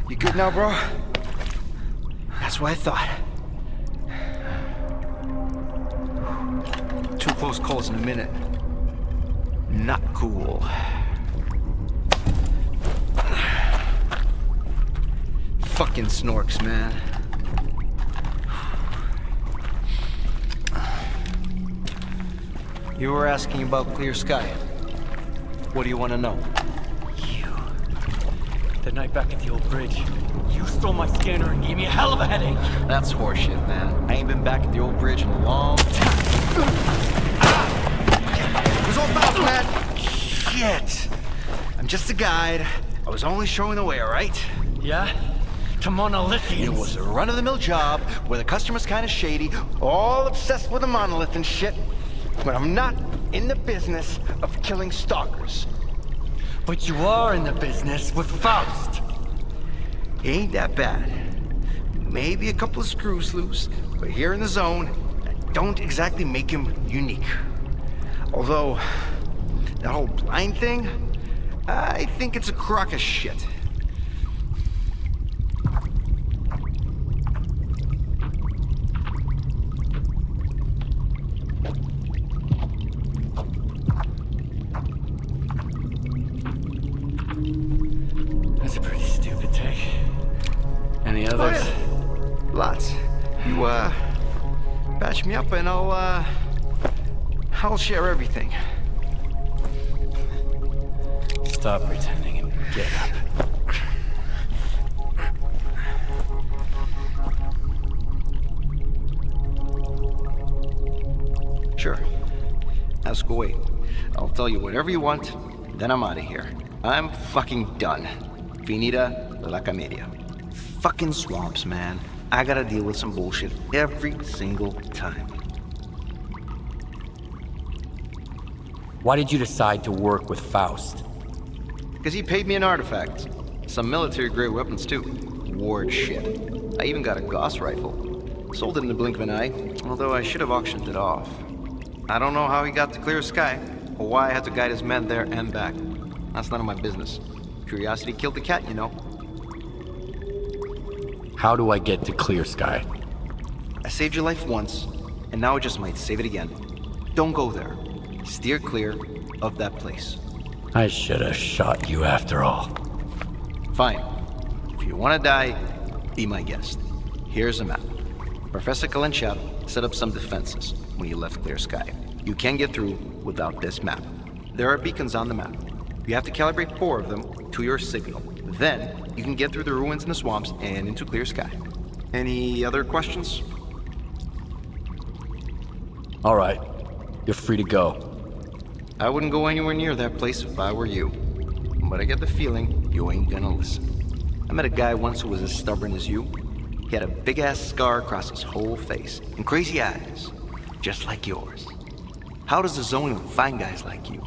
You good now, bro? That's what I thought. Two close calls in a minute. Not cool. Fucking snorks, man. You were asking about Clear Sky. What do you want to know? The night back at the old bridge, you stole my scanner and gave me a hell of a headache. That's horseshit, man. I ain't been back at the old bridge in a long time. It was all about, man. Shit. I'm just a guide. I was only showing the way, all right? Yeah? To Monolithians. It was a run-of-the-mill job where the customer's kind of shady, all obsessed with a monolith and shit. But I'm not in the business of killing stalkers. But you are in the business with Faust. Ain't that bad. Maybe a couple of screws loose, but here in the zone, that don't exactly make him unique. Although, that whole blind thing, I think it's a crock of shit. That's a pretty stupid take. Any others? Oh, yeah. Lots. You, patch me up and I'll share everything. Stop pretending and get up. Sure. Ask away. I'll tell you whatever you want, then I'm out of here. I'm fucking done. Finita la comedia. Fucking swamps, man. I gotta deal with some bullshit every single time. Why did you decide to work with Faust? Because he paid me an artifact. Some military-grade weapons, too. Ward shit. I even got a Gauss rifle. Sold it in the blink of an eye, although I should have auctioned it off. I don't know how he got to Clear Sky, or why I had to guide his men there and back. That's none of my business. Curiosity killed the cat, you know. How do I get to Clear Sky? I saved your life once, and now I just might save it again. Don't go there. Steer clear of that place. I should have shot you after all. Fine. If you want to die, be my guest. Here's a map. Professor Kalenchak set up some defenses when he left Clear Sky. You can get through without this map. There are beacons on the map. You have to calibrate 4 of them to your signal. Then, you can get through the ruins in the swamps and into Clear Sky. Any other questions? All right. You're free to go. I wouldn't go anywhere near that place if I were you. But I get the feeling you ain't gonna listen. I met a guy once who was as stubborn as you. He had a big-ass scar across his whole face and crazy eyes, just like yours. How does the zone even find guys like you?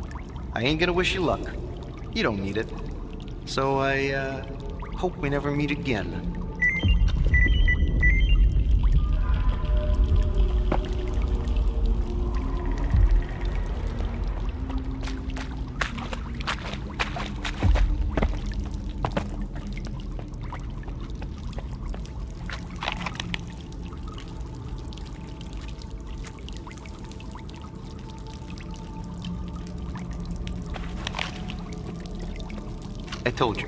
I ain't gonna wish you luck. You don't need it. So I, hope we never meet again. I told you.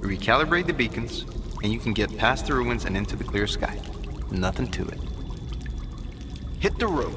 Recalibrate the beacons, and you can get past the ruins and into the Clear Sky. Nothing to it. Hit the road.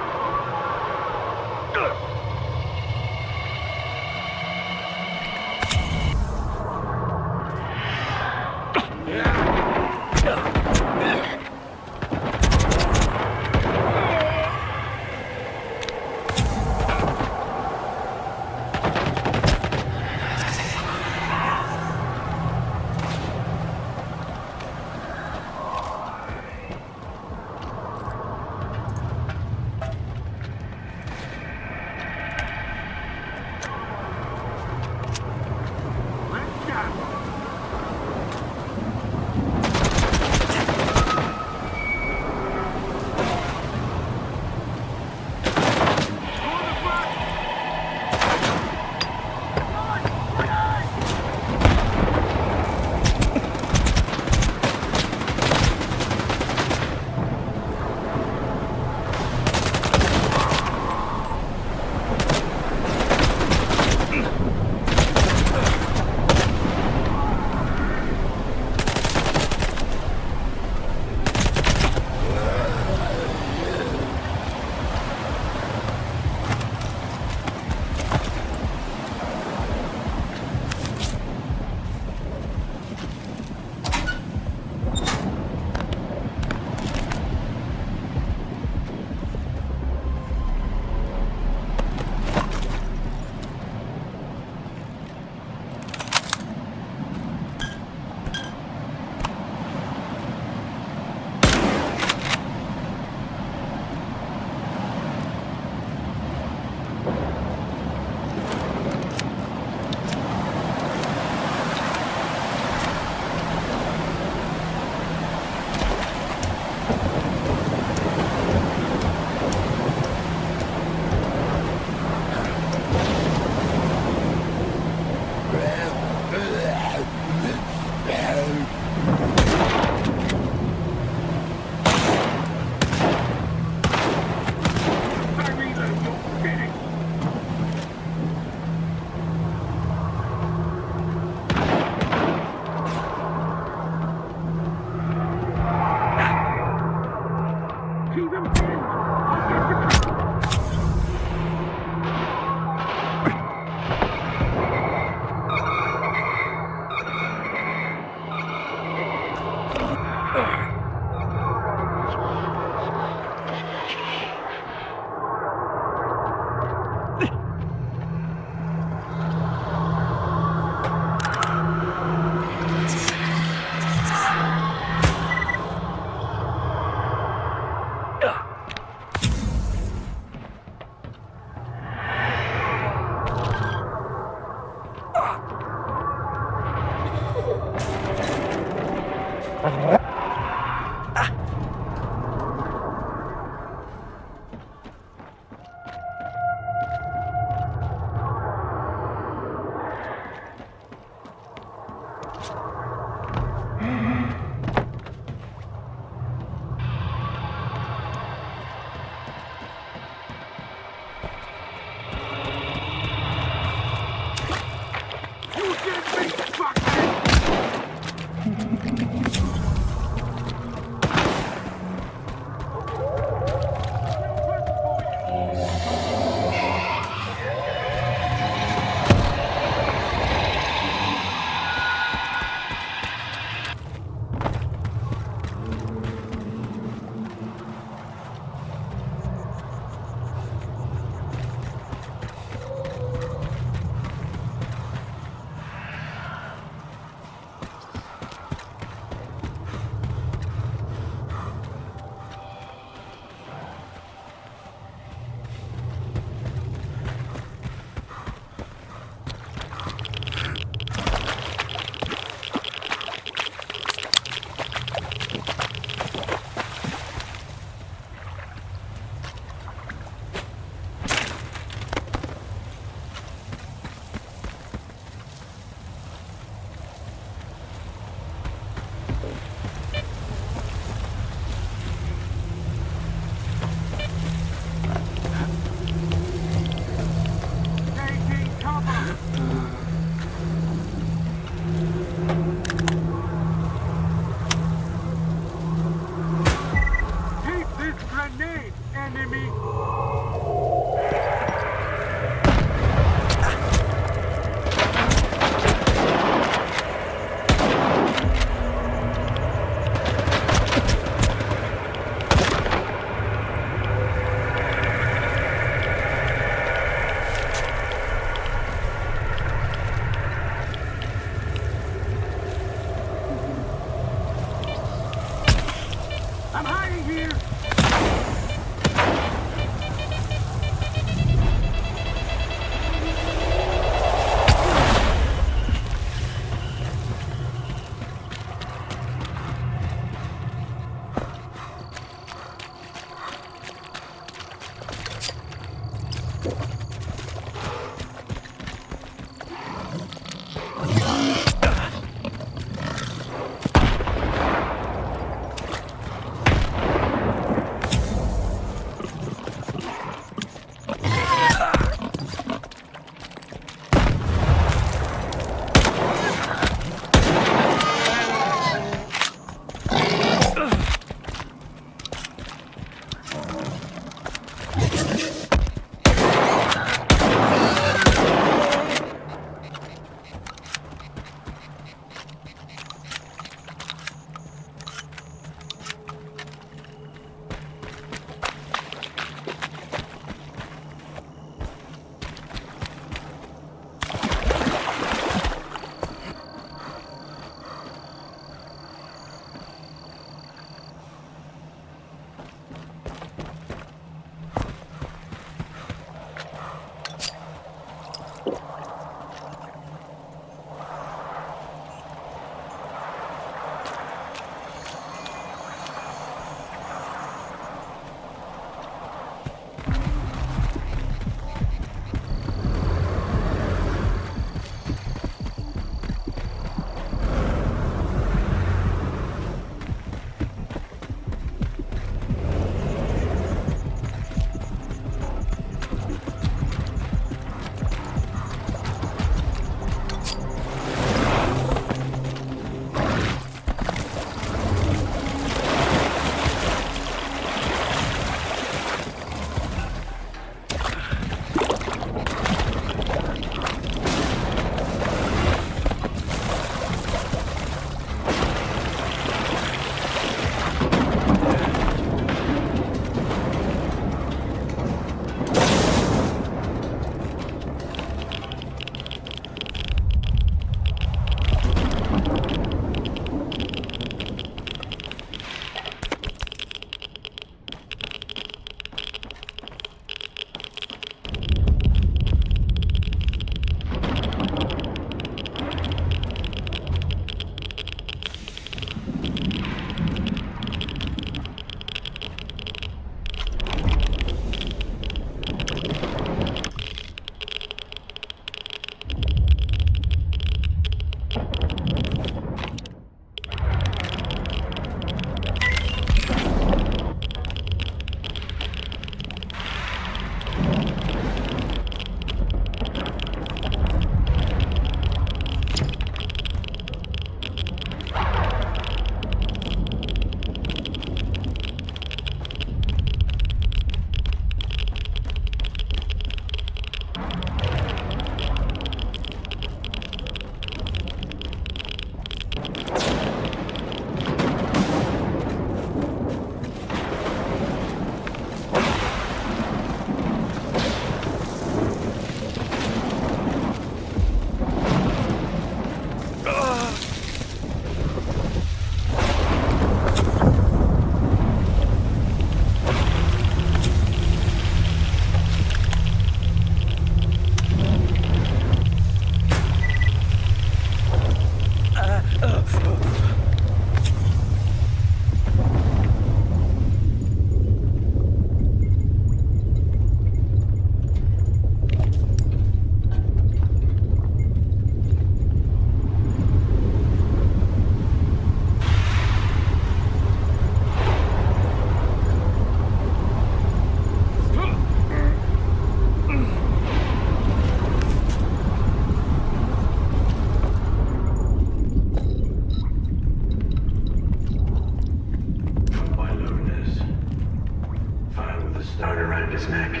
Start around his neck.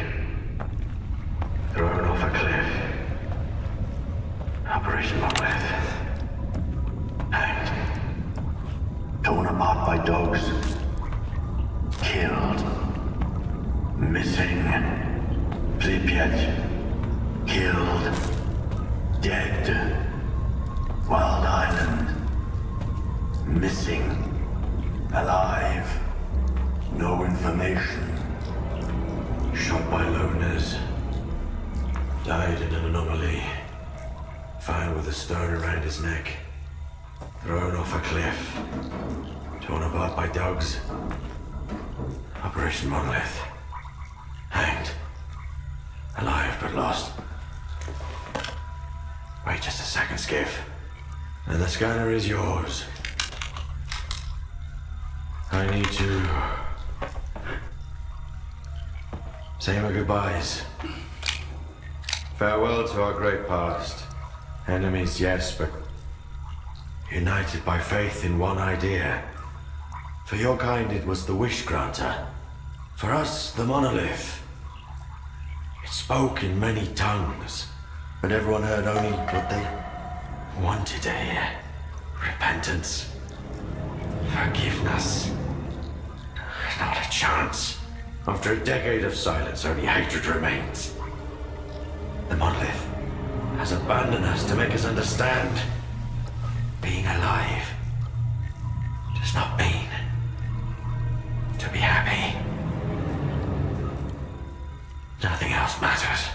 Thrown off a cliff. Operation Monolith. Hanged. Torn apart by dogs. Killed. Missing. Pripyat. Killed. Dead. Wild Island. Missing. Alive. No information. Shot by loners. Died in an anomaly. Found with a stone around his neck. Thrown off a cliff. Torn apart by dogs. Operation Monolith. Hanged. Alive but lost. Wait just a second, Skiff. And the scanner is yours. I need to say my goodbyes. Farewell to our great past. Enemies, yes, but united by faith in one idea. For your kind, it was the wish granter. For us, the monolith. It spoke in many tongues, but everyone heard only what they wanted to hear. Repentance. Forgiveness. Not a chance. After a decade of silence, only hatred remains. The monolith has abandoned us to make us understand. Being alive does not mean to be happy. Nothing else matters.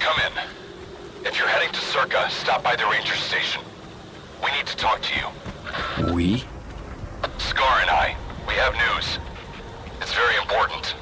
come in. If you're heading to Circa, stop by the ranger station. We need to talk to you. We? Scar and I. We have news. It's very important.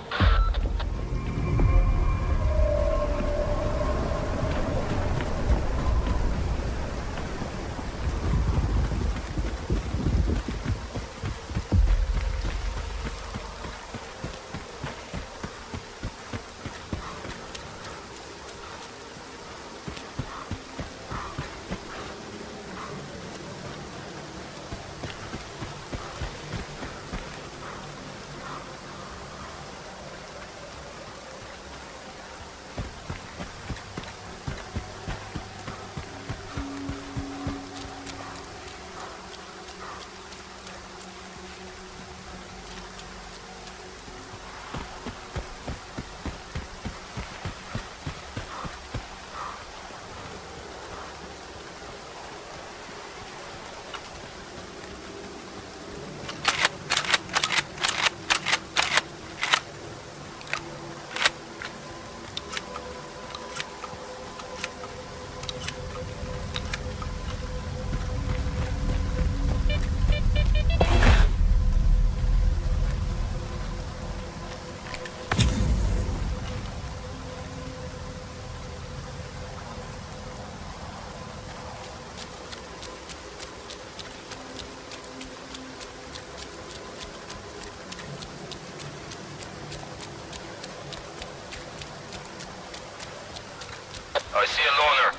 I see a loner.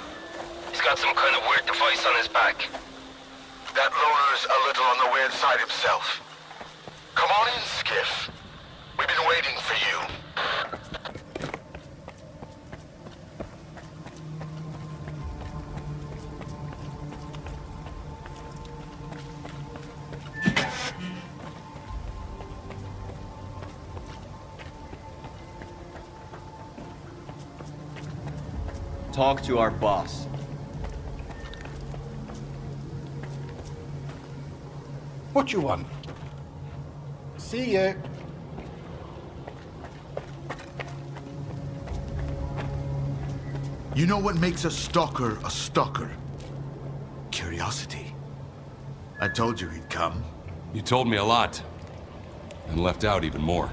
He's got some kind of weird device on his back. That loner's a little on the weird side himself. Come on in, Skiff. We've been waiting for you. Talk to our boss. What you want? See ya. You know what makes a stalker a stalker? Curiosity. I told you he'd come. You told me a lot. And left out even more.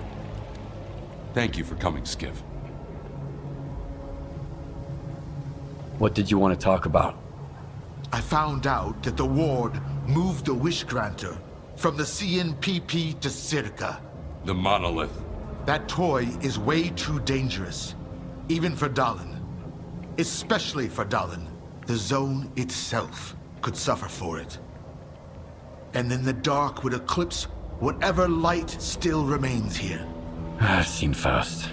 Thank you for coming, Skiff. What did you want to talk about? I found out that the Ward moved the Wish Granter from the CNPP to Circa. The monolith. That toy is way too dangerous, even for Dallin. Especially for Dallin. The zone itself could suffer for it. And then the dark would eclipse whatever light still remains here. I've seen Faust.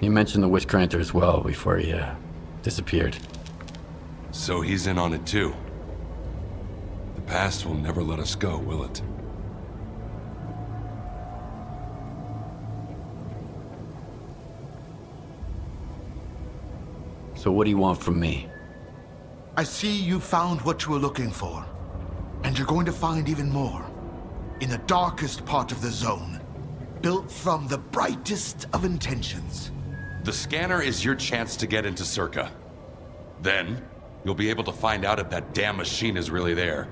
You mentioned the Wish Granter as well before he disappeared. So he's in on it too. The past will never let us go, will it? So what do you want from me? I see you found what you were looking for. And you're going to find even more. In the darkest part of the zone. Built from the brightest of intentions. The scanner is your chance to get into Circa. Then, you'll be able to find out if that damn machine is really there.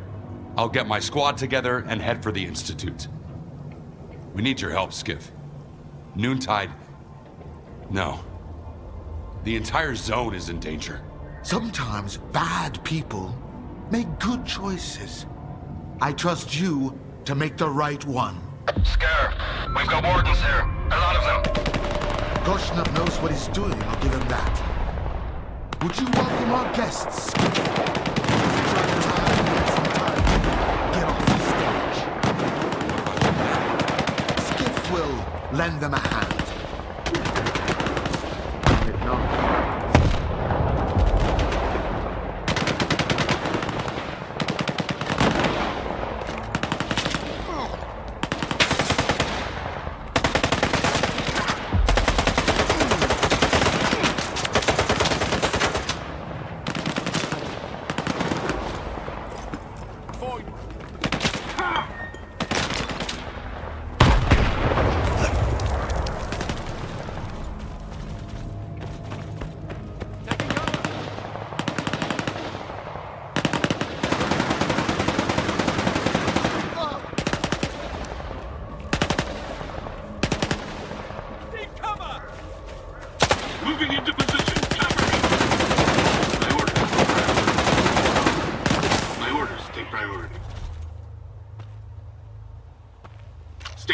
I'll get my squad together and head for the Institute. We need your help, Skiff. Noontide... No. The entire zone is in danger. Sometimes bad people make good choices. I trust you to make the right one. Scare, we've got wardens here. A lot of them. Gorshnov knows what he's doing, I'll give him that. Would you welcome our guests, Skiff? Get off the stage. Skiff will lend them a hand. If not...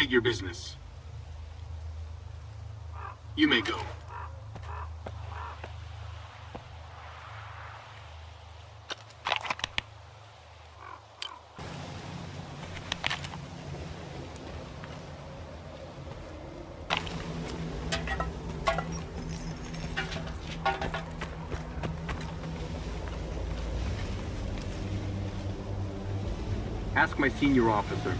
state your business. You may go. Ask my senior officer.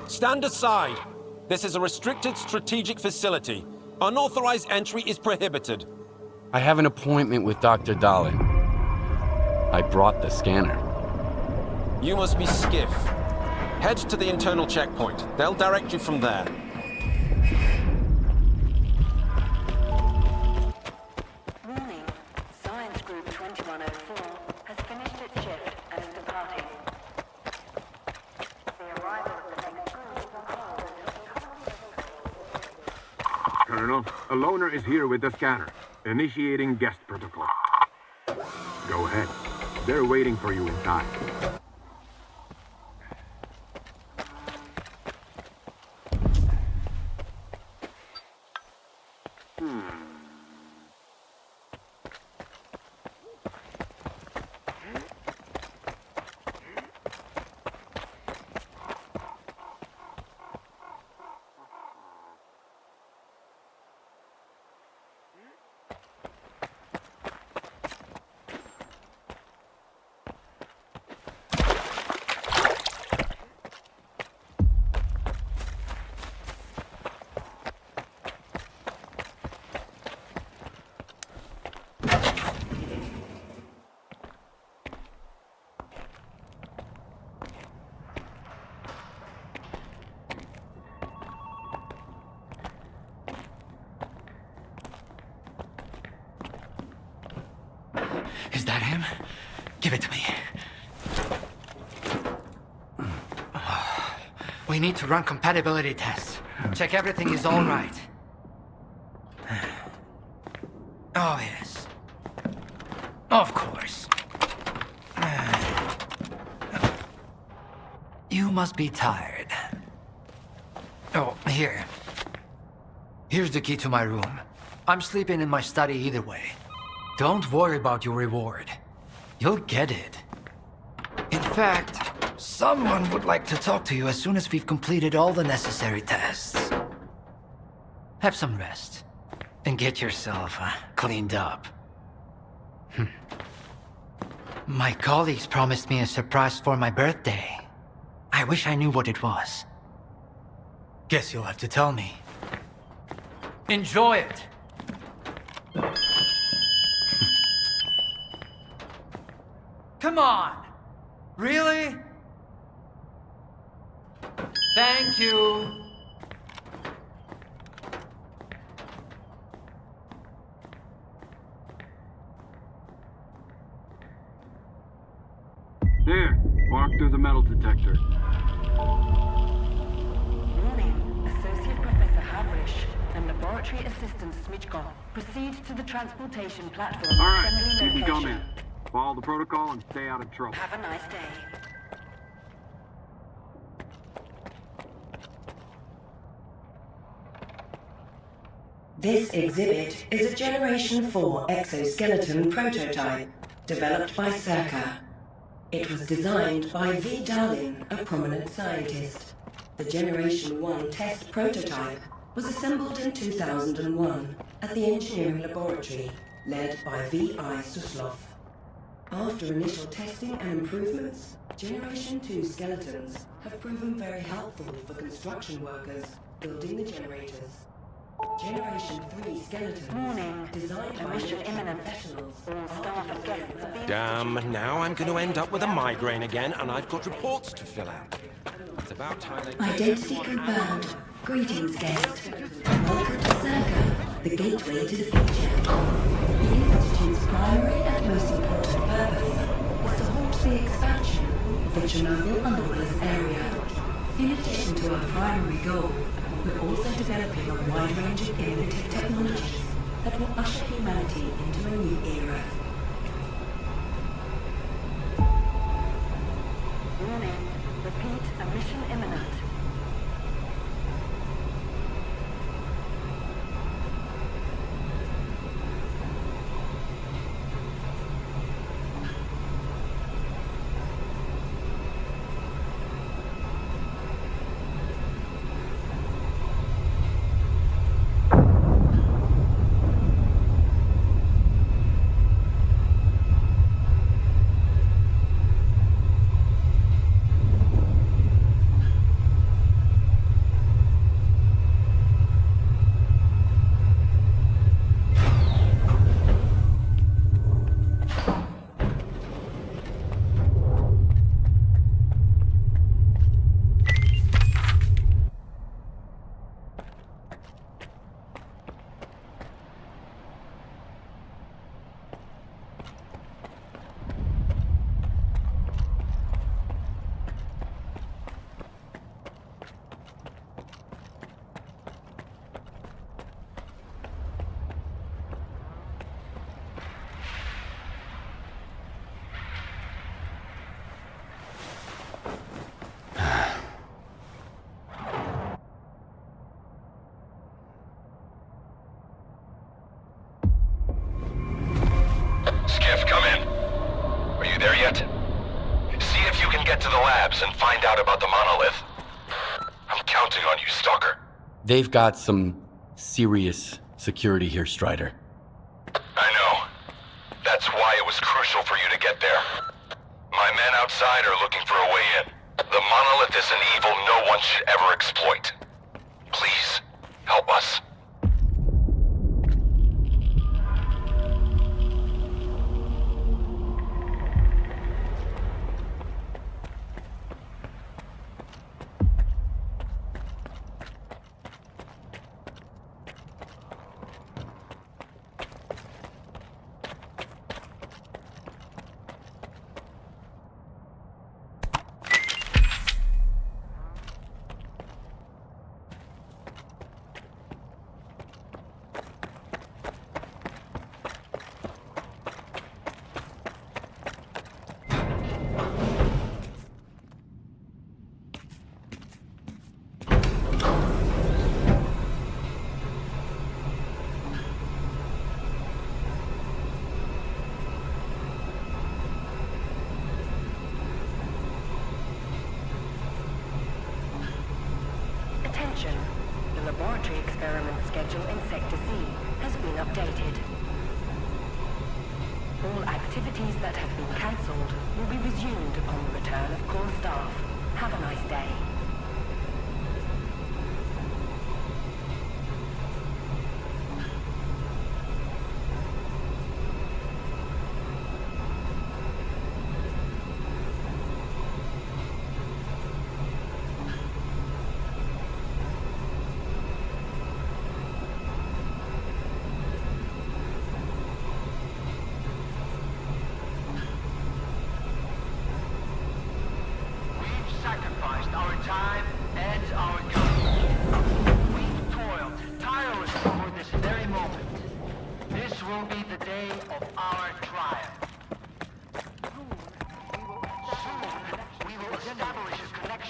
Stand aside. This is a restricted strategic facility. Unauthorized entry is prohibited. I have an appointment with Dr. Dahlin. I brought the scanner. You must be Skiff. Head to the internal checkpoint. They'll direct you from there. Warning. Science Group 2104 has finished its shift and is departing. The arrival of the next group is on hold until... Colonel, a loner is here with the scanner. Initiating guest protocol. Go ahead. They're waiting for you inside. Is that him? Give it to me. We need to run compatibility tests. Check everything is all right. Oh, yes. Of course. You must be tired. Oh, here. Here's the key to my room. I'm sleeping in my study either way. Don't worry about your reward. You'll get it. In fact, Someone would like to talk to you as soon as we've completed all the necessary tests. Have some rest. And get yourself cleaned up. My colleagues promised me a surprise for my birthday. I wish I knew what it was. Guess you'll have to tell me. Enjoy it! Come on! Really? Thank you! There, walk through the metal detector. Warning, Associate Professor Havrish and Laboratory Assistant Smitchkov proceed to the transportation platform. All right, assembly you can come location. in. Follow the protocol and stay out of trouble. Have a nice day. This exhibit is a Generation 4 exoskeleton prototype developed by S.T.A.L.K.E.R. It was designed by V. Darlin, a prominent scientist. The Generation 1 test prototype was assembled in 2001 at the engineering laboratory led by V.I. Suslov. After initial testing and improvements, Generation 2 skeletons have proven very helpful for construction workers building the generators. Generation 3 skeletons, designed by Mission imminent. All staff and guests are being Damn, now I'm going to end up with a migraine again, and I've got reports to fill out. It's about time they... Identity confirmed. Greetings, guest. Welcome to S.T.A.L.K.E.R, the gateway to the future. The Institute's primary and most important purpose is to halt the expansion of the Chernobyl anomalous area. In addition to our primary goal, we're also developing a wide range of innovative technologies that will usher humanity into a new era. warning. Repeat, a mission imminent. And find out about the monolith. I'm counting on you, Stalker. They've got some serious security here, Strider. I know. That's why it was crucial for you to get there. My men outside are looking for a way in. The monolith is an evil no one should ever exploit. Please, help us. updated. All activities that have been cancelled will be resumed upon the return of core staff. Have a nice day.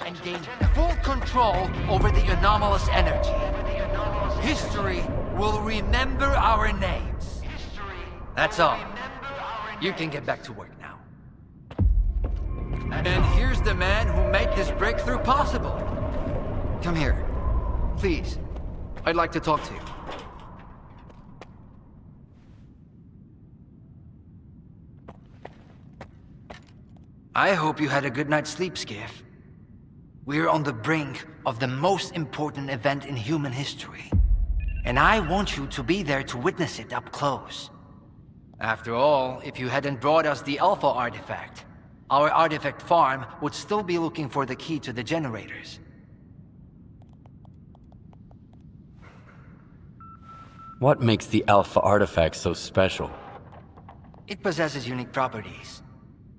And gain full control over the anomalous energy. History will remember our names. That's all. You can get back to work now. And here's the man who made this breakthrough possible. Come here. Please. I'd like to talk to you. I hope you had a good night's sleep, Skiff. We're on the brink of the most important event in human history. And I want you to be there to witness it up close. After all, if you hadn't brought us the Alpha artifact, our artifact farm would still be looking for the key to the generators. What makes the Alpha artifact so special? It possesses unique properties.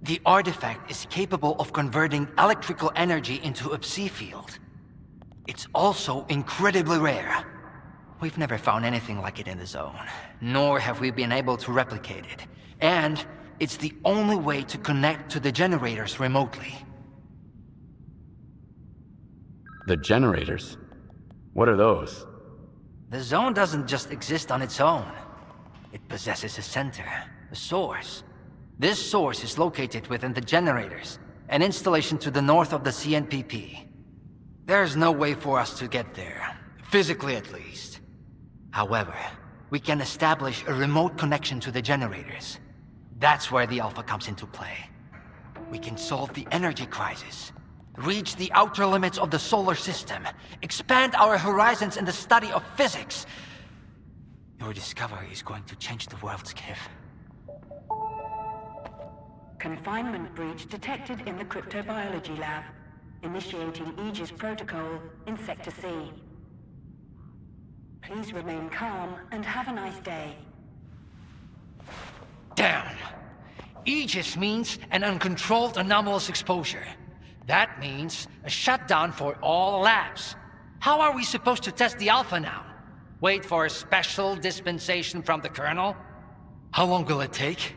The artifact is capable of converting electrical energy into a psi field. It's also incredibly rare. We've never found anything like it in the zone, nor have we been able to replicate it. And it's the only way to connect to the generators remotely. The generators? What are those? The zone doesn't just exist on its own. It possesses a center, a source. This source is located within the generators, an installation to the north of the CNPP. There's no way for us to get there, physically at least. However, we can establish a remote connection to the generators. That's where the Alpha comes into play. We can solve the energy crisis, reach the outer limits of the solar system, expand our horizons in the study of physics. Your discovery is going to change the world, Skiff. Confinement breach detected in the cryptobiology lab. Initiating Aegis protocol in Sector C. Please remain calm and have a nice day. Damn! Aegis means an uncontrolled anomalous exposure. That means a shutdown for all labs. How are we supposed to test the Alpha now? Wait for a special dispensation from the Colonel? How long will it take?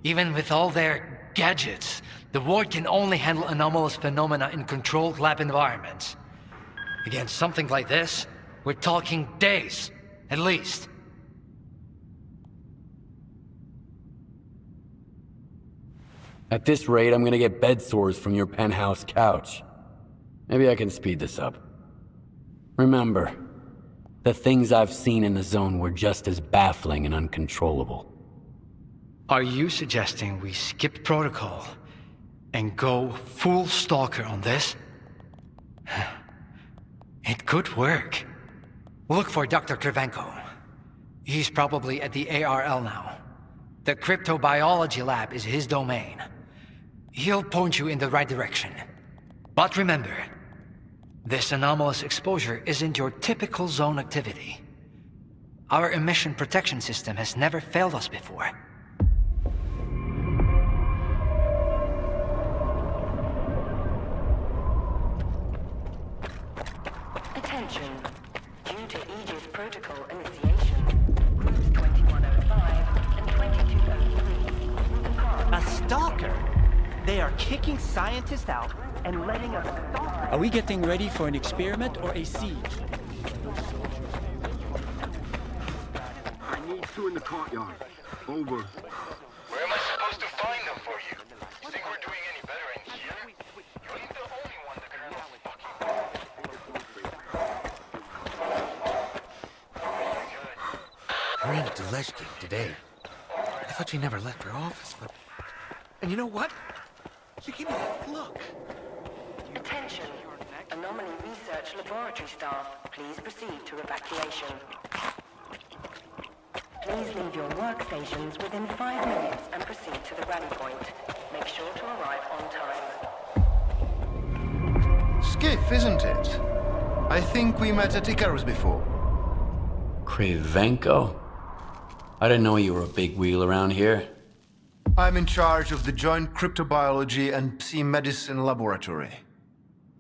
Even with all their gadgets, the Ward can only handle anomalous phenomena in controlled lab environments. Against something like this, we're talking days, at least. At this rate, I'm gonna get bed sores from your penthouse couch. Maybe I can speed this up. Remember, the things I've seen in the zone were just as baffling and uncontrollable. Are you suggesting we skip protocol and go full Stalker on this? It could work. Look for Dr. Krivenko. He's probably at the ARL now. The cryptobiology lab is his domain. He'll point you in the right direction. But remember, this anomalous exposure isn't your typical zone activity. Our emission protection system has never failed us before. Attention. Due to Aegis protocol initiation, groups 2105 and 2203 will depart. A Stalker? They are kicking scientists out and letting us stop. Are we getting ready for an experiment or a siege? I need two in the courtyard. Over. Where am I supposed to find them for you? Think we're doing any better in here? You ain't the only one the Colonel's fucking. We're in the L.E.K.E.R came today. I thought she never left her office, but... And you know what? She came in. Look. Attention. Anomaly Research Laboratory staff, please proceed to evacuation. Please leave your workstations within 5 minutes and proceed to the rally point. Make sure to arrive on time. Skiff, isn't it? I think we met at Icarus before. Cravenko? I didn't know you were a big wheel around here. I'm in charge of the Joint Cryptobiology and Psi Medicine Laboratory.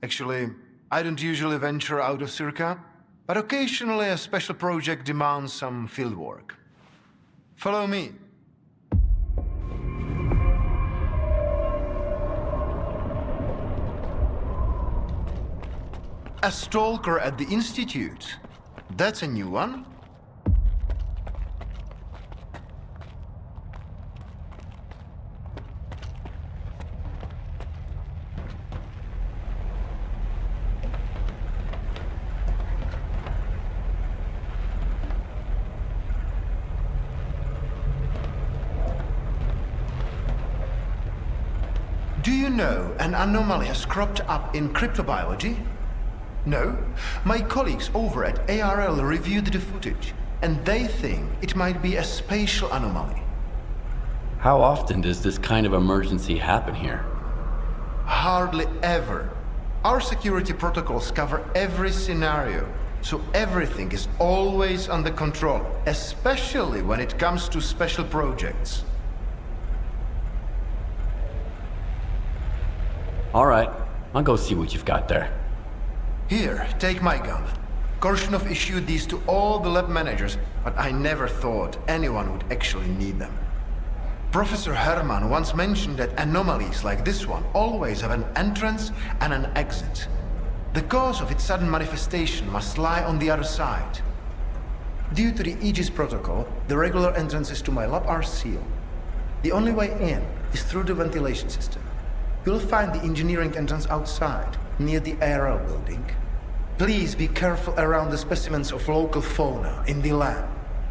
Actually, I don't usually venture out of Circa, but occasionally a special project demands some fieldwork. Follow me. A Stalker at the Institute. That's a new one. Do you know an anomaly has cropped up in cryptobiology? No? My colleagues over at ARL reviewed the footage, and they think it might be a spatial anomaly. How often does this kind of emergency happen here? Hardly ever. Our security protocols cover every scenario, so everything is always under control, especially when it comes to special projects. All right, I'll go see what you've got there. Here, take my gun. Korshunov issued these to all the lab managers, but I never thought anyone would actually need them. Professor Herman once mentioned that anomalies like this one always have an entrance and an exit. The cause of its sudden manifestation must lie on the other side. Due to the Aegis protocol, the regular entrances to my lab are sealed. The only way in is through the ventilation system. You'll find the engineering entrance outside, near the ARL building. Please be careful around the specimens of local fauna in the lab.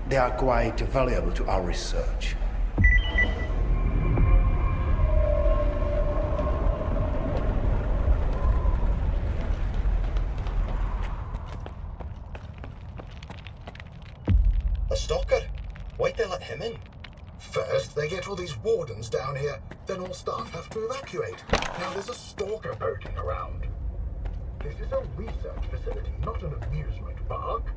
They are quite valuable to our research. A Stalker? Why'd they let him in? First, they get all these wardens down here, then all staff have to evacuate. Now there's a Stalker poking around. This is a research facility, not an amusement park.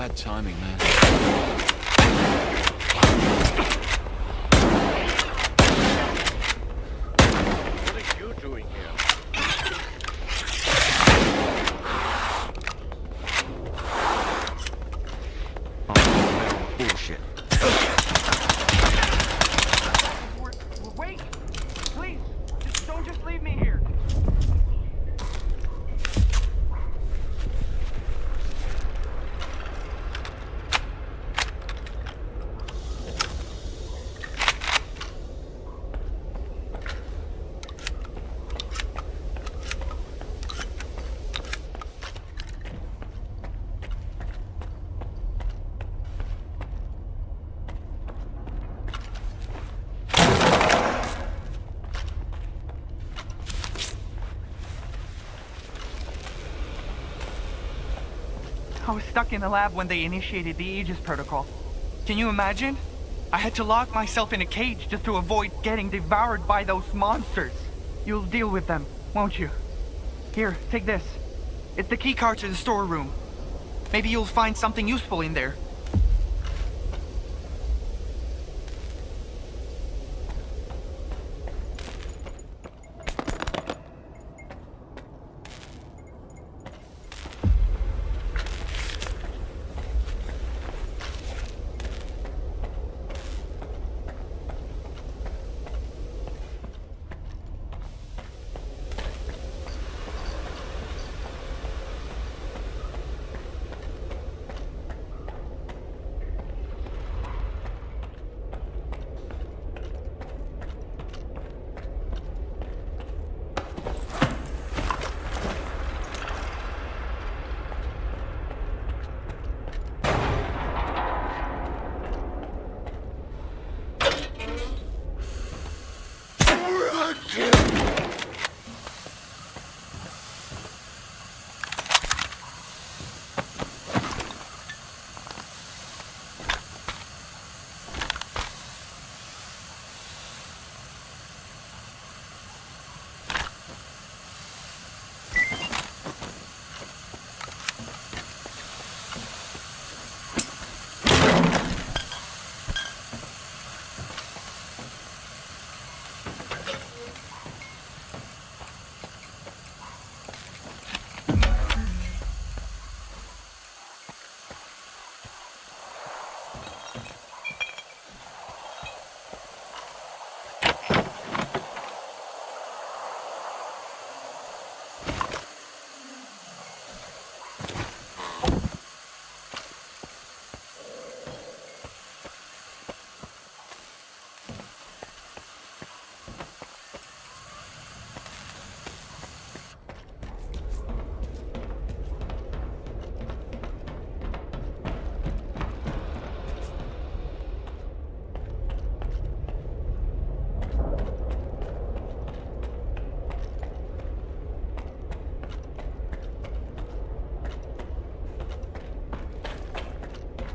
Bad timing, man. What are you doing here? Bullshit. Wait! Please! Don't just leave me here! I was stuck in the lab when they initiated the Aegis protocol. Can you imagine? I had to lock myself in a cage just to avoid getting devoured by those monsters. You'll deal with them, won't you? Here, take this. It's the key card to the storeroom. Maybe you'll find something useful in there.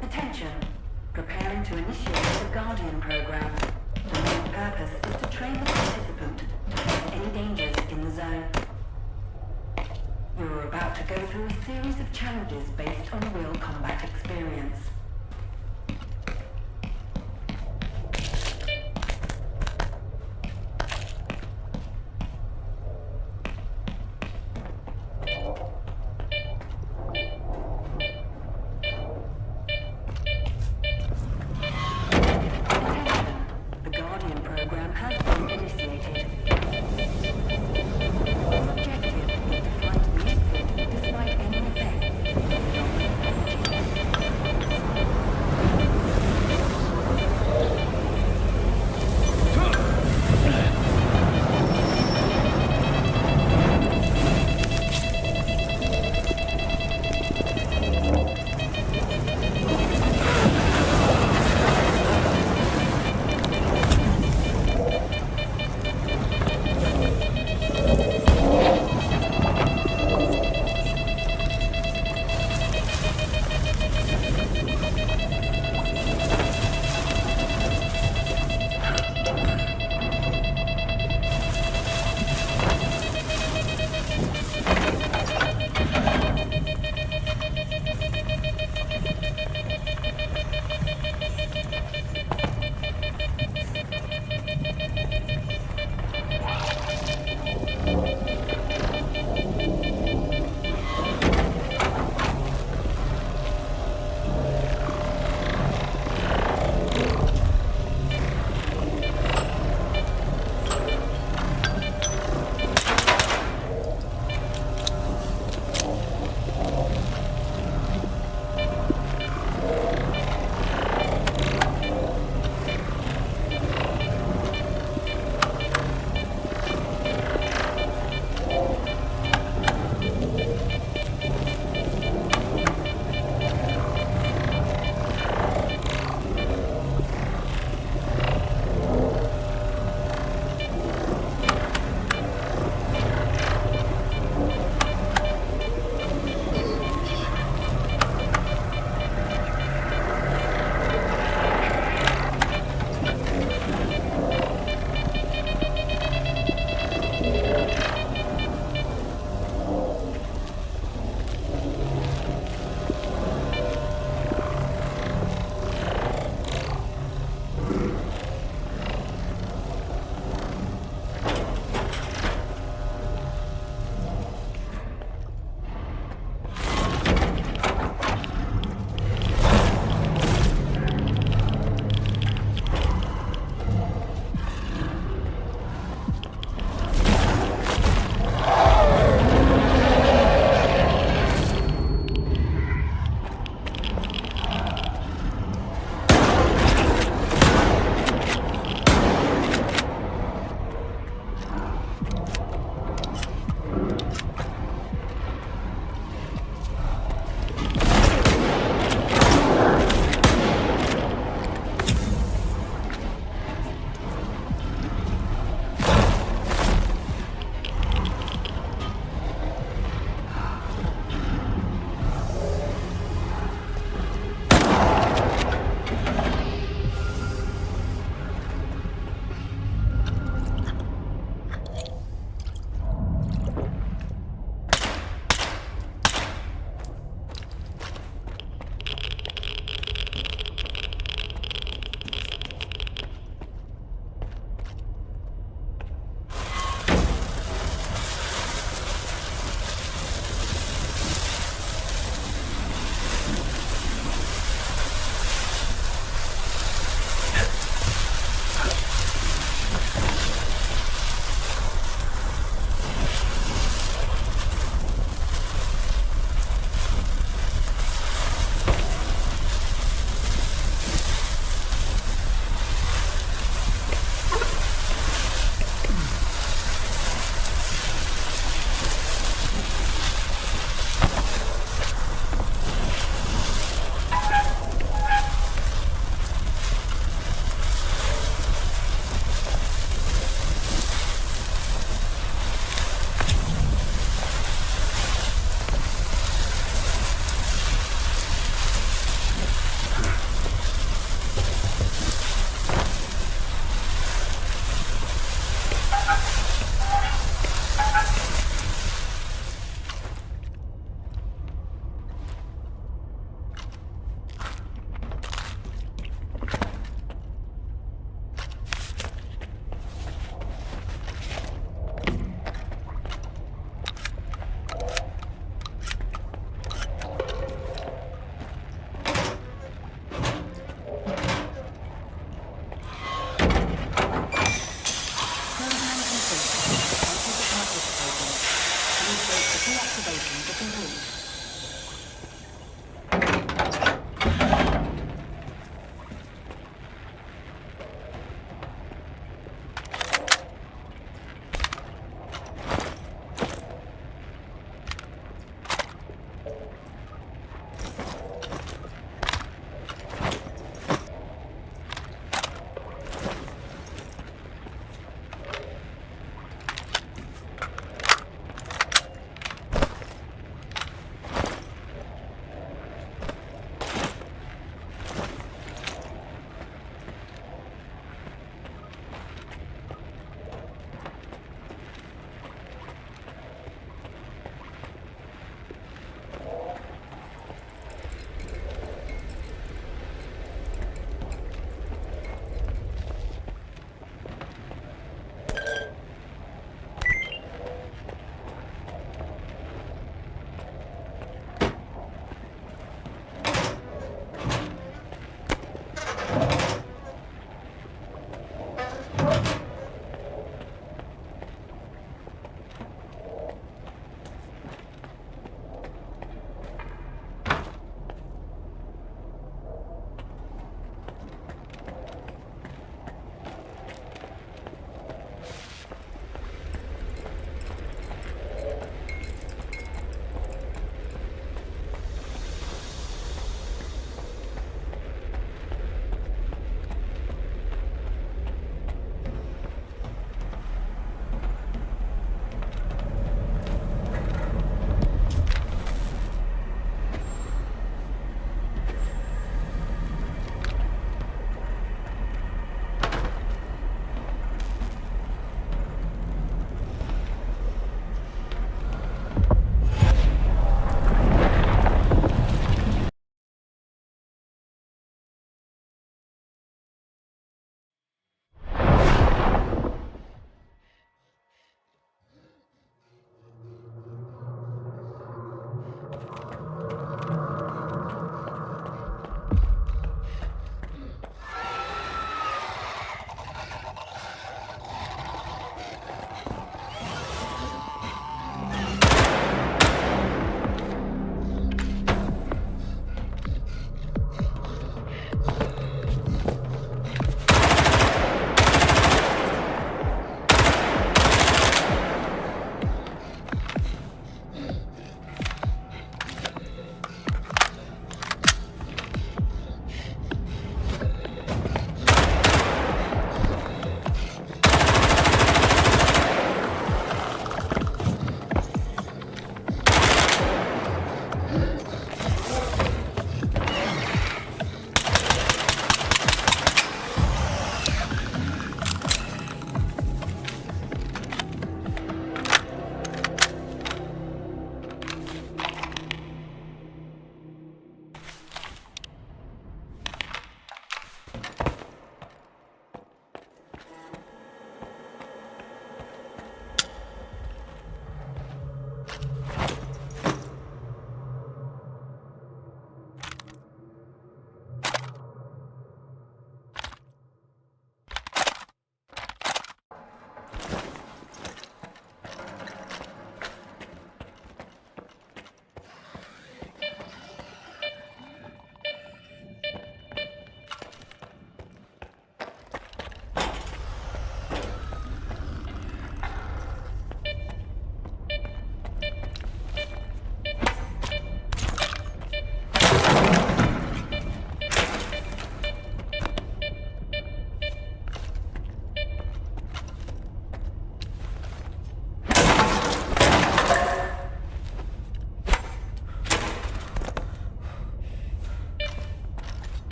Attention. Preparing to initiate the Guardian program. The main purpose is to train the participant to face any dangers in the zone. You're about to go through a series of challenges based on real combat experience.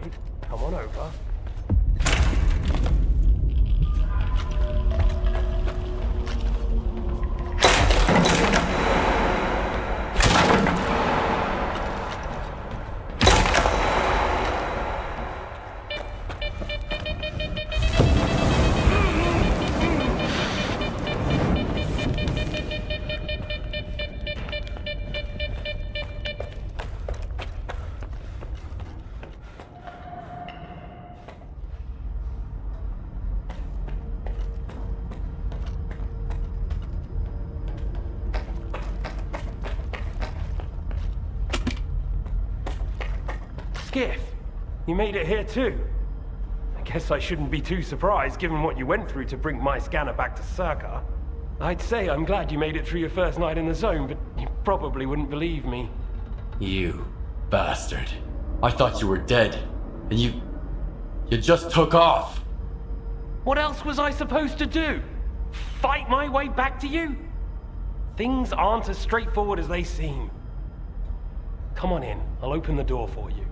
right. Come on over. Skiff, you made it here too. I guess I shouldn't be too surprised given what you went through to bring my scanner back to C.H.O.R.N.O.B.L. I'd say I'm glad you made it through your first night in the zone, but you probably wouldn't believe me. You bastard. I thought you were dead, and you just took off. What else was I supposed to do? Fight my way back to you? Things aren't as straightforward as they seem. Come on in, I'll open the door for you.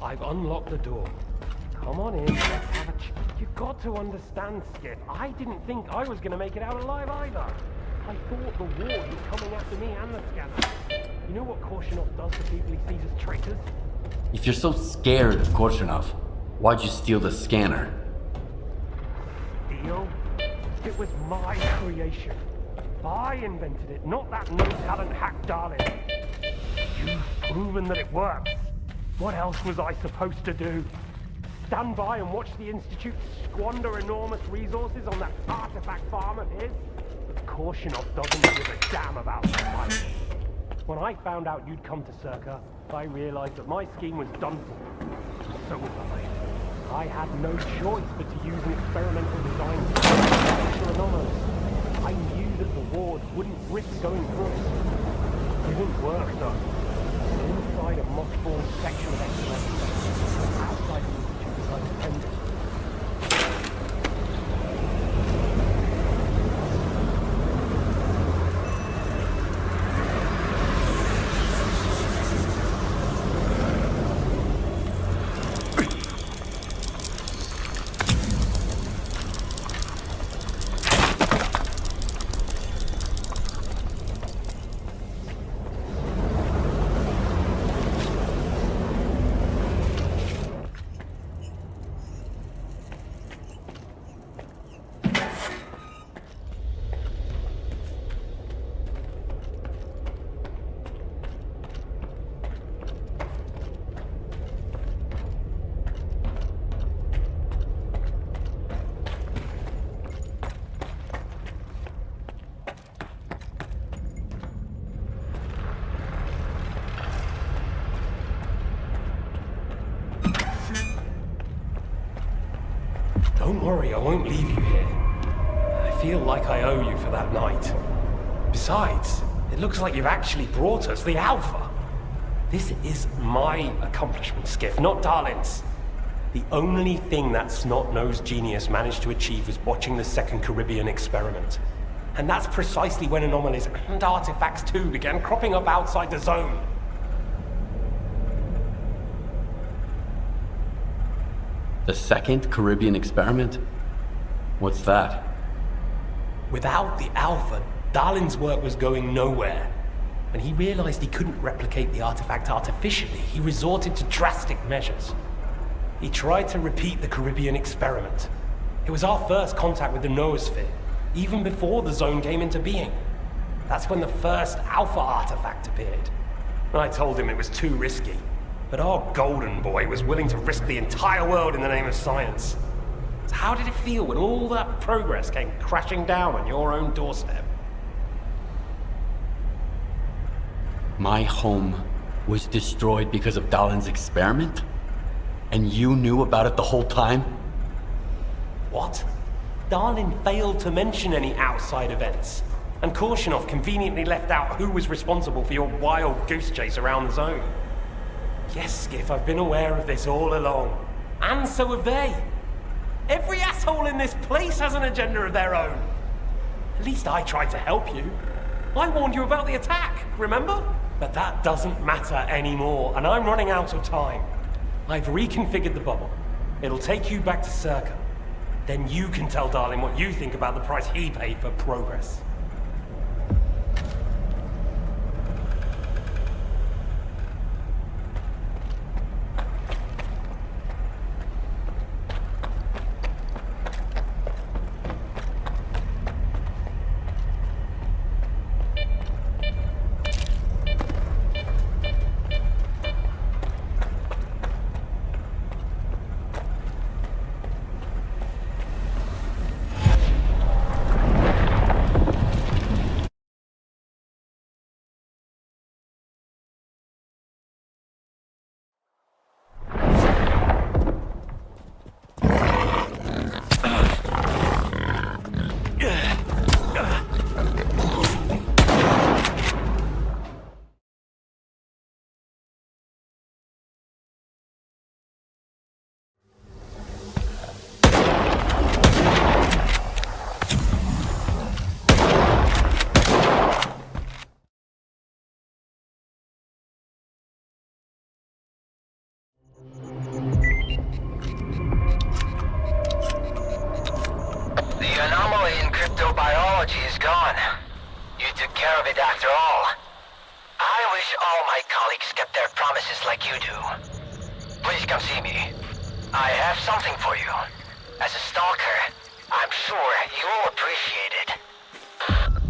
I've unlocked the door. Come on in, let's have a You've got to understand, Skip. I didn't think I was going to make it out alive either. I thought the ward was coming after me and the scanner. You know what Korshunov does to people he sees as traitors? If you're so scared of Korshunov, why'd you steal the scanner? Steal? It was my creation. I invented it, not that no-talent hack Darlin. You've proven that it works. What else was I supposed to do? Stand by and watch the Institute squander enormous resources on that artifact farm of his? But Korshunov doesn't give a damn about that. When I found out you'd come to C.H.O.R.N.O.B.L, I realized that my scheme was done for. So was I. I had no choice but to use an experimental design to capture anomalies. I knew that the ward wouldn't risk going through it. It didn't work though. Inside a mothballed section of X-Men, outside the Institute as I intended. Don't worry, I won't leave you here. I feel like I owe you for that night. Besides, it looks like you've actually brought us the Alpha. This is my accomplishment, Skiff, not Darlin's. The only thing that snot-nosed genius managed to achieve was watching the second Caribbean experiment. And that's precisely when anomalies and artifacts too began cropping up outside the zone. The second Caribbean experiment? What's that? Without the Alpha, Darlin's work was going nowhere. When he realized he couldn't replicate the artifact artificially, he resorted to drastic measures. He tried to repeat the Caribbean experiment. It was our first contact with the noosphere, even before the zone came into being. That's when the first Alpha artifact appeared. I told him it was too risky, but our golden boy was willing to risk the entire world in the name of science. So how did it feel when all that progress came crashing down on your own doorstep? My home was destroyed because of Darlin's experiment? And you knew about it the whole time? What? Darlin failed to mention any outside events. And Korshunov conveniently left out who was responsible for your wild goose chase around the zone. Yes, Skiff, I've been aware of this all along. And so have they. Every asshole in this place has an agenda of their own. At least I tried to help you. I warned you about the attack, remember? But that doesn't matter anymore, and I'm running out of time. I've reconfigured the bubble. It'll take you back to C.H.O.R.N.O.B.L. Then you can tell Darlin what you think about the price he paid for progress. Is gone. You took care of it after all. I wish all my colleagues kept their promises like you do. Please come see me. I have something for you. As a stalker, I'm sure you'll appreciate it.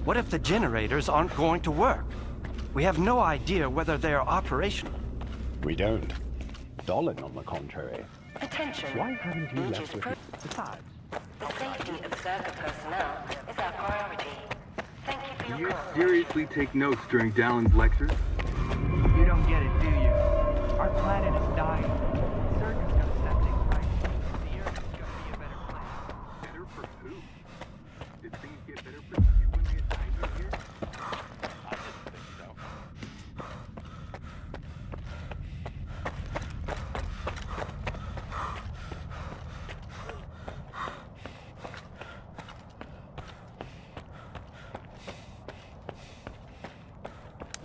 What if the generators aren't going to work? We have no idea whether they are operational. We don't. Darlin, on the contrary. Attention. Why haven't you Aegis left with Pro- me? Besides, The safety of C.H.O.R.N.O.B.L. personnel is our priority. Thank you for Do your you call. seriously take notes during Dallin's lectures? You don't get it, do you? Our planet is dying. C.H.O.R.N.O.B.L's gonna set things right. The Earth is gonna be a better place. Better for who? Did things get better for you when they assigned you here? I didn't think so.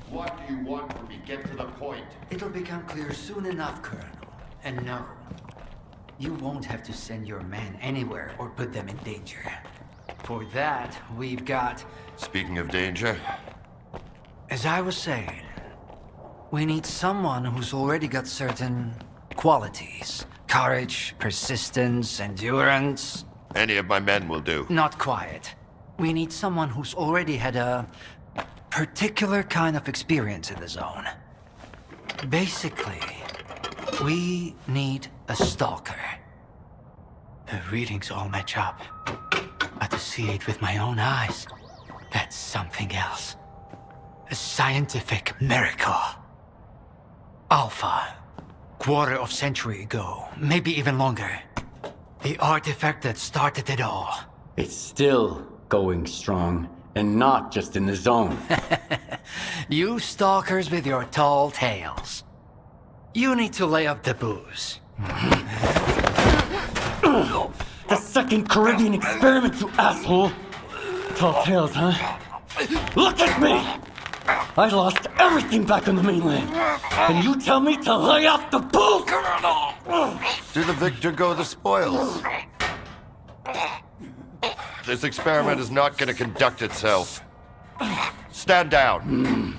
What do you want from me? Get to the point. It'll become clear soon enough, Colonel. And no, you won't have to send your men anywhere or put them in danger. For that, we've got... Speaking of danger, As I was saying, we need someone who's already got certain qualities. Courage, persistence, endurance. any of my men will do. Not quiet. We need someone who's already had a particular kind of experience in the zone. Basically, we need a stalker. The readings all match up. But to see it with my own eyes, that's something else. A scientific miracle. Alpha. Quarter of century ago, maybe even longer. The artifact that started it all. It's still going strong, and not just in the zone. You stalkers with your tall tales. You need to lay up the booze. The second Caribbean experiment, you asshole! Tall tales, huh? Look at me! I lost everything back on the mainland. And you tell me to lay off the booze? To the victor go the spoils. This experiment is not going to conduct itself. Stand down.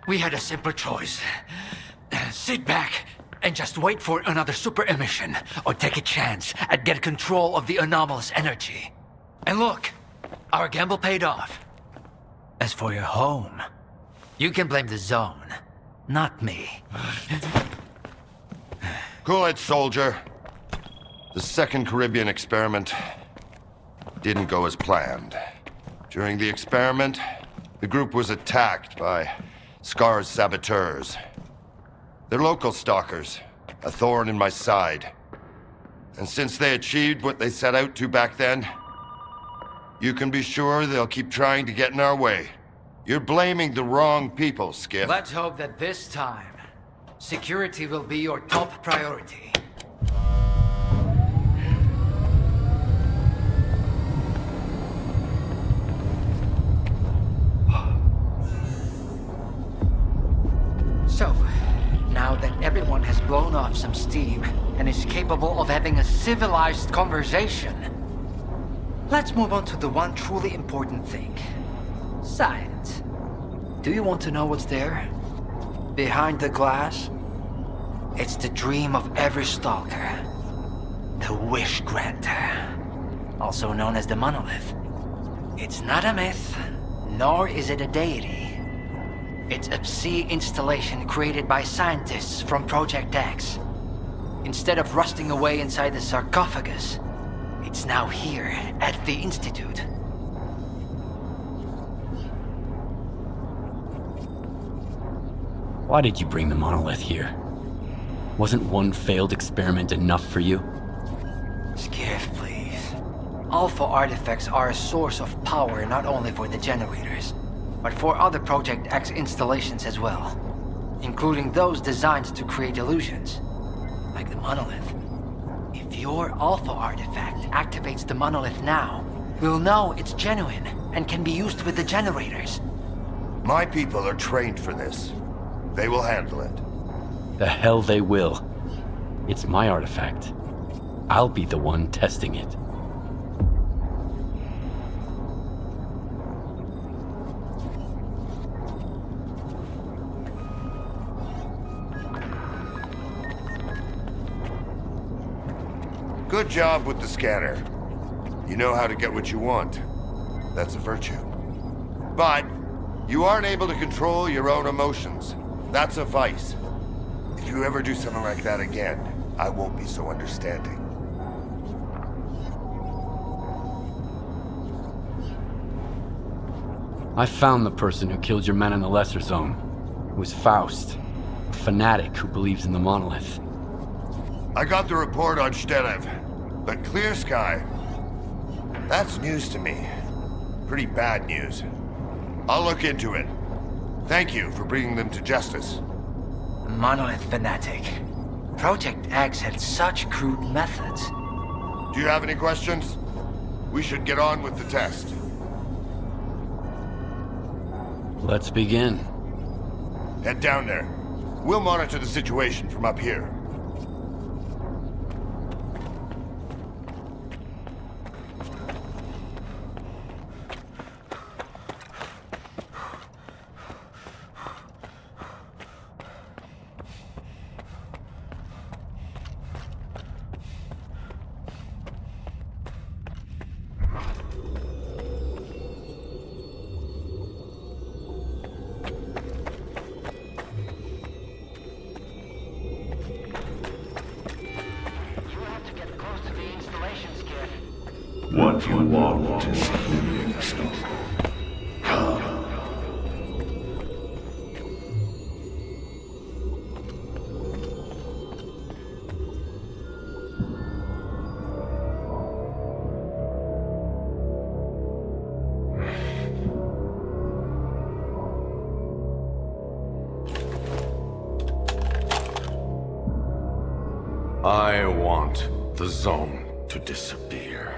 We had a simple choice. Sit back and just wait for another super emission, or take a chance at getting control of the anomalous energy. And look, our gamble paid off. As for your home, you can blame the zone, not me. Cool it, soldier. The second Caribbean experiment didn't go as planned. During the experiment, the group was attacked by S.T.A.L.K.E.R's saboteurs. They're local stalkers, a thorn in my side. And since they achieved what they set out to back then, you can be sure they'll keep trying to get in our way. You're blaming the wrong people, Skiff. Let's hope that this time, security will be your top priority. So, now that everyone has blown off some steam and is capable of having a civilized conversation, let's move on to the one truly important thing. Science. Do you want to know what's there? Behind the glass? It's the dream of every stalker. The Wish Granter. Also known as the Monolith. It's not a myth, nor is it a deity. It's a Psi installation created by scientists from Project X. Instead of rusting away inside the sarcophagus, it's now here at the Institute. Why did you bring the monolith here? Wasn't one failed experiment enough for you? Skiff, please. Alpha artifacts are a source of power not only for the generators, but for other Project X installations as well, including those designed to create illusions, like the monolith. If your Alpha artifact activates the monolith now, we'll know it's genuine and can be used with the generators. My people are trained for this. They will handle it. The hell they will. It's my artifact. I'll be the one testing it. Good job with the scanner. You know how to get what you want. That's a virtue. But you aren't able to control your own emotions. That's a vice. If you ever do something like that again, I won't be so understanding. I found the person who killed your men in the Lesser Zone. It was Faust, a fanatic who believes in the monolith. I got the report on S.T.A.L.K.E.R, but Clear Sky, that's news to me. Pretty bad news. I'll look into it. Thank you for bringing them to justice. Monolith fanatic. Project X had such crude methods. Do you have any questions? We should get on with the test. Let's begin. Head down there. We'll monitor the situation from up here. What you want is clear, Stalker. Come. I want the zone to disappear.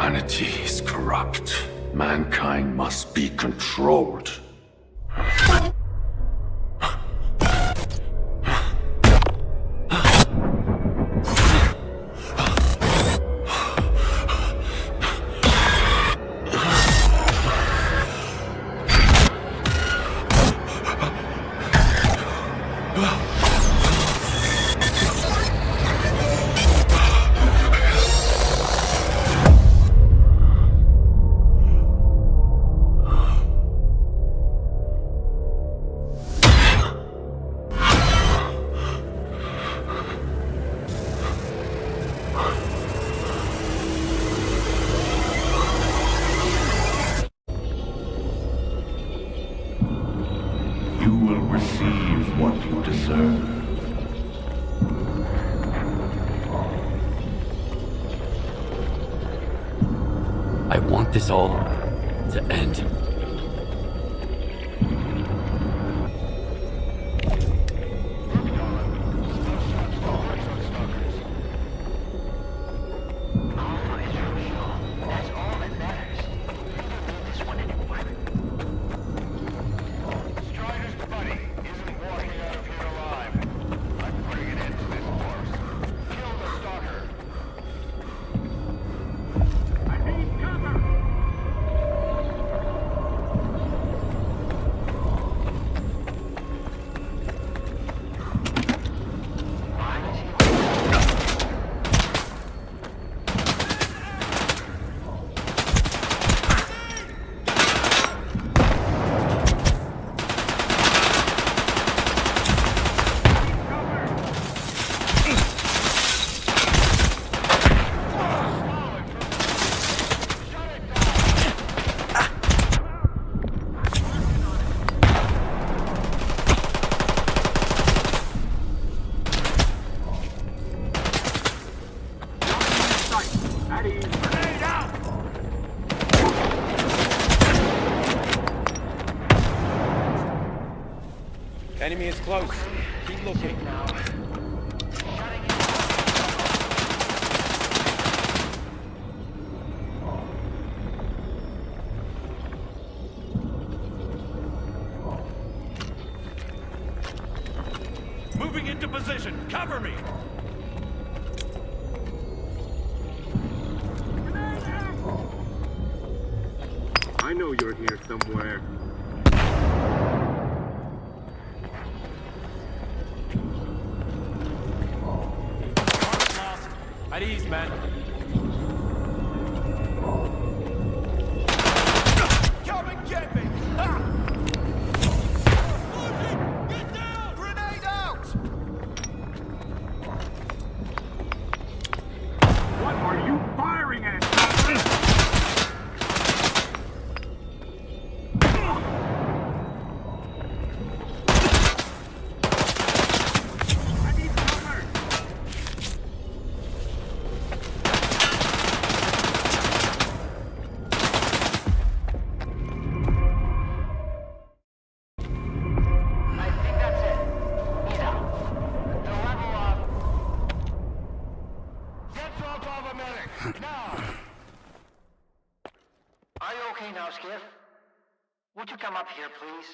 Humanity is corrupt. Mankind must be controlled. You will receive what you deserve. I want this all to end. Enemy is close. Keep looking. Moving into position. Cover me. I know you're here somewhere. At ease, man. Come and get me! Get down! Grenade out! What are you firing at? Are you okay now, Skiff? Would you come up here, please?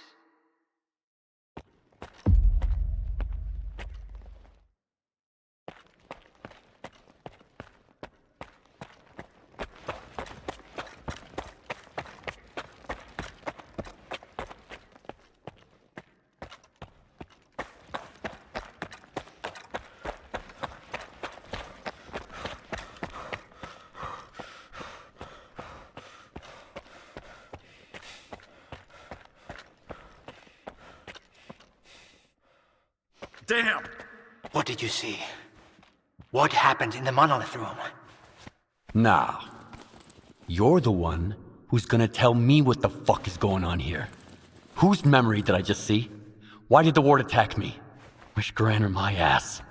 Damn! What did you see? What happened in the monolith room? Now, you're the one who's gonna tell me what the fuck is going on here. Whose memory did I just see? Why did the ward attack me? Wish Granner my ass.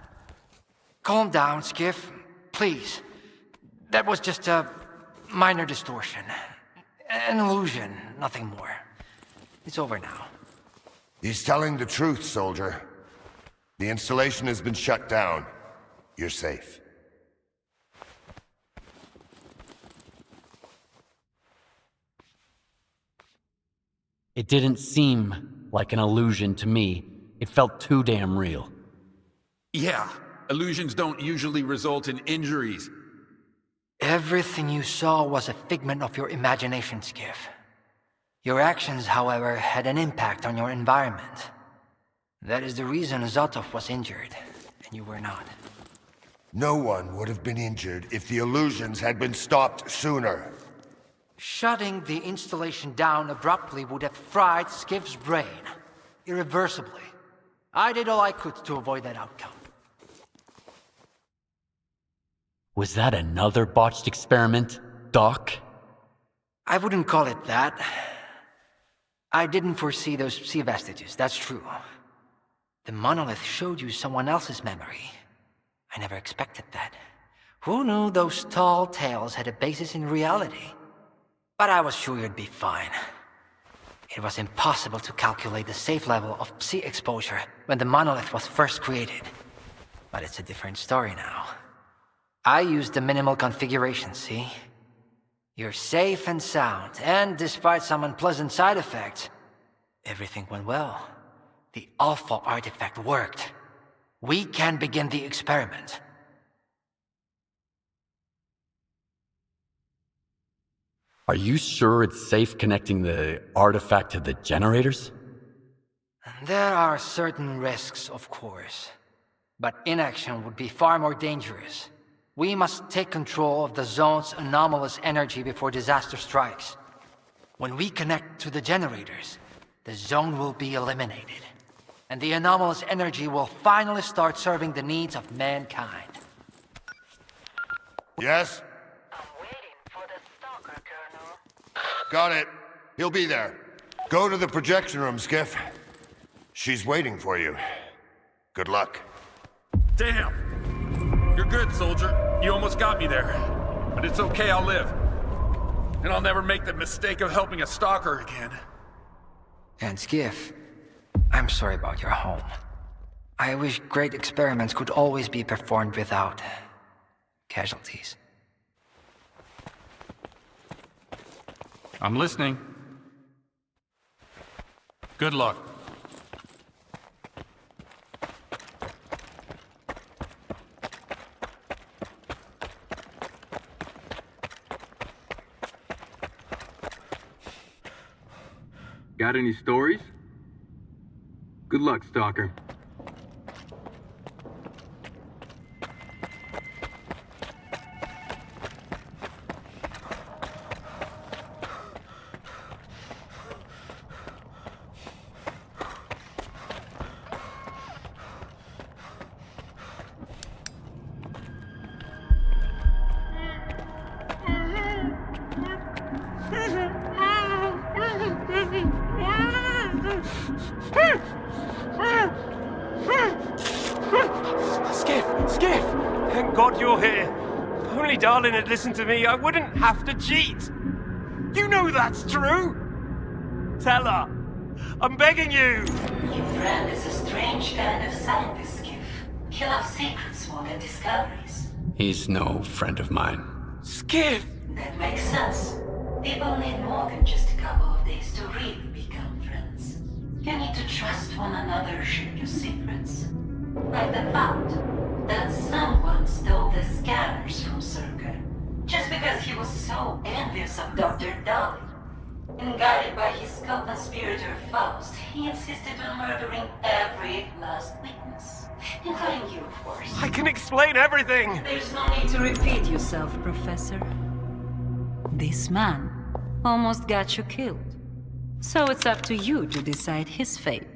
Calm down, Skiff. Please. That was just a minor distortion. An illusion, nothing more. It's over now. He's telling the truth, soldier. The installation has been shut down. You're safe. It didn't seem like an illusion to me. It felt too damn real. Yeah, illusions don't usually result in injuries. Everything you saw was a figment of your imagination, Skiff. Your actions, however, had an impact on your environment. That is the reason Zotov was injured, and you were not. No one would have been injured if the illusions had been stopped sooner. Shutting the installation down abruptly would have fried Skiff's brain. Irreversibly. I did all I could to avoid that outcome. Was that another botched experiment, Doc? I wouldn't call it that. I didn't foresee those sea vestiges, that's true. The monolith showed you someone else's memory. I never expected that. Who knew those tall tales had a basis in reality? But I was sure you'd be fine. It was impossible to calculate the safe level of sea exposure when the monolith was first created. But it's a different story now. I used the minimal configuration, see? You're safe and sound, and despite some unpleasant side effects, everything went well. The Alpha artifact worked. We can begin the experiment. Are you sure it's safe connecting the artifact to the generators? There are certain risks, of course. But inaction would be far more dangerous. We must take control of the zone's anomalous energy before disaster strikes. When we connect to the generators, the zone will be eliminated. And the anomalous energy will finally start serving the needs of mankind. Yes? I'm waiting for the Stalker, Colonel. Got it. He'll be there. Go to the projection room, Skiff. She's waiting for you. Good luck. Damn! You're good, soldier. You almost got me there. But it's okay, I'll live. And I'll never make the mistake of helping a stalker again. And Skiff, I'm sorry about your home. I wish great experiments could always be performed without casualties. I'm listening. Good luck. Got any stories? Good luck, Stalker. Skiff! Thank God you're here. If only Darlin had listened to me, I wouldn't have to cheat. You know that's true. Tell her. I'm begging you. Your friend is a strange kind of scientist, Skiff. He loves secrets more than discoveries. He's no friend of mine. Skiff! That makes sense. People need more than just a couple of days to really become friends. You need to trust one another, share your secrets. Like the fact that someone stole the scanners from C.H.O.R.N.O.B.Y. just because he was so envious of Dr. Dolly. And guided by his co-conspirator Faust, he insisted on murdering every last witness. Including you, of course. I can explain everything! There's no need to repeat yourself, Professor. This man almost got you killed. So it's up to you to decide his fate.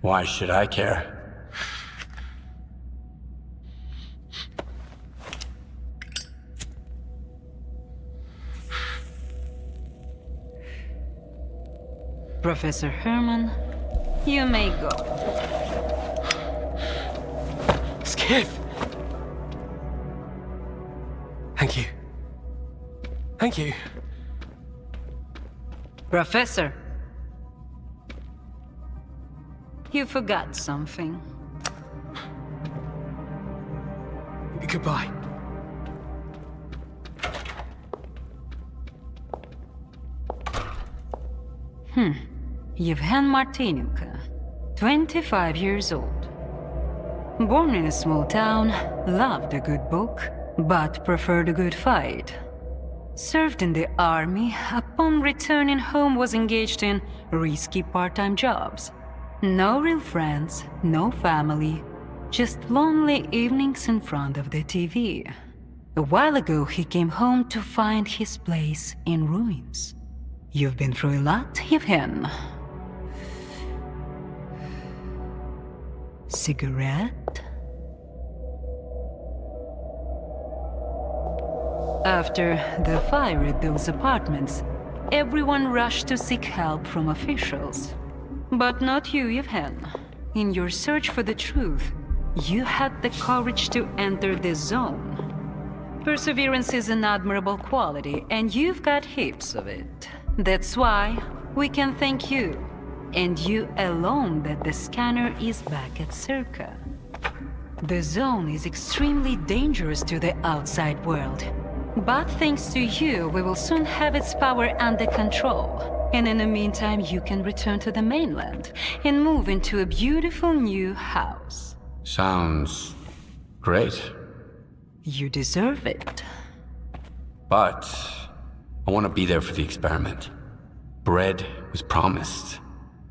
Why should I care? Professor Herman, you may go. Skiff! Thank you. Thank you. Professor. You forgot something. Goodbye. Yevhen Martinenko, 25 years old. Born in a small town, loved a good book, but preferred a good fight. Served in the army, upon returning home was engaged in risky part-time jobs. No real friends, no family, just lonely evenings in front of the TV. A while ago, he came home to find his place in ruins. You've been through a lot, Yevhen. Cigarette? After the fire at those apartments, everyone rushed to seek help from officials. But not you, Yevhen. In your search for the truth, you had the courage to enter the zone. Perseverance is an admirable quality, and you've got heaps of it. That's why we can thank you, and you alone, that the scanner is back at CHORNOBYL. The zone is extremely dangerous to the outside world. But thanks to you, we will soon have its power under control. And in the meantime, you can return to the mainland and move into a beautiful new house. Sounds great. You deserve it. But I want to be there for the experiment. Bread was promised.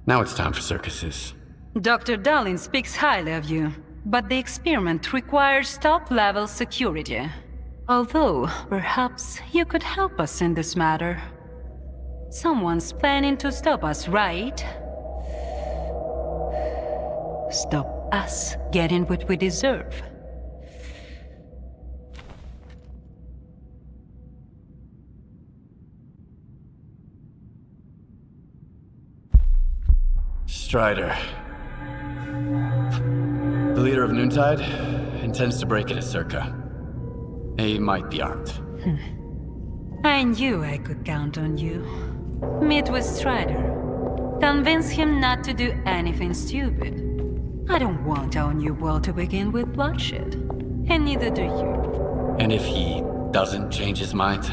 Now it's time for circuses. Dr. Darlin speaks highly of you, but the experiment requires top-level security. Although, perhaps you could help us in this matter. Someone's planning to stop us, right? Stop us getting what we deserve. Strider. The leader of Noontide intends to break into CHORNOBYL. He might be armed. I knew I could count on you. Meet with Strider. Convince him not to do anything stupid. I don't want our new world to begin with bloodshed. And neither do you. And if he doesn't change his mind?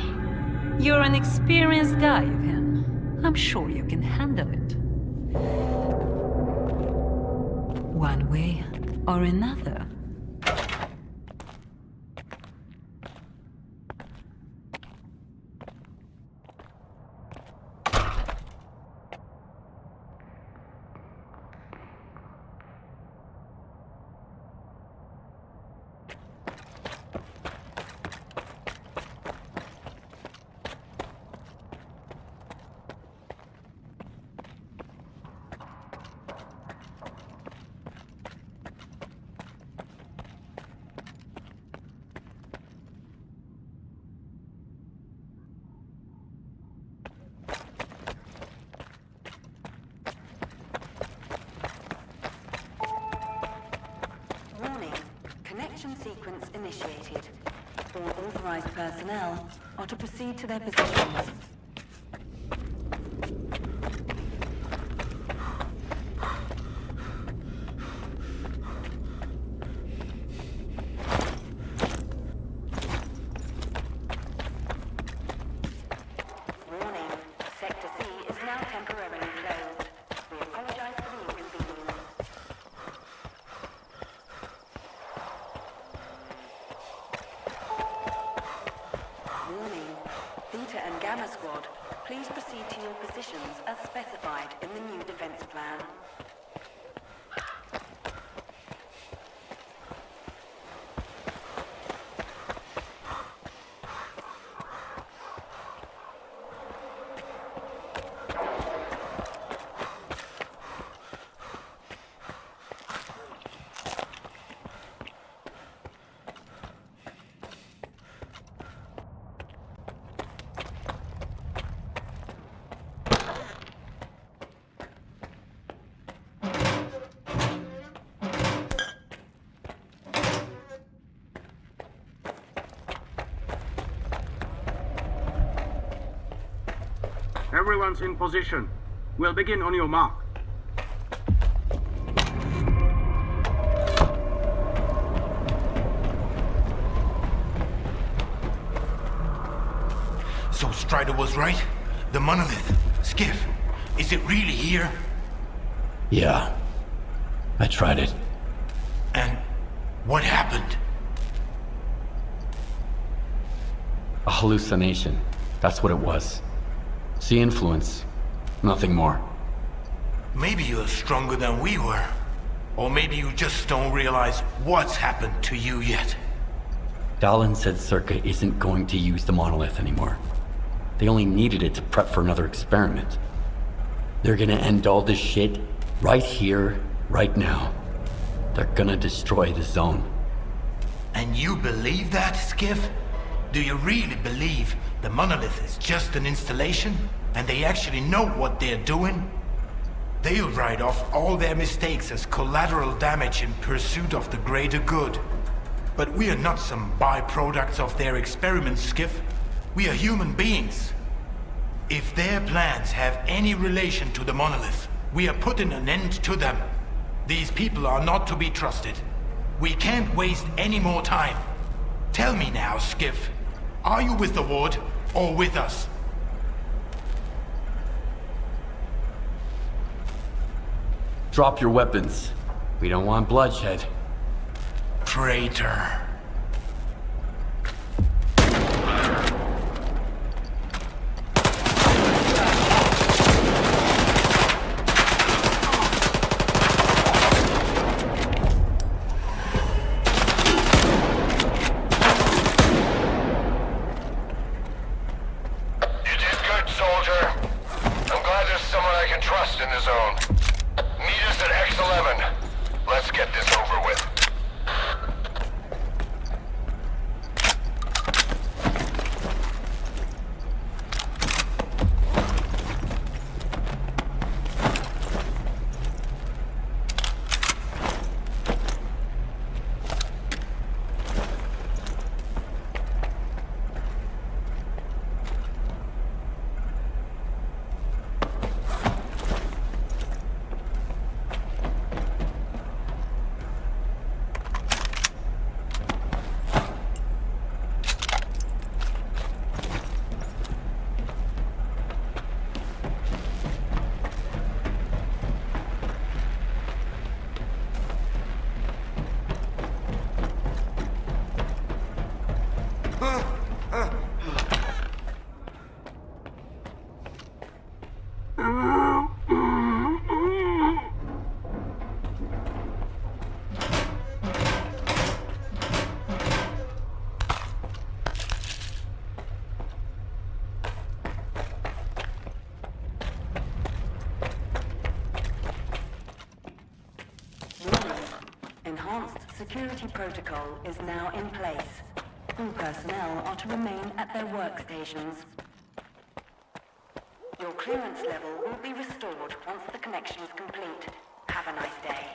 You're an experienced guy, Yevhen. I'm sure you can handle it. One way or another. Connection sequence initiated. All authorized personnel are to proceed to their positions. Warning, Sector C is now temporarily closed. We apologize for the inconvenience. Warning, Theta and Gamma Squad, please proceed to your positions as specified in the new defense plan. Everyone's in position. We'll begin on your mark. So Strider was right? The monolith, Skiff, Is it really here? Yeah. I tried it. And what happened? A hallucination. That's what it was. Sea influence. Nothing more. Maybe you're stronger than we were. Or maybe you just don't realize what's happened to you yet. Dallin said C.H.O.R.N.O.B.L isn't going to use the monolith anymore. They only needed it to prep for another experiment. They're gonna end all this shit right here, right now. They're gonna destroy the zone. And you believe that, Skiff? Do you really believe the monolith is just an installation? And they actually know what they're doing? They'll write off all their mistakes as collateral damage in pursuit of the greater good. But we are not some byproducts of their experiments, Skiff. We are human beings. If their plans have any relation to the monolith, we are putting an end to them. These people are not to be trusted. We can't waste any more time. Tell me now, Skiff. Are you with the Ward or with us? Drop your weapons. We don't want bloodshed. Traitor. Security protocol is now in place. All personnel are to remain at their workstations. Your clearance level will be restored once the connection is complete. Have a nice day.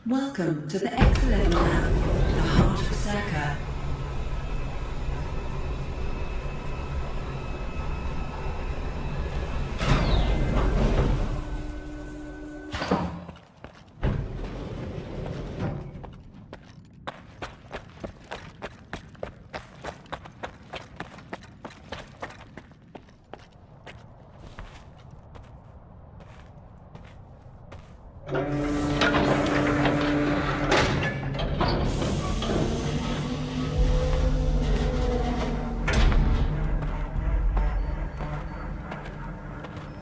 Welcome to the X11 lab, the heart of S.T.A.L.K.E.R.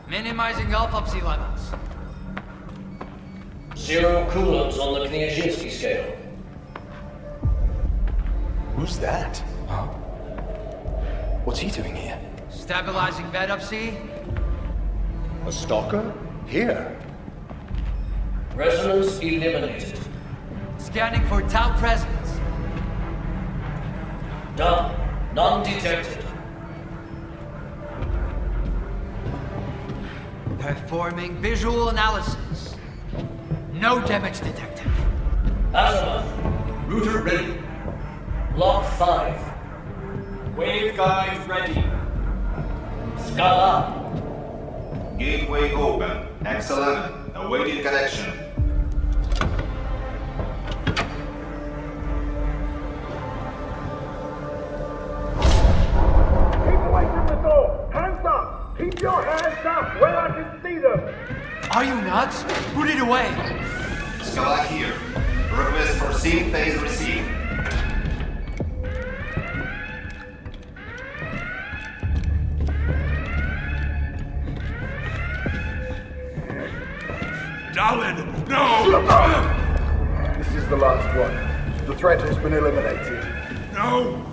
Minimizing autopsy levels. 0 coulombs on the Kniazinski scale. Who's that? Huh? What's he doing here? Stabilizing bed up C. A stalker? Here? Resonance eliminated. Scanning for tau presence. Done. None detected. Performing visual analysis. No damage detected. Azimuth. Router ready. Block 5. Waveguide ready. Scala. Gateway open. X11. Awaiting connection. Keep away from the door! Hands up! Keep your hands up where I can see them! Are you nuts? Put it away! Scala here. Request for scene phase received. Dalin, no! This is the last one. The threat has been eliminated. No!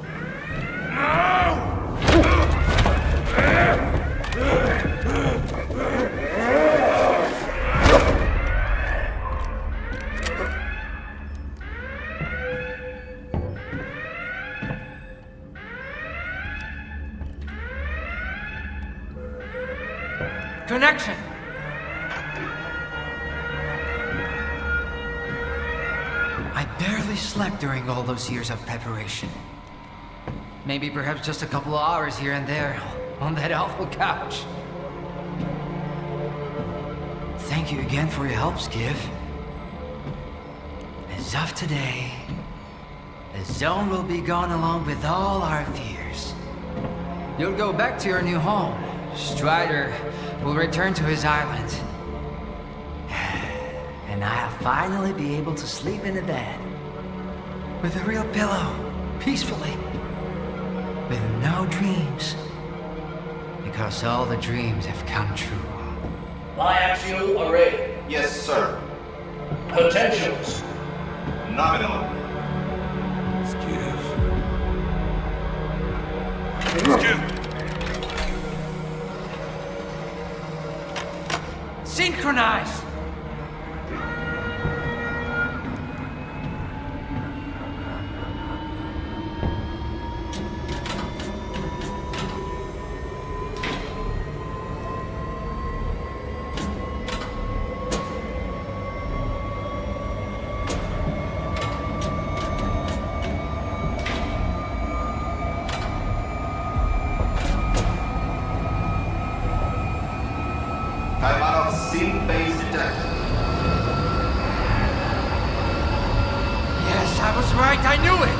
Connection! I barely slept during all those years of preparation. Maybe perhaps just a couple of hours here and there, on that awful couch. Thank you again for your help, Skiff. As of today, the zone will be gone along with all our fears. You'll go back to your new home. Strider will return to his island. And I'll finally be able to sleep in a bed. With a real pillow, peacefully. With no dreams. Because all the dreams have come true. Biaxial array. Yes, sir. Potentials. Nominal. Skiff. Synchronize! Time out of scene phase detected. Yes, I was right, I knew it!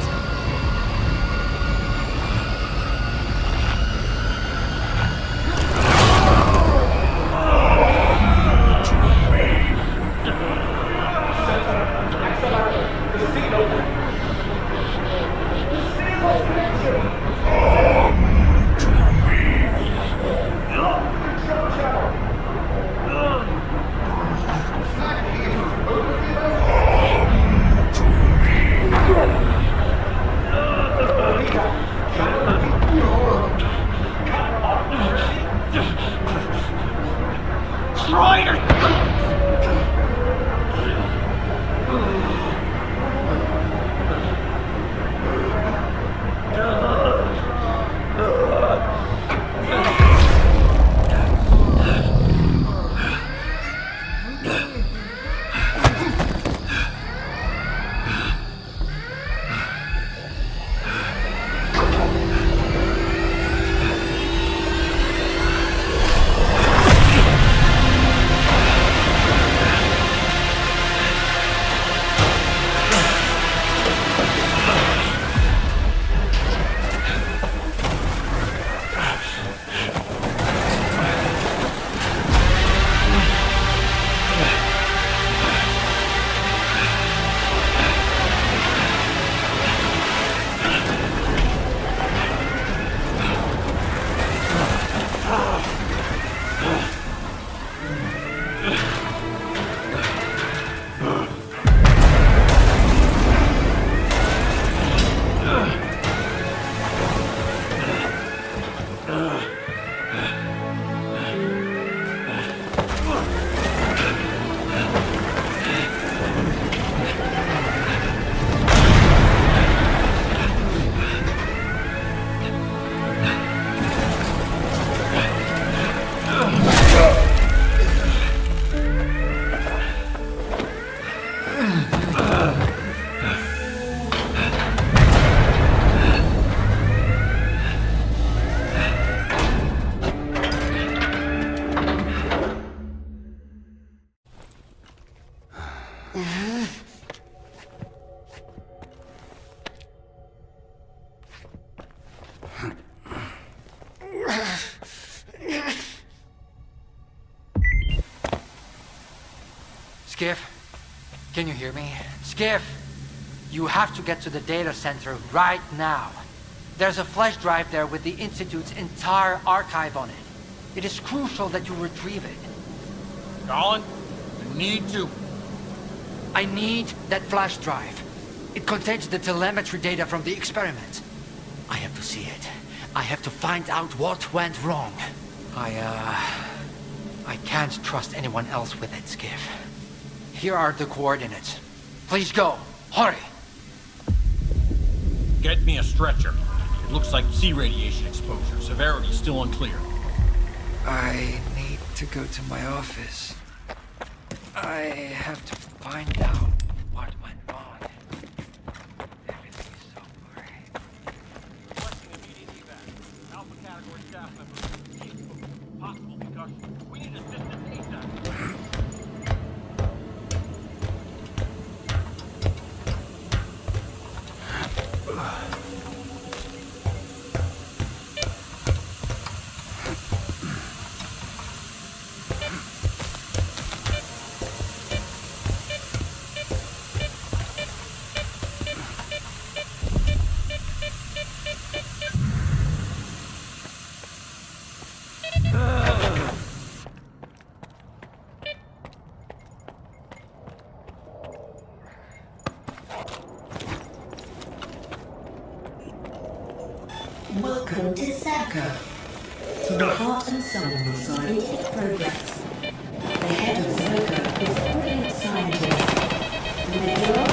Skiff? Can you hear me? Skiff! You have to get to the data center right now. There's a flash drive there with the Institute's entire archive on it. It is crucial that you retrieve it. Colin, I need that flash drive. It contains the telemetry data from the experiment. I have to see it. I have to find out what went wrong. I can't trust anyone else with it, Skiff. Here are the coordinates. Please go. Hurry! Get me a stretcher. It looks like C radiation exposure. Severity still unclear. I need to go to my office. I have to find out what went wrong. Everything is so blurry. Requesting immediate evac. Alpha category staff member. Possible concussion. We need assistance ASAP. Welcome to S.T.A.L.K.E.R. To the heart and soul of scientific progress. The head of S.T.A.L.K.E.R. is a brilliant scientist. And the hero?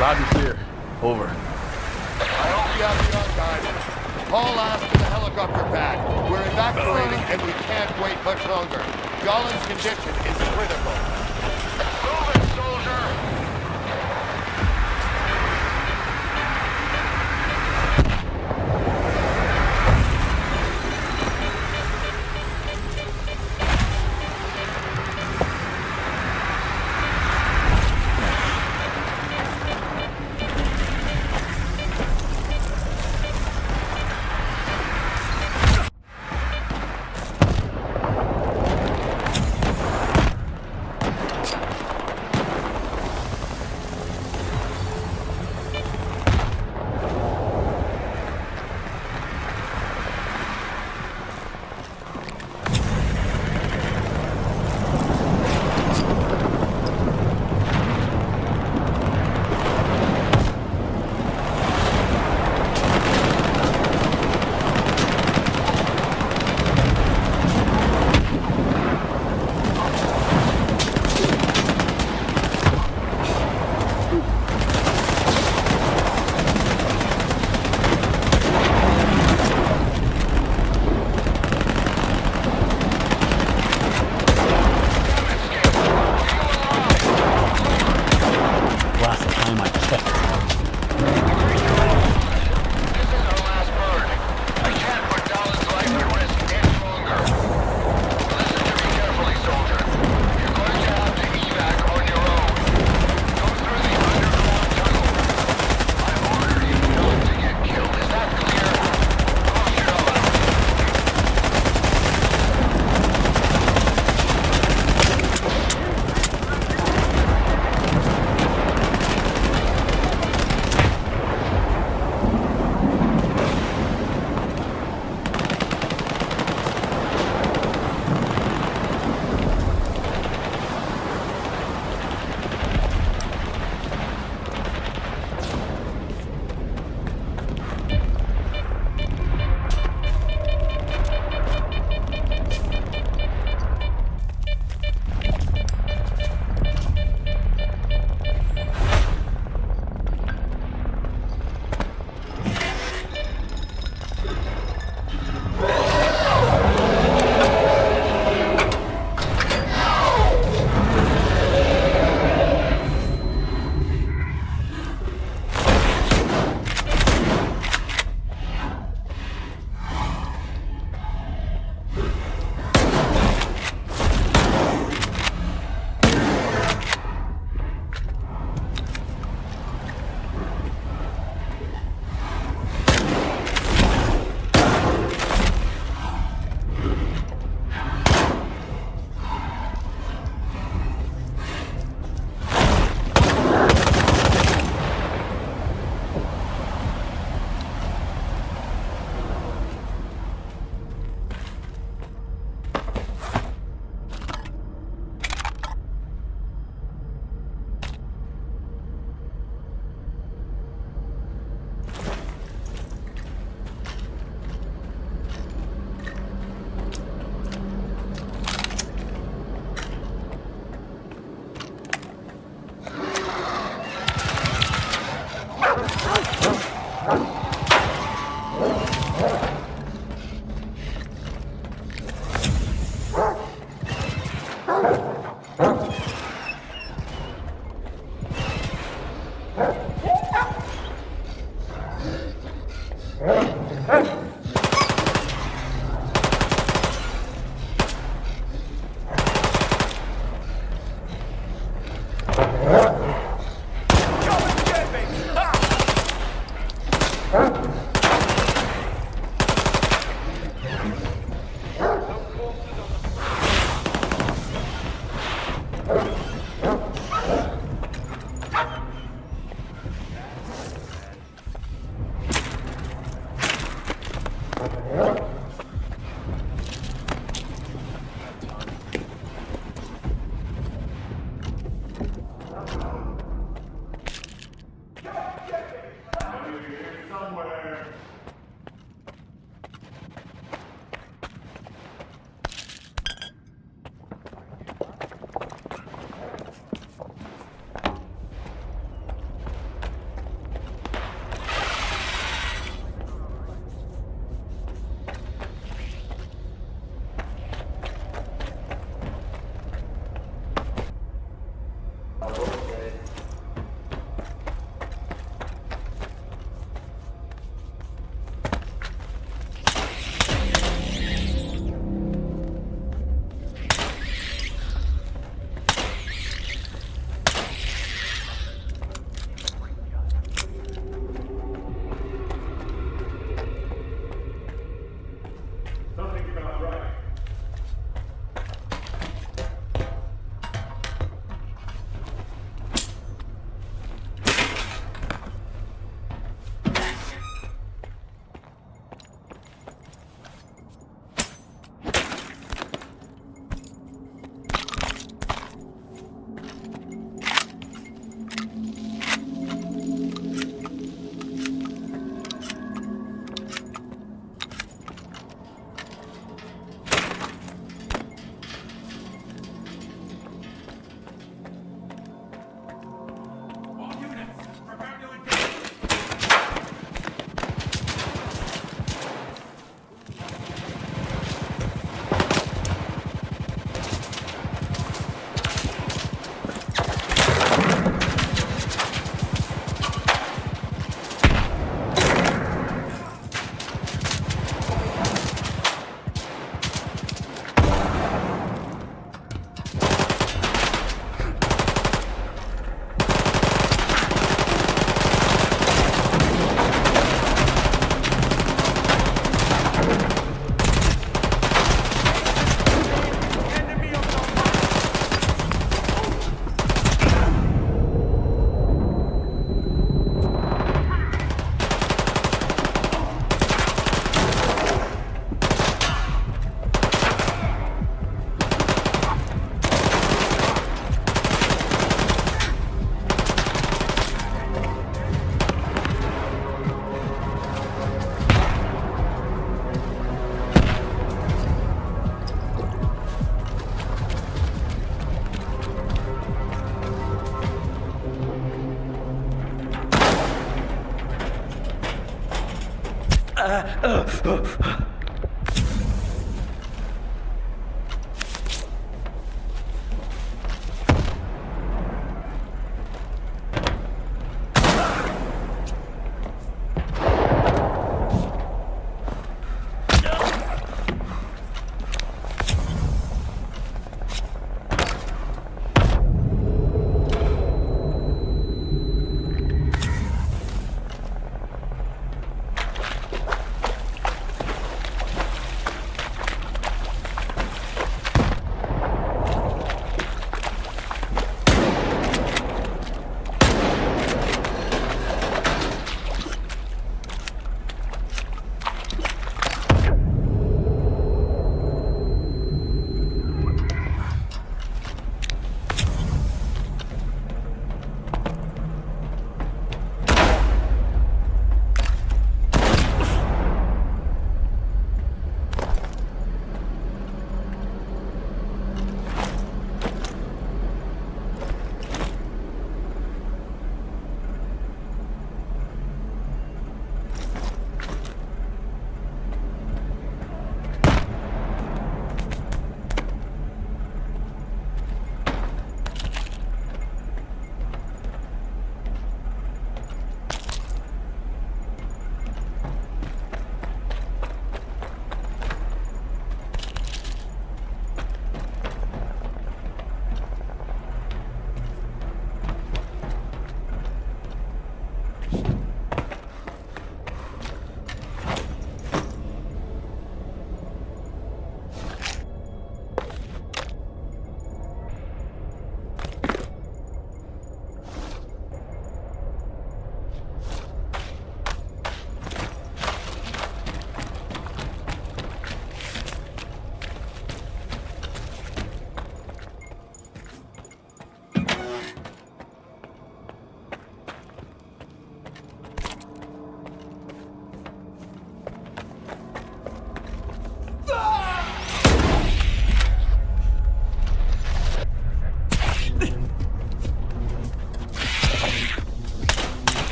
Loud and clear. Over. I hope you have the archive. Haul ass to the helicopter pad. We're evacuating and we can't wait much longer. Golin's condition is critical. Move it, soldier!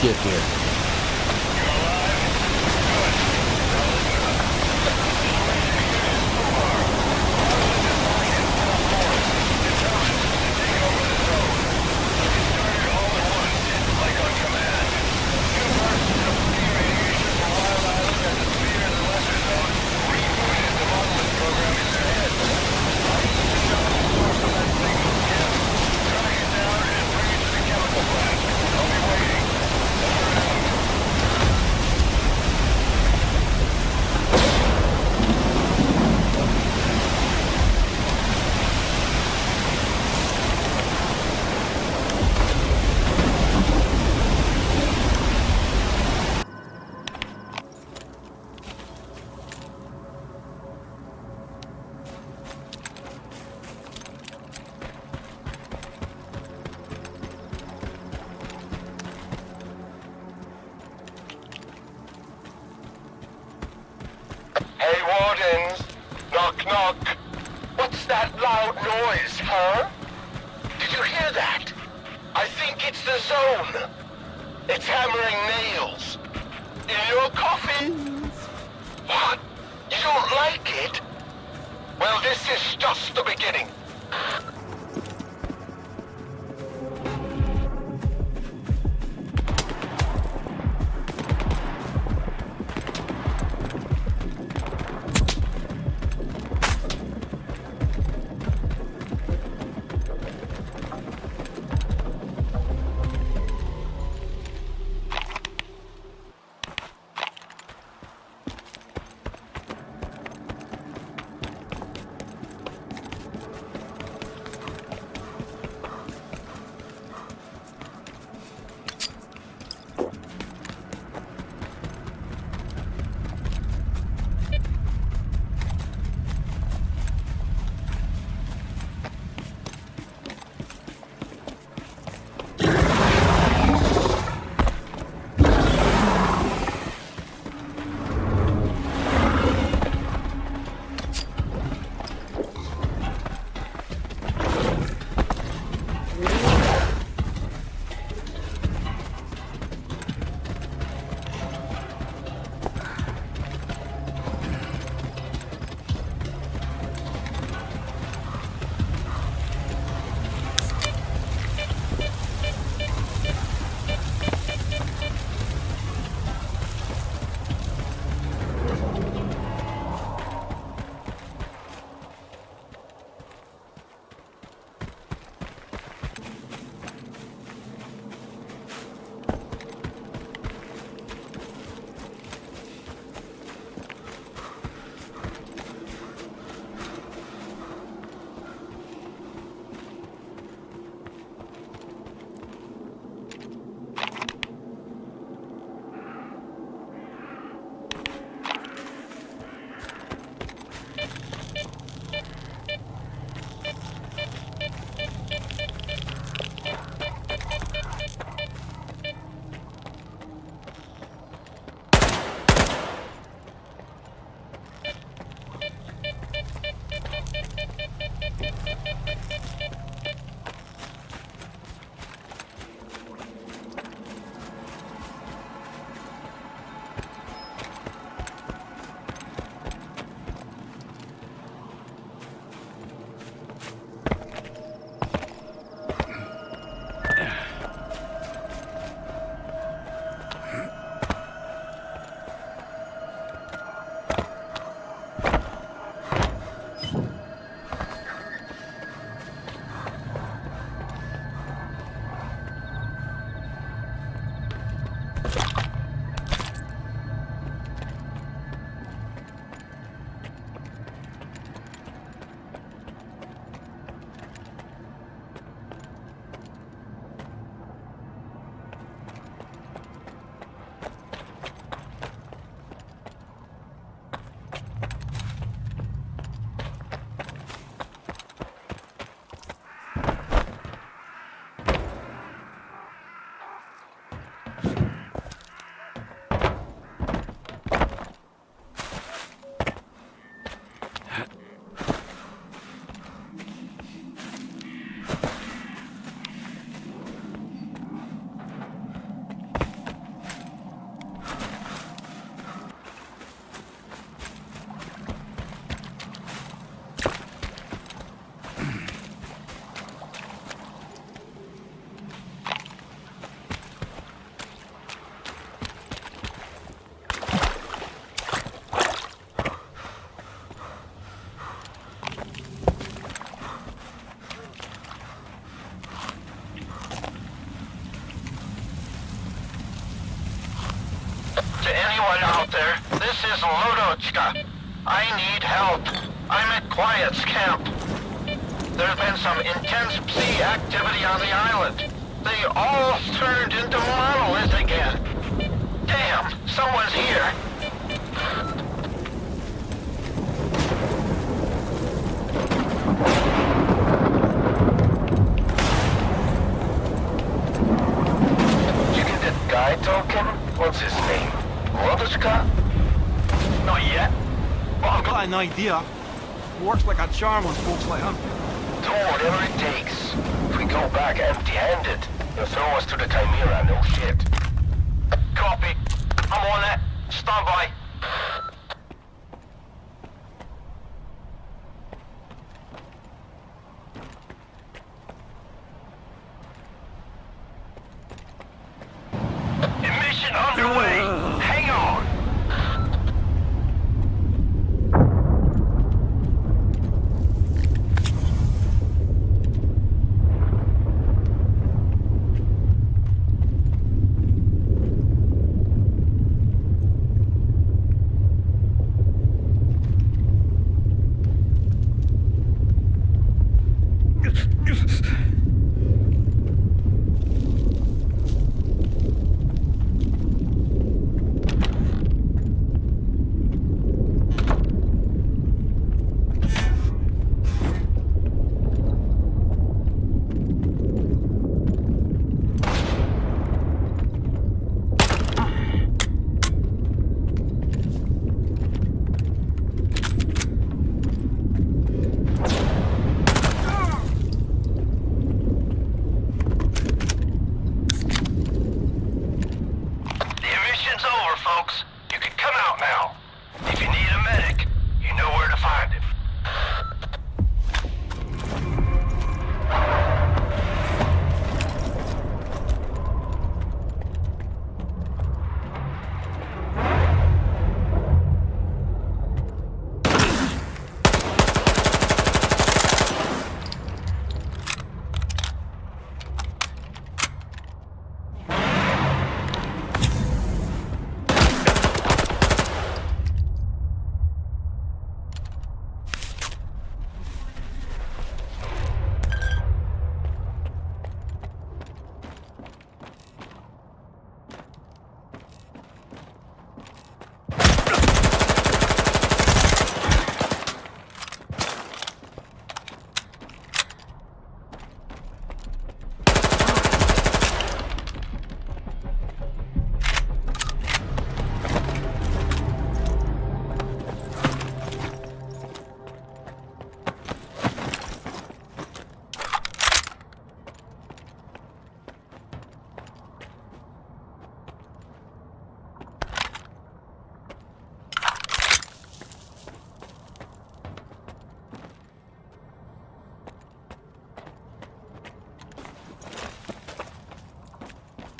Skiff here. Hey, Wardens. Knock, knock. What's that loud noise, huh? Did you hear that? I think it's the zone. It's hammering nails. In your coffin. What? You don't like it? Well, this is just the beginning. is Lodochka. I need help. I'm at Quiet's camp. There's been some intense Psi activity on the island. They all turned into monoliths again. Damn, someone's here. Did you get that guy token? What's his name? Lodochka? Not yet. But I've got an idea. Works like a charm on folks like him. Do whatever it takes. If we go back empty-handed, they'll throw us to the Chimera, no shit. Copy. I'm on that. Stand by. Mission underway. Hang on.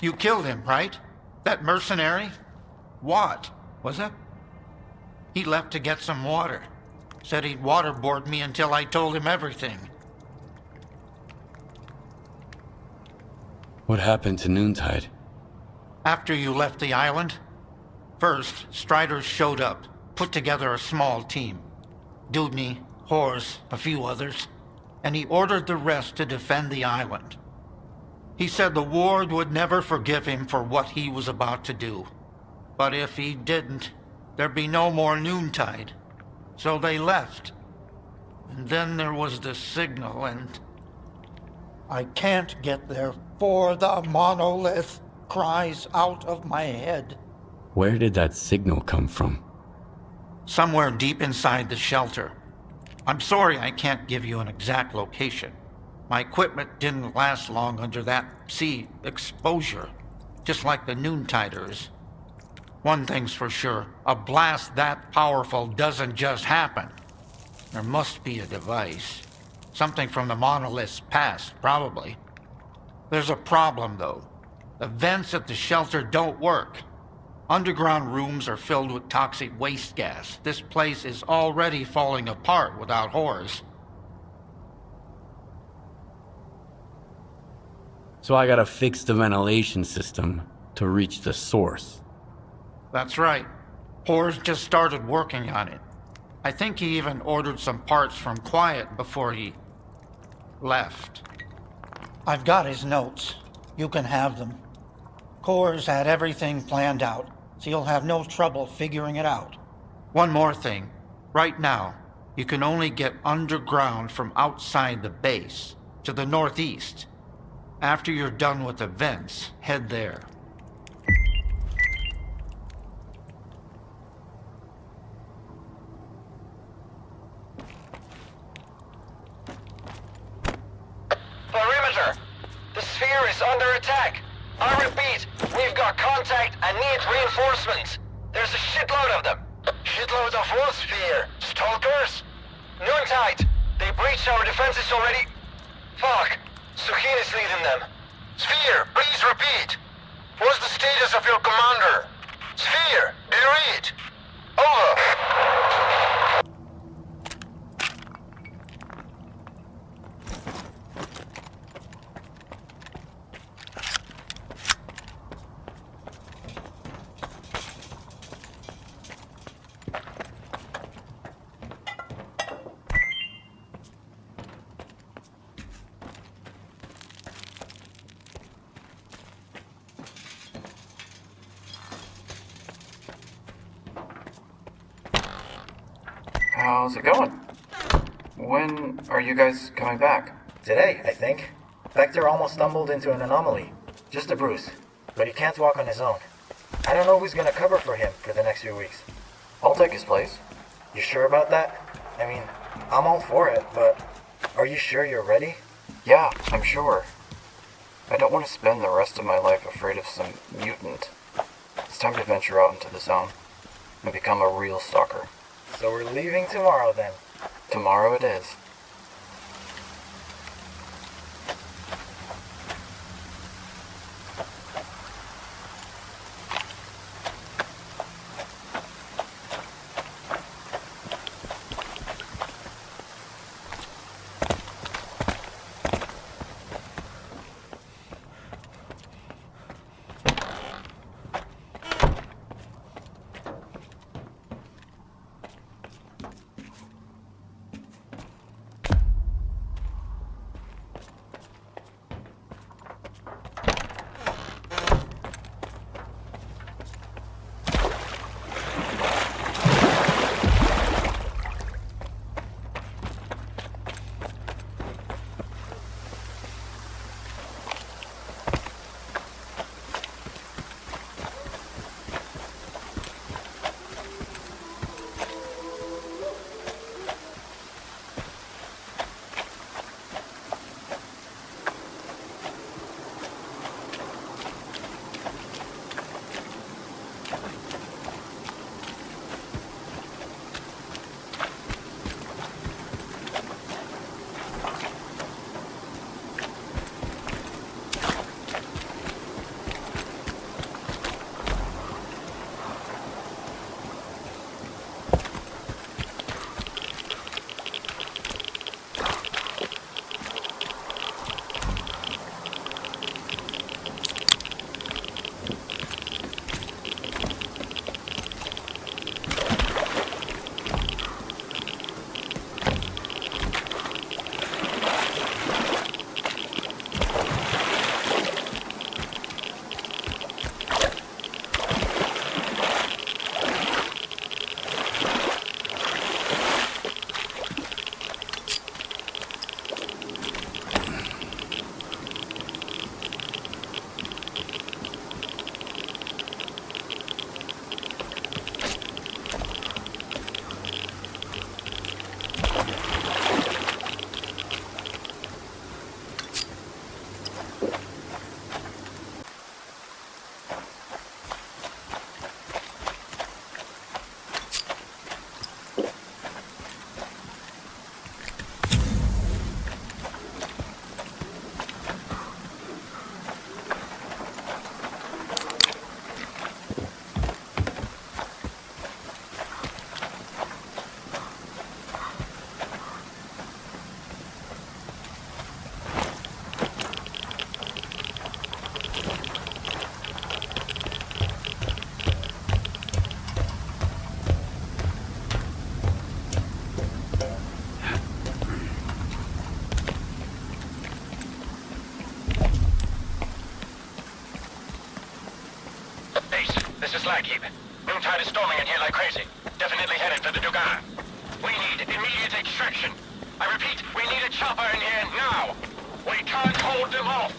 You killed him, right? That mercenary? What was it? He left to get some water. Said he'd waterboard me until I told him everything. What happened to Noontide? After you left the island, first, Striders showed up, put together a small team. Dudney, Horse, a few others, and he ordered the rest to defend the island. He said the ward would never forgive him for what he was about to do. But if he didn't, there'd be no more Noontide. So they left. And then there was the signal, and I can't get there for the monolith cries out of my head. Where did that signal come from? Somewhere deep inside the shelter. I'm sorry I can't give you an exact location. My equipment didn't last long under that sea exposure, just like the Noontiders. One thing's for sure, a blast that powerful doesn't just happen. There must be a device. Something from the monolith's past, probably. There's a problem, though. The vents at the shelter don't work. Underground rooms are filled with toxic waste gas. This place is already falling apart without horrors. So I gotta fix the ventilation system to reach the source. That's right. CHOR's just started working on it. I think he even ordered some parts from Quiet before he left. I've got his notes. You can have them. CHOR's had everything planned out, so you'll have no trouble figuring it out. One more thing. Right now, you can only get underground from outside the base, to the northeast. After you're done with the vents, head there. Perimeter! The sphere is under attack! I repeat, we've got contact and need reinforcements! There's a shitload of them! Shitload of what sphere? Stalkers? Noontide! They breached our defenses already? Fuck! Sukin is leading them. Sphere, please repeat! What's the status of your commander? Sphere, do you read? Over! How's it going? When are you guys coming back? Today, I think. Vector almost stumbled into an anomaly. Just a bruise. But he can't walk on his own. I don't know who's gonna cover for him for the next few weeks. I'll take his place. You sure about that? I mean, I'm all for it, but are you sure you're ready? Yeah, I'm sure. I don't want to spend the rest of my life afraid of some mutant. It's time to venture out into the zone and become a real stalker. So we're leaving tomorrow then? Tomorrow it is. This is Lackey. Noontide is storming in here like crazy. Definitely headed for the Dugan. We need immediate extraction. I repeat, we need a chopper in here now. We can't hold them off.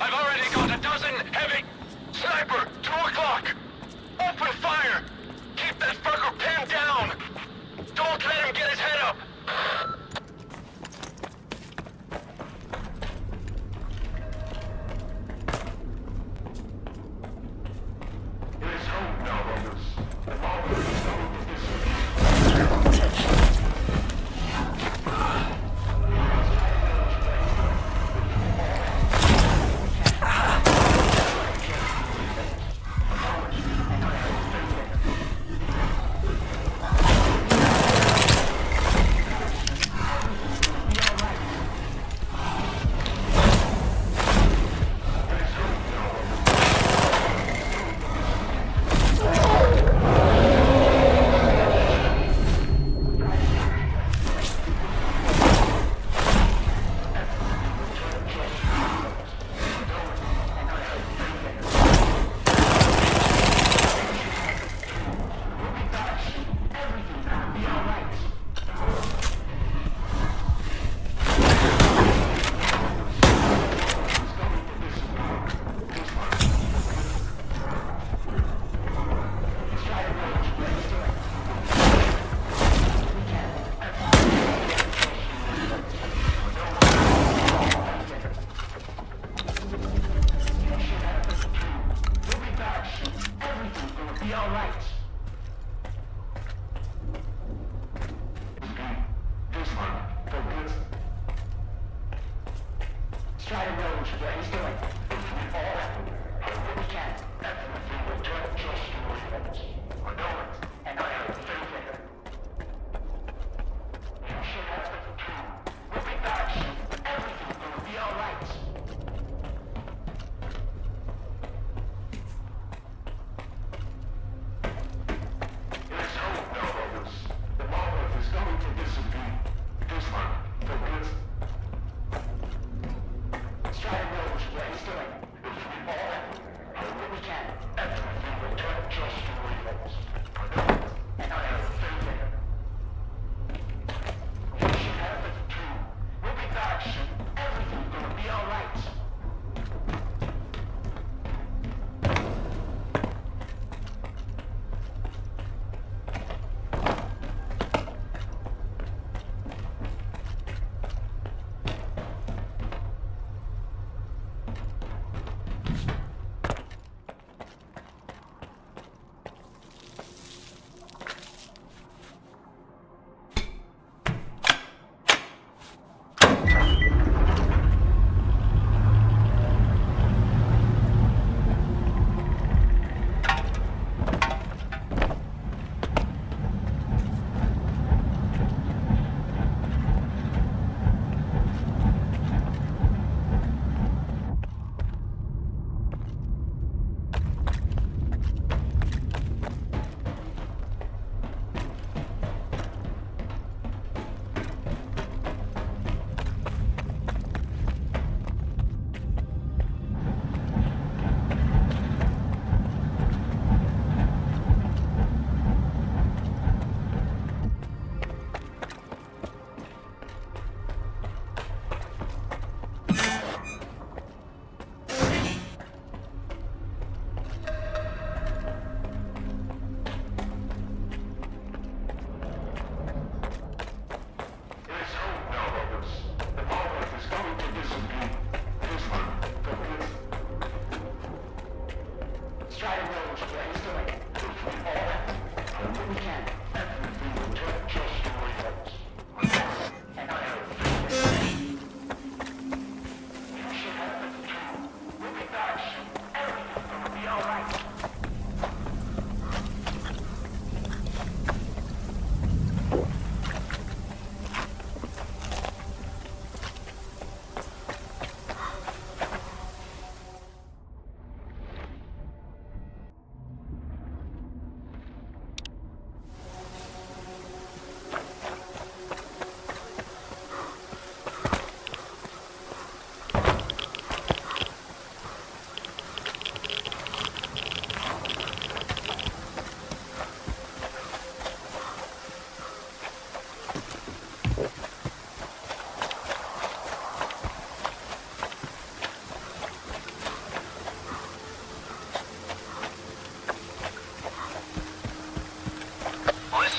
I've already got a dozen heavy... Sniper, 2 o'clock. Open fire. Keep that fucker pinned down. Don't let him get his head up.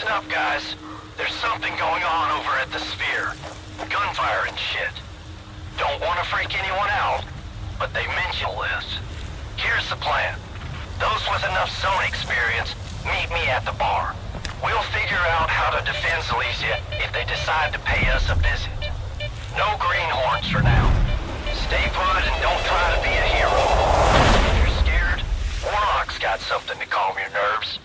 up, guys. There's something going on over at the Sphere. Gunfire and shit. Don't want to freak anyone out, but they mention this. Here's the plan. Those with enough zone experience, meet me at the bar. We'll figure out how to defend Silesia if they decide to pay us a visit. No greenhorns for now. Stay put and don't try to be a hero. If you're scared, Warlock's got something to calm your nerves.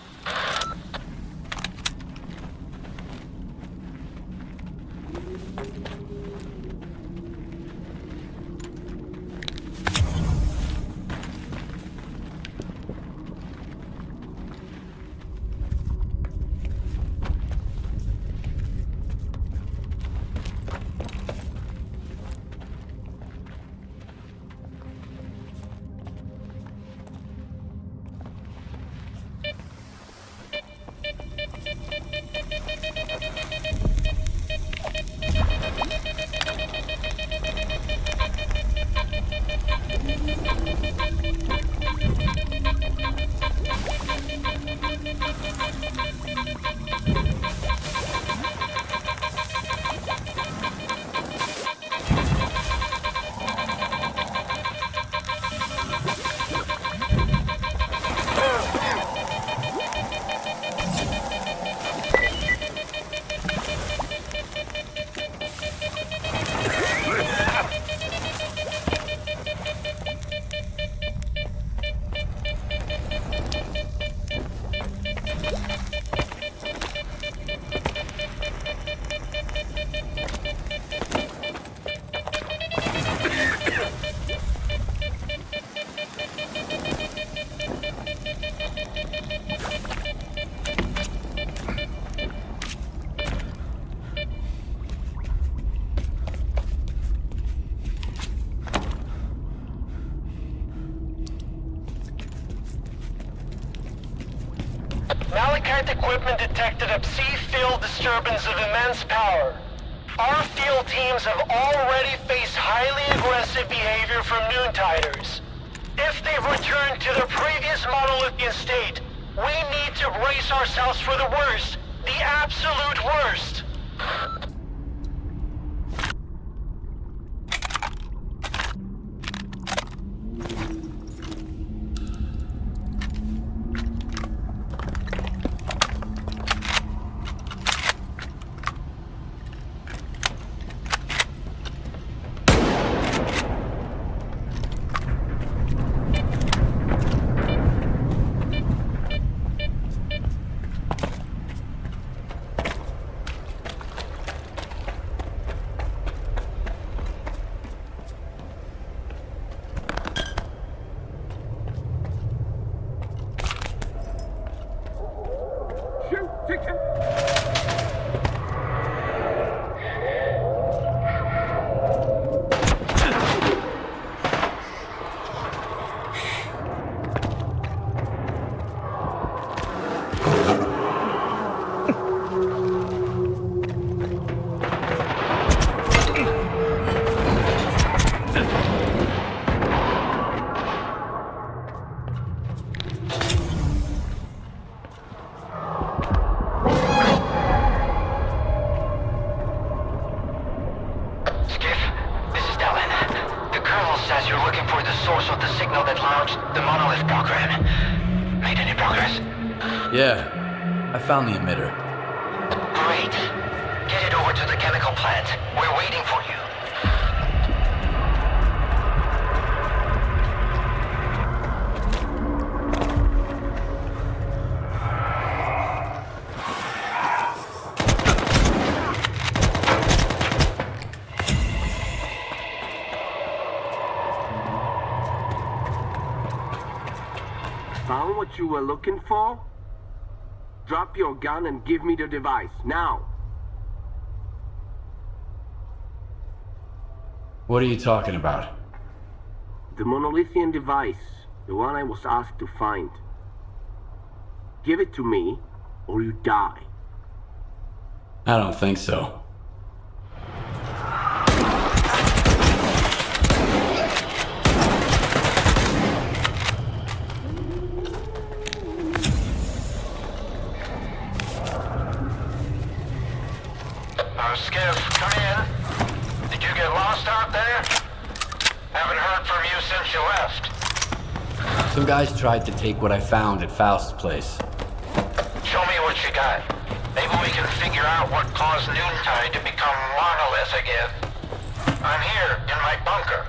Malachite equipment detected a sea-filled disturbance of immense power. Our field teams have already faced highly aggressive behavior from Noontiders. If they've returned to their previous monolithian state, we need to brace ourselves for the worst. The absolute worst. Yeah, I found the emitter. Great. Get it over to the chemical plant. We're waiting for you. Found what you were looking for? Drop your gun and give me the device, now! What are you talking about? The monolithian device, the one I was asked to find. Give it to me, or you die. I don't think so. you since you left? Some guys tried to take what I found at Faust's place. Show me what you got. Maybe we can figure out what caused Noontide to become Monolith again. I'm here, in my bunker.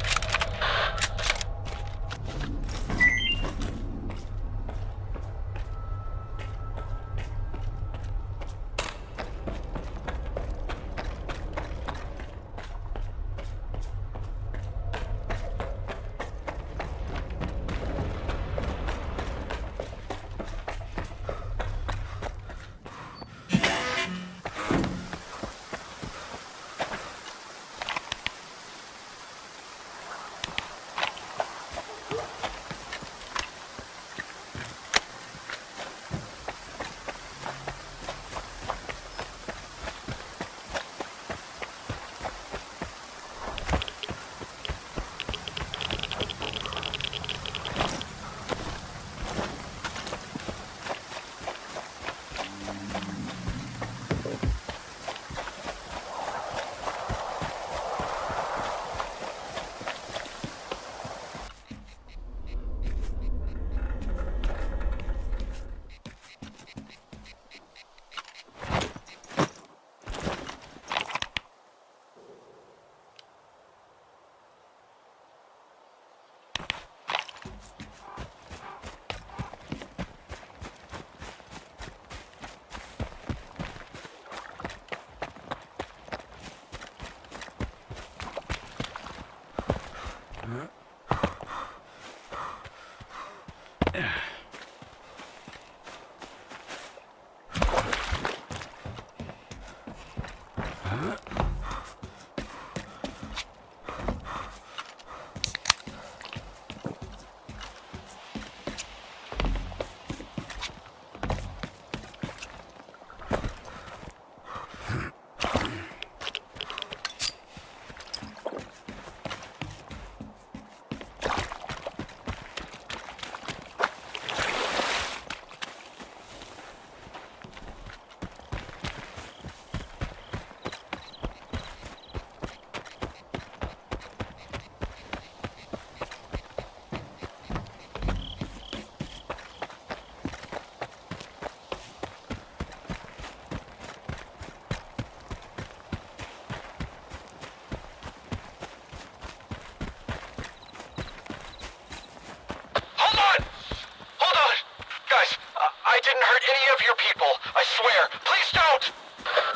I didn't hurt any of your people. I swear. Please don't!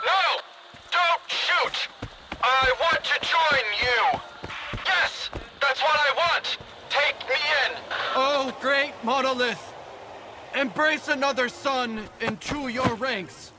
No! Don't shoot! I want to join you! Yes! That's what I want! Take me in! Oh, great Monolith! Embrace another son into your ranks!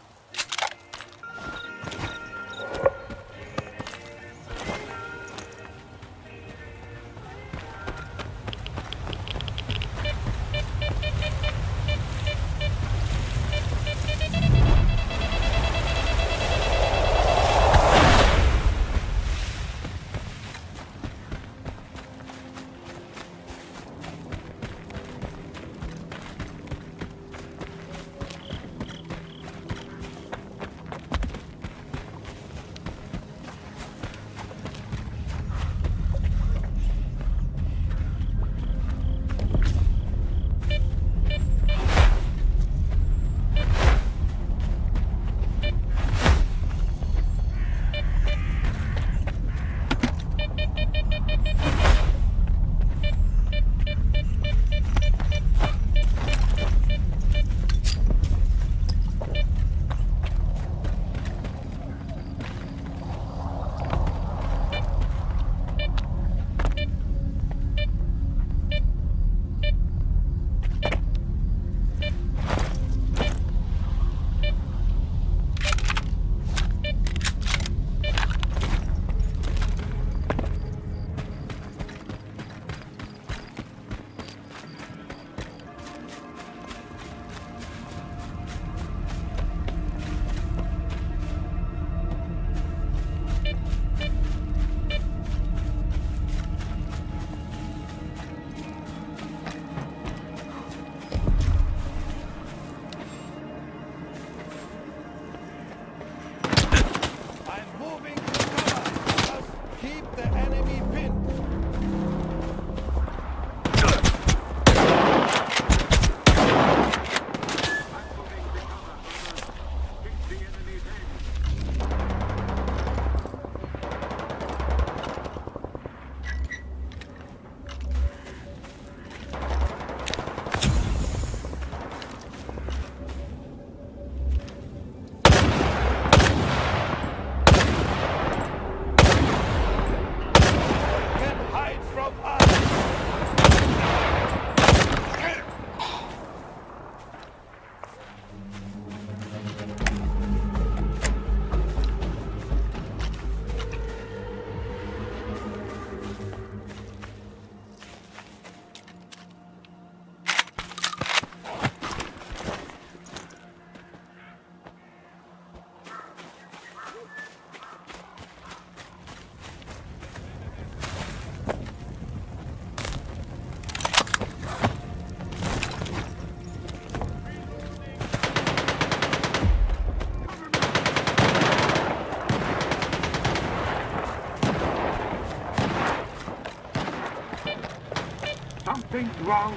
Something's wrong.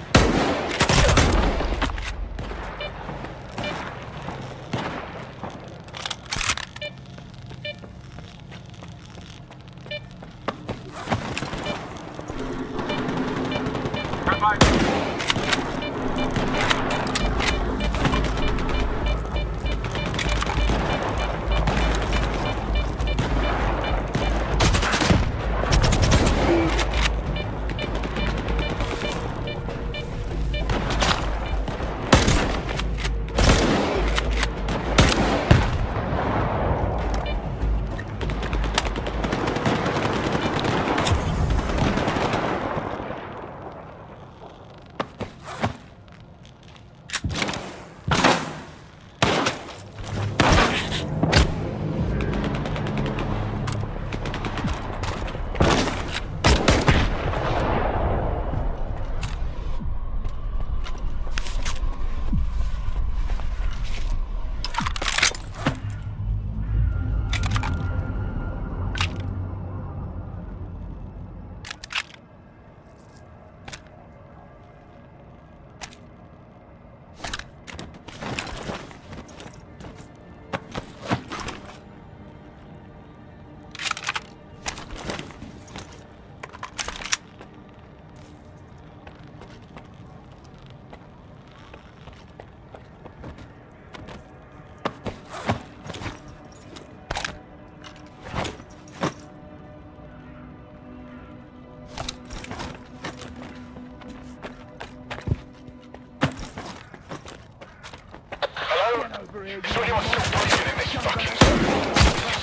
Is anyone still breathing in this fucking zone?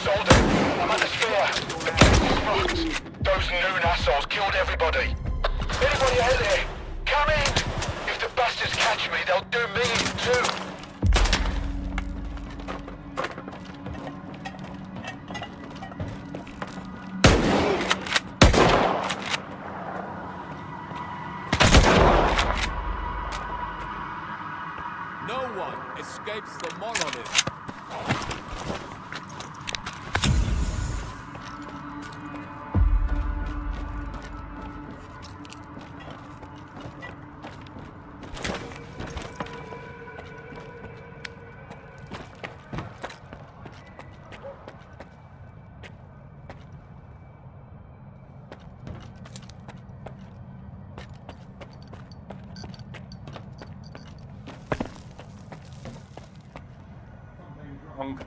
Solder, I'm at the sphere. The place is fucked. Those noon assholes killed everybody. Anybody out there? Come in! If the bastards catch me, they'll do me in too. No one escapes the monolith. Wrong.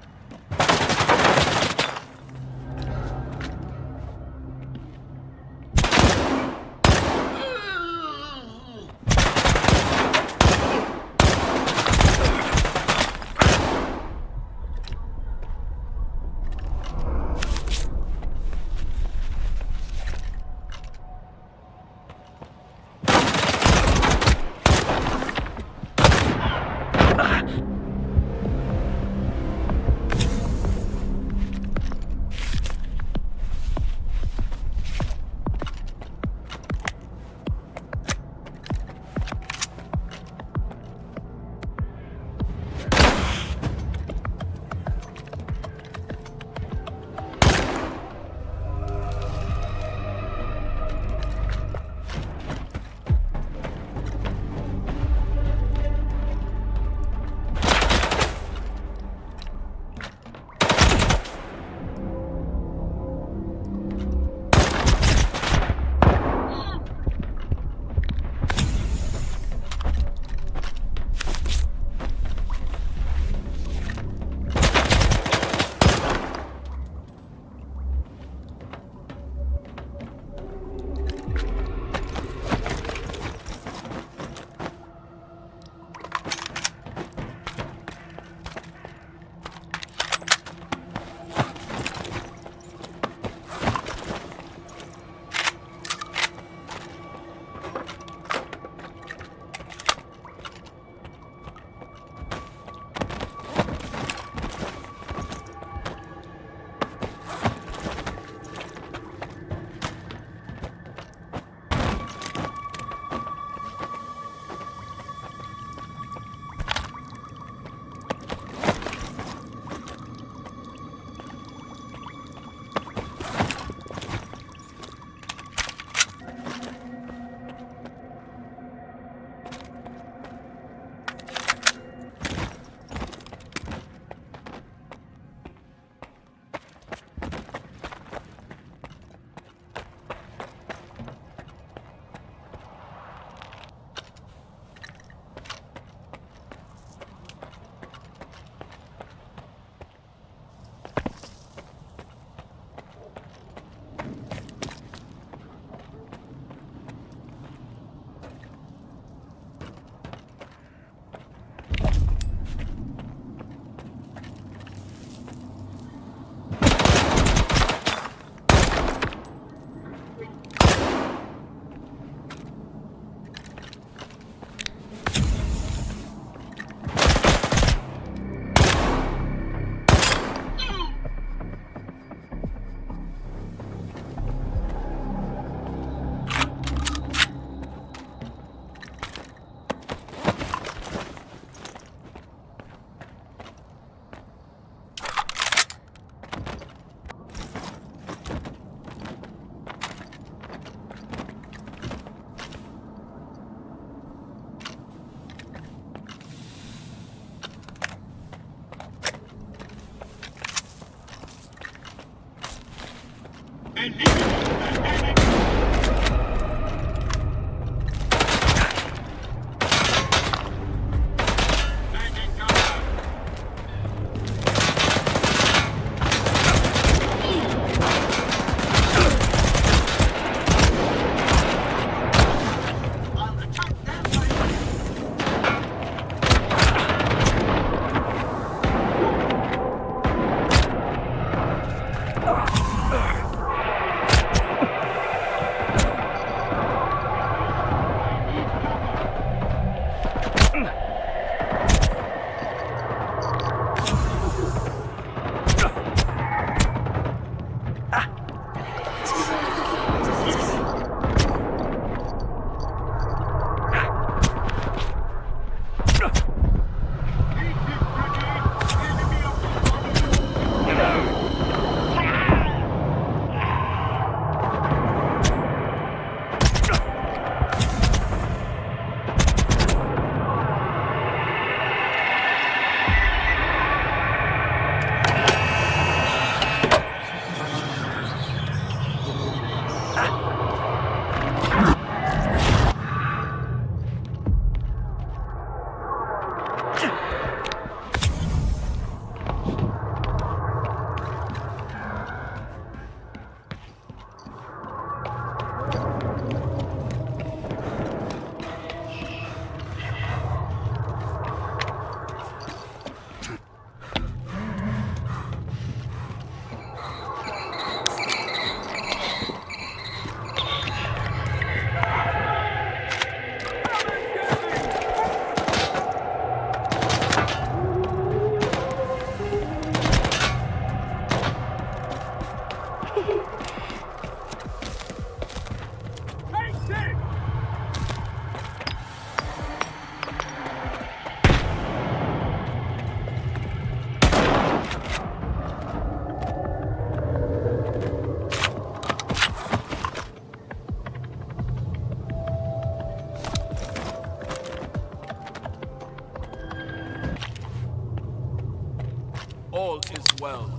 All is well.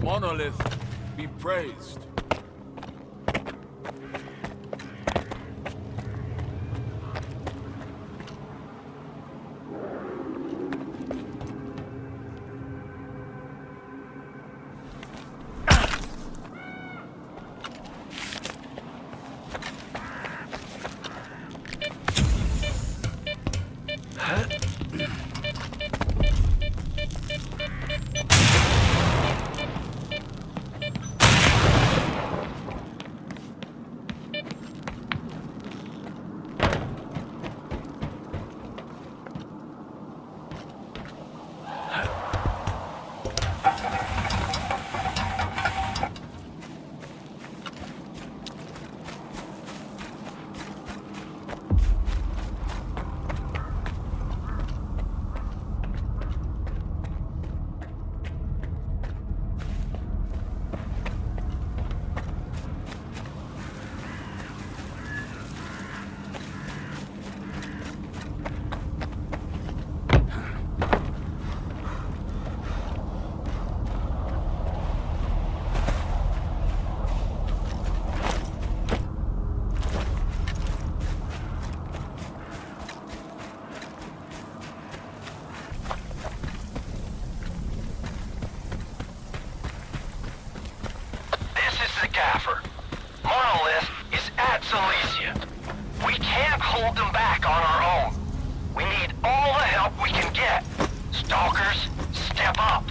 Monolith be praised. Monolith is at Silesia. We can't hold them back on our own. We need all the help we can get. Stalkers, step up.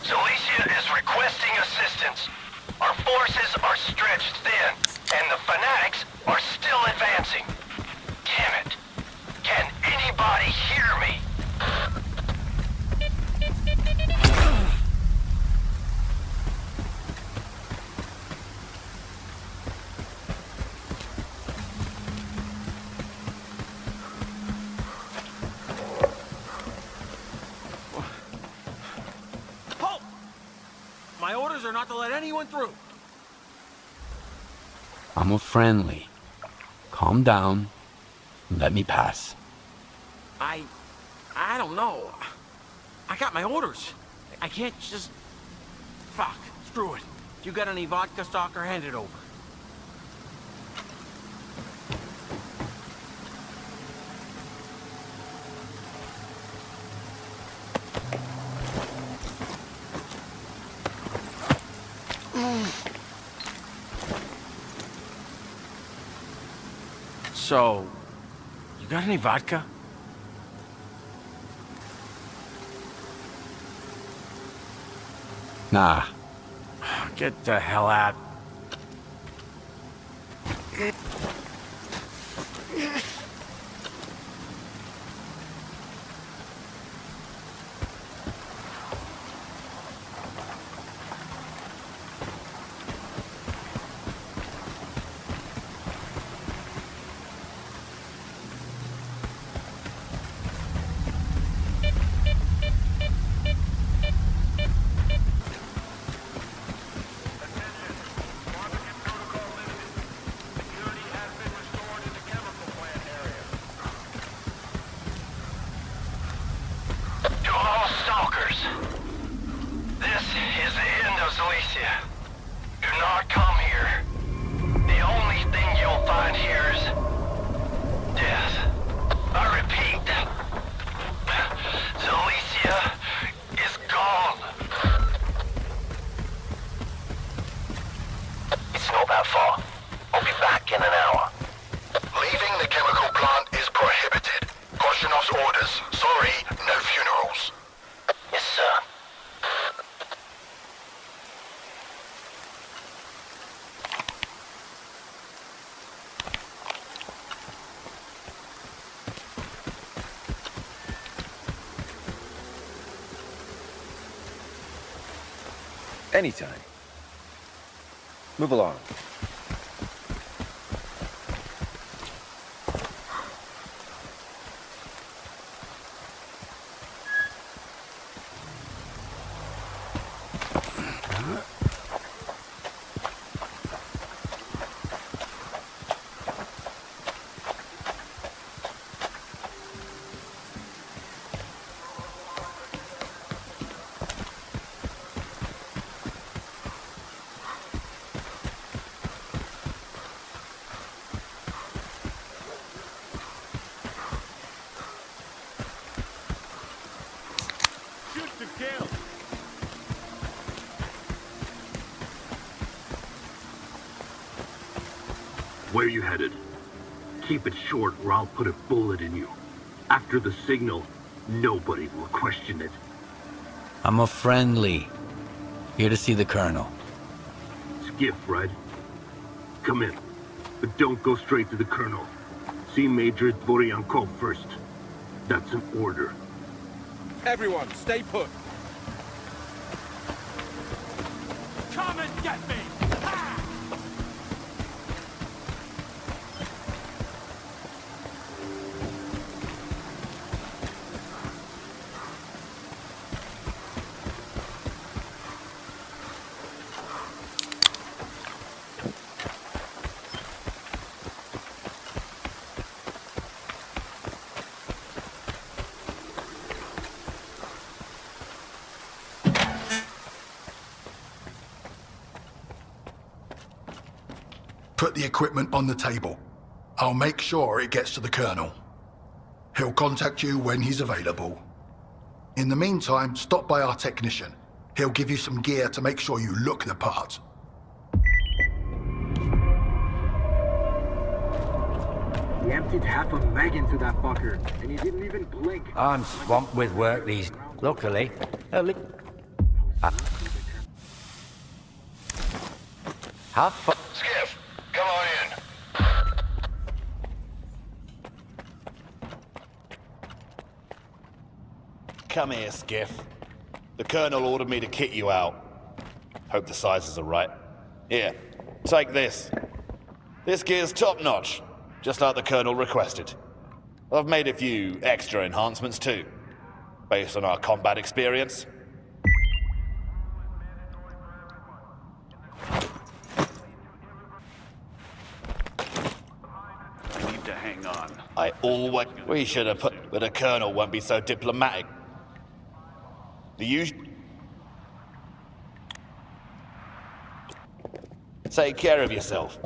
Silesia is requesting assistance. Our forces are stretched thin, and the fanatics are still advancing. Damn it. Can anybody hear me? Halt! My orders are not to let anyone through. I'm a friendly. Calm down. Let me pass. I don't know. I got my orders. I can't just... Fuck. Screw it. If you got any vodka, Stalker, hand it over. So, you got any vodka? Nah. Get the hell out. is the end of Cilicia. Do not come here. The only thing you'll find here is death. I repeat, Cilicia is gone. It's not that far. I'll be back in an hour. Leaving the chemical plant is prohibited. Koshinov's orders. Sorry, no funerals. Yes, sir. Anytime. Move along. Where you headed? Keep it short or I'll put a bullet in you. After the signal, nobody will question it. I'm a friendly. Here to see the Colonel. Skiff, right? Come in. But don't go straight to the Colonel. See Major Dvoryankov first. That's an order. Everyone, stay put. Come and get me! Put the equipment on the table. I'll make sure it gets to the Colonel. He'll contact you when he's available. In the meantime, stop by our technician. He'll give you some gear to make sure you look the part. He emptied half a mag into that fucker, and he didn't even blink. I'm swamped with work these. Luckily, have fun. Skiff, come on in. Come here, Skiff. The Colonel ordered me to kit you out. Hope the sizes are right. Here, take this. This gear's top-notch, just like the Colonel requested. I've made a few extra enhancements too, based on our combat experience. I need to hang on. I always... We should have put... But the Colonel won't be so diplomatic. The usual... Take care of yourself.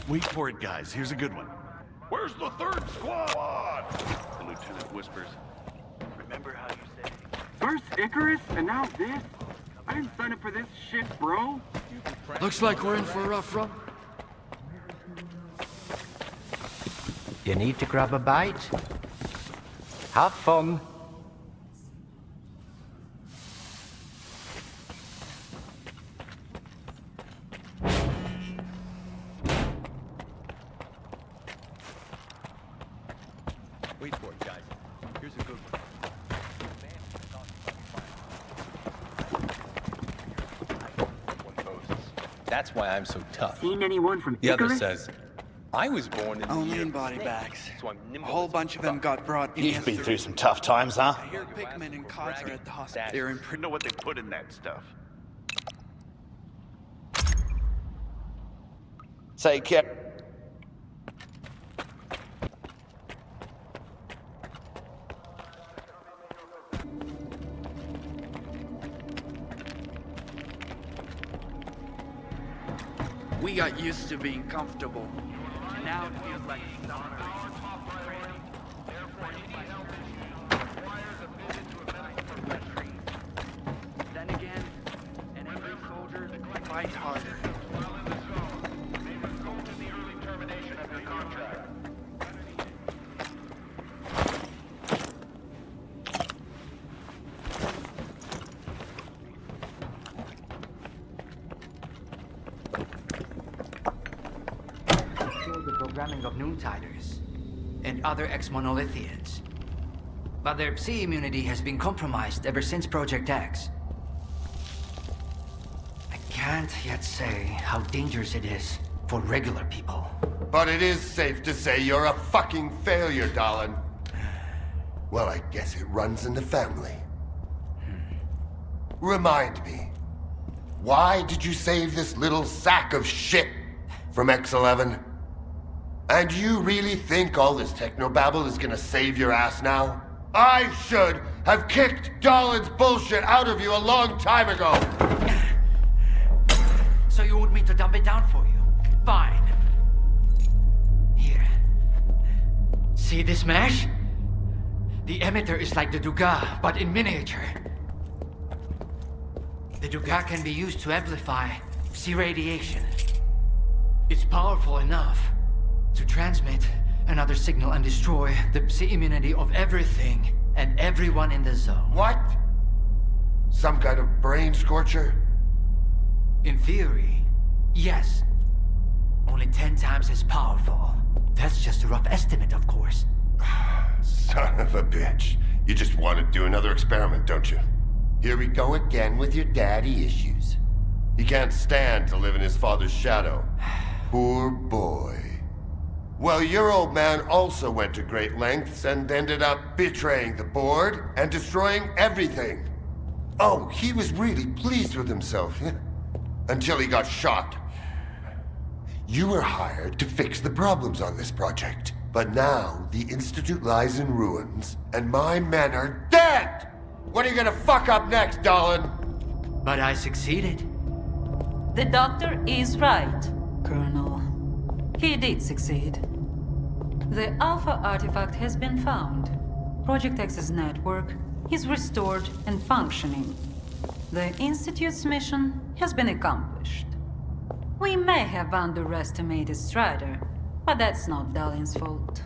Wait for it, guys. Here's a good one. Where's the third squad? The lieutenant whispers. Remember how you said... First Icarus, and now this? I didn't sign up for this shit, bro. Looks like we're in for a rough run. You need to grab a bite? Have fun. Wait for it, guys. Here's a good one. That's why I'm so tough. Seen anyone from The other Icarus? says, I was born in the Only year in body snake, bags. so I'm A nimble whole as bunch of them got brought in You've been yesterday. through some tough times, huh? I hear Pickman and Cods are at the hospital. They're in... know what they put in that stuff. Take care. We got used to being comfortable. And now it feels like then again, an angry soldier fights harder. The programming of Noontiders and other ex-monolithians. But their psi immunity has been compromised ever since Project X. I can't yet say how dangerous it is for regular people. But it is safe to say you're a fucking failure, Dallin. Well, I guess it runs in the family. Remind me, why did you save this little sack of shit from X11? And you really think all this technobabble is gonna save your ass now? I should have kicked Dallin's bullshit out of you a long time ago! So you want me to dump it down for you? Fine. Here. See this mesh? The emitter is like the Duga, but in miniature. The Duga can be used to amplify psi radiation. It's powerful enough to transmit another signal and destroy the psi immunity of everything and everyone in the zone. What? Some kind of brain scorcher? In theory, yes. Only 10 times as powerful. That's just a rough estimate, of course. Son of a bitch. You just want to do another experiment, don't you? Here we go again with your daddy issues. He can't stand to live in his father's shadow. Poor boy. Well, your old man also went to great lengths and ended up betraying the board and destroying everything. Oh, he was really pleased with himself, until he got shot. You were hired to fix the problems on this project, but now the Institute lies in ruins, and my men are dead! What are you gonna fuck up next, Dallin? But I succeeded. The doctor is right, Colonel. He did succeed. The Alpha artifact has been found. Project X's network is restored and functioning. The Institute's mission has been accomplished. We may have underestimated Strider, but that's not Dallin's fault.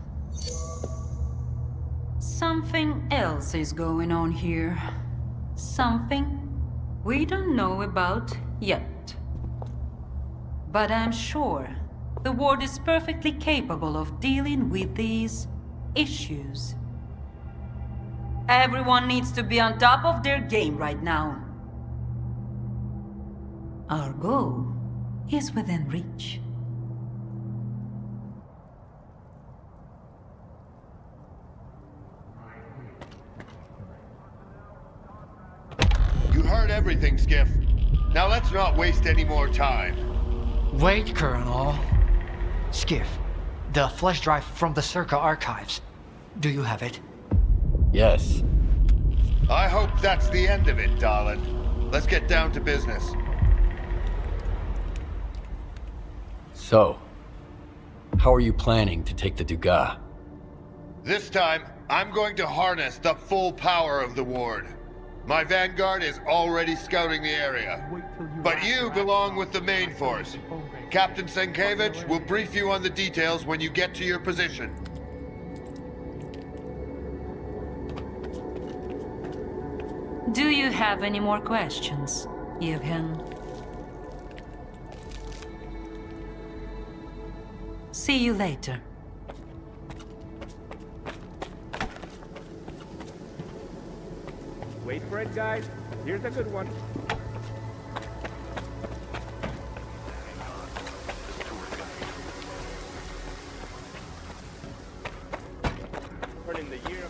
Something else is going on here. Something we don't know about yet. But I'm sure the Ward is perfectly capable of dealing with these issues. Everyone needs to be on top of their game right now. Our goal is within reach. You heard everything, Skiff. Now let's not waste any more time. Wait, Colonel. Skiff, the flash drive from the C.H.O.R.N.O.B.L archives. Do you have it? Yes. I hope that's the end of it, Dallin. Let's get down to business. So, how are you planning to take the Duga? This time, I'm going to harness the full power of the Ward. My Vanguard is already scouting the area. But you belong with the main force. Captain Sienkiewicz will brief you on the details when you get to your position. Do you have any more questions, Yevhen? See you later. Wait for it, guys. Here's a good one. Turning the year.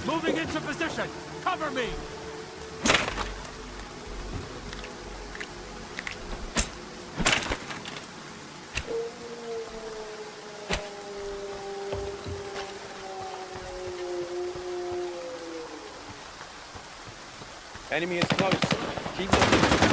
Moving into position! Cover me! Enemy is close. Keep looking.